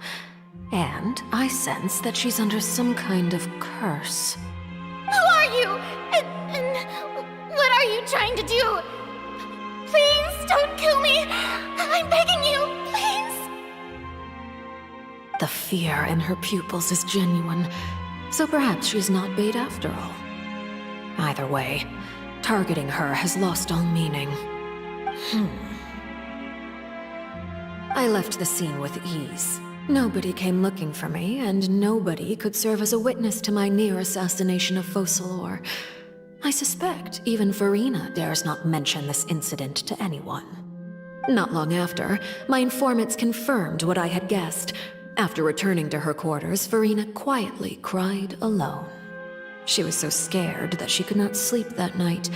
And I sense that she's under some kind of curse. Who are you? And what are you trying to do? Please don't kill me! I'm begging you, please! The fear in her pupils is genuine, so perhaps she's not bait after all. Either way, targeting her has lost all meaning. I left the scene with ease. Nobody came looking for me, and nobody could serve as a witness to my near assassination of Focalor. I suspect even Farina dares not mention this incident to anyone. Not long after, my informants confirmed what I had guessed. After returning to her quarters, Farina quietly cried alone. She was so scared that she could not sleep that night,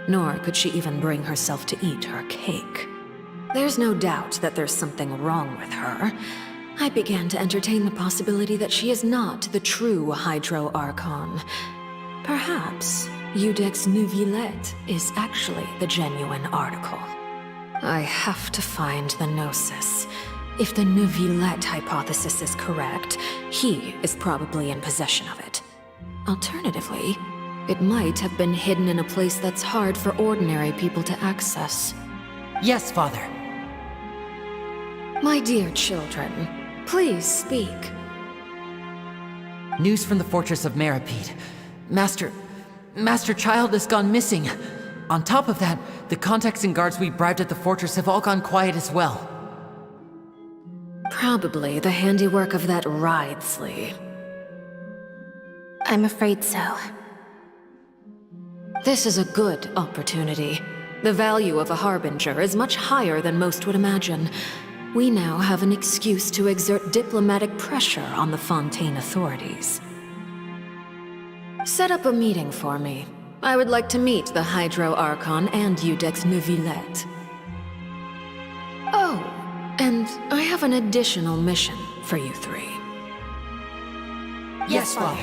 nor could she even bring herself to eat her cake. There's no doubt that there's something wrong with her. I began to entertain the possibility that she is not the true Hydro Archon. Perhaps Iudex Neuvillette is actually the genuine article. I have to find the Gnosis. If the Neuvillette hypothesis is correct, he is probably in possession of it. Alternatively, it might have been hidden in a place that's hard for ordinary people to access. Yes, Father. My dear children, please speak. News from the fortress of Meripede. Master Child has gone missing. On top of that, the contacts and guards we bribed at the fortress have all gone quiet as well. Probably the handiwork of that Ridesley. I'm afraid so. This is a good opportunity. The value of a Harbinger is much higher than most would imagine. We now have an excuse to exert diplomatic pressure on the Fontaine authorities. Set up a meeting for me. I would like to meet the Hydro Archon and Iudex Neuvillette. Oh, and I have an additional mission for you three. Yes, Father.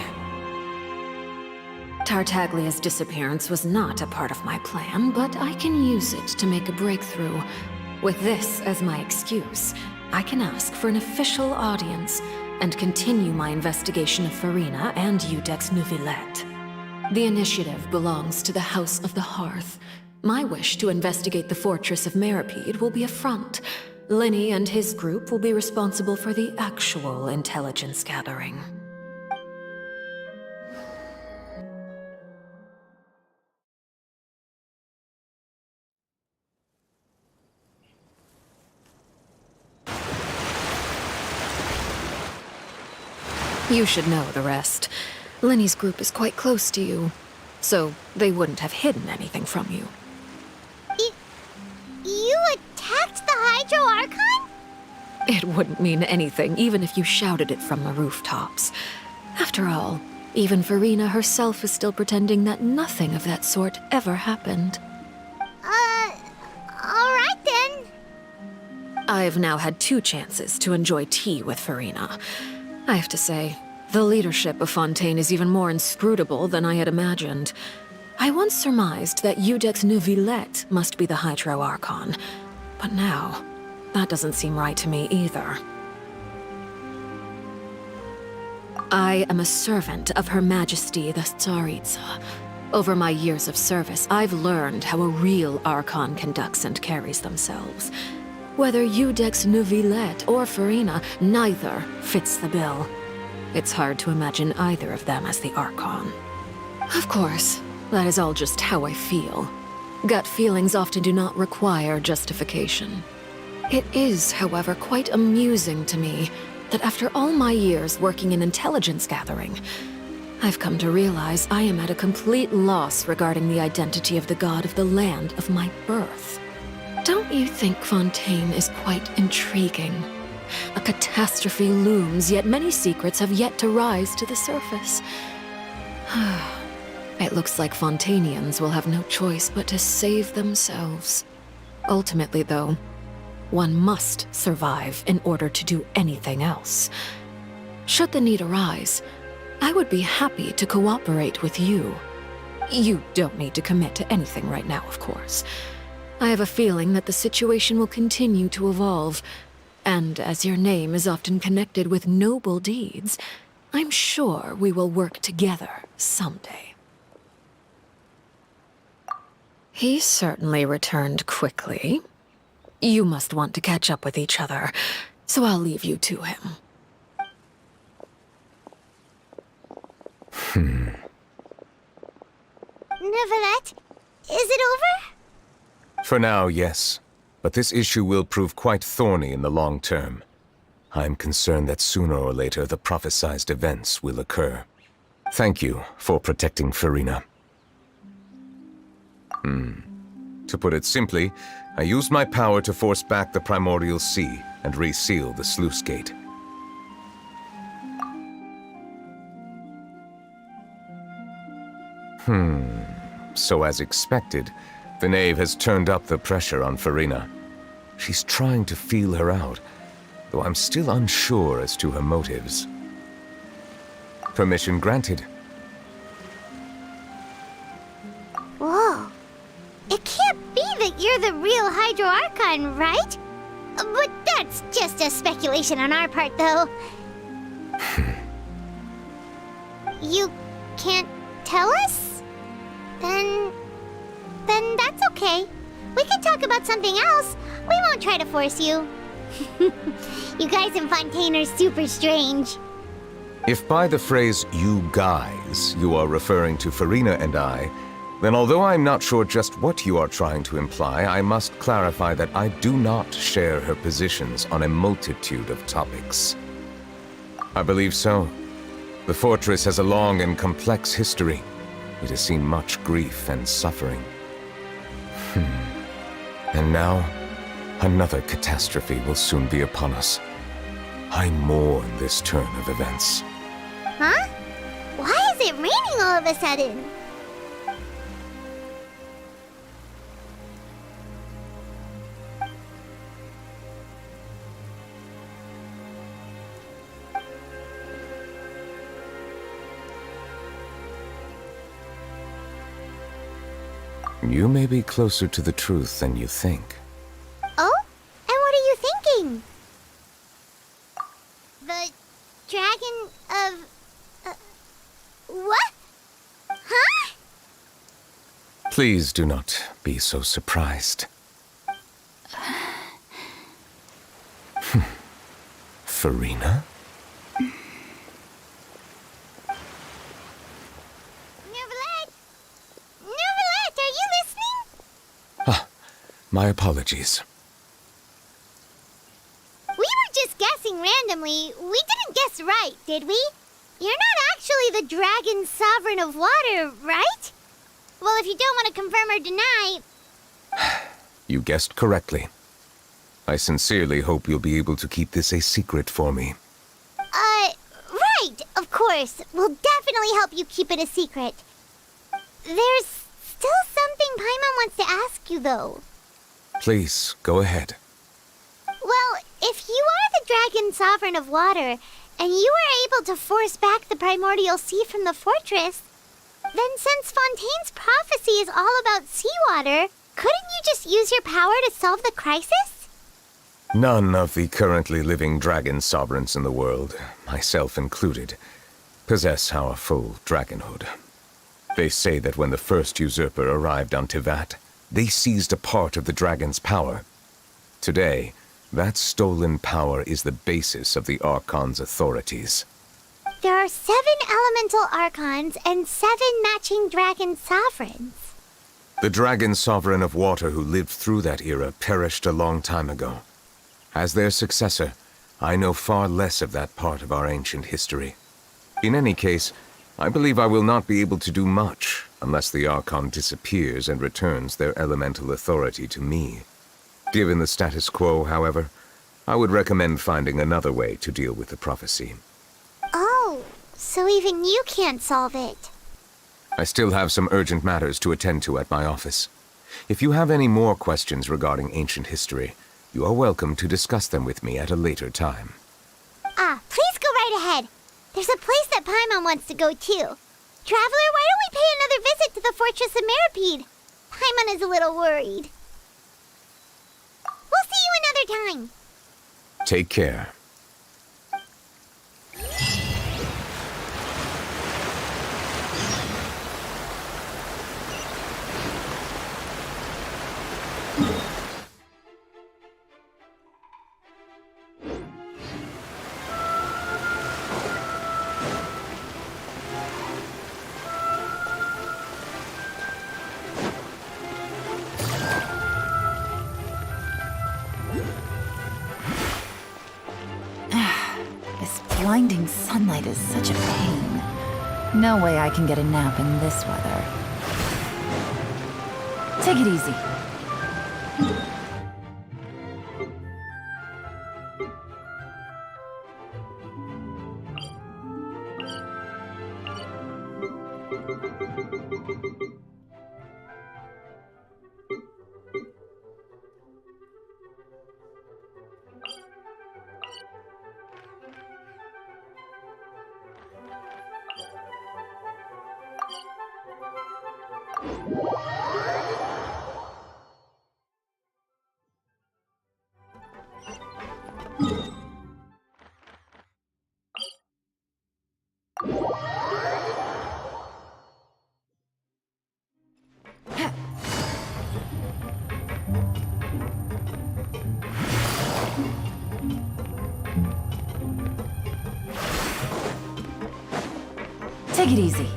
Tartaglia's disappearance was not a part of my plan, but I can use it to make a breakthrough. With this as my excuse, I can ask for an official audience and continue my investigation of Farina and Iudex Neuvillette. The initiative belongs to the House of the Hearth. My wish to investigate the fortress of Meripede will be a front. Linny and his group will be responsible for the actual intelligence gathering. You should know the rest. Linny's group is quite close to you, so they wouldn't have hidden anything from you. You attacked the Hydro Archon? It wouldn't mean anything, even if you shouted it from the rooftops. After all, even Farina herself is still pretending that nothing of that sort ever happened. Alright then. I've now had 2 chances to enjoy tea with Farina. I have to say, the leadership of Fontaine is even more inscrutable than I had imagined. I once surmised that Iudex Neuvillette must be the Hydro Archon, but now, that doesn't seem right to me either. I am a servant of Her Majesty the Tsaritsa. Over my years of service, I've learned how a real Archon conducts and carries themselves. Whether Iudex Neuvillette or Farina, neither fits the bill. It's hard to imagine either of them as the Archon. Of course, that is all just how I feel. Gut feelings often do not require justification. It is, however, quite amusing to me that after all my years working in intelligence gathering, I've come to realize I am at a complete loss regarding the identity of the god of the land of my birth. Don't you think Fontaine is quite intriguing? A catastrophe looms, yet many secrets have yet to rise to the surface. It looks like Fontainians will have no choice but to save themselves. Ultimately, though, one must survive in order to do anything else. Should the need arise, I would be happy to cooperate with you. You don't need to commit to anything right now, of course. I have a feeling that the situation will continue to evolve, and as your name is often connected with noble deeds, I'm sure we will work together someday. He certainly returned quickly. You must want to catch up with each other, so I'll leave you to him. Neverlet, is it over? For now, yes. But this issue will prove quite thorny in the long term. I'm concerned that sooner or later the prophesized events will occur. Thank you for protecting Farina. To put it simply, I used my power to force back the primordial sea and reseal the sluice gate. So as expected, the knave has turned up the pressure on Farina. She's trying to feel her out, though I'm still unsure as to her motives. Permission granted. Whoa. It can't be that you're the real Hydro Archon, right? But that's just a speculation on our part, though. You can't tell us? Then that's okay. We can talk about something else. We won't try to force you. You guys in Fontaine are super strange. If by the phrase, you guys, you are referring to Farina and I, then although I'm not sure just what you are trying to imply, I must clarify that I do not share her positions on a multitude of topics. I believe so. The fortress has a long and complex history. It has seen much grief and suffering. And now, another catastrophe will soon be upon us. I mourn this turn of events. Huh? Why is it raining all of a sudden? You may be closer to the truth than you think. Oh? And what are you thinking? The dragon of... what? Huh? Please do not be so surprised. Farina? My apologies. We were just guessing randomly. We didn't guess right, did we? You're not actually the dragon sovereign of water, right? Well, if you don't want to confirm or deny... You guessed correctly. I sincerely hope you'll be able to keep this a secret for me. Right, of course. We'll definitely help you keep it a secret. There's still something Paimon wants to ask you, though. Please, go ahead. Well, if you are the dragon sovereign of water, and you were able to force back the primordial sea from the fortress, then since Fontaine's prophecy is all about seawater, couldn't you just use your power to solve the crisis? None of the currently living dragon sovereigns in the world, myself included, possess our full dragonhood. They say that when the first usurper arrived on Tivat, they seized a part of the dragon's power. Today, that stolen power is the basis of the Archon's authorities. There are 7 elemental Archons and 7 matching dragon sovereigns. The dragon sovereign of water who lived through that era perished a long time ago. As their successor, I know far less of that part of our ancient history. In any case, I believe I will not be able to do much unless the Archon disappears and returns their elemental authority to me. Given the status quo, however, I would recommend finding another way to deal with the prophecy. Oh, so even you can't solve it. I still have some urgent matters to attend to at my office. If you have any more questions regarding ancient history, you are welcome to discuss them with me at a later time. Please go right ahead. There's a place that Paimon wants to go too. Traveler, why don't we pay another visit to the Fortress of Meripede? Paimon is a little worried. We'll see you another time. Take care. blinding sunlight is such a pain. No way I can get a nap in this weather. Take it easy. Take it easy.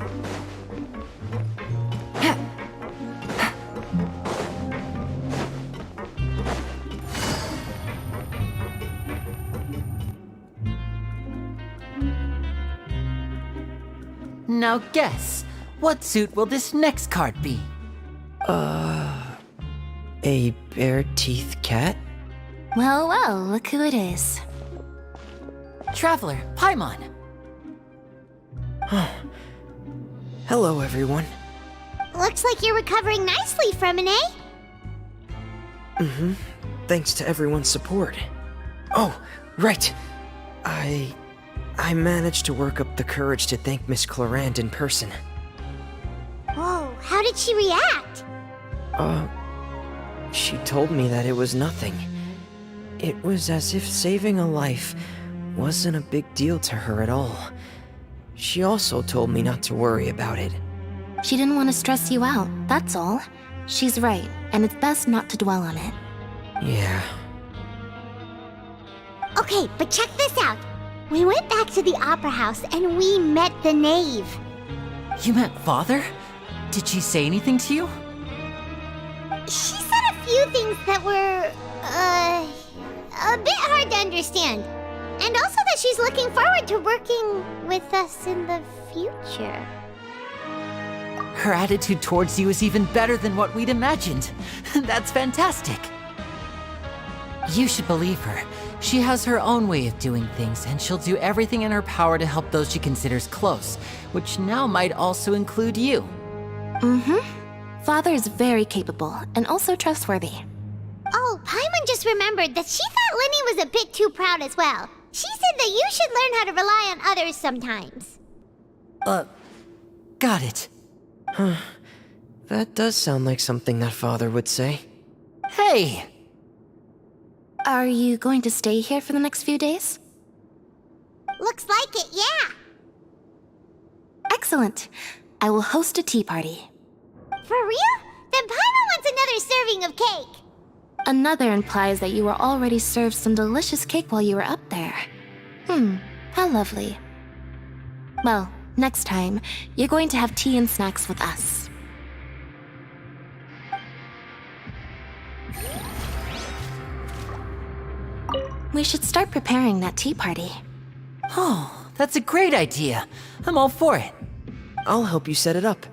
Now guess, what suit will this next card be? A bare-teeth cat? Well, well, look who it is. Traveler, Paimon. Hello, everyone. Looks like you're recovering nicely from it, eh? Mm-hmm. Thanks to everyone's support. Oh, right. I managed to work up the courage to thank Miss Clarant in person. Whoa, how did she react? She told me that it was nothing. It was as if saving a life wasn't a big deal to her at all. She also told me not to worry about it. She didn't want to stress you out, that's all. She's right, and it's best not to dwell on it. Yeah. Okay, but check this out. We went back to the opera house and we met the knave. You met Father? Did she say anything to you? She said a few things that were, a bit hard to understand. And also that she's looking forward to working with us in the future. Her attitude towards you is even better than what we'd imagined. That's fantastic. You should believe her. She has her own way of doing things, and she'll do everything in her power to help those she considers close, which now might also include you. Mm-hmm. Father is very capable, and also trustworthy. Oh, Paimon just remembered that she thought Lenny was a bit too proud as well. She said that you should learn how to rely on others sometimes. Got it. Huh. That does sound like something that Father would say. Hey! Are you going to stay here for the next few days? Looks like it, yeah. Excellent. I will host a tea party. For real? Then Paimon wants another serving of cake. Another implies that you were already served some delicious cake while you were up there. How lovely. Well, next time, you're going to have tea and snacks with us. We should start preparing that tea party. Oh, that's a great idea. I'm all for it. I'll help you set it up.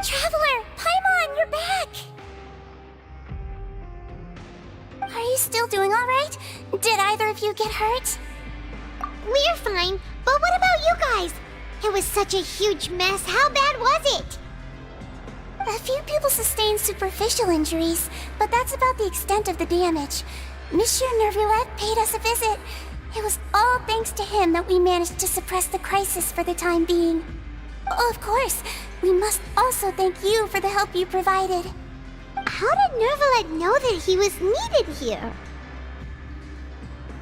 Traveler, Paimon, you're back! Are you still doing all right? Did either of you get hurt? We're fine, but what about you guys? It was such a huge mess. How bad was it? A few people sustained superficial injuries, but that's about the extent of the damage. Monsieur Nervulette paid us a visit. It was all thanks to him that we managed to suppress the crisis for the time being. Of course, we must also thank you for the help you provided. How did Nervulette know that he was needed here?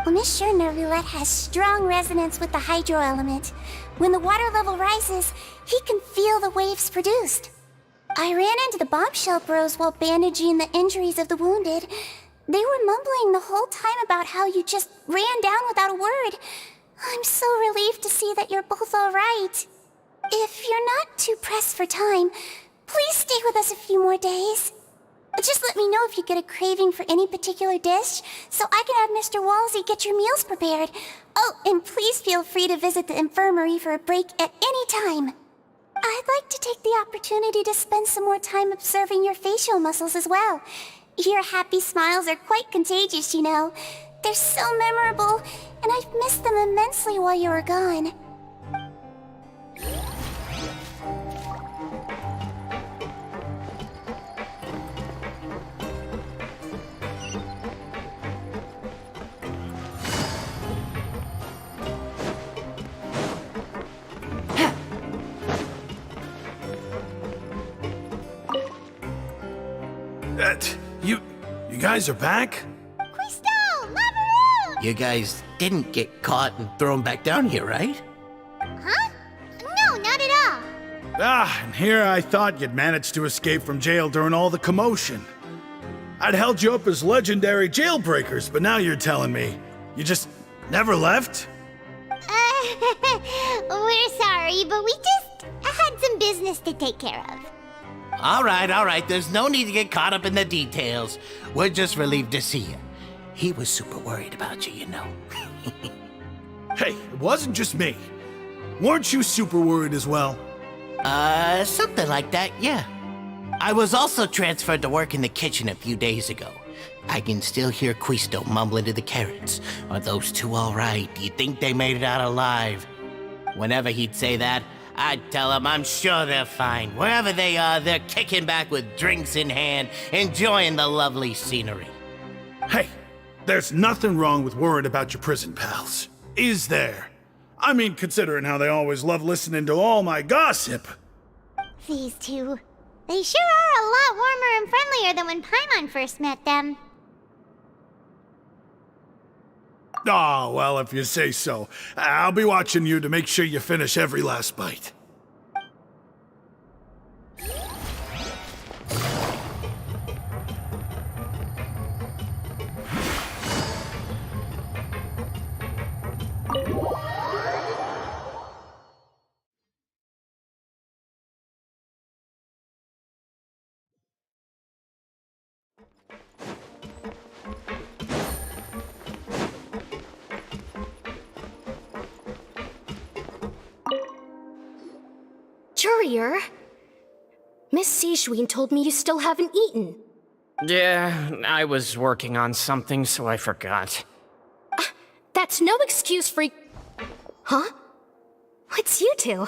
Well, Miss Scherner Roulette has strong resonance with the hydro element. When the water level rises, he can feel the waves produced. I ran into the bombshell bros while bandaging the injuries of the wounded. They were mumbling the whole time about how you just ran down without a word. I'm so relieved to see that you're both alright. If you're not too pressed for time, please stay with us a few more days. Just let me know if you get a craving for any particular dish, so I can have Mr. Walsey get your meals prepared. Oh, and please feel free to visit the infirmary for a break at any time. I'd like to take the opportunity to spend some more time observing your facial muscles as well. Your happy smiles are quite contagious, you know. They're so memorable, and I've missed them immensely while you were gone. You guys are back? You guys didn't get caught and thrown back down here, right? Huh? No, not at all. And here I thought you'd managed to escape from jail during all the commotion. I'd held you up as legendary jailbreakers, but now you're telling me you just never left? We're sorry, but we just had some business to take care of. All right. There's no need to get caught up in the details. We're just relieved to see you. He was super worried about you, you know. Hey, it wasn't just me. Weren't you super worried as well? Something like that, yeah. I was also transferred to work in the kitchen a few days ago. I can still hear Quisto mumbling to the carrots. Are those two all right? Do you think they made it out alive? Whenever he'd say that, I'd tell him I'm sure they're fine. Wherever they are, they're kicking back with drinks in hand, enjoying the lovely scenery. Hey, there's nothing wrong with worrying about your prison pals. Is there? I mean, considering how they always love listening to all my gossip. These two. They sure are a lot warmer and friendlier than when Paimon first met them. Oh, well, if you say so. I'll be watching you to make sure you finish every last bite. Courier, Miss Sijwin told me you still haven't eaten. Yeah, I was working on something, so I forgot. That's no excuse for... Huh? It's you two. Junior,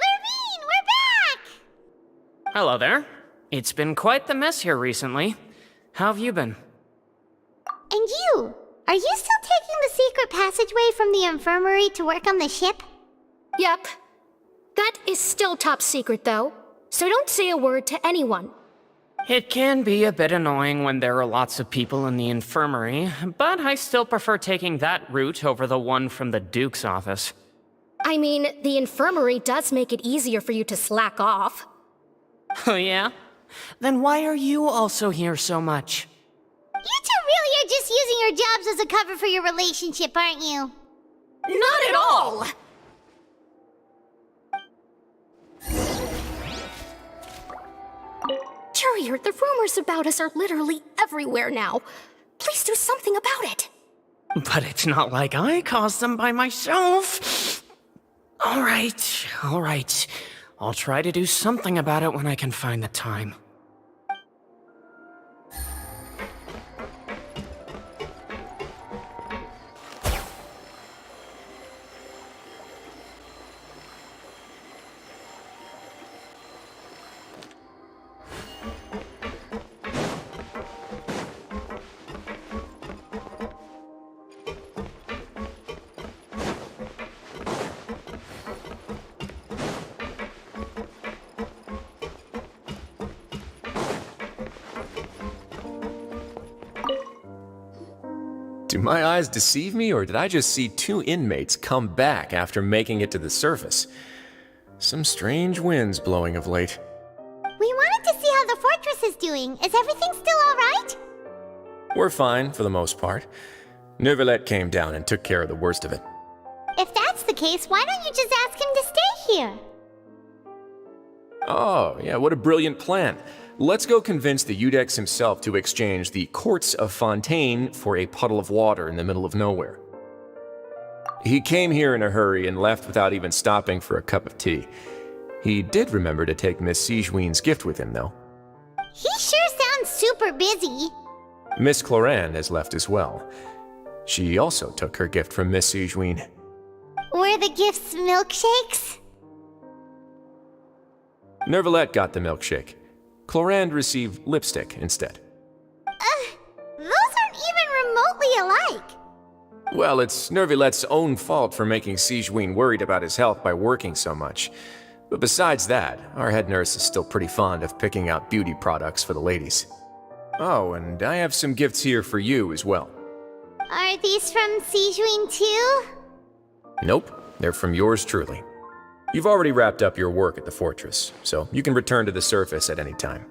Lurvine, we're back! Hello there. It's been quite the mess here recently. How have you been? And you? Are you still taking the secret passageway from the infirmary to work on the ship? Yep. That is still top secret, though, so don't say a word to anyone. It can be a bit annoying when there are lots of people in the infirmary, but I still prefer taking that route over the one from the Duke's office. I mean, the infirmary does make it easier for you to slack off. Oh yeah? Then why are you also here so much? You two really are just using your jobs as a cover for your relationship, aren't you? Not at all! Courier, the rumors about us are literally everywhere now. Please do something about it. But it's not like I caused them by myself. All right. I'll try to do something about it when I can find the time. Do my eyes deceive me, or did I just see two inmates come back after making it to the surface? Some strange winds blowing of late. We wanted to see how the fortress is doing. Is everything still alright? We're fine, for the most part. Neuvillette came down and took care of the worst of it. If that's the case, why don't you just ask him to stay here? Oh, yeah, what a brilliant plan. Let's go convince the Eudex himself to exchange the Courts of Fontaine for a puddle of water in the middle of nowhere. He came here in a hurry and left without even stopping for a cup of tea. He did remember to take Miss Sigewinne's gift with him, though. He sure sounds super busy. Miss Clorinde has left as well. She also took her gift from Miss Sigewinne. Were the gifts milkshakes? Neuvillette got the milkshake. Clorinde received lipstick instead. Those aren't even remotely alike. Well, it's Neuvillette's own fault for making Sigewinne worried about his health by working so much. But besides that, our head nurse is still pretty fond of picking out beauty products for the ladies. Oh, and I have some gifts here for you as well. Are these from Sigewinne too? Nope, they're from yours truly. You've already wrapped up your work at the fortress, so you can return to the surface at any time.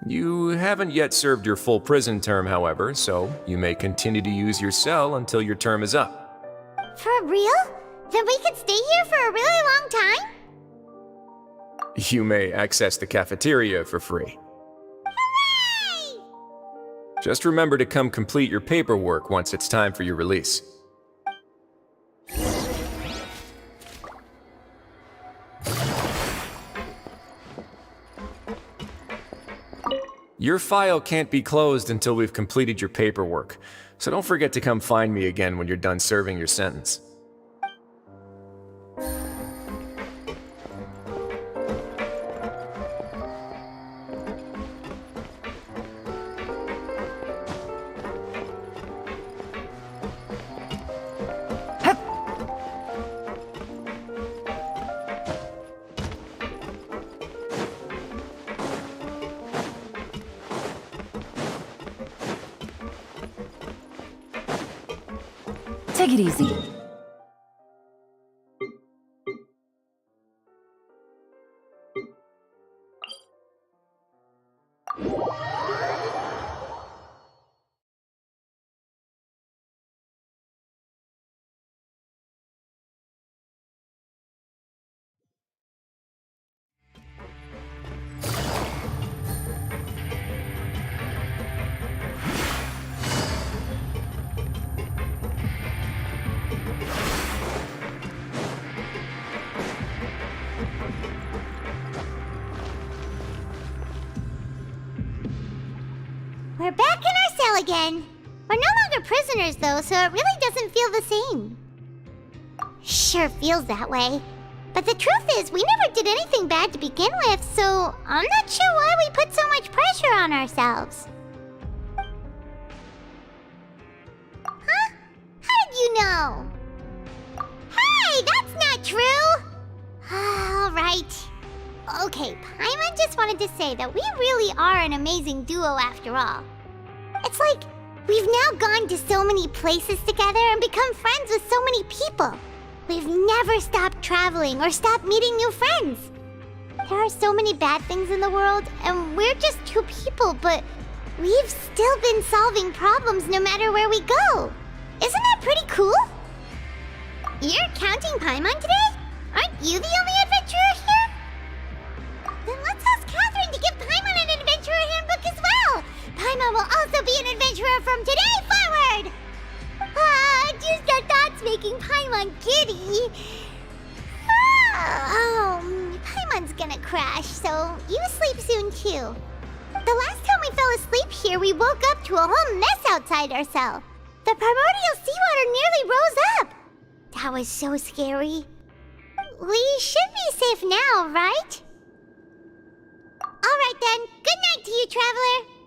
You haven't yet served your full prison term, however, so you may continue to use your cell until your term is up. For real? Then we could stay here for a really long time? You may access the cafeteria for free. Hooray! Just remember to come complete your paperwork once it's time for your release. Your file can't be closed until we've completed your paperwork, so don't forget to come find me again when you're done serving your sentence. Take it easy. We're back in our cell again. We're no longer prisoners though, so it really doesn't feel the same. Sure feels that way. But the truth is, we never did anything bad to begin with, so I'm not sure why we put so much pressure on ourselves. Huh? How did you know? Hey, that's not true! Alright. Okay, Paimon just wanted to say that we really are an amazing duo after all. It's like we've now gone to so many places together and become friends with so many people. We've never stopped traveling or stopped meeting new friends. There are so many bad things in the world, and we're just two people, but we've still been solving problems no matter where we go. Isn't that pretty cool? You're counting Paimon today? Aren't you the only adventurer here? Then let's ask Catherine to give Paimon an adventurer handbook as well. Paimon will also be an adventurer from today forward. Just our thoughts making Paimon giddy. Paimon's gonna crash, so you sleep soon too. The last time we fell asleep here, we woke up to a whole mess outside our cell. The primordial seawater nearly rose up. That was so scary. We should be safe now, right? Alright then, good night to you, traveler.